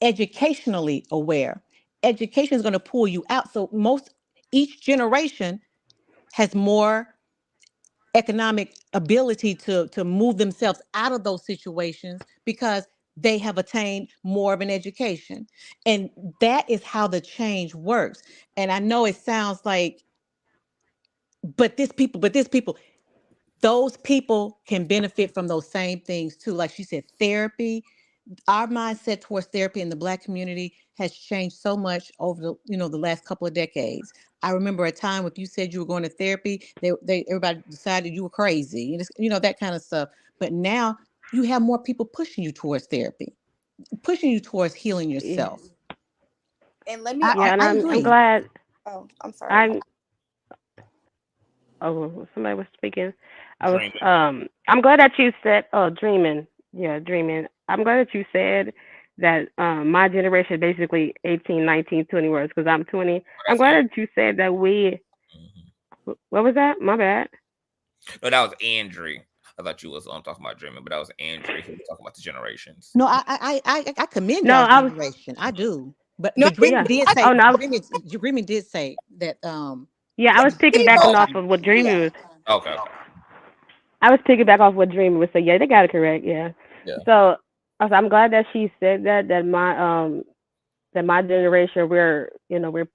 educationally aware. Education is going to pull you out. So each generation has more economic ability to move themselves out of those situations because they have attained more of an education. And that is how the change works. And I know it sounds like, but this people, those people can benefit from those same things too. Like she said, therapy, our mindset towards therapy in the Black community has changed so much over the last couple of decades. I remember a time if you said you were going to therapy, they everybody decided you were crazy, that kind of stuff. But now you have more people pushing you towards therapy, pushing you towards healing Yeah, yourself. And let me I, yeah, I, also. and I I'm agree. glad. Oh, I'm sorry. I'm Oh, somebody was speaking. Dreaming. I'm glad that you said, oh, dreaming. Yeah, dreaming. I'm glad that you said that my generation basically 18, 19, 20 words because I'm 20. Oh, I'm that's glad that you said that Mhm. what was that? My bad. No, that was Andrew. I thought you was talking about dreaming, but that was Andrew who was talking about the generations. No, I commend No, y'all's I was, generation. I do. But No, Dreaming yeah. did I, say Oh, no, Dreaming did say that yeah, I was people. piggybacking off of what Yeah. Dreamy was. Okay. I was piggyback off what Dreamy was saying. Yeah, they got it correct. Yeah. Yeah. So, I'm glad that she said that my generation we're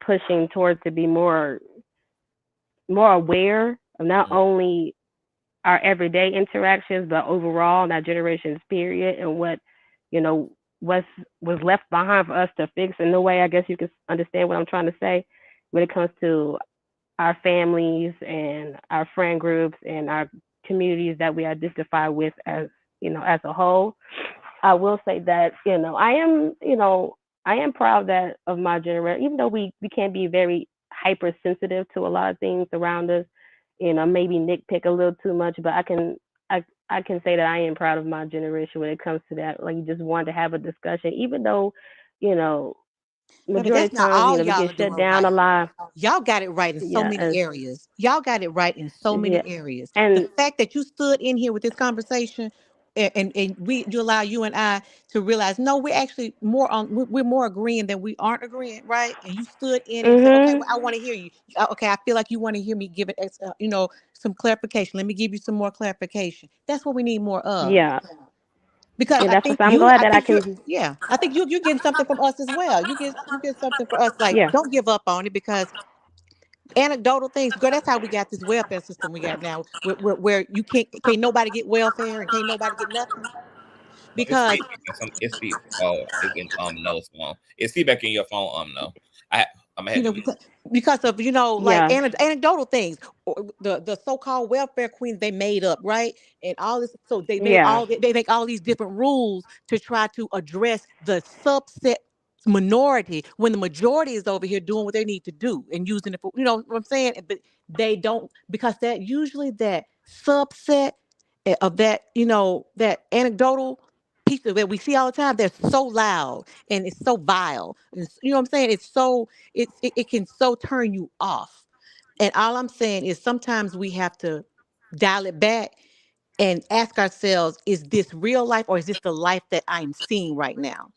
pushing towards to be more aware of not Mm. only our everyday interactions but overall that generation's period and what you know was left behind for us to fix. In no way I guess you can understand what I'm trying to say when it comes to our families and our friend groups and our communities that we identify with as a whole. I will say that I am proud that of my generation, even though we can be very hypersensitive to a lot of things around us, maybe nitpick a little too much, but I can say that I am proud of my generation when it comes to that. Like you just wanted to have a discussion, even though, you know, Baby, majority that's of not times, all we y'all get are shut doing down a right. lot. Y'all got it right in so Yeah, many areas. Y'all got it right in so yeah, many areas. The and fact that you stood in here with this conversation and you allow you and I to realize, no, we're actually we're more agreeing than we aren't agreeing, right? And you stood in it and said, okay, mhm, well, I want to hear you. Okay, I feel like you want to hear me give it, some clarification. Let me give you some more clarification. That's what we need more of. yeah, Because and that's what I'm glad I that I think you're, can, yeah, I think you're getting something from us as well. You get something for us. Like, yeah. don't give up on it because anecdotal things, girl. That's how we got this welfare system we got now, where you can't nobody get welfare and can't nobody get nothing No, it's because feedback. It's feedback. Oh, it's in No's phone. It's feedback in your phone. No, I I'm gonna have to mute. because of like Yeah. anecdotal things, or the so-called welfare queens they made up, right? And all this, so Yeah. they make all these different rules to try to address the subset minority when the majority is over here doing what they need to do and using it for, you know what I'm saying. But they don't, because that usually that subset of that, that anecdotal piece that we see all the time, they're so loud and it's so vile, and you know what I'm saying, it's so it can so turn you off. And all I'm saying is sometimes we have to dial it back and ask ourselves, is this real life or is this the life that I'm seeing right now?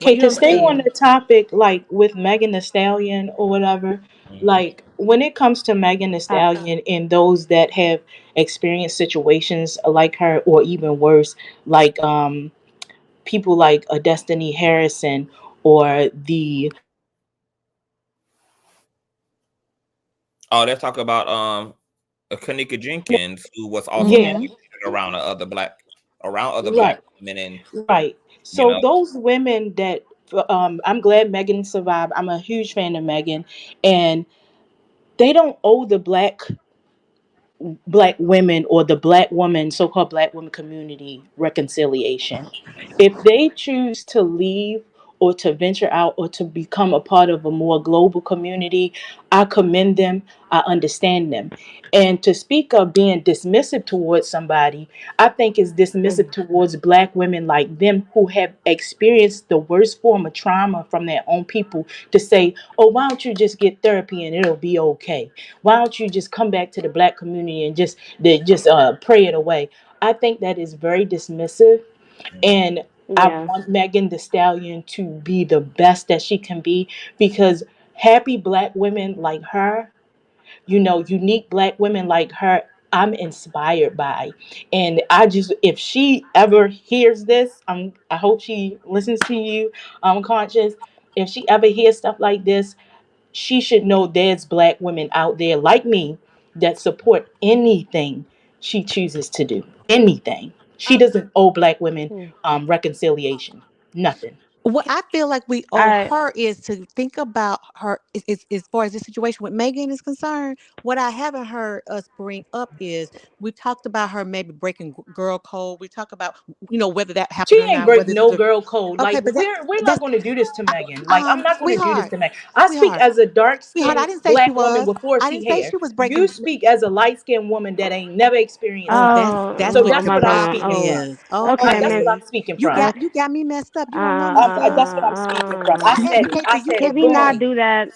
Okay, You know to what I'm stay saying? on the topic, like with Megan Thee Stallion or whatever, Mhm. like when it comes to Megan Thee Uh, Stallion and those that have experienced situations like her or even worse, like people like a Destiny Harrison or the Oh, let's talk about Kanika Jenkins, who was also yeah, Mm-hmm. educated around other black right, women, and right. you So know, those women that I'm glad Megan survived. I'm a huge fan of Megan, and they don't owe the black women or the black woman, so-called black woman community reconciliation. If they choose to leave or to venture out or to become a part of a more global community, I commend them. I understand them. And to speak of being dismissive towards somebody, I think is dismissive towards Black women like them who have experienced the worst form of trauma from their own people to say, oh, why don't you just get therapy and it'll be okay? Why don't you just come back to the Black community and just pray it away? I think that is very dismissive. And I Yeah. want Megan Thee Stallion to be the best that she can be, because happy Black women like her, unique Black women like her, I'm inspired by. And I just, if she ever hears this, I hope she listens to you, Conscious. If she ever hears stuff like this, she should know there's Black women out there like me that support anything she chooses to do. Anything. She doesn't owe Black women reconciliation. Nothing. What I feel like we owe I her is to think about her as far as this situation with Megan is concerned. What I haven't heard us bring up is we talked about her maybe breaking girl code. We talk about whether that happened She or ain't not. break Whether this no is girl code. okay, Like but we're not that's going to do this to Megan. Like I'm not going to do this sweetheart, to Megan. I speak sweetheart, as a dark sweetheart. I skinned didn't say she Black woman was. with I 4C didn't say hair. she was You breaking. speak as a light skinned woman that ain't never experienced Oh, none of that's So what oh that's your my what I'm god. problem speaking Oh, from. is. okay, That's Okay, what I'm Megan. speaking you from. got me messed up. You don't know my That's stuff. what I'm speaking from. I I said it. I educated you. said Can it. we not Boom. do that?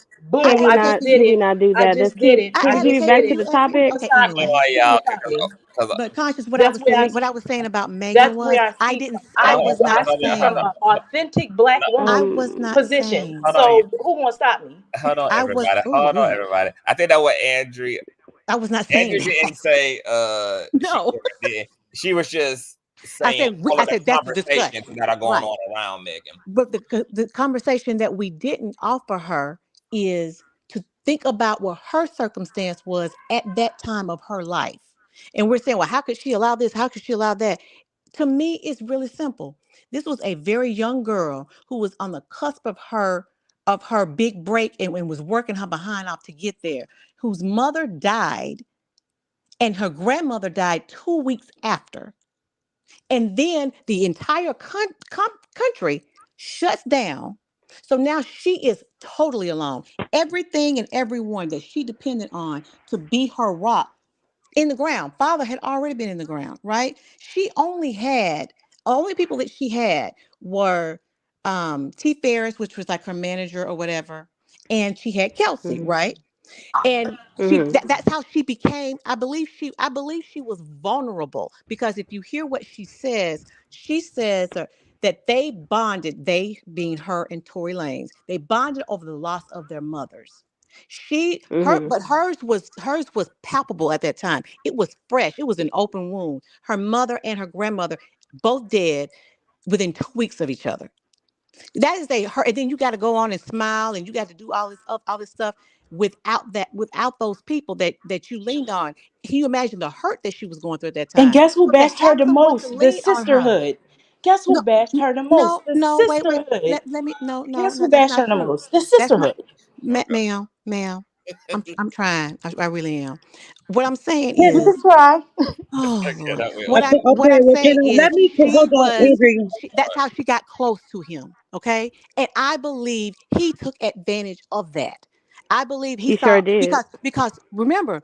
I Boom. Can we I not? just educated did you. Can we it. not do I that? just did it. I I Can we keep just it did back to it. educated the you. And Who topic? gonna okay, stop Come me? anyway. on, Who y'all. gonna stop me? But conscious, That's where I what I speak was from. saying about Megan That's was where I I speak from. didn't I was not I speak from saying an authentic Black woman I was not position. saying Hold on, So who gonna stop me? hold on, I was everybody. oh Hold on, wait. everybody. I think that what Andrea I was not saying Andrew that. didn't say she No. did. She was just I saying said all I of the said that's the conversations discussion. that are going Right. on around Megan. But the conversation that we didn't offer her is to think about what her circumstance was at that time of her life. And we're saying, well, how could she allow this? How could she allow that? To me, it's really simple. This was a very young girl who was on the cusp of her big break and was working her behind off to get there, whose mother died and her grandmother died 2 weeks after. And then the entire country shuts down. So now she is totally alone. Everything and everyone that she depended on to be her rock in the ground. Father had already been in the ground, right? She only had only people that she had were T Ferris, which was like her manager or whatever, and she had Kelsey, Mhm. right? And Mhm. that's how she became. I believe she was vulnerable because if you hear what she says that they bonded, they being her and Tory Lanez, they bonded over the loss of their mothers. Mhm. But hers was palpable at that time. It was fresh. It was an open wound. Her mother and her grandmother both dead within 2 weeks of each other. That is her, and then you got to go on and smile, and you got to do all this stuff without those people that you leaned on. Can you imagine the hurt that she was going through at that And time? guess who So to bashed her have the someone to most? The lean on her, sisterhood. Guess who no, bashed her the most? no, The no, wait, sisterhood. let me, Guess who that's bashed not her the true. most? The That's not, sisterhood. ma'am. I'm trying. I really am. What I'm saying Can, You is can try. oh Okay, Lord. that will. What okay, I'm well, saying let is me hold on, Adrian. that's how she got close to him. Okay. And I believe he took advantage of that. I believe he He sure saw did. because remember,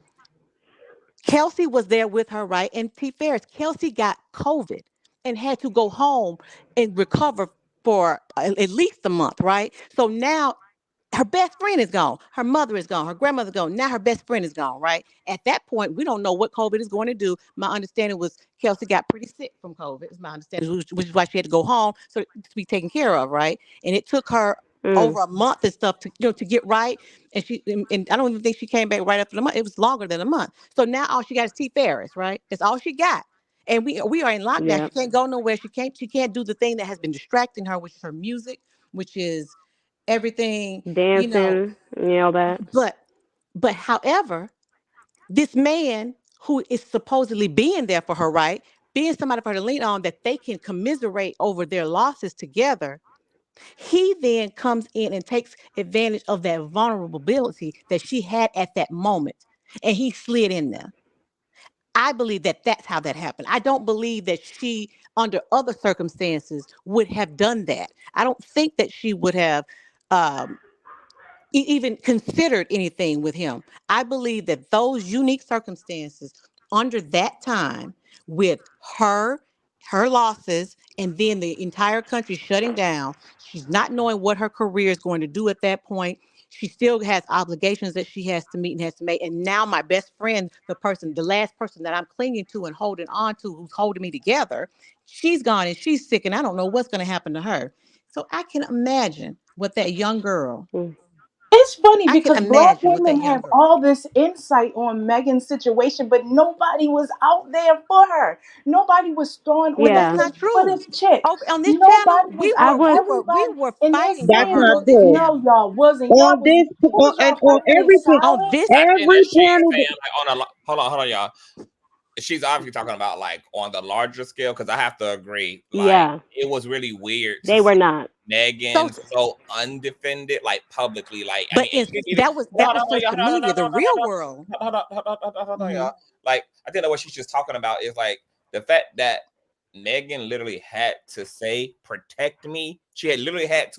Kelsey was there with her, right? And T Ferris, Kelsey got COVID and had to go home and recover for at least a month, right? So now her best friend is gone. Her mother is gone. Her grandmother's gone. Now her best friend is gone, right? At that point, we don't know what COVID is going to do. My understanding was Kelsey got pretty sick from COVID, is my understanding, which is why she had to go home so to be taken care of, right? And it took her Mm. over a month and stuff to get right. And I don't even think she came back right after the month. It was longer than a month. So now all she got is T Ferris, right? That's all she got. And we are in lockdown. She Yep. can't go nowhere. She can't do the thing that has been distracting her, which is her music, which is everything, you know. Dancing and all that. But however, this man who is supposedly being there for her, right? Being somebody for her to lean on that they can commiserate over their losses together, he then comes in and takes advantage of that vulnerability that she had at that moment. And he slid in there. I believe that that's how that happened. I don't believe that she, under other circumstances, would have done that. I don't think that she would have um, even considered anything with him. I believe that those unique circumstances under that time, with her losses, and then the entire country shutting down, she's not knowing what her career is going to do at that point. She still has obligations that she has to meet and has to make. And now my best friend, the last person that I'm clinging to and holding on to, who's holding me together, she's gone and she's sick, and I don't know what's going to happen to her. So I can imagine what that young girl Mm. It's funny I can because Black imagine what that women young have girl. all this insight on Megan's situation, but nobody was out there for her. Nobody was throwing on the That's Yeah, not hey, for true. this chick. Oh, on this channel, Nobody was I out. would. Everybody, we were and they're fighting for That's her saying, not on this true. no, channel. y'all wasn't. On Y'all was, this, what was y'all on fighting in everything, On silence? this, I think every that she's panel. saying like on a hold on, y'all. She's obviously talking about like on the larger scale, because I have to agree, like Yeah, it was really weird to they were see not. so, Megan so undefended, like publicly. Like I but mean, even that was social media. The real world. hold on, Mhm. y'all. Like I think that what she's just talking about is like the fact that Megan literally had to say "protect me." She literally had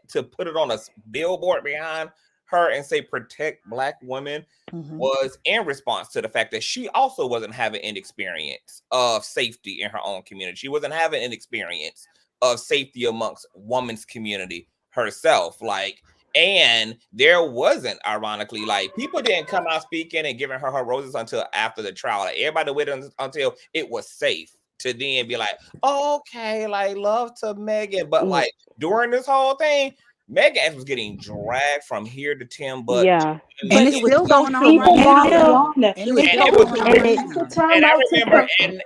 to put it on a billboard behind her and say "protect Black women," Mhm. was in response to the fact that she also wasn't having an experience of safety in her own community. She wasn't having an experience of safety amongst women's community herself. Like, and there wasn't, ironically, like people didn't come out speaking and giving her roses until after the trial. Like everybody waited until it was safe to then be like, oh, okay, like love to Megan. But Mm. like during this whole thing, Megan was getting dragged from here to Timbuktu. Yeah, And But it's it was still going on social right Even and now, media. though. Mariana, And it's they And still it told was going her on and right it take the now. time and I out to remember come. and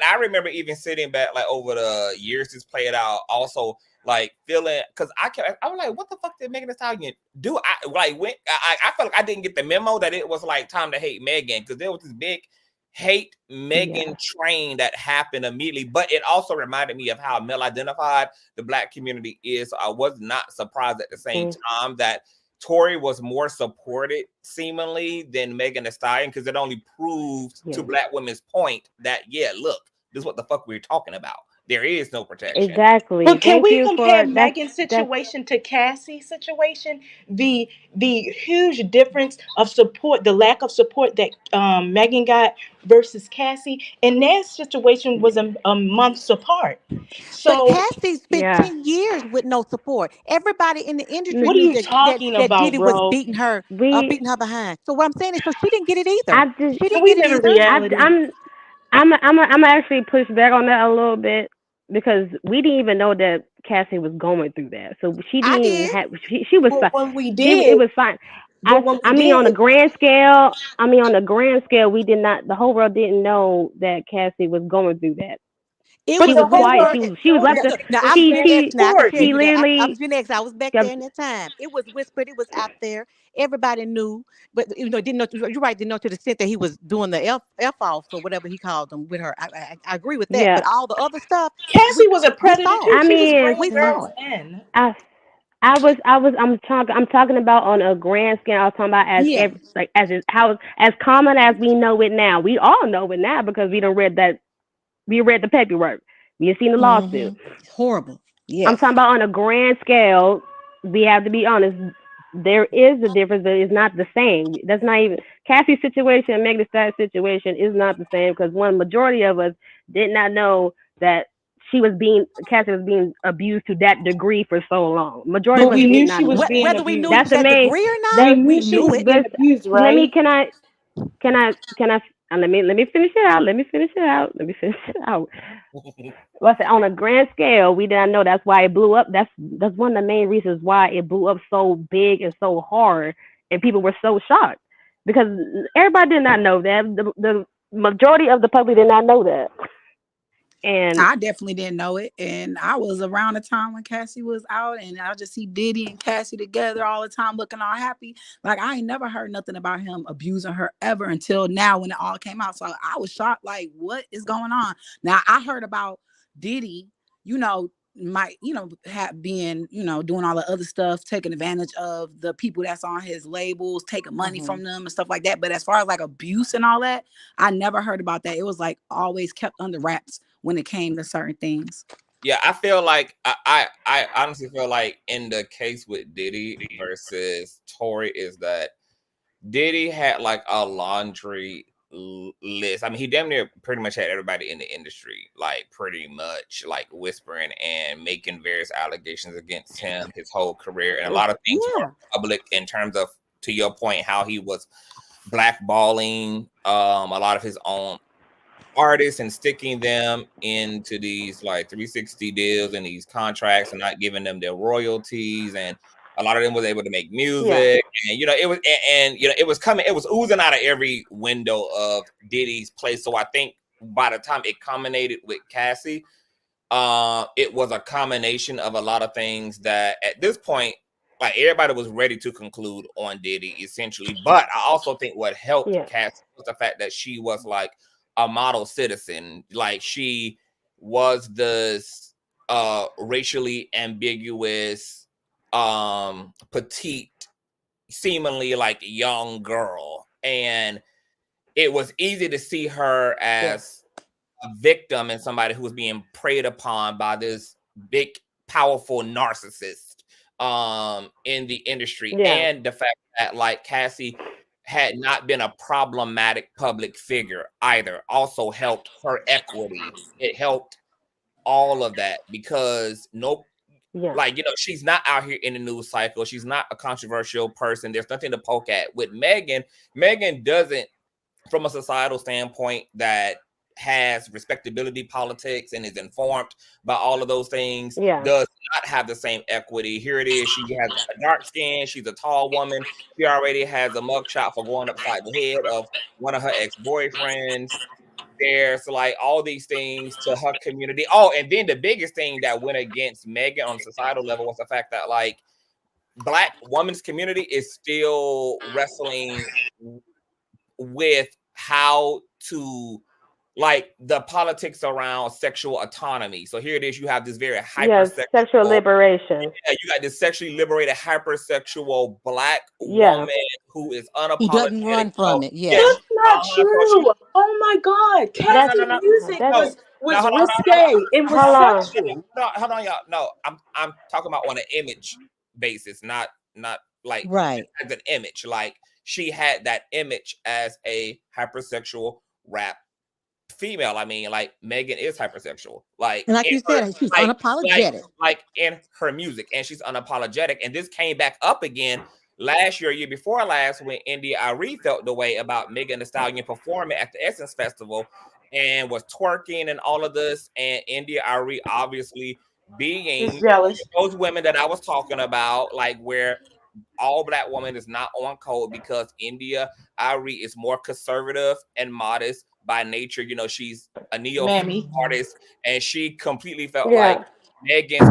I remember even sitting back like over the years this played out, also like feeling because I was like, what the fuck did Megan Thee Stallion do? I like when I felt like I didn't get the memo that it was like time to hate Megan, because there was this big hate Megan yeah, train that happened immediately. But it also reminded me of how male identified the Black community is. So I was not surprised at the same mm, time that Tory was more supported seemingly than Megan Thee Stallion, because it only proved to yeah, Black women's point that, yeah, look, this is what the fuck we're talking about. There is no protection. exactly. But can Thank we you compare for Megan's that's situation to Cassie's situation? The huge difference of support, the lack of support that Megan got versus Cassie, and their situation was a months apart. But So Cassie spent yeah. 10 years with no support. Everybody in the industry what are knew you that talking about, Diddy was bro? We beating her behind. So what I'm saying is, so she didn't get it either. I just She Can didn't we get it live in either. reality? I'm actually push back on that a little bit, because we didn't even know that Cassie was going through that. So she I didn't even did. have she was But fine. when we It did, was fine. but when we I mean did, on a grand scale, we did not, the whole world didn't know that Cassie was going through that. It but She was the was whole quiet. world whispered. didn't She was know left that to Look, now because I'm she Gen had X. Now I can support. tell she you that I'm literally Gen X. I was back there in that time. It was whispered. It was out there. Everybody knew, but didn't know. You're right. Didn't know to the extent that he was doing the f offs or whatever he called them with her. I agree with that. yeah. But all the other stuff, Cassie we was a we predator saw too. it. I She was mean, bringing We saw girls it. in. I I'm talking about on a grand scale. I was talking about as Yeah. like how as common as we know it now. We all know it now because we read the paperwork. We have seen the lawsuit. Horrible. I'm Yes. talking about on a grand scale. We have to be honest. There is a difference, but it's not the same. That's not even Cassie's situation and Megan Thee Stallion's situation is not the same, because one majority of us did not know that Cassie was being abused to that degree for so long. Majority But of us we did knew not she was know that. being Whether we knew it That's to abused. the that main. degree or We not, That we knew she knew was it. being abused, let me right? can I let me finish it out. Well, I said on a grand scale, we didn't know. That's why it blew up. That's one of the main reasons why it blew up so big and so hard, and people were so shocked, because everybody did not know that. The majority of the public did not know that, and I definitely didn't know it. And I was around the time when Cassie was out, and I just see Diddy and Cassie together all the time looking all happy. Like, I ain't never heard nothing about him abusing her ever until now when it all came out. So I was shocked, like, what is going on? Now, I heard about Diddy, you know, might, being, doing all the other stuff, taking advantage of the people that's on his labels, taking money from them and stuff like that. But as far as like abuse and all that, I never heard about that. It was like always kept under wraps when it came to certain things. Yeah, I feel like I honestly feel like in the case with Diddy versus Tory is that Diddy had like a laundry list. I mean, he damn near pretty much had everybody in the industry, like pretty much like whispering and making various allegations against him his whole career, and a lot of things were public in terms of, to your point, how he was blackballing a lot of his own artists and sticking them into these like 360 deals and these contracts and not giving them their royalties, and a lot of them was able to make music, and it was it was coming, it was oozing out of every window of Diddy's place. So I think by the time it culminated with Cassie, it was a combination of a lot of things that at this point, like, everybody was ready to conclude on Diddy essentially. But I also think what helped Cassie was the fact that she was like a model citizen. Like, she was this racially ambiguous, petite, seemingly like young girl, and it was easy to see her as a victim and somebody who was being preyed upon by this big, powerful narcissist in the industry. And the fact that like Cassie had not been a problematic public figure either also helped her equity. It helped all of that because she's not out here in the news cycle. She's not a controversial person. There's nothing to poke at. With Megan doesn't, from a societal standpoint that has respectability politics and is informed by all of those things, does not have the same equity. Here it is. She has a dark skin. She's a tall woman. She already has a mugshot for going upside the head of one of her ex-boyfriends. There's like all these things to her community. Oh, and then the biggest thing that went against Megan on a societal level was the fact that like Black women's community is still wrestling with how to, like, the politics around sexual autonomy. So here it is, you have this very hypersexual sexual liberation. Yeah, you got this sexually liberated hypersexual Black woman who is unapologetic. Who doesn't run from it. That's not true. Oh my God. Cassie's music was risque. It was sexual. Hold on, y'all. No, I'm talking about on an image basis, not like as an image. Like, she had that image as a hypersexual rap female. I mean, like, Megan is hypersexual. Like, and like you said, she's unapologetic. Like in her music, and she's unapologetic. And this came back up again last year, year before last, when India Arie felt the way about Megan Thee Stallion performing at the Essence Festival and was twerking and all of this. And India Arie obviously being jealous. Those women that I was talking about, like, where all Black woman is not on code because India Arie is more conservative and modest by nature. You know, she's a neo artist, and she completely felt like Megan's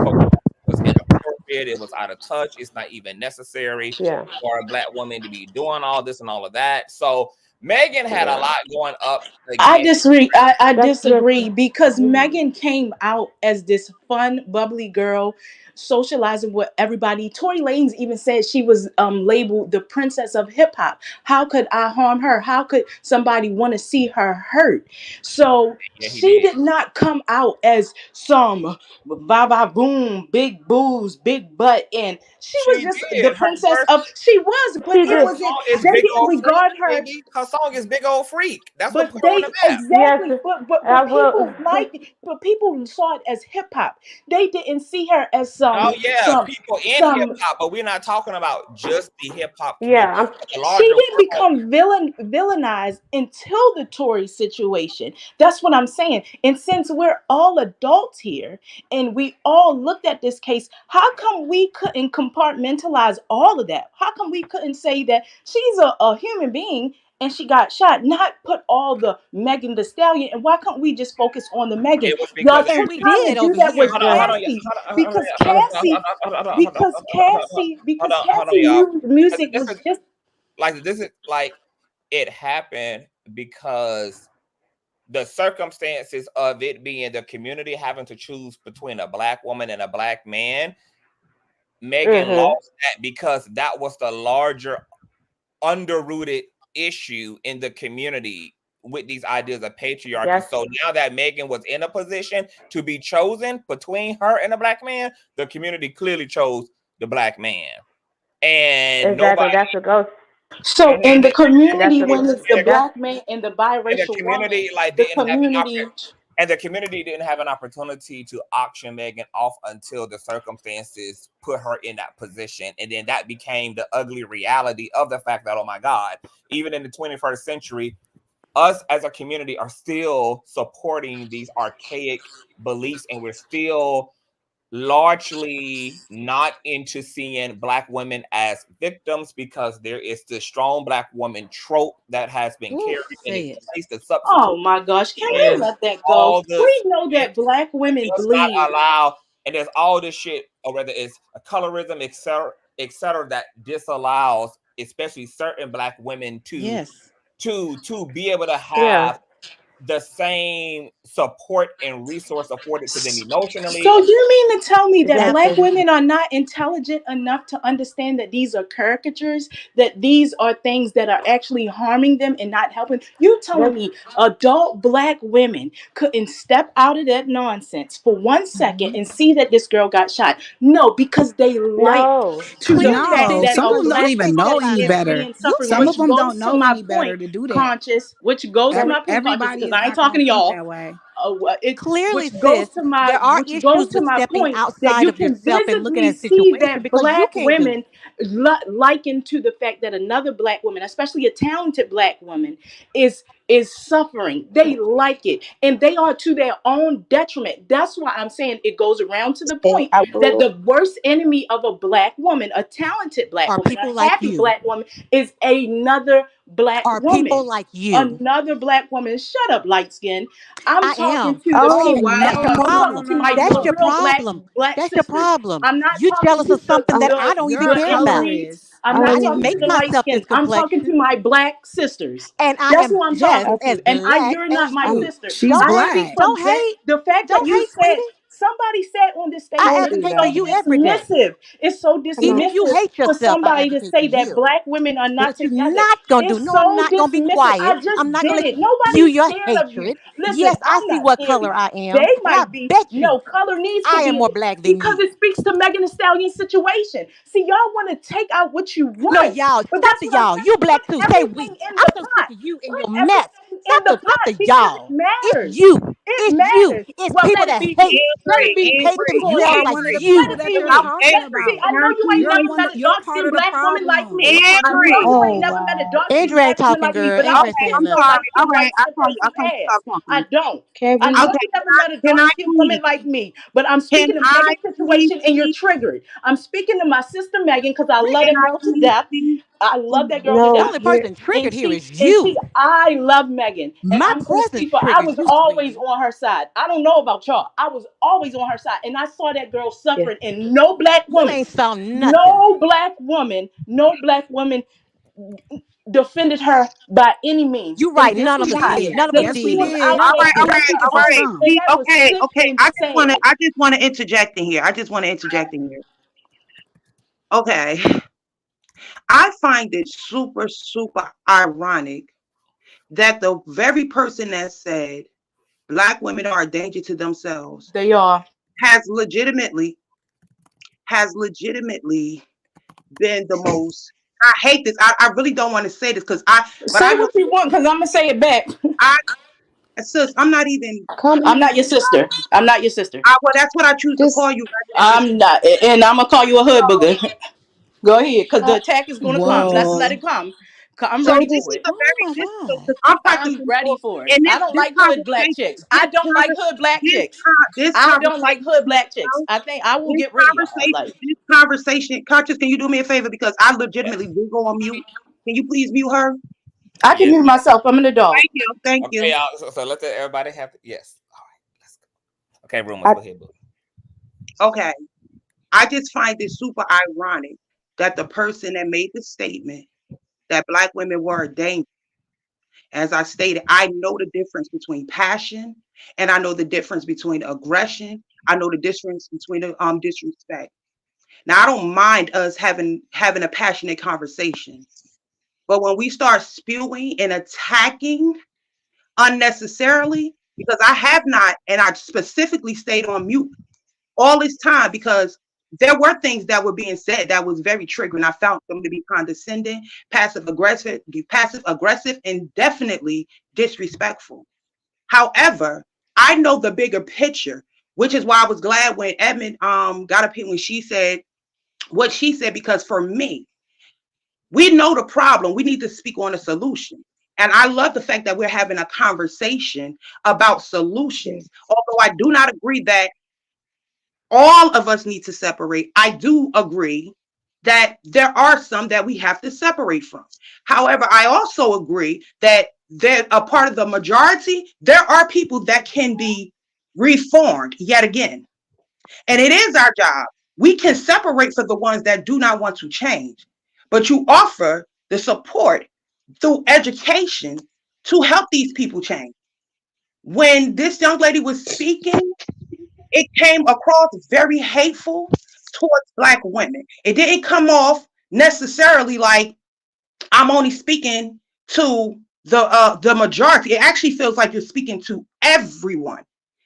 was inappropriate. It was out of touch. It's not even necessary for a Black woman to be doing all this and all of that. So Megan had a lot going up. I disagree. I disagree because Megan came out as this fun, bubbly girl, socializing with everybody. Tory Lanez even said she was labeled the princess of hip hop. How could I harm her? How could somebody want to see her hurt? So she did not come out as some va boom, big boobs, big butt, and she was just the princess of. She was, but it wasn't. They didn't regard her. Her song is Big Old Freak. That's but what they on the map. exactly. But people liked it. But people saw it as hip hop. They didn't see her as some. People in hip hop, but we're not talking about just the hip hop. She didn't become villainized until the Tory situation. That's what I'm saying. And since we're all adults here and we all looked at this case, how come we couldn't compartmentalize all of that? How come we couldn't say that she's a human being and she got shot, not put all the Megan Thee Stallion? And why can't we just focus on the Megan? Y'all took time to do that with Cassie because Cassie's music was just like, this is like, it happened because the circumstances of it being the community having to choose between a black woman and a black man, Megan lost that because that was the larger underrooted issue in the community with these ideas of patriarchy. Yes. So now that Megan was in a position to be chosen between her and a black man, the community clearly chose the black man. And Exactly. nobody That's what goes. So in the community, That's when what. it's the and black man and the the biracial community woman, like the didn't have an community. and the community didn't have an opportunity to auction Megan off until the circumstances put her in that position. And then that became the ugly reality of the fact that, oh my God, even in the 21st century, us as a community are still supporting these archaic beliefs, and we're still largely not into seeing black women as victims because there is the strong black woman trope that has been Ooh, carried and say it's it. placed a substitute. Oh my gosh, can we And let that go? all this, We know that black women does bleed. not allow, and there's all this shit, or whether it's a colorism, etc., that disallows, especially certain black women, to Yes. to be able to have the same support and resource afforded to them emotionally. So you mean to tell me that Exactly. black women are not intelligent enough to understand that these are caricatures, that these are things that are actually harming them and not helping? You telling me adult black women couldn't step out of that nonsense for 1 second and see that this girl got shot? No, because they like No. to the No, fact that some a of them don't black even know woman any is better. being suffering, Some which of them don't goes to know my any better point, to do that. conscious, which goes to my point, conscious, Everybody because is I ain't not gonna talking to think y'all. that way. Clearly, Which goes sis, to my there are issues with stepping point that outside you of can yourself and looking visibly at a see situation that because you black can't do women it. liken to the fact that another black woman, especially a talented black woman, is suffering. They like it, and they are to their own detriment. That's why I'm saying it goes around to the point that the worst enemy of a black woman, a talented black Are woman, people a like happy you? black woman, is another black Are people woman. like you? Another black woman. Shut up, light skin. I'm I talking am. to the Oh, people. and that's your I'm talking problem. to my That's good, your real problem. black That's your sisters. problem. I'm not You talking jealous to of something that I don't even Your care color about. elites. is. I'm I not didn't talking to make the light myself this skins. I'm talking to complexion, my black sisters. and I That's am who I'm just talking as to. And black you're not as my you. sister. She's Don't I hate. speak black. from Don't hate. the fact that Don't you hate, said, sweetie. somebody said on this stage, I and it's advocate for so you every day. dismissive. It's so Even if you dismissive hate for yourself, I somebody to advocate for say that you. black women are not What you're together. not gonna do? It's No, I'm so not gonna be dismissive. I quiet. just I'm not did gonna it. spew Nobody's your scared of you. hatred. Listen, Yes, I I'm see not what scared of color you. I am, They and I might be. bet you No, color needs to I am be more in it black than because you. it speaks to Megan Thee Stallion's situation. See, y'all want to take out what you No, want, y'all, but stop that's the what I'm y'all. saying. You black too. Put Say we. everything in I'm the so sick pot. of you and Put your mess. everything in the Stop pot the because it y'all. It's matters. you. It It's you. matters. It's Well, people let it that be hate. me. Let it be me. Hate What you You gonna themselves are say? like one of the Let people you. it that be they're me. talking Let it be. about. I know you ain't You're never one. met a You're dark part skinned of the black woman like problem. me. You're part I of the know you ain't problem. never met a dark skinned Andrew ain't black woman talking, like me, girl. but Andrew I'll ain't pat saying your nothing. light skinned All right, white skinned I person's told you ass. stop talking. I don't. I Kevin, know okay, you never met a can dark I skinned woman please? like me, but I'm Can speaking to I Megan's please situation and you're speak? triggered. I'm speaking to my sister Megan because I love Can that I girl to please death. speak? I love that girl to The death. only person triggered here is And see, you. I love Megan, and My I'm gonna presence speak for. I triggered was you, always sweetie. on her side. I don't know about y'all. I was always on her side, and I saw that girl suffering, and no black You woman, ain't saw nothing. no black woman defended her by any means. You And right. this None is of She us why did. did. None of us that Yes, she she was did. did. out All right, there, all And I'm right, speaking all for okay, right. some. and See, that was okay, sick okay. and I sad. just want to interject in here. I just want to interject in here. Okay. I find it super, super ironic that the very person that said black women are a danger to themselves They are. has legitimately been the most. I hate this. I really don't want to say this because but Say what you want, because I'm gonna say it back. I, sis, I'm not even. I'm not your sister. I'm not your sister. Well, that's what I choose to call you rather than I'm not, and I'm gonna call you a hood booger. Go ahead, because the attack is gonna come. Let's let Whoa. it come. I'm So ready this for is it. a Oh very my this God. because I'm I'm practicing for ready for it. and I don't this like hood black conversation chicks. I don't like hood black chicks. this I don't like hood conversation black chicks. I think I will get rid of y'all. Like, this conversation, Conscious, can you do me a favor because I legitimately will go on mute. Can you please mute her? I can Yeah. mute myself. I'm an adult. Thank Okay, you. y'all. So let everybody have. Yes. All right. Let's go. Okay, rumors. Go ahead, boo. Okay. I just find it super ironic that the person that made the statement that black women were a danger As I stated, I know the difference between passion and I know the difference between aggression. I know the difference between disrespect. Now I don't mind us having a passionate conversation, but when we start spewing and attacking unnecessarily, because I have not, and I specifically stayed on mute all this time because there were things that were being said that was very triggering. I found them to be condescending, passive aggressive, and definitely disrespectful. However, I know the bigger picture, which is why I was glad when Edmund got up here when she said what she said, because for me, we know the problem. We need to speak on a solution. And I love the fact that we're having a conversation about solutions. Although I do not agree that all of us need to separate, I do agree that there are some that we have to separate from. However, I also agree that they're a part of the majority. There are people that can be reformed yet again. And it is our job. We can separate for the ones that do not want to change, but you offer the support through education to help these people change. When this young lady was speaking, it came across very hateful towards Black women. It didn't come off necessarily like I'm only speaking to the majority. It actually feels like you're speaking to everyone.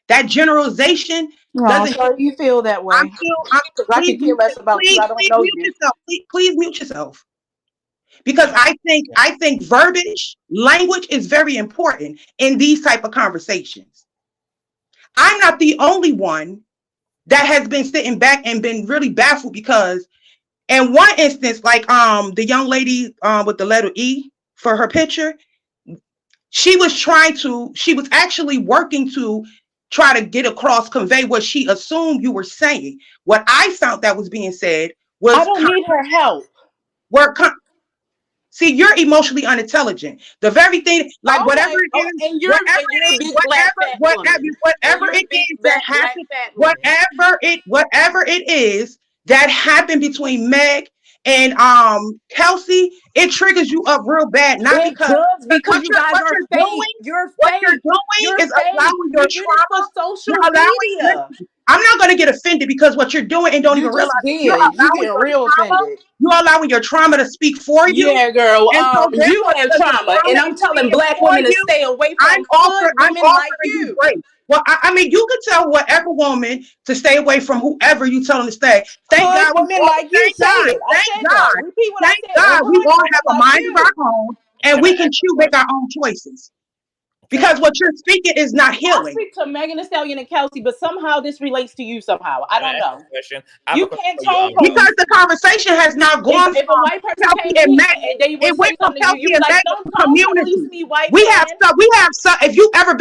That generalization Oh, doesn't. so you feel that way? I'm Because I please, could care less about you. I don't please know mute you. yourself. Please mute yourself. Because I think verbiage, language is very important in these type of conversations. I'm not the only one that has been sitting back and been really baffled because in one instance, like the young lady with the letter E for her picture, she was actually working to try to get across, convey what she assumed you were saying. What I found that was being said was I don't need her help. word. See, you're emotionally unintelligent. The very thing, like whatever Okay. it Oh, is, and whatever you're a it is, big black fat woman. And whatever you're a it big is that black happened, fat woman. whatever it is that happened between Meg and Kelsey, it triggers you up real bad. Not It because does because you guys what are you're fake. doing, You're what you're fake. doing You're is fake. allowing your You did it for trauma. social You're allowing. media. I'm not going to get offended because what you're doing and don't You even realize just it. You're did. You allowing getting your real trauma. offended. You're allowing your trauma to speak for you. Yeah, girl. And so You therefore, have because your trauma, and trauma I'm is telling speaking black for women to you, stay away I'm from hood women like offering you you. grace. Well, I mean, you can tell whatever woman to stay away from whoever you tell them to stay. Thank Hood God we women all, like you. Say it. I said that. Repeat what I thank said. God we Hood all women have a like mind of you. our own and Can I we ask can a make our question? own choices. Can I Because what you're speaking is not I healing. speak to Megan Thee Stallion and Kelsey, but somehow this relates to you somehow. I Can I don't ask a know. question? I have a You question can't for you, tone Because police the conversation has now gone if a from white person Kelsey came and here Megan. and they It would went say from something to you, Kelsey you'd be and like, Megan don't to tone police community. me, white We have man. some. If you ever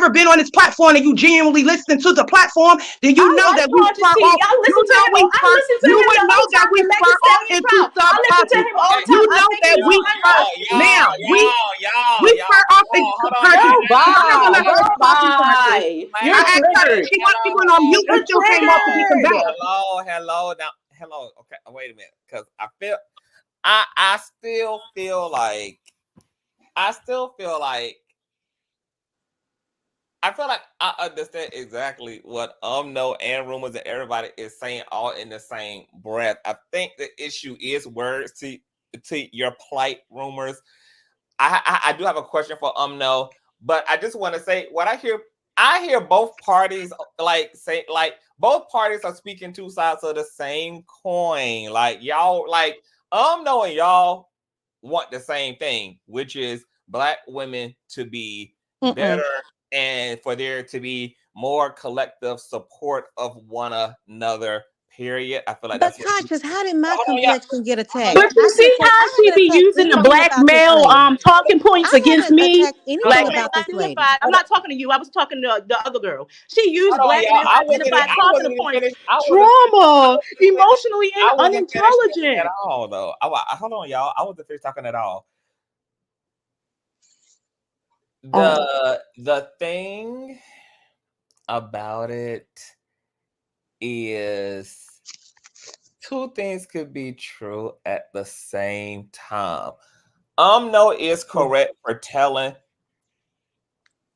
been on this platform and you genuinely listen to the platform, then you I know like that we Conscious spur TV. off. You know we I spur. listen to You him would the know whole that time, we the spur Megan off Stallion into trial. I listen to subtopics. him all Okay. the You time. I know think that he's we spur. Now we spur off into Hold on conscious. Girl, now. I'm not gonna bye. let her Girl, keep talking conscious. bye. You're I Hello, asked her. triggered. She went on mute and You're still came off to get triggered. combative. hello. Now, hello. Okay, wait a minute, because I still feel like I understand exactly what No and Rumors and everybody is saying all in the same breath. I think the issue is words to your plight, Rumors. I do have a question for No, but I just want to say what I hear both parties say both parties are speaking two sides of the same coin. Like y'all No and y'all want the same thing, which is Black women to be better and for there to be more collective support of one another. Period. I feel like But that's what. Conscious, how did my Hold on, y'all. complexion get Hold on, attacked? y'all. But you see how I she haven't be attacked using the anything black about this male lady. talking points I against haven't me. attacked anything Black Hold on, male about this lady. identified. I'm not talking to you. I was talking to the other girl. She hold used on, black y'all. male identified I talking wasn't even points. finished. I wasn't Trauma, emotionally I wasn't finished talking at unintelligent. all, though. Hold on, y'all. I wasn't finished talking at all. The thing about it is two things could be true at the same time. No is correct for telling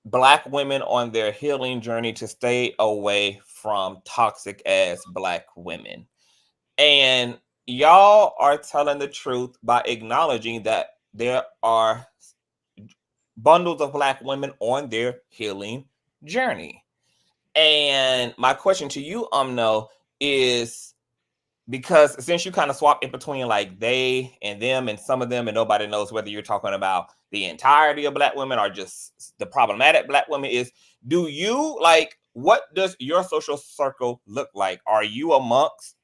Black women on their healing journey to stay away from toxic ass Black women. And y'all are telling the truth by acknowledging that there are bundles of Black women on their healing journey. And my question to you, no, is because since you kind of swap in between like they and them and some of them, and nobody knows whether you're talking about the entirety of Black women or just the problematic Black women, is do you like, what does your social circle look like? Are you amongst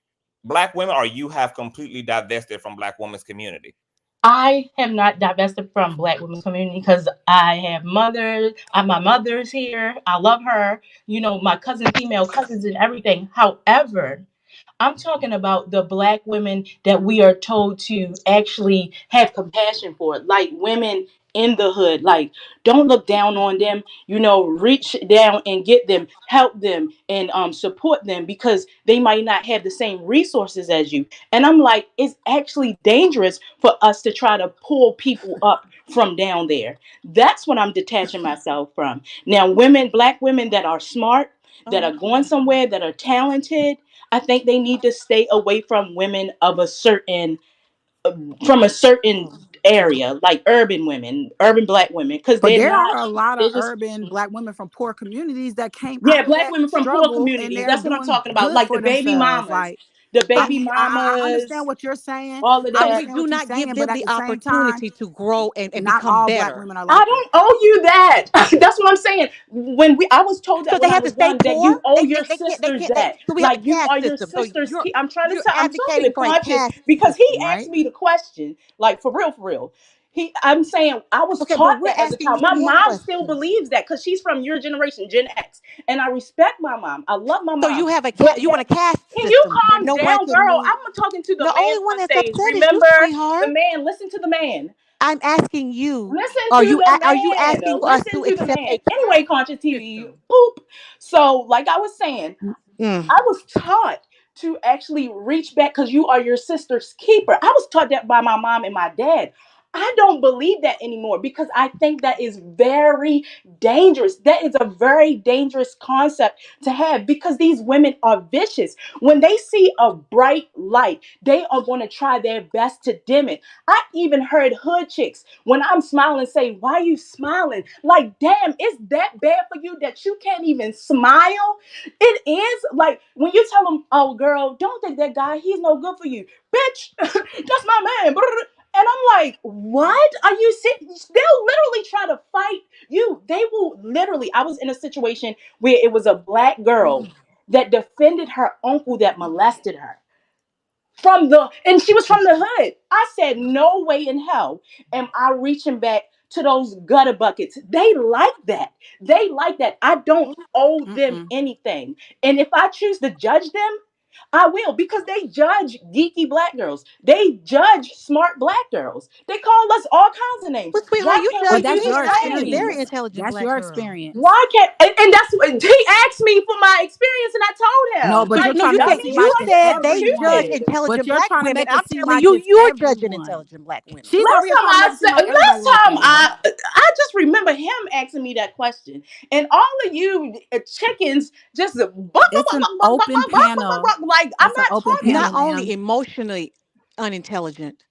Black women, or you have completely divested from Black women's community? I have not divested from Black women's community because I have mothers. My mother's here. I love her. You know, my female cousins and everything. However, I'm talking about the Black women that we are told to actually have compassion for, like women in the hood. Like, don't look down on them. You know, reach down and get them, help them, and support them because they might not have the same resources as you. And I'm like, it's actually dangerous for us to try to pull people up from down there. That's what I'm detaching myself from. Now, Black women that are smart, that are going somewhere, that are talented, I think they need to stay away from women of a certain area, like urban women, urban Black women, because But they're there not. are a lot of They're just urban Black women from poor communities that came yeah, out of Black that women from poor struggle and communities. they're That's what I'm doing talking about, good like the for baby themselves. mamas, Like, the I baby mean, I understand mamas, what you're saying. all of I So that. we understand do what you're not give saying, but them at the the same time, opportunity to grow and not become all Black better. women are I like that. don't owe you that. That's what I'm saying. I was told that Because they when I have to was stay young, that poor. you owe They your they can't they sisters can't they that. so we have a Like you are caste your system. So sisters' you're I'm trying to you're tell. I'm talking to advocating for a Conscious caste because he system, right? asked me the question. Like for real, for real. I'm saying I was Okay, but taught we're that as a asking child. you My your mom still questions. believes that because she's from your generation, Gen X, and I respect my mom. I love my So mom. you have a But you want a caste can you system where calm no one down, can girl? move. I'm talking to the The man only one on that's stage. upset is you, Remember sweetheart. the man. Listen to the man. I'm asking you, Listen to the are you man. asking us Listen to to the accept man. a Anyway, caste Conscious TV, system? poop. So, like I was saying, Mm. I was taught to actually reach back because you are your sister's keeper. I was taught that by my mom and my dad. I don't believe that anymore because I think that is very dangerous. That is a very dangerous concept to have because these women are vicious. When they see a bright light, they are going to try their best to dim it. I even heard hood chicks when I'm smiling say, "Why are you smiling?" Like, damn, it's that bad for you that you can't even smile? It is like when you tell them, "Oh, girl, don't think that guy, he's no good for you." Bitch, that's my man. And I'm like, what are you sitting? They'll literally try to fight you. They will literally. I was in a situation where it was a Black girl that defended her uncle that molested her and she was from the hood. I said, no way in hell am I reaching back to those gutter buckets. They like that. They like that. I don't owe them Mm-mm. anything. And if I choose to judge them, I will because they judge geeky Black girls. They judge smart Black girls. They call us all kinds of names. But sweetheart, Why you can't But we judge do that's me, the your and I am a same? very experience. intelligent That's Black your girl. experience. Why can't and that's what he asked me for my experience, and I No, told him, but But you're like, no, trying you to make said it dummy, seem you like like it's said that's they judge everyone. stupid. But intelligent you're Black trying to women. make I'm it seem telling like you, it's you're judging everyone. intelligent Black women. She's over here trying to make it seem like everybody like that, you know? I just remember him asking me that question, and all of you chickens just It's an open panel. like I'm It's an not open Not panel, talking. only ma'am. emotionally unintelligent,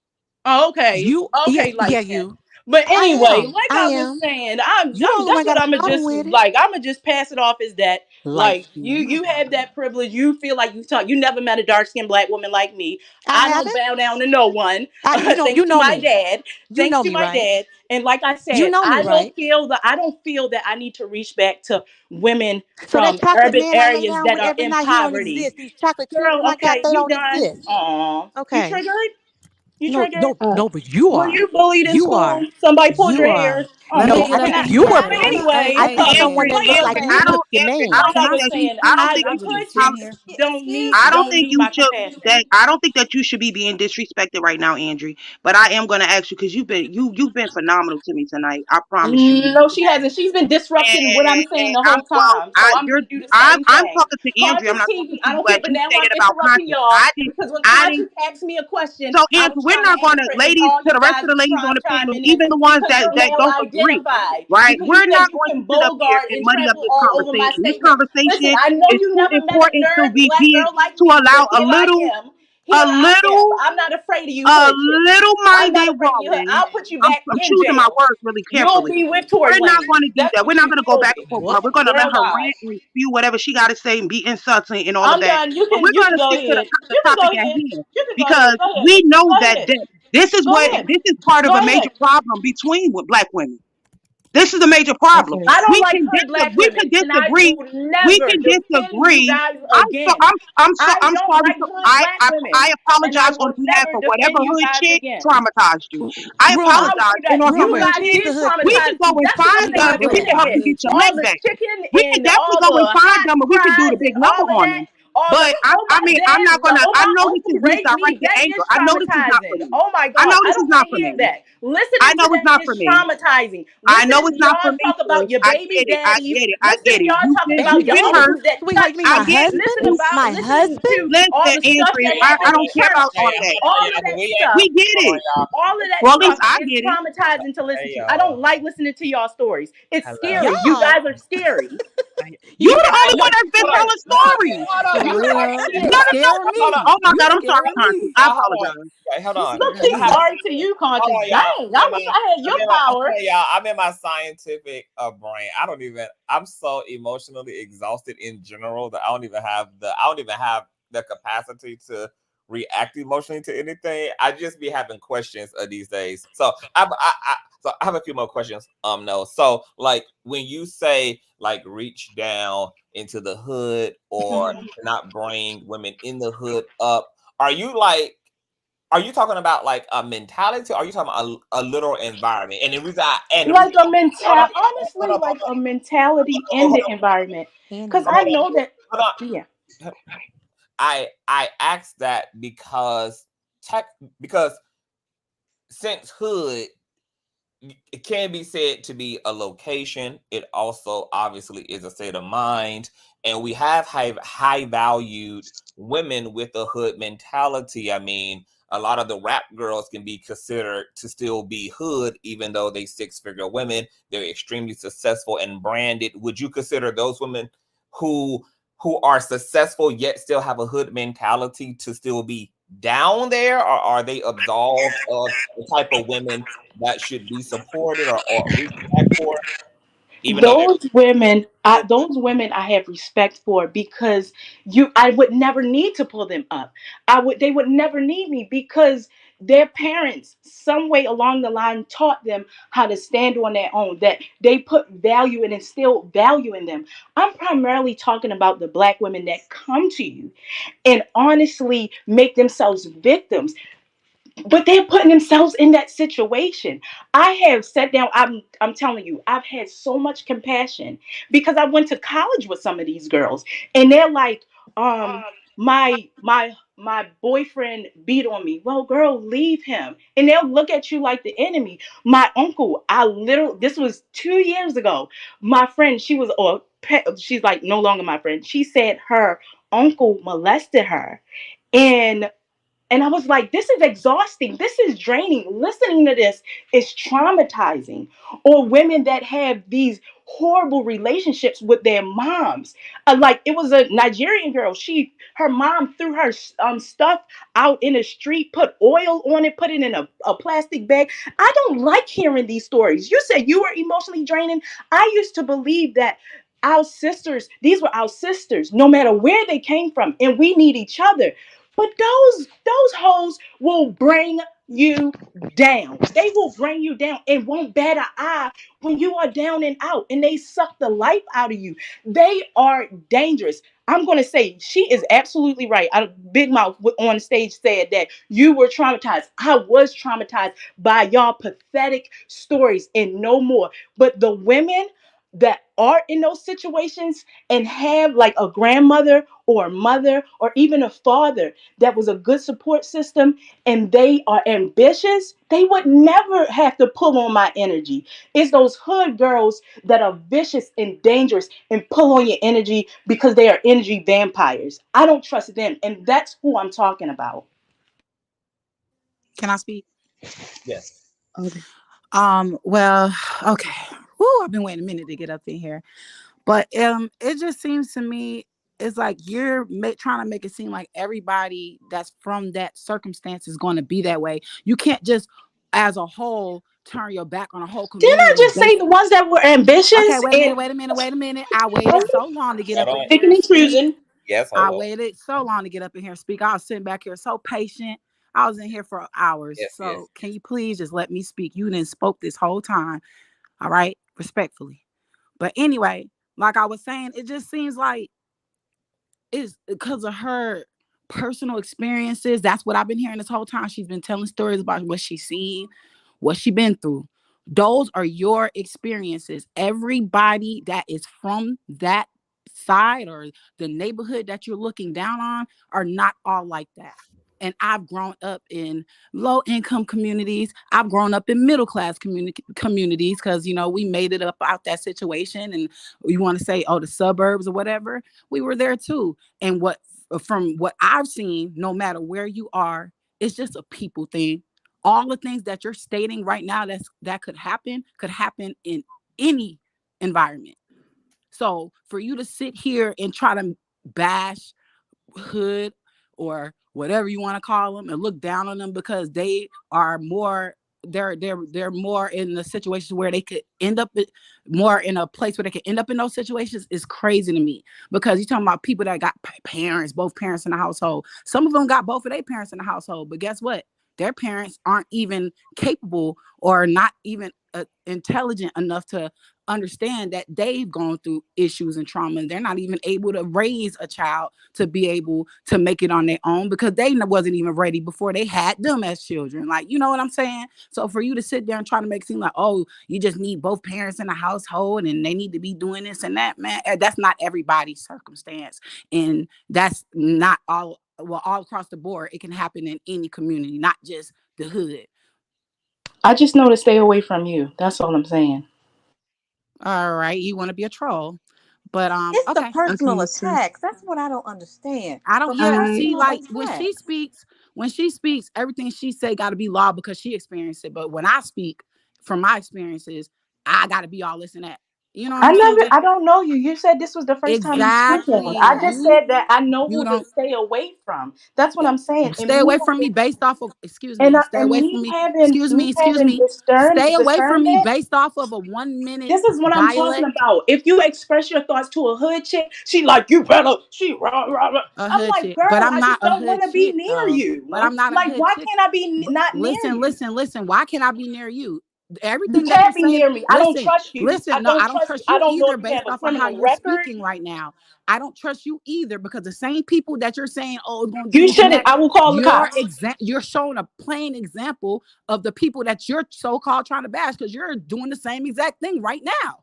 Oh, okay, you okay, like yeah that. you. But anyway, like I I was am. saying, You the only that's one what got a I'm gonna problem just with it. like. I'm gonna just pass it off as that. Light Like skin. you have that privilege. You feel like you never met a dark skinned Black woman like me. I I don't haven't. bow down to no one. You Thanks to know my me. dad. You Thanks know to me, my right? dad. And like I You said, know me, right? I don't feel that I need to reach back to women So that from chocolate urban man I lay areas down that with are every in night, he don't poverty. exist. These chocolate children Girl, I got, okay, they you don't done? exist. Aw, you Okay. triggered? You No, triggered? no, no, but you Were are. you bullied in You are. school? Somebody pulled You your are. hair? Oh, Let me No, get I a can think I? you were But Andrew. bullied. Hey, I anyway, hey, think hey, someone hey, that like I looked was like Andrew. me saying, took your I name. don't like I think was that you. saying, I don't Excuse, think I that was you. just I, sitting here. Excuse I me. don't don't think need you my should. capacity. I don't think that you should be being disrespected right now, Andrew. But I am going to ask you because you've been phenomenal to me tonight. I promise you. No, she hasn't. She's been disrupting what I'm saying the whole time. So I'm gonna do the same I'm thing. talking to Andrew. I'm Conscious not talking TV, to I you don't as care, but you now I'm stated about interrupting conscious. y'all because when I didn't. Conscious asks me a question, So I'm Andrew, we're trying to not gonna, answer, and ladies, all to you the rest guys of the is ladies trying on to the chime panel, in even the ones because you're that male don't agree, identified. right? Because you We're said not you going to can sit up here bogart and and muddy up trample this all over my conversation. This statement. Listen, conversation I know is you too never met a important to nerd be black being girl like to me, allow but here I am. Here a I am. little I'm not afraid of you a hood chicks. little I'm not minded afraid of you hood. woman. I'll put you back I'm in choosing my jail. words really You'll carefully. be with Tory We're not going Lanez. to do That's that. We're what not you going to go will back be. and forth with her. What? We're going to let Damn her why. rant and spew whatever she got to say and be insulting and all of I'm that. done. You But we're can going to go stick to ahead. the You can go topic at ahead. hand You can go ahead. because Go ahead. we know Go that ahead. this is Go ahead. this is part of Go a major ahead. problem between with black women. This is a major problem. I don't We like can hood black we can women, and I disagree. will We never can defend you disagree. guys again. I I'm don't sorry. like hood black women, I and I apologize on will behalf never of whatever defend you hood guys chick again. traumatized you. I Rumor. I'll apologize. say And that on her you Rumor. hood guys Tease chick, the did hood we chick. traumatize can go me. and That's what I'm find Tease them the saying and to we black the can help chat. you hood get your All lick the back. chicken We can and definitely all go and the find hot them and we can do fries the and big number all of on that. them. All the But oh my I'm not daddy, gonna. oh I my know this uncle is raped me. misdirected That anger. is I know this is not for traumatizing. me. Oh my I God, know I this is don't want not to for hear me. that. I Listening know to it's that not for is me. traumatizing. I know Listening it's to not for y'all me, talk sis. about your I baby get it. I daddies. get it. I get Listening it. y'all talking Baby about You've your been daddy? hurt. uncles that Sweet touch Honey, I my me. get. Listen husband? about My listening husband? to all Listen, the stuff Andrea. that I happened don't in care about church. all of Hey, that. All of but that we ain't stuff. We get hold on, it. y'all. All of that Well, at least stuff I is get it. traumatizing to listen Hey, to. I don't y'all. like listening to y'all stories. It's Hello. scary. You Y'all. guys are scary. You're You. the Hey, only one look, that's been hold on, telling hold on, stories. hold on, You hold on. guys Well, are you No, scary. no, no. scare Hold on. me. Oh my You God, I'm sorry, scare Conscious. me. I Hold on. apologize. Okay, hold You on. Look, scare she's I have me. sorry to you, hold conscious. on, y'all. Dang, I wish I had your I'm power. telling y'all, I'm in my scientific brain. I'm so emotionally exhausted in general that I don't even have the capacity to react emotionally to anything. I just be having questions these days. So I have a few more questions. No. So like when you say like reach down into the hood or not bring women in the hood up, are you talking about like a mentality? Or are you talking about a literal environment? And the reason Like a hold on, mental, honestly, hold on, like a mentality in hold the environment. And Because the I on, know that, hold on. yeah. I asked that because since hood it can be said to be a location, it also obviously is a state of mind, and we have high valued women with a hood mentality. I mean, a lot of the rap girls can be considered to still be hood, even though they six-figure women. They're extremely successful and branded. Would you consider those women who are successful yet still have a hood mentality to still be down there, or are they absolved of the type of women that should be supported or reached back for, even though they're good? Those women I have respect for because I would never need to pull them up. They would never need me because their parents, some way along the line, taught them how to stand on their own, that they put value and instill value in them. I'm primarily talking about the black women that come to you and honestly make themselves victims, but they're putting themselves in that situation. I have sat down, I'm telling you, I've had so much compassion because I went to college with some of these girls and they're like, my boyfriend beat on me. Well, girl, leave him. And they'll look at you like the enemy. My uncle, this was 2 years ago. My friend, she's like no longer my friend. She said her uncle molested her. And I was like, this is exhausting. This is draining. Listening to this is traumatizing. Or women that have these horrible relationships with their moms. Like it was a Nigerian girl. Her mom threw her stuff out in the street, put oil on it, put it in a plastic bag. I don't like hearing these stories. You said you were emotionally draining. I used to believe that these were our sisters, no matter where they came from, and we need each other. But those hoes will bring you down. They will bring you down and won't bat an eye when you are down and out, and they suck the life out of you. They are dangerous. I'm going to say she is absolutely right. Big Mouth on the stage said that you were traumatized. I was traumatized by y'all pathetic stories and no more. But the women that are in those situations and have like a grandmother or a mother or even a father that was a good support system and they are ambitious, they would never have to pull on my energy. It's those hood girls that are vicious and dangerous and pull on your energy because they are energy vampires. I don't trust them, and that's who I'm talking about. Can I speak? Yes. Okay. Well, okay. Woo, I've been waiting a minute to get up in here. But it just seems to me it's like you're trying to make it seem like everybody that's from that circumstance is going to be that way. You can't just, as a whole, turn your back on a whole Didn't I community just say based. the ones that were ambitious Okay, wait a minute, and wait a minute, wait a minute. I waited so long to get Hold up in on. here picking and and speak. choosing? Yes, I hold on. waited so long to get up in here and speak. I was sitting back here so patient. I was in here for hours. Yes, yes. So can you please just let me speak? You didn't spoke this whole time. All right, respectfully. But anyway, like I was saying, it just seems like it's because of her personal experiences. That's what I've been hearing this whole time. She's been telling stories about what she's seen, what she's been through. Those are your experiences. Everybody that is from that side or the neighborhood that you're looking down on are not all like that. And I've grown up in low income communities. I've grown up in middle class communities because, you know, we made it up out that situation. And you want to say, oh, the suburbs or whatever, we were there too. And from what I've seen, no matter where you are, it's just a people thing. All the things that you're stating right now that could happen in any environment. So for you to sit here and try to bash hood or whatever you want to call them and look down on them because they are more they're more in the situation where they could end up more in a place where they could end up in those situations is crazy to me, because you're talking about people that got both parents in the household. Some of them got both of their parents in the household, but guess what? Their parents aren't even capable or not even intelligent enough to understand that they've gone through issues and trauma. They're not even able to raise a child to be able to make it on their own because they wasn't even ready before they had them as children. Like, you know what I'm saying? So for you to sit there and try to make it seem like, oh, you just need both parents in the household and they need to be doing this and that, man, that's not everybody's circumstance. And that's not all across the board. It can happen in any community, not just the hood. I just know to stay away from you. That's all I'm saying. All right, you want to be a troll, but It's the okay. personal Okay, sis. attacks. That's what I don't understand. I don't. From the Yeah, I see, personal like when she attacks. speaks, everything she say got to be law because she experienced it. But when I speak from my experiences, I got to be all this and that. You know what I'm saying? Just I don't know you. You said this was the first time you speaking. exactly. I just said that I know You who to don't stay away from. That's what I'm saying. stay away from me based off of. Excuse me. Stay And away me from me. having Excuse me me. Excuse having me. Stay away from me discernment. based off of a 1 minute This is what I'm talking dialect. about. If you express your thoughts to a hood chick, she like, you better, she rah, rah, rah. A I'm hood like, chick, but girl, I'm I not just a don't hood want to be chick near though. you. But I'm not a Like, hood why chick. can't I be not near Listen, you? listen. Why can't I be near you? You Everything that you're can't be saying, near me. I don't trust you. I no, I don't don't trust you. trust I you don't know either if you have based a off of how criminal you're record. speaking right now. I don't trust you either because the same people that you're saying, oh, it's gonna do You this and that, shouldn't. I will call the cops. you're showing a plain example of the people that you're so-called trying to bash because you're doing the same exact thing right now.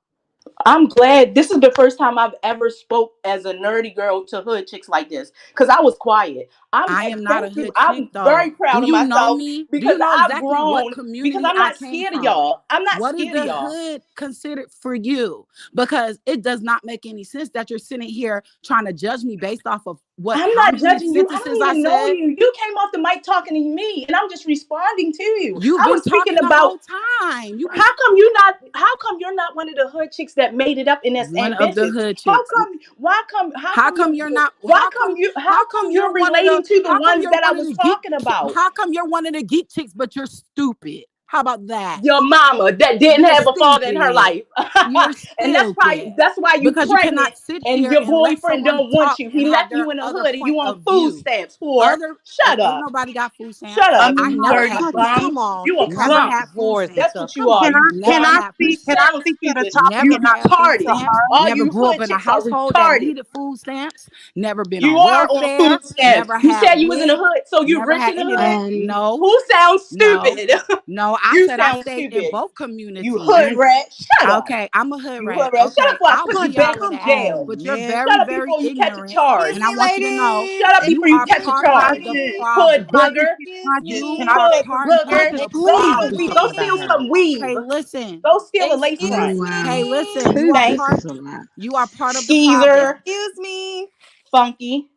I'm glad this is the first time I've ever spoke as a nerdy girl to hood chicks like this because I was quiet. I am not a Thank you. hood chick I'm very though. Do proud of you know myself me? Do because you know I've exactly what grown because community I'm I not came scared of from? y'all. I'm not What is scared of the y'all. hood considered for you? Because it does not make any sense that you're sitting here trying to judge me based off of I'm how not many judging you. I don't sentences I even know said. you. You came off the mic talking to me, and I'm just responding to you. You've I been was speaking talking the about whole time. You've been how come you're not one of the hood chicks that made it up and that's one of the ambitious? hood How chicks. come How come you're not? How come? How come you're you're one of the? relating to the How come ones you're that I one of was the geek? talking about? How come you're one of the geek chicks, but you're stupid? How about that? Your mama that didn't You're have a father in her stupid. life. You're And stupid that's why you because you pregnant cannot sit and here your and let boyfriend someone don't want talk you. and He have left their you in a other hood and point you on of food view. stamps for shut Ain't up. nobody got food stamps. Shut I up, mean, I you never dirty had food Conscious, bum. come stamps. on. You She a Never talking grump. had about food divorce and stamps. That's stuff. what you Come are, on. you can Never I bum. had You food speak? Can I stamps. sound speak to the stupid. topic Never and You not had speak food to retarded. stamps. her? All Never you grew up hood in a chicks are household that retarded. needed food stamps. Never been You on are on welfare. food stamps. Never You had said you was in the rent. hood, so you Never rich had in the any of hood? that. No, Who sounds no, stupid? no. I You said I sound stayed in stupid. both You communities. hood rat. Shut up. Okay, I'm a hood You hood rat. rat. Shut up Okay, before I I'll put you give Conscious, back y'all of in come that. jail. on, But you're man. Shut very, up very before you catch a ignorant. charge. Excuse And I me, want you to know Shut up ladies. before you you are catch a Excuse part of charge. the Conscious, me. Hood problem. conscious, booger. Excuse conscious. You Can I me. Are hood speak? part of booger. the Go Excuse steal, problem. go steal me. some weave. Hey, listen. Go steal a lace Oh front. Excuse wow. Hey, me. listen. You are Thanks. This part. is a lot. You are part of the problem. Skeezer. Excuse me. Funky.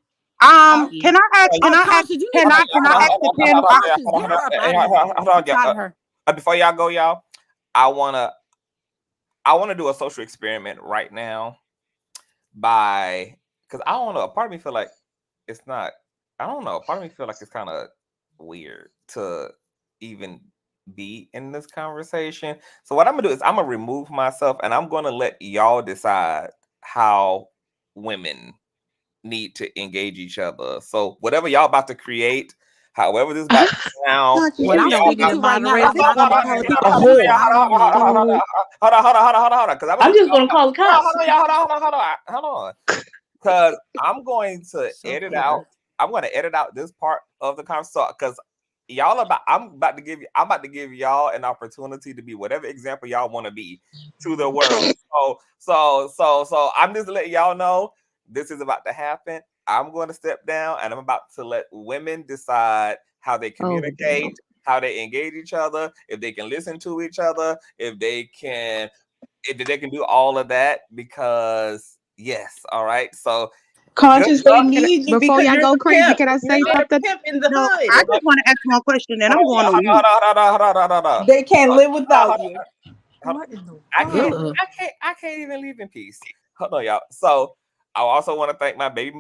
Can I ask? Oh, Conscious, you need Can to I? be Can I quiet. ask the panel? Conscious, get her up out of here. Hold Out of on. her. Before y'all go, y'all, I wanna do a social experiment right now because I don't know. A part of me feel like it's not. I don't know. A part of me feel like it's kind of weird to even be in this conversation. So what I'm gonna do is I'm gonna remove myself and I'm gonna let y'all decide how women need to engage each other. So whatever y'all about to create, however this about to sound, Conscious, What you I'm know gonna we be the need you right now. moderator. Don't I'm be not calling gonna calling answer people no out questions. their I don't want to. hold on, because I'm just gonna call the cops. hold on. Because I'm going to So edit clever. out. I'm going to edit out this part of the conversation because I'm about to give y'all an opportunity to be whatever example y'all want to be to the world. So I'm just letting y'all know this is about to happen. I'm going to step down and I'm about to let women decide how they communicate, how they engage each other, if they can listen to each other, if they can do all of that, because yes, all right. So good Conscious, they luck. need you Before because y'all you're go the crazy, pimp. can I You're say their something? pimp in the No, hood. I just want to ask one question, and I'm going on mute. Hold on. They can't live without you. What in the I can't. world? I can't even leave in peace. Hold on, y'all. So I also want to thank my baby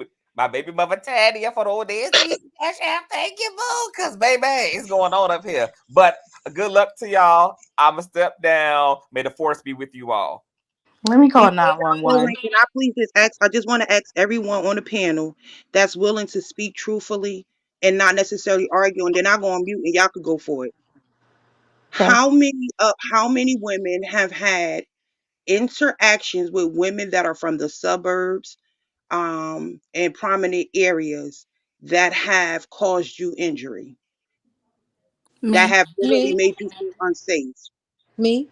mother Tanya for the old days. Thank you, boo, because baby, it's going on up here. But good luck to y'all. I'ma step down. May the force be with you all. Let me call Before y'all go 911. in, can I please just ask? I just want to ask everyone on the panel that's willing to speak truthfully and not necessarily argue, and then I go on mute and y'all could go for it. Okay. How many women have had interactions with women that are from the suburbs, and prominent areas that have caused you injury, that Me. have literally Me? made you feel unsafe? Me?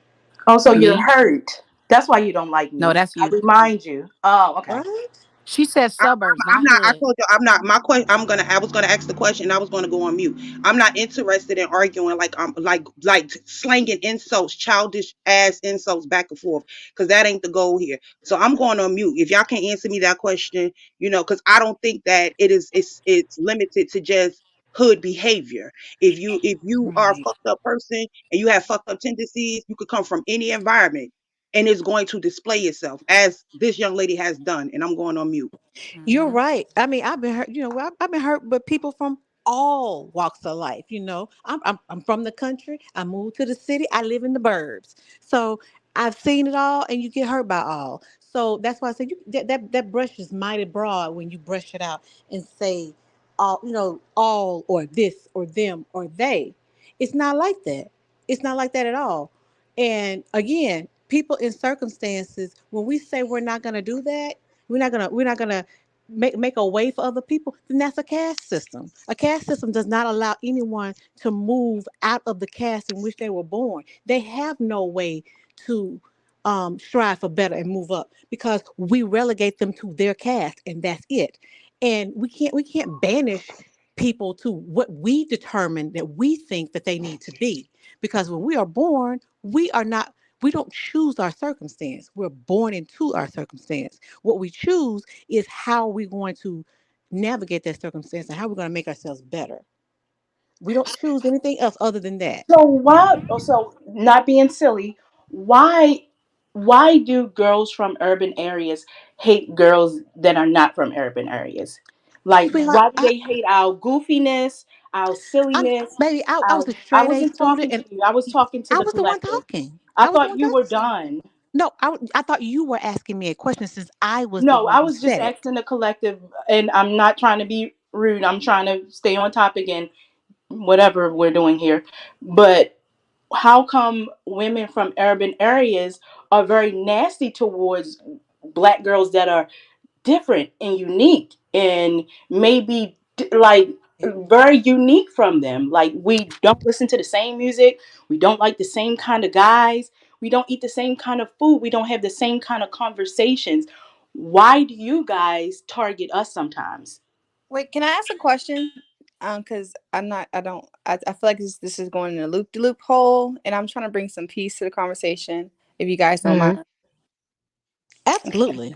Oh, so you're Me? hurt. That's why you don't like No, me. that's I you. remind you. Oh, okay. What? She said suburbs, I'm not not. I hood. told you I'm not. My question. I was gonna ask the question. I was gonna go on mute. I'm not interested in arguing like slanging insults, childish ass insults back and forth, because that ain't the goal here. So I'm going on mute. If y'all can answer me that question, because I don't think that it's limited to just hood behavior. If you are a Right. fucked up person and you have fucked up tendencies, you could come from any environment and it's going to display itself as this young lady has done. And I'm going on mute. You're Hmm. right. I mean, I've been hurt. I've been hurt, but people from all walks of life. I'm from the country. I moved to the city. I live in the burbs, so I've seen it all, and you get hurt by all. So that's why I said that brush is mighty broad when you brush it out and say all. All or this or them or they. It's not like that. It's not like that at all. And again, people in circumstances, when we say we're not going to do that, we're not gonna make a way for other people, then that's a caste system. A caste system does not allow anyone to move out of the caste in which they were born. They have no way to strive for better and move up because we relegate them to their caste and that's it. And we can't banish people to what we determine that we think that they need to be, because when we are born, we don't choose our circumstance. We're born into our circumstance. What we choose is how we're going to navigate that circumstance and how we're going to make ourselves better. We don't choose anything else other than that. So why? Also, not being silly. Why? Why do girls from urban areas hate girls that are not from urban areas? Like, Sweetheart, why do they hate our goofiness, our I'm silliness? baby. I was Our, a I straight A wasn't student, talking to and you. I was talking to I the was the one collective. talking. I I was the thought one you talking. were done. No, I thought you were asking me a question since I was the No, one I who was just said it. asking the collective, and I'm not trying to be rude. I'm trying to stay on topic and whatever we're doing here. But how come women from urban areas are very nasty towards black girls that are different and unique and maybe like very unique from them? Like, we don't listen to the same music, we don't like the same kind of guys, we don't eat the same kind of food, we don't have the same kind of conversations. Why do you guys target us sometimes? Wait, can I ask a question? Because I feel like this is going in a loop de loophole, and I'm trying to bring some peace to the conversation. If you guys don't Mhm. mind. Okay. Absolutely.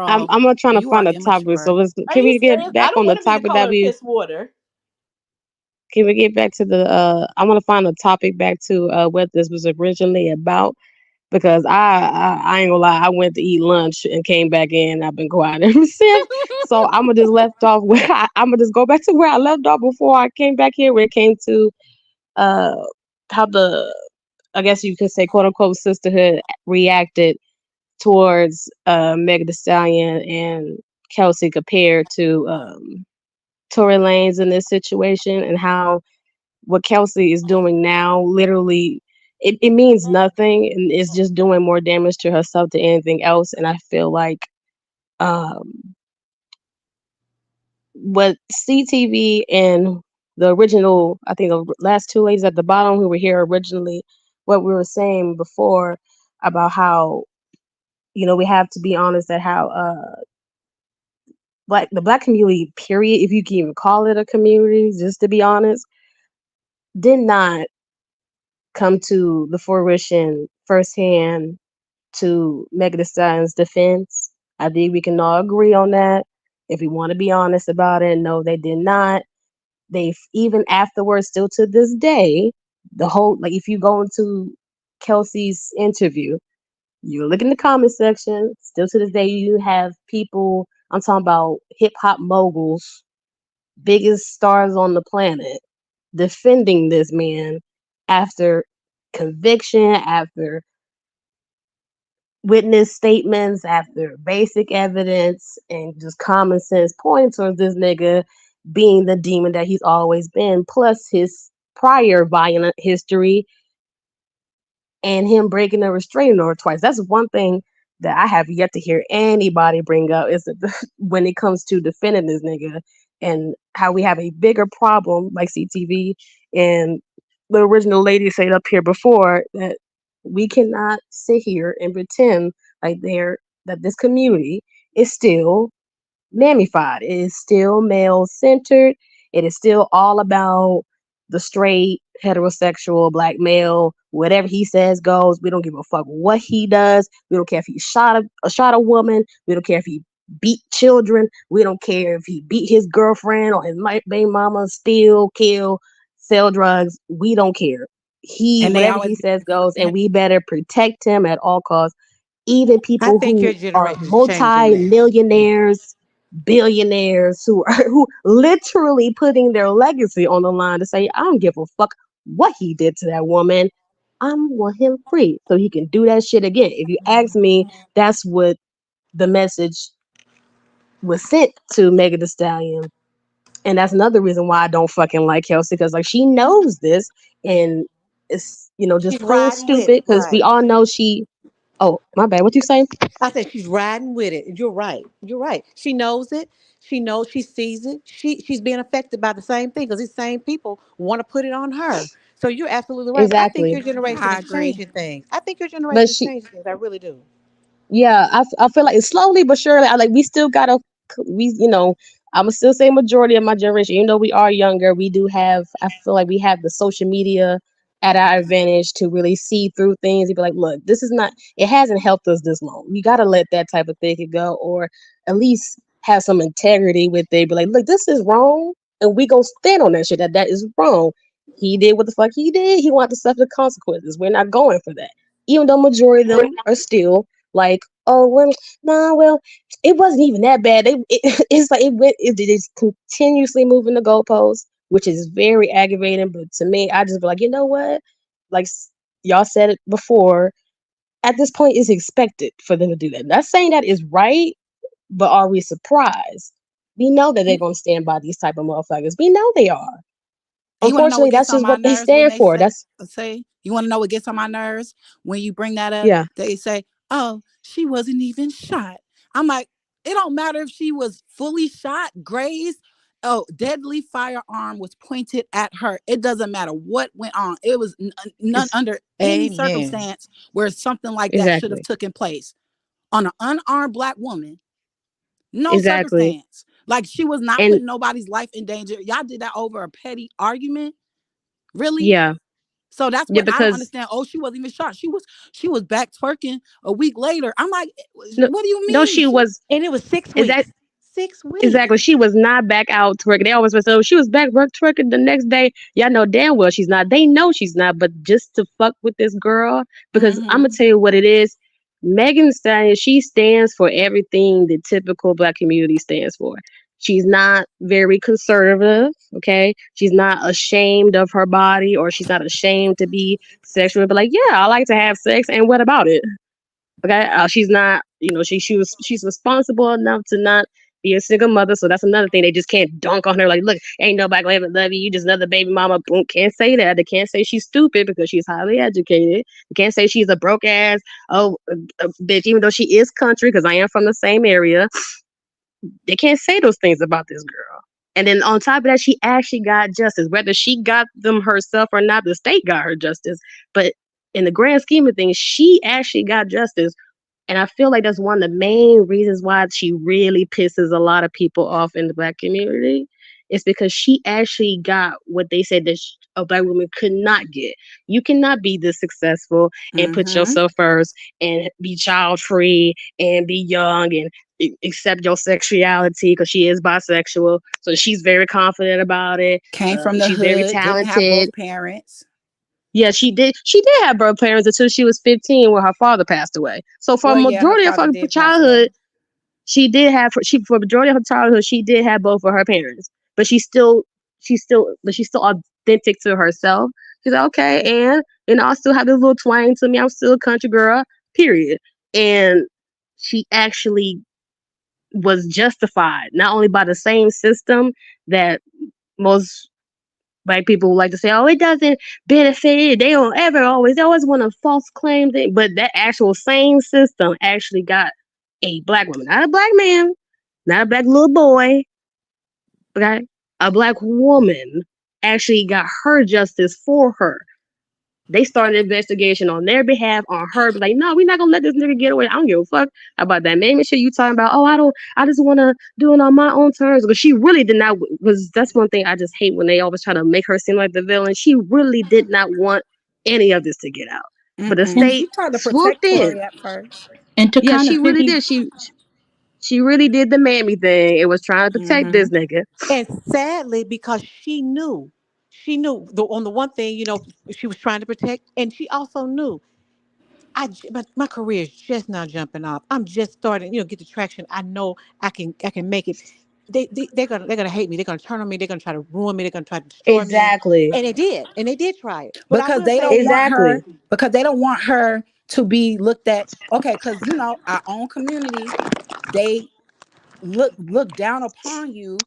crawl. I'm not trying to You are find a topic. So immature. Are can you we get serious? I back don't on the want to be the topic that color of we? piss water. Can we get back to the? I want to find a topic back to what this was originally about, because I ain't gonna lie, I went to eat lunch and came back in. I've been quiet ever since. So I'm gonna just left off where I'm gonna just go back to where I left off before I came back here, where it came to uh how the, I guess you could say, quote unquote, sisterhood reacted towards Megan Thee Stallion and Kelsey compared to Tory Lanez in this situation, and how what Kelsey is doing now literally it means nothing, and it's just doing more damage to herself than anything else. And I feel like what CTV and the original, I think the last two ladies at the bottom who were here originally, what we were saying before about how, you know, we have to be honest at how the black community, period, if you can even call it a community, just to be honest, did not come to the fruition firsthand to Megan Thee Stallion's defense. I think we can all agree on that. If we want to be honest about it, no, they did not. They even afterwards, still to this day, the whole, like, if you go into Kelsey's interview, you look in the comment section, still to this day, you have people, I'm talking about hip hop moguls, biggest stars on the planet, defending this man after conviction, after witness statements, after basic evidence, and just common sense points towards this nigga being the demon that he's always been, plus his prior violent history and him breaking a restraining order twice. That's one thing that I have yet to hear anybody bring up, is that when it comes to defending this nigga, and how we have a bigger problem, like CTV and the original lady said up here before, that we cannot sit here and pretend like that this community is still mammified. It is still male centered. It is still all about the straight heterosexual black male. Whatever he says goes. We don't give a fuck what he does. We don't care if he shot a woman. We don't care if he beat children. We don't care if he beat his girlfriend or his baby mama, steal, kill, sell drugs. We don't care. And they Whatever always he says goes, and we better protect him at all costs. Even I people think your who are generation's changing that. multi-millionaires, billionaires, who literally putting their legacy on the line to say, I don't give a fuck what he did to that woman. I want him free so he can do that shit again. If you ask me, that's what the message was sent to Megan Thee Stallion. And that's another reason why I don't fucking like Kelsey, because like she knows this, and it's, you know, just She's plain riding with stupid, it, because we right? all know she, oh my bad, what you saying? I said she's riding with it. You're right. You're right. She knows it. She knows. She sees it. She's being affected by the same thing because these same people want to put it on her. So you're absolutely right. But I think your Exactly. generation I is agree. changing things. I think your But generation is she, changing things. I really do. yeah, I feel like it's slowly but surely. I like, we still gotta, we, you know, I'm gonna still say majority of my generation, even though we are younger, we do have, I feel like we have the social media at our advantage to really see through things and be like, look, this is not, it hasn't helped us this long. We gotta let that type of thing go, or at least have some integrity with it. Be like, look, this is wrong, and we gonna stand on that shit, that is wrong. He did what the fuck he did. He wanted to suffer the consequences. We're not going for that. Even though majority of them are still like, oh well, nah, well, it wasn't even that bad. It's like it is continuously moving the goalposts, which is very aggravating. But to me, I just be like, you know what? Like y'all said it before. At this point, it's expected for them to do that. Not saying that is right, but are we surprised? We know that they're gonna stand by these type of motherfuckers. We know they are. And you want to know what Unfortunately, gets that's on just my what they nerves when stand they for. That's say you want to know what gets on my nerves when you bring that up? yeah, They say, "Oh, she wasn't even shot." I'm like, it don't matter if she was fully shot, grazed. Oh, deadly firearm was pointed at her. It doesn't matter what went on. It was none it's under any Amen. circumstance where something like that should have exactly, taken place on an unarmed black woman. No exactly, circumstance. Like she was not and putting nobody's life in danger. Y'all did that over a petty argument. Really? yeah, So that's yeah, what I don't because understand. Oh, she wasn't even shot. She was back twerking a week later. I'm like, no, what do you no, mean? she was. And it was 6 weeks. Is 6 weeks. exactly. She was not back out twerking. They always say, so she was back work twerking the next day. Y'all know damn well she's not. They know she's not, but just to fuck with this girl, because I'm gonna Mm-hmm. tell you what it is. Megan Thee Stallion, she stands for everything the typical black community stands for. She's not very conservative, okay? She's not ashamed of her body, or she's not ashamed to be sexual, but like, yeah, I like to have sex, and what about it? Okay, she's not, she's responsible enough to not be a single mother. So that's another thing. They just can't dunk on her like, look, ain't nobody gonna ever love you. You just another baby mama. Boom. Can't say that. They can't say she's stupid because she's highly educated. They can't say she's a broke ass bitch, even though she is country because I am from the same area. They can't say those things about this girl. And then on top of that, she actually got justice. Whether she got them herself or not, the state got her justice. But in the grand scheme of things, she actually got justice. And I feel like that's one of the main reasons why she really pisses a lot of people off in the Black community. It's because she actually got what they said that a Black woman could not get. You cannot be this successful and put yourself first and be child free and be young and accept your sexuality, because she is bisexual. So she's very confident about it. Came from the She's very hood, didn't have talented. both parents. Yeah, she did. She did have both parents until she was 15 when her father passed away. So for a majority of her childhood, she did have, for a majority of her childhood, she did have both of her parents. But she's still authentic to herself. She's like, okay, and I still have this little twang to me. I'm still a country girl, period. And she actually was justified not only by the same system that most Black people would like to say, oh, it doesn't benefit. They always want a false claim thing. But that actual same system actually got a Black woman, not a Black man, not a Black little boy, okay? A Black woman actually got her justice for her. They started an investigation on their behalf, on her. Like, no, we're not gonna let this nigga get away. I don't give a fuck about that man shit you talking about. Oh, I just want to do it on my own terms. Because she really did not. Because that's one thing I just hate when they always try to make her seem like the villain. She really did not want any of this to get out. But the state swooped in. At first. And to she really did. She really did the mammy thing. It was trying to protect this nigga. And sadly, because she knew on the one thing, she was trying to protect, and she also knew but my career is just now jumping off. I'm just starting, get the traction. I know I can make it. They're gonna hate me. They're gonna turn on me. They're gonna try to ruin me. They're gonna try to destroy me. And they did try it. But because they don't want her. Because they don't want her to be looked at. Okay, because our own community, they look down upon you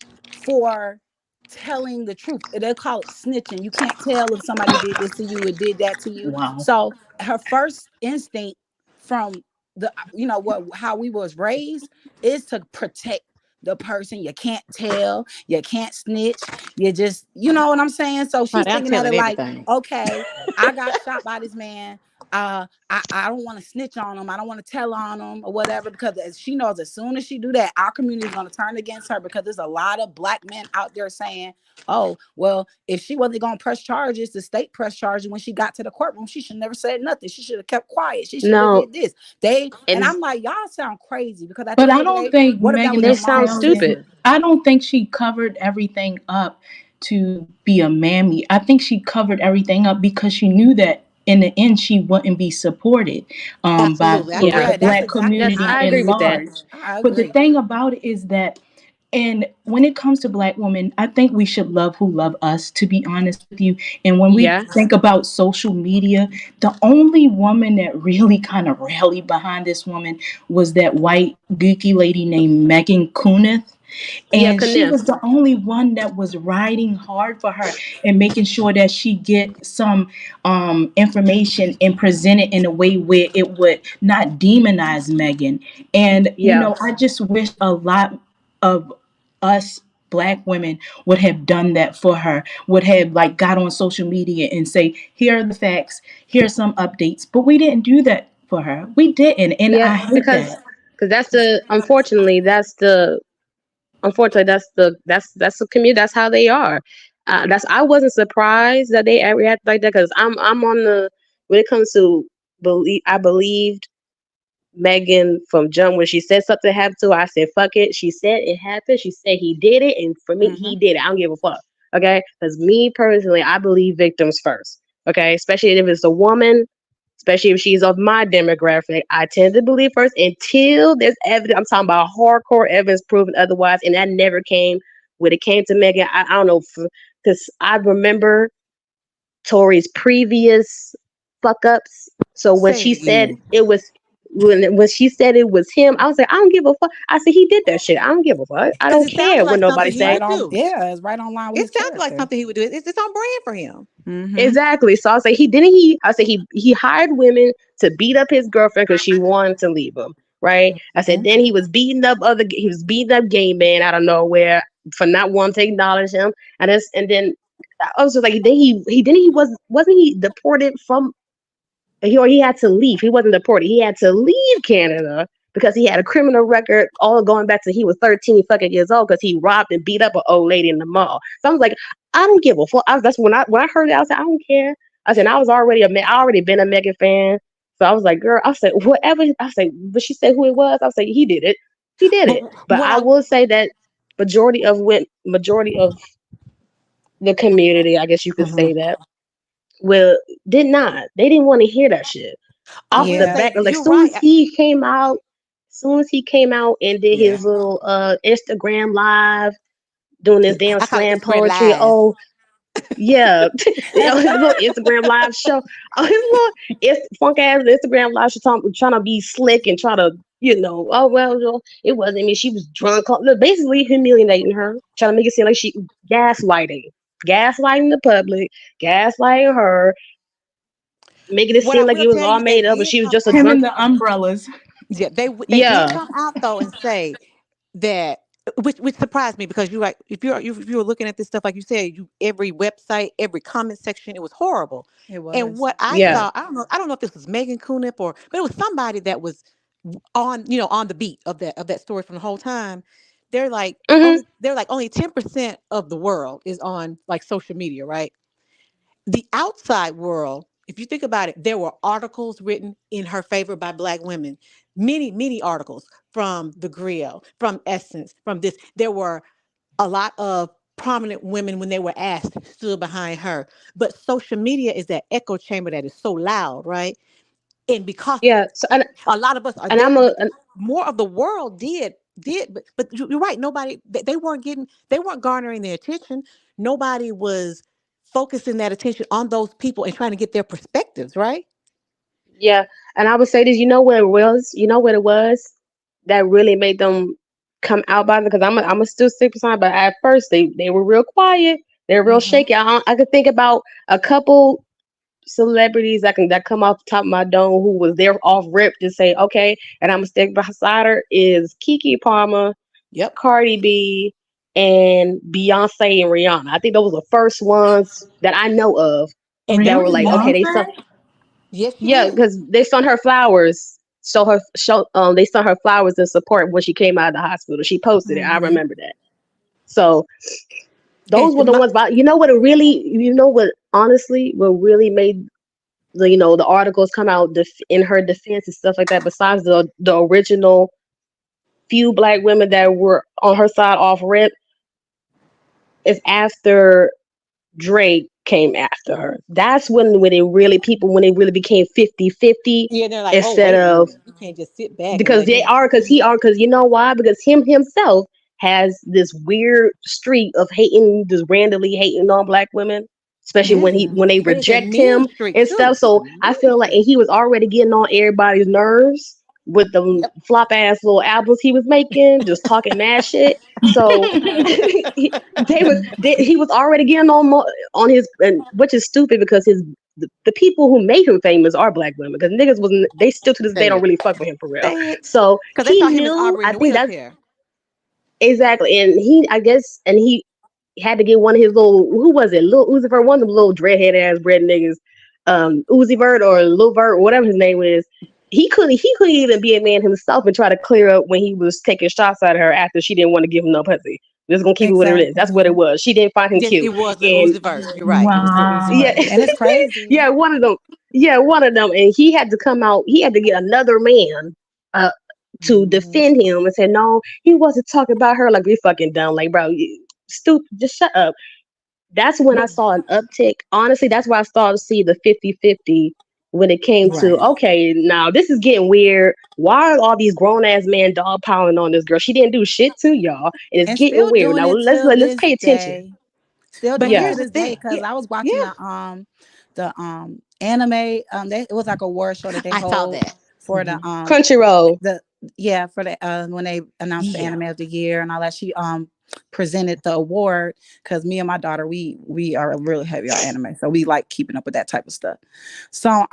for telling the truth. They call it snitching. You can't tell if somebody did this to you or did that to you. Wow. So her first instinct from the how we was raised is to protect the person. You can't tell, you can't snitch, you just, you know what I'm saying? So she's thinking at it like, okay, I got shot by this man. I don't want to snitch on him. I don't want to tell on him or whatever, because as she knows, as soon as she do that, our community is going to turn against her, because there's a lot of Black men out there saying, oh, well, if she wasn't going to press charges, the state pressed charges. When she got to the courtroom, she should never said nothing. She should have kept quiet. She should have did this. And I'm like, y'all sound crazy, because but I don't think Megan, they sound stupid. I don't think she covered everything up to be a mammy. I think she covered everything up because she knew that in the end she wouldn't be supported by the Black community at large. But the thing about it is that, and when it comes to Black women, I think we should love who love us, to be honest with you. And when we think about social media, the only woman that really kind of rallied behind this woman was that white geeky lady named Megan Kunith. And she was the only one that was riding hard for her and making sure that she get some information and present it in a way where it would not demonize Megan. And, I just wish a lot of us Black women would have done that for her, would have got on social media and say, here are the facts, here are some updates. But we didn't do that for her. We didn't. And I hate that. Because that's the community. That's how they are. I wasn't surprised that they reacted like that, because I'm on the, when it comes to I believed Megan from jump. When she said something happened to her, I said, fuck it. She said it happened. She said he did it. And for me, he did it. I don't give a fuck. Okay. Because me personally, I believe victims first. Okay. Especially if it's a woman, especially if she's of my demographic, I tend to believe first until there's evidence. I'm talking about hardcore evidence proving otherwise. And that never came when it came to Megan. I don't know, because I remember Tory's previous fuck ups. So when she said it was, when she said it was him, I was like, I don't give a fuck. I said he did that shit. I don't give a fuck. I Because don't it sounds care what like nobody something he say. would do. It's right on line with It his sounds like character. something he would do. It's on brand for him. Exactly. So I was like, I said he hired women to beat up his girlfriend because she wanted to leave him. Right. I said then he was beating up gay men out of nowhere for not wanting to acknowledge him. And then I was just like, wasn't he deported from he had to leave. He wasn't deported. He had to leave Canada because he had a criminal record all going back to he was 13 fucking years old because he robbed and beat up an old lady in the mall. So I was like, I don't give a fuck. That's when I heard it, I was like, I don't care. I said, I already been a Megan fan. So I was like, girl, I said, whatever. I said, but she said who it was. I was like, he did it. He did But it. But what I I will say that majority of the community, I guess you could say that, well, did not. They didn't want to hear that shit I off the will Yeah. say, back. Like you're right. soon as he came out and did Yeah. his little Instagram live doing this damn I call it slam Instagram poetry. lies. Oh yeah, his little Instagram live show. Oh, funk ass Instagram live show trying to be slick and try to oh well, it wasn't me. She was drunk. Look, basically humiliating her, trying to make it seem like she gaslighting the public, gaslighting her, making it What I seem like will it was tell all you, they made up and did she was come just a Him out. drunk. and the umbrellas. Yeah, they did Yeah, come out though and say that, which surprised me because if you were looking at this stuff like you said, every website, every comment section, it was horrible. It And was. what I yeah, saw, I don't know if this was Megan Kunip but it was somebody that was on the beat of that story from the whole time. They're like hmm only 10% of the world is on like social media, right? The outside world, if you think about it, there were articles written in her favor by Black women, many articles from the Griot, from Essence, from this. There were a lot of prominent women when they were asked stood behind her. But social media is that echo chamber that is so loud, right? And because yeah. So a lot of us are and there, I'm a but more of the world did, but you're right. Nobody, they weren't garnering their attention. Nobody was focusing that attention on those people and trying to get their perspectives, right? Yeah, and I would say this. You know what it was? You know what it was that really made them come out by it? Because I'm a still stick beside. But at first they were real quiet. They were real Mm-hmm. shaky. I could think about a couple celebrities that come off the top of my dome who was there off rip to say okay, and I'm gonna stick beside her is Keke Palmer, Yep. Cardi B, and Beyonce and Rihanna. I think those were the first ones that I know of And that that were Really, was like okay, they Beyonce? yes, she yeah, did. because they sent her flowers. They sent her flowers in support when she came out of the hospital. She posted it. I Mm-hmm. remember that. So And those were the ones. But what really made the articles come out in her defense and stuff like that. Besides the original few Black women that were on her side off rip, is after Drake came after her. That's when it really became 50-50 yeah, they're like, oh, instead wait a of. minute, you can't just sit back and Because let him. because you know why? Because himself has this weird streak of hating, just randomly hating on Black women, especially Yes, when they and it's a reject mean him streak and too. stuff. It's a So I mean feel like, streak. and he was already getting on everybody's nerves with the Yep. flop ass little albums he was making, just talking mad shit. So he was already getting on his, and which is stupid because the people who made him famous are Black women, because niggas wasn't, they still to this day Say don't it. really fuck with him for real. Say it. So Because they he saw him as knew, Aubrey in I the think that's wheelchair. exactly, and he had to get one of his little, who was it, Lil Uzi Vert, one of them little dreadhead ass bread niggas, Uzi Vert or Lil Vert, whatever his name is. He couldn't even be a man himself and try to clear up when he was taking shots at her after she didn't want to give him no pussy. Just gonna keep it what it is. That's what it Exactly. was. She didn't find him Yes, it cute, was Lil and Uzi Vert. You're right. It was Lil Uzi yeah, Vert. And it's crazy. yeah, one of them. Yeah, one of them, and he had to come out. He had to get another man. Uh, to Hmm. defend him and say no, he wasn't talking about her. Like, we fucking dumb, like, bro, you stupid, just shut up. That's when I But saw an uptick. Honestly, that's where I started to see the 50-50 when it came to, Right. okay, now this is getting weird. Why are all these grown ass men dogpiling on this girl? She didn't do shit to y'all, and it's And getting still weird. doing Now it let's till let's this pay attention. day. Still but doing it Yeah, to here's the this day. thing. Cause Yeah, I was watching yeah. the anime, it was like a award show that they I saw hold that. for the Crunchyroll. for the when they announced the Yeah. anime of the year and all that. She presented the award because me and my daughter we are really heavy on anime, so we like keeping up with that type of stuff. So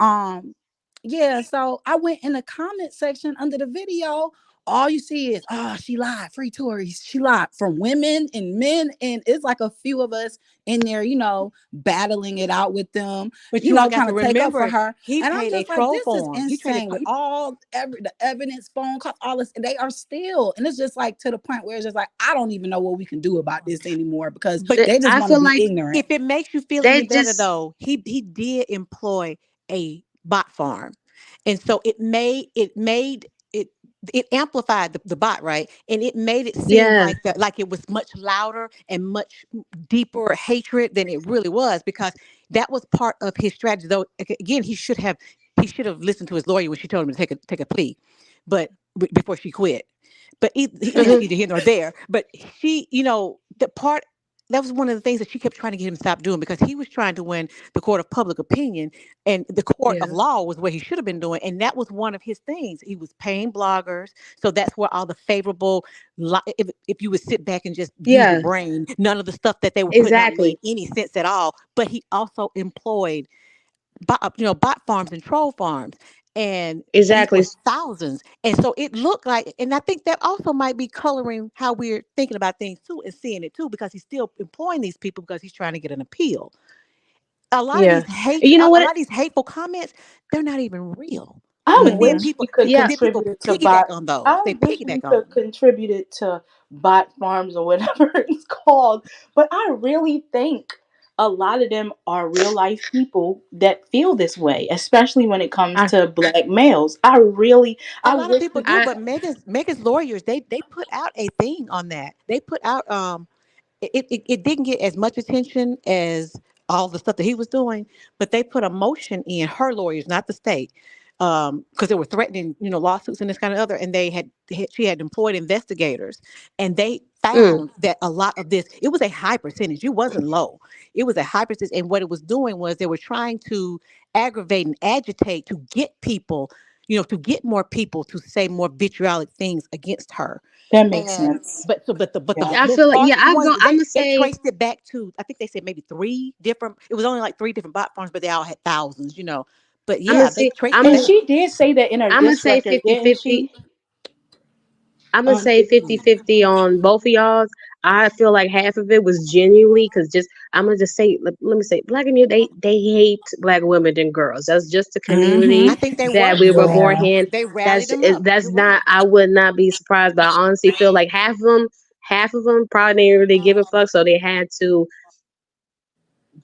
yeah, so I went in the comment section under the video. All you see is, oh, she lied, free Tories. She lied, from women and men. And it's like a few of us in there, battling it out with them, But you all got trying to to take up for remember, her. he And I'm paid a just like, troll this is form. He traded. insane with all the evidence, phone calls, all this. And they are still. And it's just like to the point where it's just like, I don't even know what we can do about this anymore because But they just I want to feel be like ignorant. if it makes you feel they any better, just though, he did employ a bot farm, and so it amplified the bot, right, and it made it seem yeah. like that, like it was much louder and much deeper hatred than it really was, because that was part of his strategy. Though again, he should have listened to his lawyer when she told him to take a plea, but before she quit. But that's Mhm. neither here nor there. But she, the part that was one of the things that she kept trying to get him to stop doing, because he was trying to win the court of public opinion, and the court of Yeah. law was what he should have been doing. And that was one of his things. He was paying bloggers. So that's where all the favorable, if you would sit back and just use your Yeah. brain, none of the stuff that they were putting out made Exactly. any sense at all. But he also employed bot farms and troll farms. And these Exactly. were thousands. And so it looked like, and I think that also might be coloring how we're thinking about things too, and seeing it too, because he's still employing these people because he's trying to get an appeal. A lot of Yeah. these You know a what? lot of these hateful comments, they're not even real. I But then Mhm. wish people, we could Yeah. contribute it to piggyback bot. on those. I They wish we piggyback on could them. contribute it to bot farms or whatever it's called. But I really think a lot of them are real life people that feel this way, especially when it comes I to black males. A I lot of wish people that do, I but Megan's lawyers, they put out a thing on that. They put out it didn't get as much attention as all the stuff that he was doing, but they put a motion in, her lawyers, not the state, because they were threatening, lawsuits and this kind of other, and she had employed investigators, and they mm, found that a lot of this, it was a high percentage. It wasn't low. It was a high percentage, and what it was doing was they were trying to aggravate and agitate to get people, to get more people to say more vitriolic things against her. that makes And sense. but the Yeah. I most feel like, yeah, harshest ones, I'm gonna they say, traced it back to, I think they said maybe three different. It was only like three different bot farms, but they all had thousands. But I'm gonna yeah, they say traced I'm it And gonna back. she did say that in her I'm gonna diss say record, didn't she? 50-50. I'm gonna say 50-50 on both of y'all's. I feel like half of it was genuinely because just I'm gonna just say, let me say, black men, they hate black women and girls. That's just the I community think they that were we were too. born Yeah. in. They rallied them up. That's You're not. right. I would not be surprised, but I honestly feel like half of them probably didn't really give a fuck, so they had to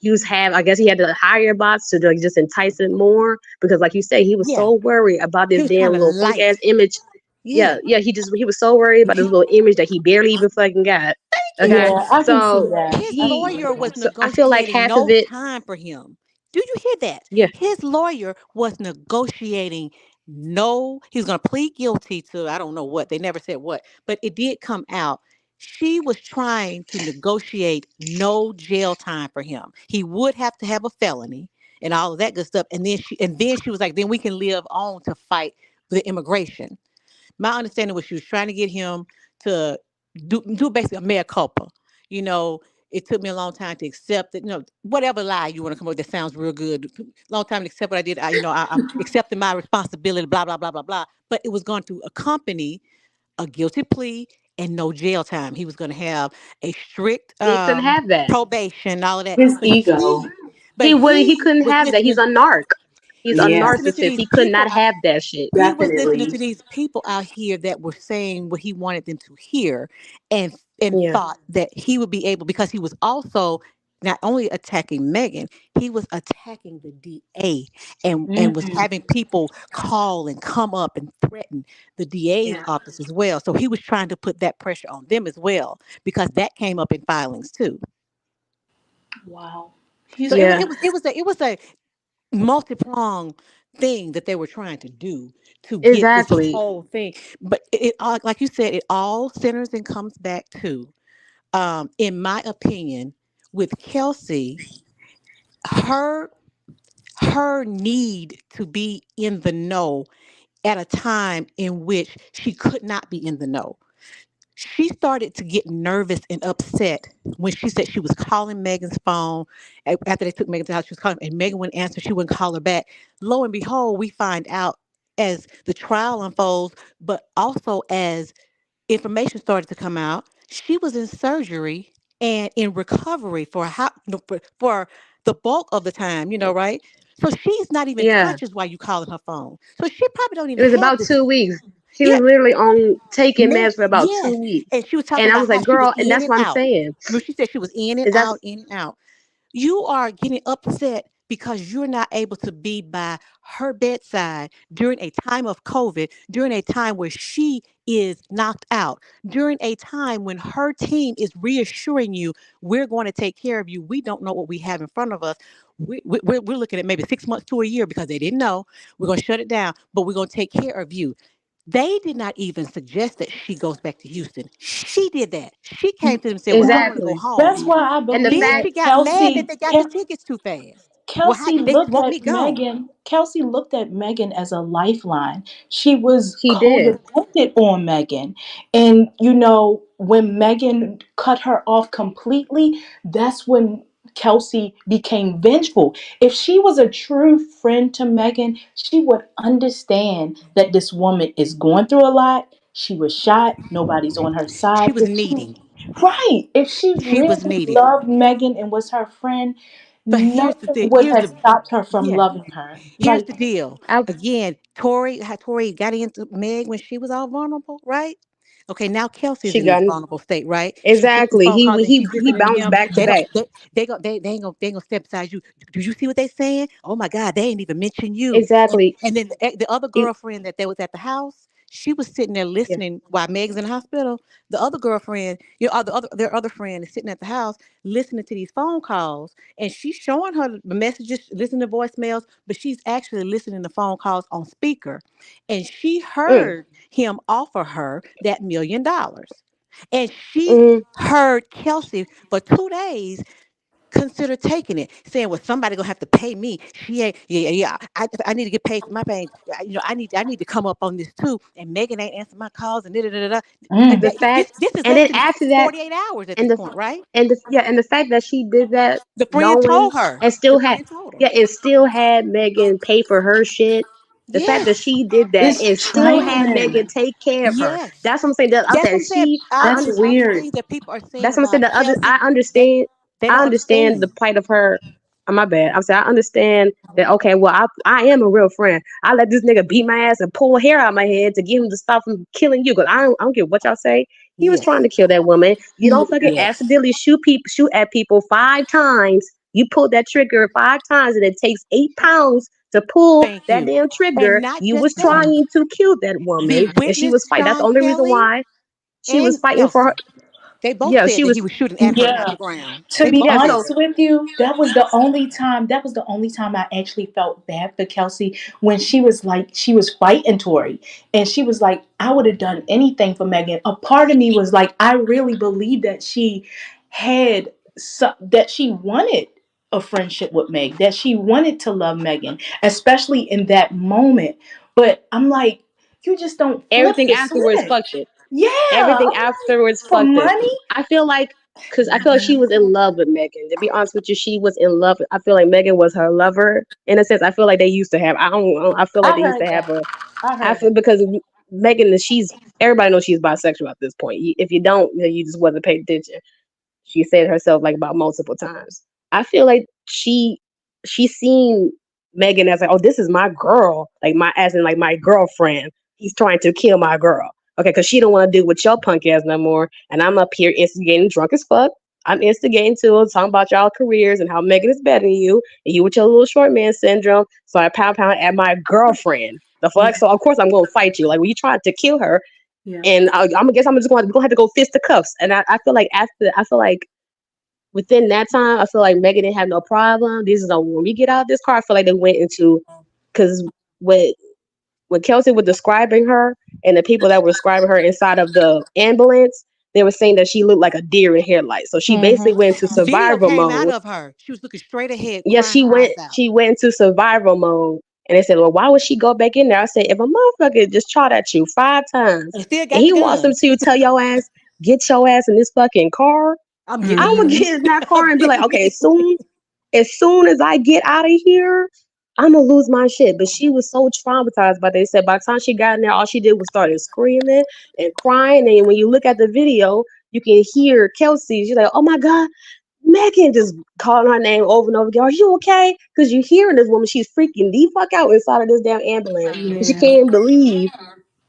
I guess he had to hire bots to like just entice it more because, like you say, he was Yeah, so worried about he this was trying damn to little punk ass light. image. Yeah. Yeah, he was so worried about this little image that he barely even fucking got. Okay, Yeah, I can see so that. His I can he, see lawyer was that. so I feel like negotiating half of no it, time for him. Do you hear that? yeah, His lawyer was negotiating no, he was going to plead guilty to, I don't know what. They never said what, but it did come out. She was trying to negotiate no jail time for him. He would have to have a felony and all of that good stuff. And then she was like, then we can live on to fight the immigration. My understanding was she was trying to get him to do basically a mea culpa. You know, it took me a long time to accept that, whatever lie you want to come up with that sounds real good. Long time to accept what I did. I'm accepting my responsibility, blah, blah, blah, blah, blah. But it was going to accompany a guilty plea and no jail time. He was going to have a strict he couldn't have that. probation, all of that. His But ego. He he couldn't was have that. He's listening. a narc. He's a He was Yeah, listening to narcissist. these He could not people. have that shit. He was listening definitely. to these people out here that were saying what he wanted them to hear, and Yeah. thought that he would be able, because he was also not only attacking Megan, he was attacking the DA, and was Mhm. having people call and come up and threaten the DA's Yeah. office as well. So he was trying to put that pressure on them as well, because that came up in filings too. Wow. So He's Yeah. it was a multi-pronged thing that they were trying to do to get this Exactly. whole thing. But it all, like you said, it all centers and comes back to, in my opinion, with Kelsey, her her need to be in the know at a time in which she could not be in the know. She started to get nervous and upset when she said she was calling Megan's phone. After they took Megan to the house, she was calling, and Megan wouldn't answer. She wouldn't call her back. Lo and behold, we find out as the trial unfolds, but also as information started to come out, she was in surgery and in recovery for the bulk of the time, right? So she's not even Yeah. conscious while you calling her phone. So she probably don't It even was have about this. 2 weeks. She was Yeah, literally on taking meds for about yes. 2 weeks. And she was talking And I about was how like, she was girl, and in that's and what I'm out. saying. Remember, she said she was in and Is that out, in and out. You are getting upset because you're not able to be by her bedside during a time of COVID, during a time where she is knocked out, during a time when her team is reassuring you, we're going to take care of you. We don't know what we have in front of us. We're looking at maybe 6 months to a year because they didn't know. We're going to shut it down, but we're going to take care of you. They did not even suggest that she goes back to Houston. She did that. She came to them and said, well, I want to go exactly? home. That's why I And the believe Then fact, that she got mad that they got the tickets too fast. Well, Kelsey they looked want me at gone. Megan. Kelsey looked at Megan as a lifeline. She was she did. codependent on Megan. And, when Megan cut her off completely, that's when Kelsey became vengeful. If she was a true friend to Megan, she would understand that this woman is going through a lot. She was shot. Nobody's on her She side. was needy. Right. If she She was really needy. loved Megan and was her friend, But here's the nothing thing. would have stopped her from Yeah. loving her. Here's Like, the deal. I, Again, how Tori got into Meg when she was all vulnerable, right? Okay, now Kelsey's she in this got vulnerable state, right? She's getting these exactly. phone He calls and he she's he listening to bounced him. back to back. They ain't gonna step beside you. Do you see what they saying? Oh my God, they ain't even mention you. Exactly. And then the other He, girlfriend that was at the house, she was sitting there yeah. listening while Meg's in the hospital. The other girlfriend, their other friend is sitting at the house listening to these phone calls, and she's showing her the messages, listening to voicemails, but she's actually listening to phone calls on speaker, and she Mm, heard him offer her that $1 million, and she mm, heard Kelsey for 2 days consider taking it, saying, "Well, somebody gonna have to pay me." She ain't, yeah, yeah. I need to get paid for my pain. I need to come up on this too. And Megan ain't answering my calls and da da da da. And mm, the fact, this is and less then than after that, 48 hours at and this the point, right? and the fact that she did that The friend knowing told her. and The still had, friend told her. yeah, and still had Megan pay for her shit. The fact that Yes, she did that it's and still had trifling. Megan take care of her. yes. That's what I'm saying. That That's what that I'm saying. she, I I That's understand understand. all the weird. things that people are saying That's what I'm saying. about I Kelsey. understand. They I don't understand the understand. plight of her. Oh, my bad. I'm saying I understand that. Okay, well, I am a real friend. I let this nigga beat my ass and pull hair out my head to get him to stop from killing you. Cause I don't care what y'all say. He was trying Yes, to kill that woman. You don't fucking yes. accidentally shoot at people 5 times. You pull that trigger 5 times, and it takes 8 pounds to pull Thank that you. damn And trigger. not You just was that. Mm. trying to kill that The woman, and she witness, was fighting. That's the Sean only reason Kelly why she was and fighting for her. Kelsey, they both Yeah, said she that he was. was shooting at her, not Yeah. the ground. To They be both Yeah, said so honest that. with you, that was the only time I actually felt bad for Kelsey, when she was like, she was fighting Tori, and she was like, I would have done anything for Megan. A part of me was like, I really believe that that she wanted a friendship with Meg, that she wanted to love Megan, especially in that moment. But I'm like, you just don't flip everything the afterwards switch. fucked it. Yeah, I'm Everything like, afterwards for fucked it. money. I feel like, because I feel like she was in love with Megan. To be honest with you, she was in love. I feel like Megan was her lover in a sense. I feel like they used to have. I feel like I they used heard to have that. a. I I heard feel that. because Megan, she's everybody knows she's bisexual at this point. If you don't, then you just wasn't paying attention. She said herself like about multiple times. I feel like she seen Megan as like, oh, this is my girl, like my as in like my girlfriend. He's trying to kill my girl. Okay, because she don't want to deal with your punk ass no more. And I'm up here instigating drunk as fuck. I'm instigating too, talking about y'all careers and how Megan is better than you, and you with your little short man syndrome. So I pound at my girlfriend. The fuck. Yeah. So of course I'm gonna fight you. Like when you tried to kill her, Yeah. and I'm guess I'm just going to have to go fist to cuffs. And I feel like I feel like within that time, I feel like Megan didn't have no problem. This is when we get out of this car. I feel like they went into because when when Kelsey was describing her and the people that were describing her inside of the ambulance, they were saying that she looked like a deer in headlights. So she basically went into Video survival came out mode. of her. She was looking straight ahead, Yeah, crying her eyes out. she went into survival mode, And they said, well, why would she go back in there? I said, if a motherfucker just shot at you 5 times And still and got the he wants them gun. to tell your ass, get your ass in this fucking car, I'm I'm getting gonna in. get in that car I'm and be like, getting okay, in. as soon as I get out of here, I'm gonna lose my shit. But she was so traumatized by that. They said by the time she got in there, all she did was started screaming and crying. And when you look at the video, you can hear Kelsey. She's like, "Oh my god, Megan!" Just calling her name over and over again. Are you okay? Because you hearing this woman, she's freaking the fuck out inside of this damn ambulance. And she Yeah. can't believe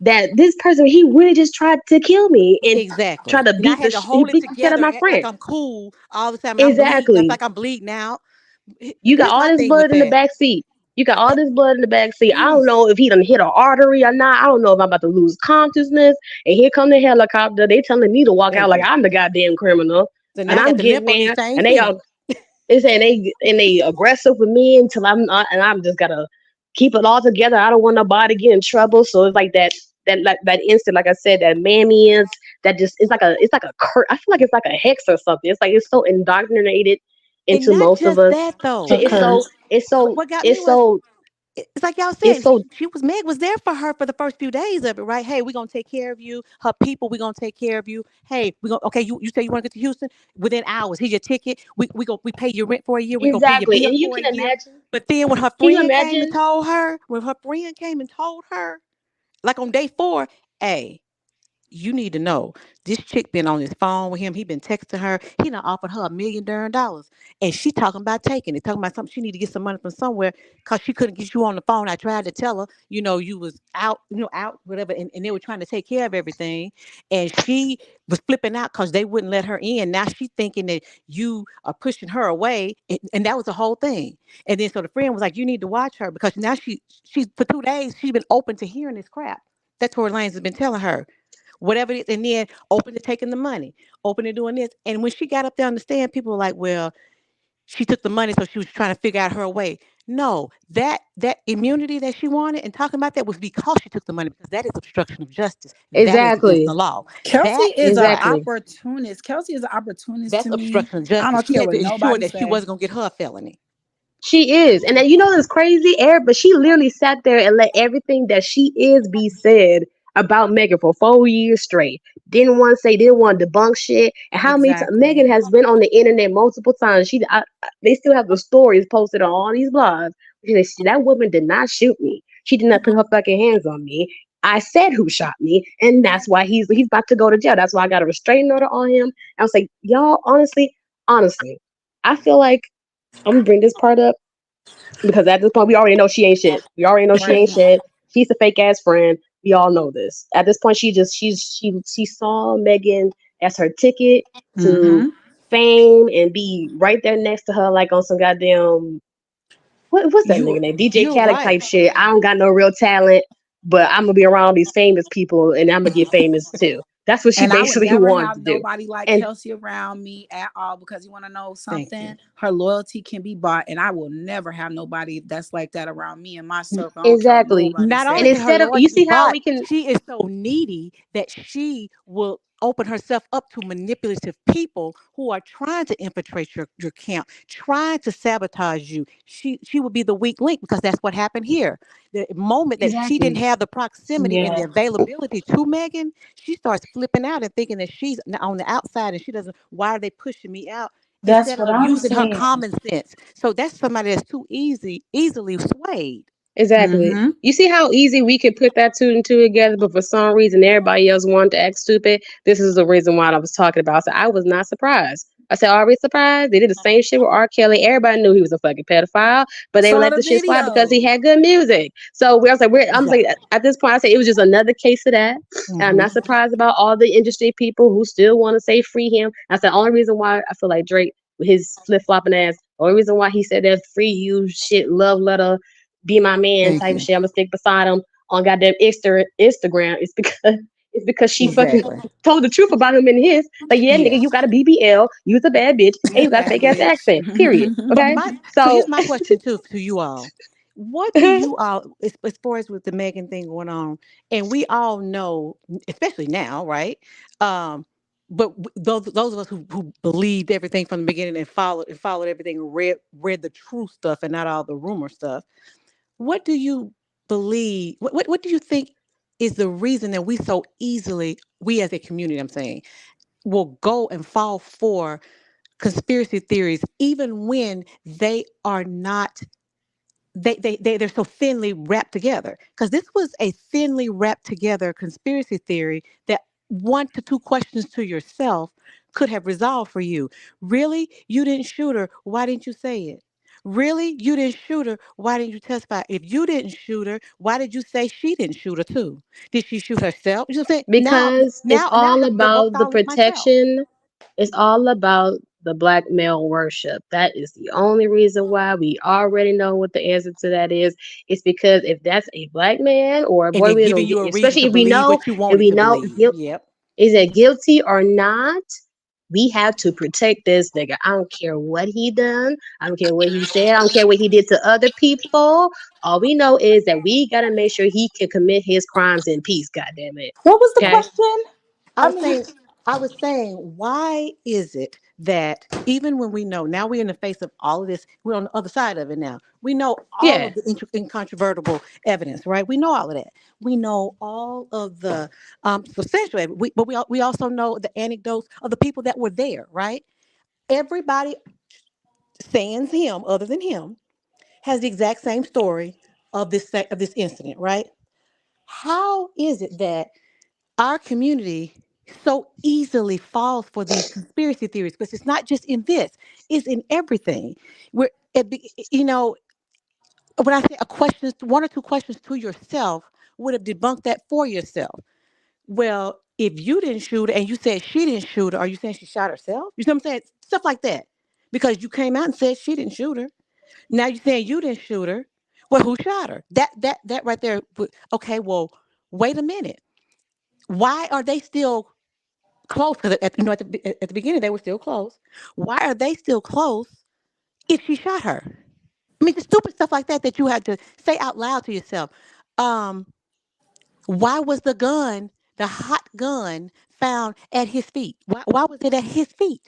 that this person, he really just tried to kill me and Exactly. tried to And I beat had to he hold it beat the shit out of together my and act like friend. I'm cool all the time. And I'm bleeding. I feel Exactly. like I'm bleeding out. You got This all my this thing with blood in the that. back seat. You got all this blood in the back seat. I Ooh. don't know if he done hit an artery or not. I don't know if I'm about to lose consciousness. And here come the helicopter. They telling me to walk out like Exactly. I'm the goddamn criminal. So now And I I'm got to getting limp on these there. same And they feet. all they saying they aggressive with me until I'm not, and I'm just gotta keep it all together. I don't want nobody to get in trouble. So it's like that instant, like I said, that mammy is that just it's like a I feel like it's like a hex or something. It's like it's so indoctrinated And into not most of just us. that A though. It's so curse. it's so What got me it's was so it's like y'all it's said, so she was Meg was there for her for the first few days of it, right? Hey, we're gonna take care of you. Her people, we're gonna take care of you. Hey, we gonna okay, you say you want to get to Houston within hours. Here's your ticket. We pay your rent for a year. We gonna pay your exactly. bills And you for a can year. imagine. But then Can you imagine? when her friend came and told her, like on day 4, hey, you need to know this chick been on his phone with him. He been texting her. He done offered her $1 million, and she talking about taking it, talking about something. She need to get some money from somewhere because she couldn't get you on the phone. I tried to tell her, you was out, out whatever, and they were trying to take care of everything, and she was flipping out because they wouldn't let her in. Now she thinking that you are pushing her away, and that was the whole thing. And then so the friend was like, you need to watch her because now she's for 2 days she's been open to hearing this crap that Tory Lanez has been telling her whatever it is, and then open to taking the money, open to doing this. And when she got up there on the stand, people were like, well, she took the money, so she was trying to figure out her way. No, that immunity that she wanted and talking about that was because she took the money, because that is obstruction of justice. That is against the Exactly. law. Kelsey That is is an not. Exactly. opportunist. Kelsey is an opportunist That's to me. obstruction of I justice. don't She care had what to ensure nobody that she say. wasn't gonna get her a felony. She is. And then you know what's crazy, Eric? But she literally sat there and let everything that she is be said about Megan for 4 years straight. Didn't want to debunk shit. And how many times Exactly. Megan has been on the internet multiple times. They still have the stories posted on all these blogs. She said, that woman did not shoot me. She did not put her fucking hands on me. I said who shot me, and that's why he's about to go to jail. That's why I got a restraining order on him. I was like, y'all, honestly, I feel like I'm gonna bring this part up because at this point we already know she ain't shit. We already know she ain't Right. shit. She's a fake ass friend. We all know this. At this point, she saw Megan as her ticket to Mm-hmm. fame and be right there next to her, like on some goddamn what's that nigga You name? DJ you're Khaled right. type shit. I don't got no real talent, but I'm gonna be around these famous people and I'm gonna get famous too. That's what she And I would basically never wanted have to do. nobody like And Kelsey around me at all because you want to know Thank something? you. Her loyalty can be bought, and I will never have nobody that's like that around me in my circle. I don't care what exactly. nobody Not And only can say. her instead of you loyalty be see how bought, we can she is so needy that she will open herself up to manipulative people who are trying to infiltrate your camp, trying to sabotage you. She will be the weak link because that's what happened here. The moment that she didn't exactly. have the proximity and Yeah. the availability to Megan, she starts flipping out and thinking that she's on the outside and she doesn't, why are they pushing me out? That's Instead what of I'm using her saying. common sense. So that's somebody that's too easily swayed. Exactly. Mm-hmm. You see how easy we could put that two and two together, but for some reason everybody else wanted to act stupid. This is the reason why I was talking about. So I was not surprised. I said, are we surprised? They did the same shit with R. Kelly. Everybody knew he was a fucking pedophile, but they Saw let the the shit slide because he video. had good music. So we I was like, I'm like, Exactly. at this point, I said it was just another case of that. And I'm Hmm. not surprised about all the industry people who still want to say free him. That's the only reason why I feel like Drake, with his flip flopping ass, the only reason why he said that free you shit, love letter, be my man Thank type of you. shit. I'm gonna stick beside him on goddamn Instagram. It's because she fucking Exactly. told the truth about him in his. Like, yeah, nigga, you Yes. got a BBL, you was a bad bitch, and you got a fake ass Exactly. accent. Period. But Okay. my so So here's my question too to you all. What do you all as far as with the Megan thing going on, and we all know, especially now, right? But those of us who believed everything from the beginning and followed everything and read the true stuff and not all the rumor stuff. what do you believe? What do you think is the reason that we so easily, we as a community, I'm saying, will go and fall for conspiracy theories, even when they are not, they're so thinly wrapped together? Because this was a thinly wrapped together conspiracy theory that 1 to 2 questions to yourself could have resolved for you. Really, you didn't shoot her, why didn't you say it? Really, you didn't shoot her, why didn't you testify? If you didn't shoot her, why did you say she didn't shoot her too? Did she shoot herself? You know what I'm saying? Now, Because it's now all they're both about the falling for myself. protection. It's all about the black male worship. That is the only reason why. We already know what the answer to that is. It's because if that's a black man or a And boy, they're we giving don't you get, a reason especially to if we believe know, what you wanted to believe. Yep. is it guilty or not? We have to protect this nigga. I don't care what he done. I don't care what he said. I don't care what he did to other people. All we know is that we gotta make sure he can commit his crimes in peace. God damn it. What was the Okay. question? I I was mean, saying, why is it that even when we know, now we're in the face of all of this, we're on the other side of it now. We know all Yeah. of the incontrovertible evidence, right? We know all of that. We know all of the substantial evidence, but we also know the anecdotes of the people that were there, right? Everybody, sans him, other than him, has the exact same story of this incident, right? How is it that our community so easily falls for these conspiracy theories? Because it's not just in this, it's in everything. You know, when I say 1 or 2 questions to yourself would have debunked that for yourself. Well, if you didn't shoot her and you said she didn't shoot her, are you saying she shot herself? You know what I'm saying? Stuff like that. Because you came out and said she didn't shoot her. Now you're saying you didn't shoot her. Well, who shot her? That right there. Okay, well, wait a minute. Why are they still close? Because at the beginning they were still close. Why are they still close if she shot her? I mean, the stupid stuff like that that you had to say out loud to yourself. Um, why was the hot gun, found at his feet? Why was it at his feet?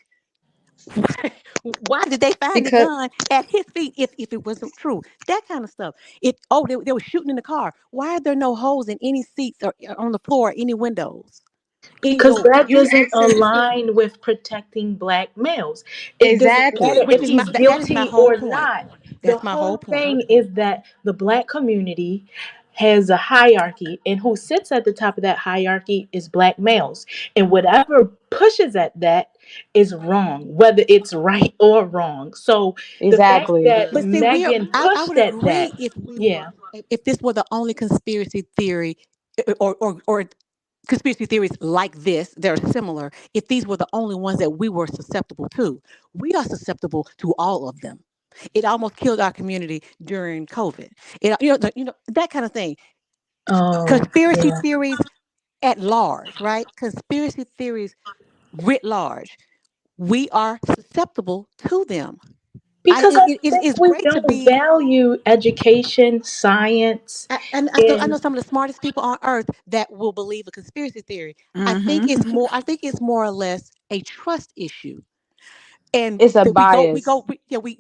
Why did they find the Because gun at his feet if it wasn't true? That kind of stuff. They were shooting in the car. Why are there no holes in any seats or on the floor, or any windows, any Because doors? that You doesn't align with protecting black males. It doesn't matter exactly. if which is he's that is my guilty whole or point. not. The That's my whole whole point. thing is that the black community has a hierarchy, and who sits at the top of that hierarchy is black males. And whatever pushes at that is wrong, whether it's right or wrong. So the fact Exactly. that But see, Megan I pushed would at that, agree if we yeah. were if this were the only conspiracy theory, or conspiracy theories like this, they're similar. If these were the only ones that we were susceptible to, we are susceptible to all of them. It almost killed our community during COVID. That kind of thing. Oh, Conspiracy yeah. theories at large, right? Conspiracy theories writ large. We are susceptible to them. Because I It's think we great to don't be. value education, science, I know and some of the smartest people on earth that will believe a conspiracy theory. mm-hmm. I think it's more or less a trust issue. And It's a that bias.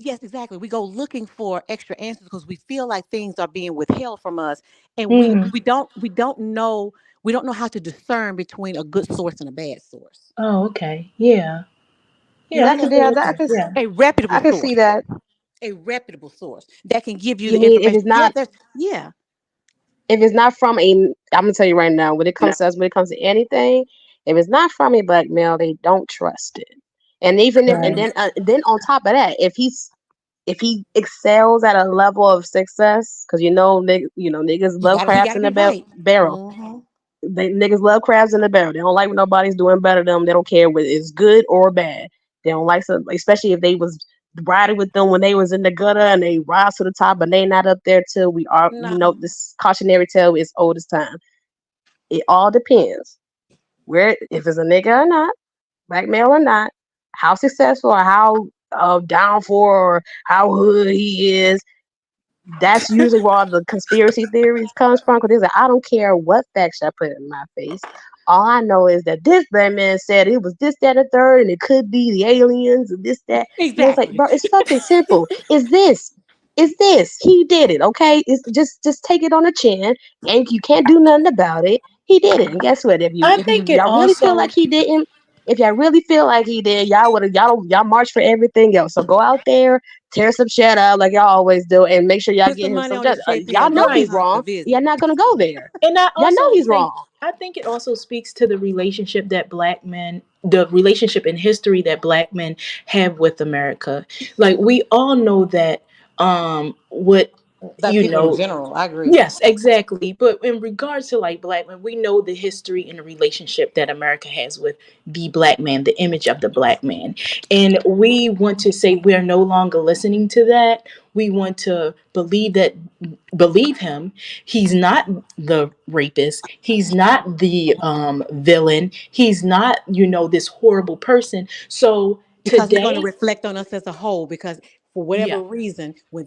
yes, exactly. We go looking for extra answers because we feel like things are being withheld from us, and mm, we don't know how to discern between a good source and a bad source. oh, okay, yeah, You know yeah, what I I can mean? go with that. Yeah, A reputable I can see source. that. A reputable source that can give you You the mean if information. it's Yeah, not yeah. if it's not from a I'm gonna tell you right now, when it comes to us, when it comes to anything, if it's not from a black male, they don't trust it. And even if right. and then on top of that, if he excels at a level of success, because niggas love He crabs gotta in be the right. barrel. Hmm. Niggas love crabs in the barrel. They don't like when nobody's doing better than them. They don't care whether it's good or bad. They don't like some, especially if they was riding with them when they was in the gutter and they rise to the top, but they not up there till we know No. this cautionary tale is old as time. It all depends where if it's a nigga or not, black male or not, how successful or how down for or how hood he is. That's usually where all the conspiracy theories comes from. Because like, I don't care what facts I put in my face. All I know is that this black man said it was this, that, and the third, and it could be the aliens and this, that. And it's like, Exactly. bro, it's fucking simple. It's this. It's this. He did it. Okay, it's just take it on the chin, and you can't do nothing about it. He did it, and guess what? I If think it y'all really feel like also, he didn't, if y'all really feel like he did, y'all would have y'all march for everything else. So go out there, tear some shit up like y'all always do, and make sure y'all Put get some him money some on his justice. check so Y'all know y'all he's right. don't have to wrong. Y'all visit. not gonna go there. And I Y'all know also he's think, wrong. I think it also speaks to the relationship that black men, the relationship in history that black men have with America. Like we all know that what Black you people in know general. I agree. yes, exactly. But in regards to like black men, we know the history and the relationship that America has with the black man, the image of the black man. And we want to say we're no longer listening to that. We want to believe him. He's not the rapist. He's not the villain. He's not, this horrible person. So Because he's going to today, reflect on us as a whole. Because for yeah, whatever reason, when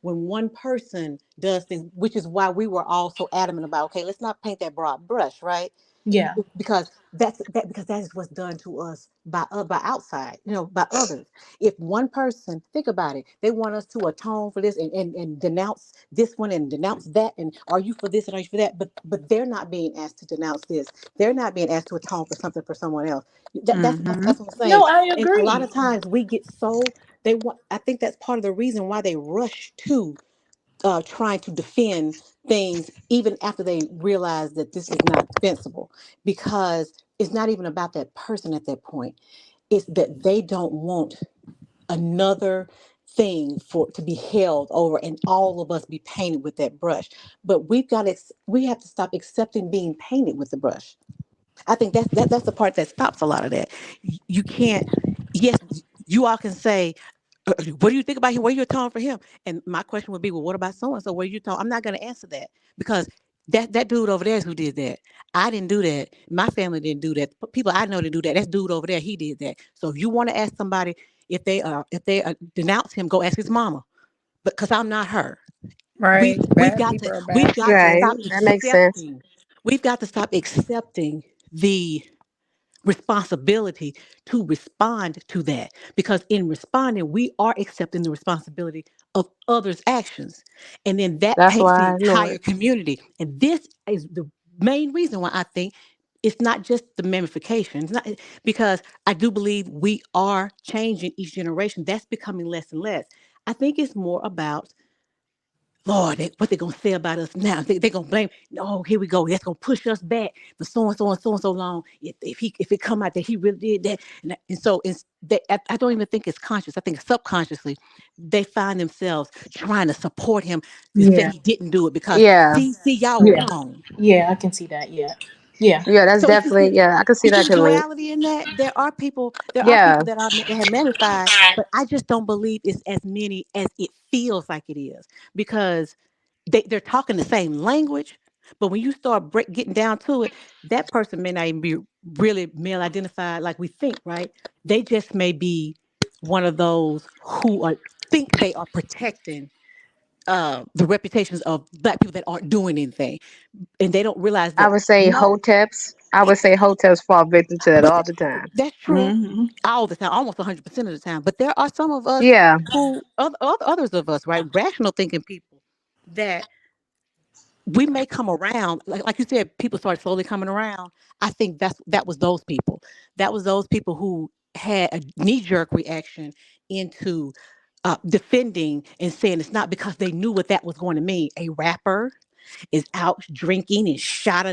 one person does things, which is why we were all so adamant about, okay, let's not paint that broad brush, right? yeah, Because because that is what's done to us by outside, by others. If one person, think about it, they want us to atone for this and denounce this one and denounce that, and are you for this and are you for that? But they're not being asked to denounce this. They're not being asked to atone for something for someone else. Mm-hmm. That's what I'm saying. no, I And a lot agree. of times we get so they want. I think that's part of the reason why they rush to trying to defend things even after they realize that this is not defensible, because it's not even about that person at that point. It's that they don't want another thing for to be held over and all of us be painted with that brush. But we have to stop accepting being painted with the brush. I think that's the part that stops a lot of that. You can't. Yes, you all can say, what do you think about him? What are you tone for him? And my question would be, well, what about so and so? What are you tone? I'm not going to answer that, because that dude over there is who did that. I didn't do that. My family didn't do that. People I know didn't do that. That's dude over there. He did that. So if you want to ask somebody if they denounce him, go ask his mama. But because I'm not her. Right. We've Bad got to people are we've bad got to people. Right. stop That makes sense. accepting. We've got to stop accepting the responsibility to respond to that, because in responding we are accepting the responsibility of others actions, and then that That's paints the why I know entire it. community. And this is the main reason why I think it's not just the ramifications. It's not, because I do believe we are changing each generation. That's becoming less and less. I think it's more about, Lord, what they gonna say about us now? They gonna blame. Oh, here we go. That's gonna push us back for so and so long. If it come out that he really did that, and so I don't even think it's conscious. I think subconsciously they find themselves trying to support him to say Yeah, he didn't do it, because Yeah. see y'all were yeah, wrong. yeah. I can see that. Yeah, yeah. Yeah, that's So definitely, yeah, I can see you see that the can link. duality in that. There are Yeah. people that have magnified, but I just don't believe it's as many as it feels like it is, because they're talking the same language, but when you start getting down to it, that person may not even be really male identified like we think, right? They just may be one of those who think they are protecting the reputations of black people that aren't doing anything, and they don't realize I that would say no. hoteps. I would say hoteps fall victim to that But all the time. that's true Mm-hmm. all the time, almost 100% of the time. But there are some of us Yeah. who, others of us, right, rational thinking people, that we may come around, like you said, people started slowly coming around. I think that was those people. That was those people who had a knee jerk reaction into defending and saying it's not, because they knew what that was going to mean. A rapper is out drinking and shot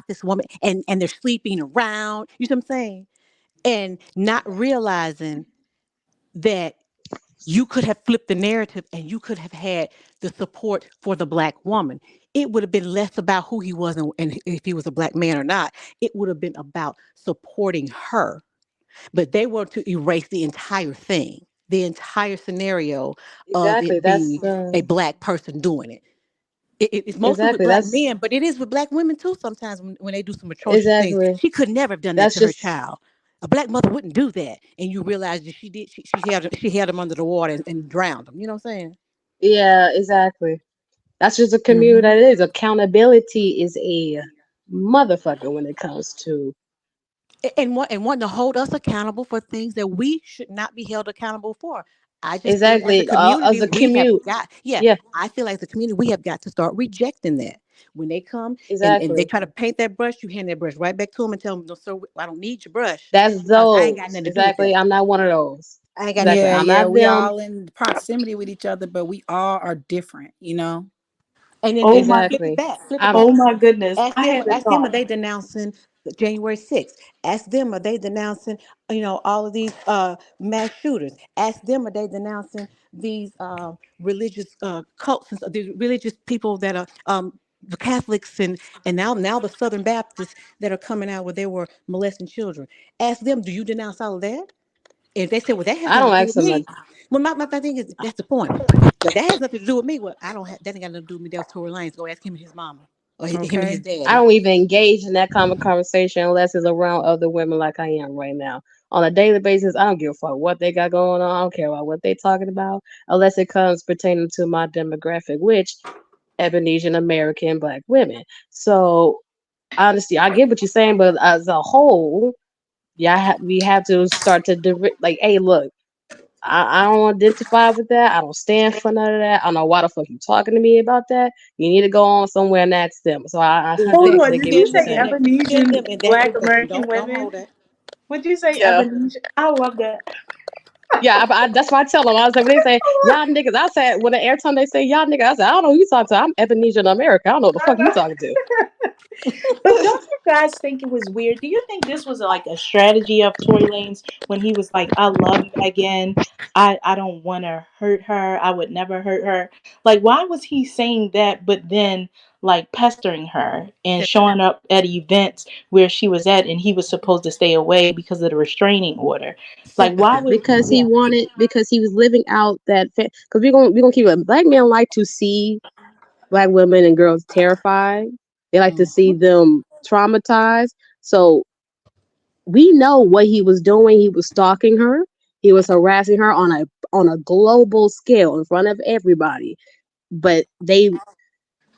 this woman, and they're sleeping around. You see what I'm saying? And not realizing that you could have flipped the narrative and you could have had the support for the black woman. It would have been less about who he was and if he was a black man or not. It would have been about supporting her. But they were to erase the entire thing, the entire scenario of Exactly. it That's being a black person doing it. It's mostly with exactly. black That's men, but it is with black women too sometimes when they do some atrocious things. exactly. She could never have done that That's to her just child. A black mother wouldn't do that. And you realize that she did. She held him under the water and drowned him. You know what I'm saying? yeah, exactly. That's just a community Mm-hmm. that it is. Accountability is a motherfucker when it comes to And wanting to hold us accountable for things that we should not be held accountable for. I just feel as a Exactly. community As a we have commute. got, yeah, Yeah, I feel like as a community we have got to start rejecting that. When they come and they exactly. try to paint that brush, you hand that brush right back to them and tell them, no, sir, I don't need your brush That's because I ain't got those. nothing to do with Exactly. that. I'm not one of those. I ain't got nothing Exactly. to Yeah, do I'm with yeah, that. not we them. all in proximity with each other, but we all are different, you know? And Oh then my, flip it Exactly. back, flip it I'm oh back. my goodness. I had the Ask them, are thought. they denouncing January 6th? Ask them, are they denouncing, all of these mass shooters? Ask them, are they denouncing these religious cults, and these religious people that are the Catholics and now the Southern Baptists that are coming out where they were molesting children? Ask them, do you denounce all of that? If they say, well, that has I nothing don't to do ask with them like me. Well, my thing is, that's the point. That has nothing to do with me. Well, I don't have, that ain't got nothing to do with me. That was Tory Lanez. Go ask him and his mama or him and his Okay. I daddy. don't even engage in that kind of conversation unless it's around other women like I am right now. On a daily basis, I don't give a fuck what they got going on. I don't care about what they talking about unless it comes pertaining to my demographic, which Ebonesian American black women. So honestly, I get what you're saying, but as a whole, yeah, we have to start to like, hey, look, I don't identify with that. I don't stand for none of that. I don't know why the fuck you talking to me about that. You need to go on somewhere and ask them. So I Hold 100% on, Exactly. did get you what Send you're them say in saying. that. Send Ebonesian them in that Black direction. American Don't women? hold that. Would you say Yeah. Ebonesian? I love that. Yeah, that's why I tell them. I was like, when they say y'all niggas, I said when every time they say y'all niggas, I said I don't know who you talking to. I'm Ebonesian America. I don't know what the I fuck you know. talking to. But don't you guys think it was weird? Do you think this was like a strategy of Tory Lanez when he was like, I love Megan. I don't want to hurt her. I would never hurt her. Like, why was he saying that, but then like pestering her and Sympathy. showing up at events where she was at and he was supposed to stay away because of the restraining order? Like, why Sympathy. would, Yeah. Because he was living out that because we're gonna keep it. Black men like to see black women and girls terrified. They like to see Mhm. them traumatized. So we know what he was doing. He was stalking her. He was harassing her on a global scale in front of everybody. But they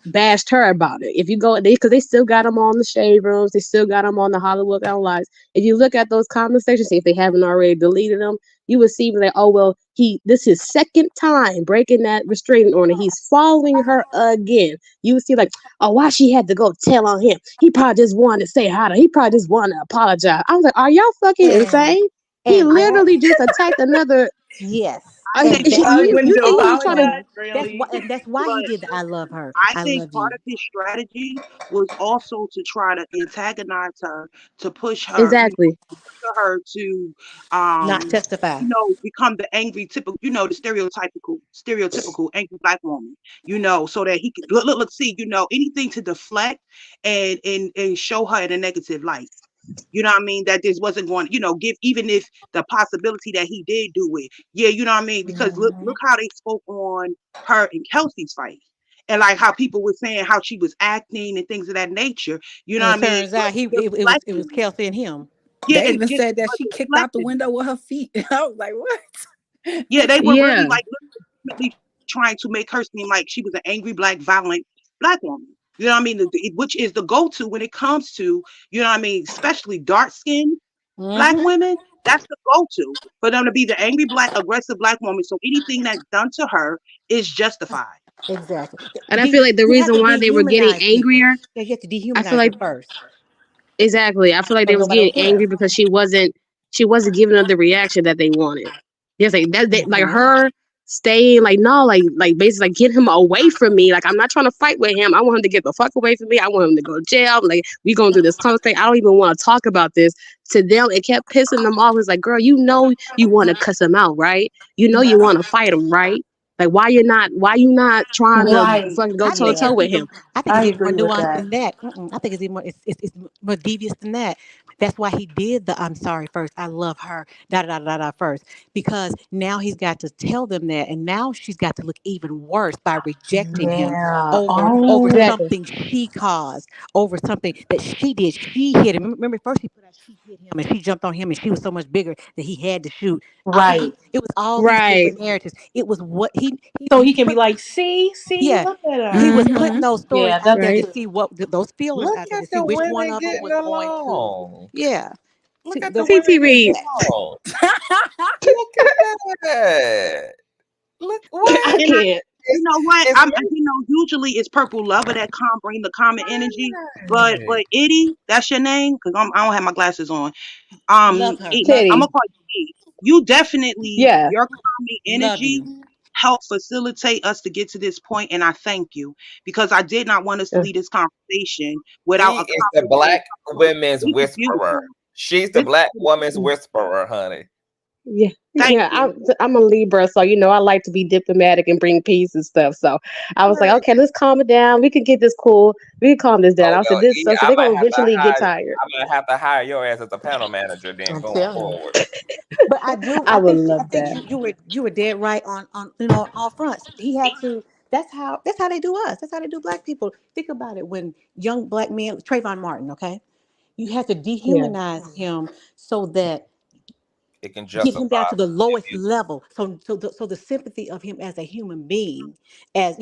bashed her about it. If you go, because they still got them on the shade rooms, they still got them on the Hollywood Lives. If you look at those conversations, see if they haven't already deleted them, you would see like, oh well, this is second time breaking that restraining order. He's following her again. You would see like, oh, why she had to go tell on him? He probably just wanted to say hi to. He probably just wanted to apologize. I was like, are y'all fucking And insane? He and that literally just attacked another. yes. I And think He that part of was his going You to think he strategy was trying to? apologize, was, really? that's why he did the I but love her. I I think love part you. of his strategy was also to try to antagonize her, to push her, Exactly. for her to, Not testify. become the angry typical, the stereotypical angry black woman, so that he could look, see, anything to deflect and show her in a negative light. You know what I mean? That this wasn't going, give, even if the possibility that he did do it. Yeah, you know what I mean? Because look Mhm. how they spoke on her and Kelsey's fight. And like how people were saying how she was acting and things of that nature. You know And what it I mean? turns But out it was deflecting. Kelsey and him. Yeah, They and even just said that but she kicked out the deflecting. window with her feet. I was like, what? Yeah, they were really Yeah. like legitimately trying to make her seem like she was an angry, black, violent black woman. You know what I mean? Which is the go-to when it comes to, you know what I mean, especially dark-skinned black Mm-hmm. women. That's the go-to for them to be the angry, black, aggressive black woman. So anything that's done to her is justified. Exactly. And I feel like the You have reason to why they were getting dehumanize people. angrier, Yeah, you have to I feel dehumanize like them first, exactly, I feel like so they was nobody will getting care. angry because she wasn't giving them the reaction that they wanted. Yes, like that, like Mm-hmm. her staying like no, like basically like get him away from me. Like I'm not trying to fight with him. I want him to get the fuck away from me. I want him to go to jail. Like we going through this conversation. I don't even want to talk about this. To them, it kept pissing them off. It's like, girl, you want to cuss him out, right? You want to fight him, right? Like why you not trying to Right. fucking go I toe to think toe Yeah, it's with him? even. I think I it's even more agree with nuanced that. than that. I think it's even more. It's more devious than that. That's why he did the "I'm sorry" first. I love her. Da da da da da first, because now he's got to tell them that, and now she's got to look even worse by rejecting him Yeah. over Oh, Exactly. something she caused, over something that she did. She hit him. Remember, first he put out she hit him, and she jumped on him, and she was so much bigger that he had to shoot. right. It was all these Right. different narratives. It was what So he he can be put. like, see, Yeah, look at he her. was Yeah. putting Mm-hmm. those stories Yeah, out that's there to Right. true. see what those feelers Look out there to at see the which one women of them getting was going to. along. Yeah, Look at the women CTV. involved. Look at that. Look what? I And can't. you know what? It's Usually it's Purple Lover that bring the common energy. But right. Edie, that's your name? Because I don't have my glasses on. Love her. Edie, Love I'm Teddy. gonna you. call you Edie. You definitely, Yeah. your common Love energy you. helped facilitate us to get to this point, and I thank you because I did not want us to Uh, leave this conversation She without is the accomplishing black something. women's This is whisperer. beautiful. She's the This is black woman's beautiful. whisperer, honey. Yeah. Thank Yeah. you. I'm a Libra, so I like to be diplomatic and bring peace and stuff. So I was like, Right. okay, let's calm it down. We can get this cool. We can calm this down. Oh I no, said this E, so they're gonna eventually get tired. I'm gonna have to hire your ass as a panel manager then I'm going telling you. forward. But I do. I I would think. I love think that. you were dead right on all fronts. He had to. That's how they do us. That's how they do black people. Think about it. When young black men, Trayvon Martin, okay, you have to Yeah. dehumanize him so that It can get him down justify to the lowest level. So the sympathy of him as a human being, as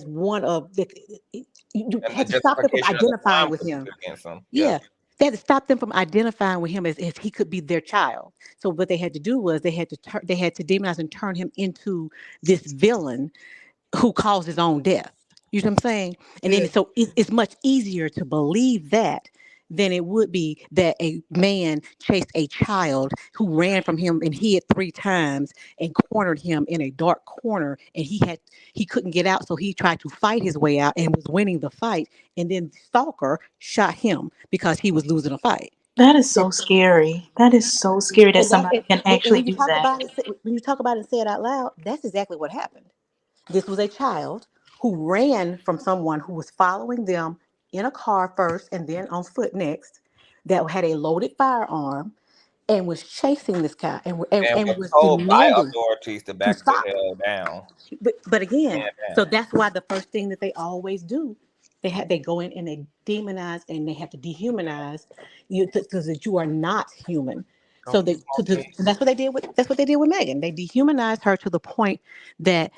one of the, you and the had to stop them from justification of the identifying crime with him. committed against them. Yeah. Yeah. They had to stop them from identifying with him as he could be their child. So what they had to do was they had to demonize and turn him into this villain who caused his own death. You know what I'm saying? And Yeah. then so it's much easier to believe that than it would be that a man chased a child who ran from him and hid 3 times and cornered him in a dark corner, and he couldn't get out, so he tried to fight his way out and was winning the fight, and then the stalker shot him because he was losing a fight. That is so scary. That is so scary that And that somebody can and actually when you do talk that. about it, when you talk about it and say it out loud, that's exactly what happened. This was a child who ran from someone who was following them in a car first and then on foot next, that had a loaded firearm and was chasing this guy And and was was told by demanding authorities to to back the stop him. hell down. But again, Man so down. that's why the first thing that they always do, they go in and they demonize and they have to dehumanize you because that you are not human. So Don't you they want me? and that's what they did with Megan. They dehumanized her to the point that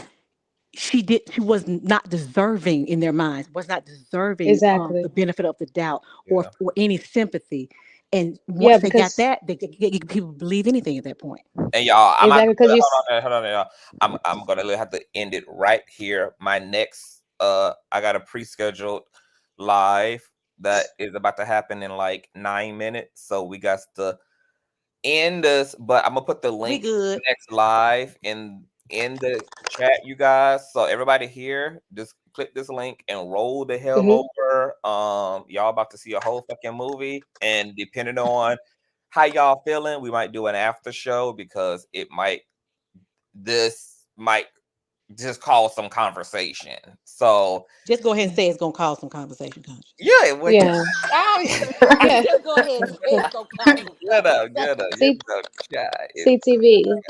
she was not deserving in their minds, was not deserving of Exactly. the benefit of the doubt Yeah. or any sympathy. And Yeah, once they got because that, they people believe anything at that point. And y'all, I'm exactly because hold on there, hold on there, y'all. I'm gonna have to end it right here. My next I got a pre-scheduled live that is about to happen in like 9 minutes. So we got to end this, but I'm gonna put the We link to good. the next live in the chat, you guys. So everybody here, just click this link and roll the hell over. Y'all about to see a whole fucking movie, and depending on how y'all feeling, we might do an after show because this might just cause some conversation. So Just go ahead and say it's gonna cause some conversation, Conscious. yeah, well, yeah, yeah. Just go ahead and say it's gonna cause some C- chat. CTV.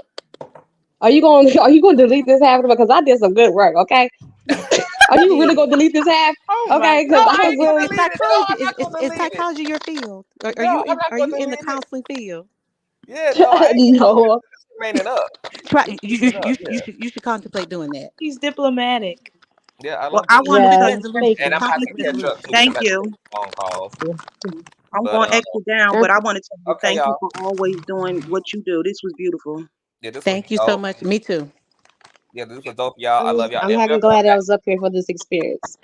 Are you going to delete this half because I did some good work? Okay. Are You you really did. going to delete this half? Oh my Okay, no, because I I was ain't gonna really. It's delete it. No, psychology. I'm not gonna It's delete it. psychology your field. Are No, you I'm not are you gonna in the delete it. counseling field? Yeah, no, I ain't gonna delete No. it. It's remaining up. Try Yeah. you should contemplate doing that. He's diplomatic. Yeah, I Well, love I this. want to Conflict Yeah. say Thank resolution. And I'm you. gonna have to Conflict catch up resolution. too because thank I got to take you. phone calls. Yeah. I'm But going to exit down, Uh, but I want to tell you okay, thank you y'all. for always doing what you do. This was beautiful. Yeah, this was Thank you so dope. much. Me too. Yeah, this was dope, y'all. I love y'all. I'm And happy we'll and come glad I back. was up here for this experience.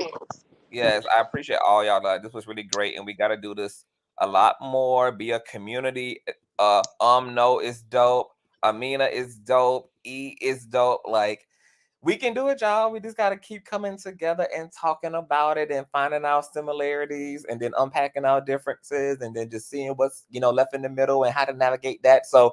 Yes, I appreciate all y'all. Like, this was really great, and we got to do this a lot more. Be a community. No is dope. Amina is dope. E is dope. Like, we can do it, y'all. We just got to keep coming together and talking about it and finding our similarities and then unpacking our differences and then just seeing what's left in the middle and how to navigate that. So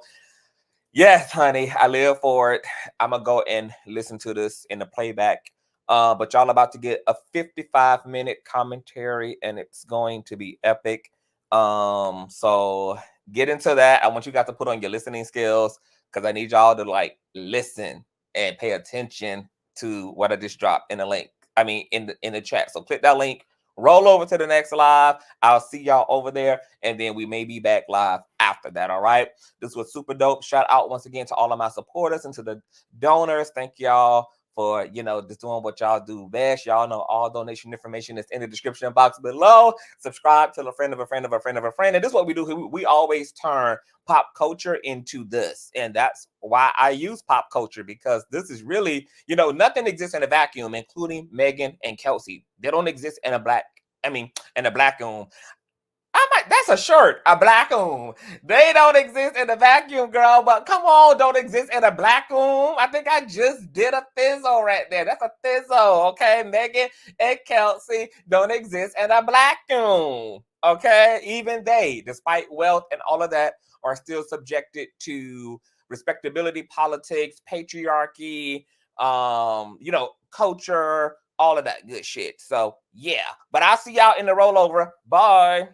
yes, honey, I live for it. I'm gonna go and listen to this in the playback. But y'all about to get a 55-minute commentary, and it's going to be epic. So get into that. I want you guys to put on your listening skills because I need y'all to like listen and pay attention to what I just dropped in the link. I mean, in the chat. So click that link. Roll over to the next live. I'll see y'all over there, and then we may be back live after that. All right. This was super dope. Shout out once again to all of my supporters and to the donors. Thank y'all for, you know, just doing what y'all do best. Y'all know all donation information is in the description box below. Subscribe to a friend of a friend of a friend of a friend. And this is what we do. We always turn pop culture into this. And that's why I use pop culture, because this is really, you know, nothing exists in a vacuum, including Megan and Kelsey. They don't exist in a vacuum. That's a shirt, a black-oom. They don't exist in a vacuum, girl, but come on, don't exist in a black-oom. I think I just did a thizzle right there. That's a thizzle, okay? Megan and Kelsey don't exist in a black-oom, okay? Even they, despite wealth and all of that, are still subjected to respectability, politics, patriarchy, you know, culture, all of that good shit. So, yeah. But I'll see y'all in the rollover. Bye.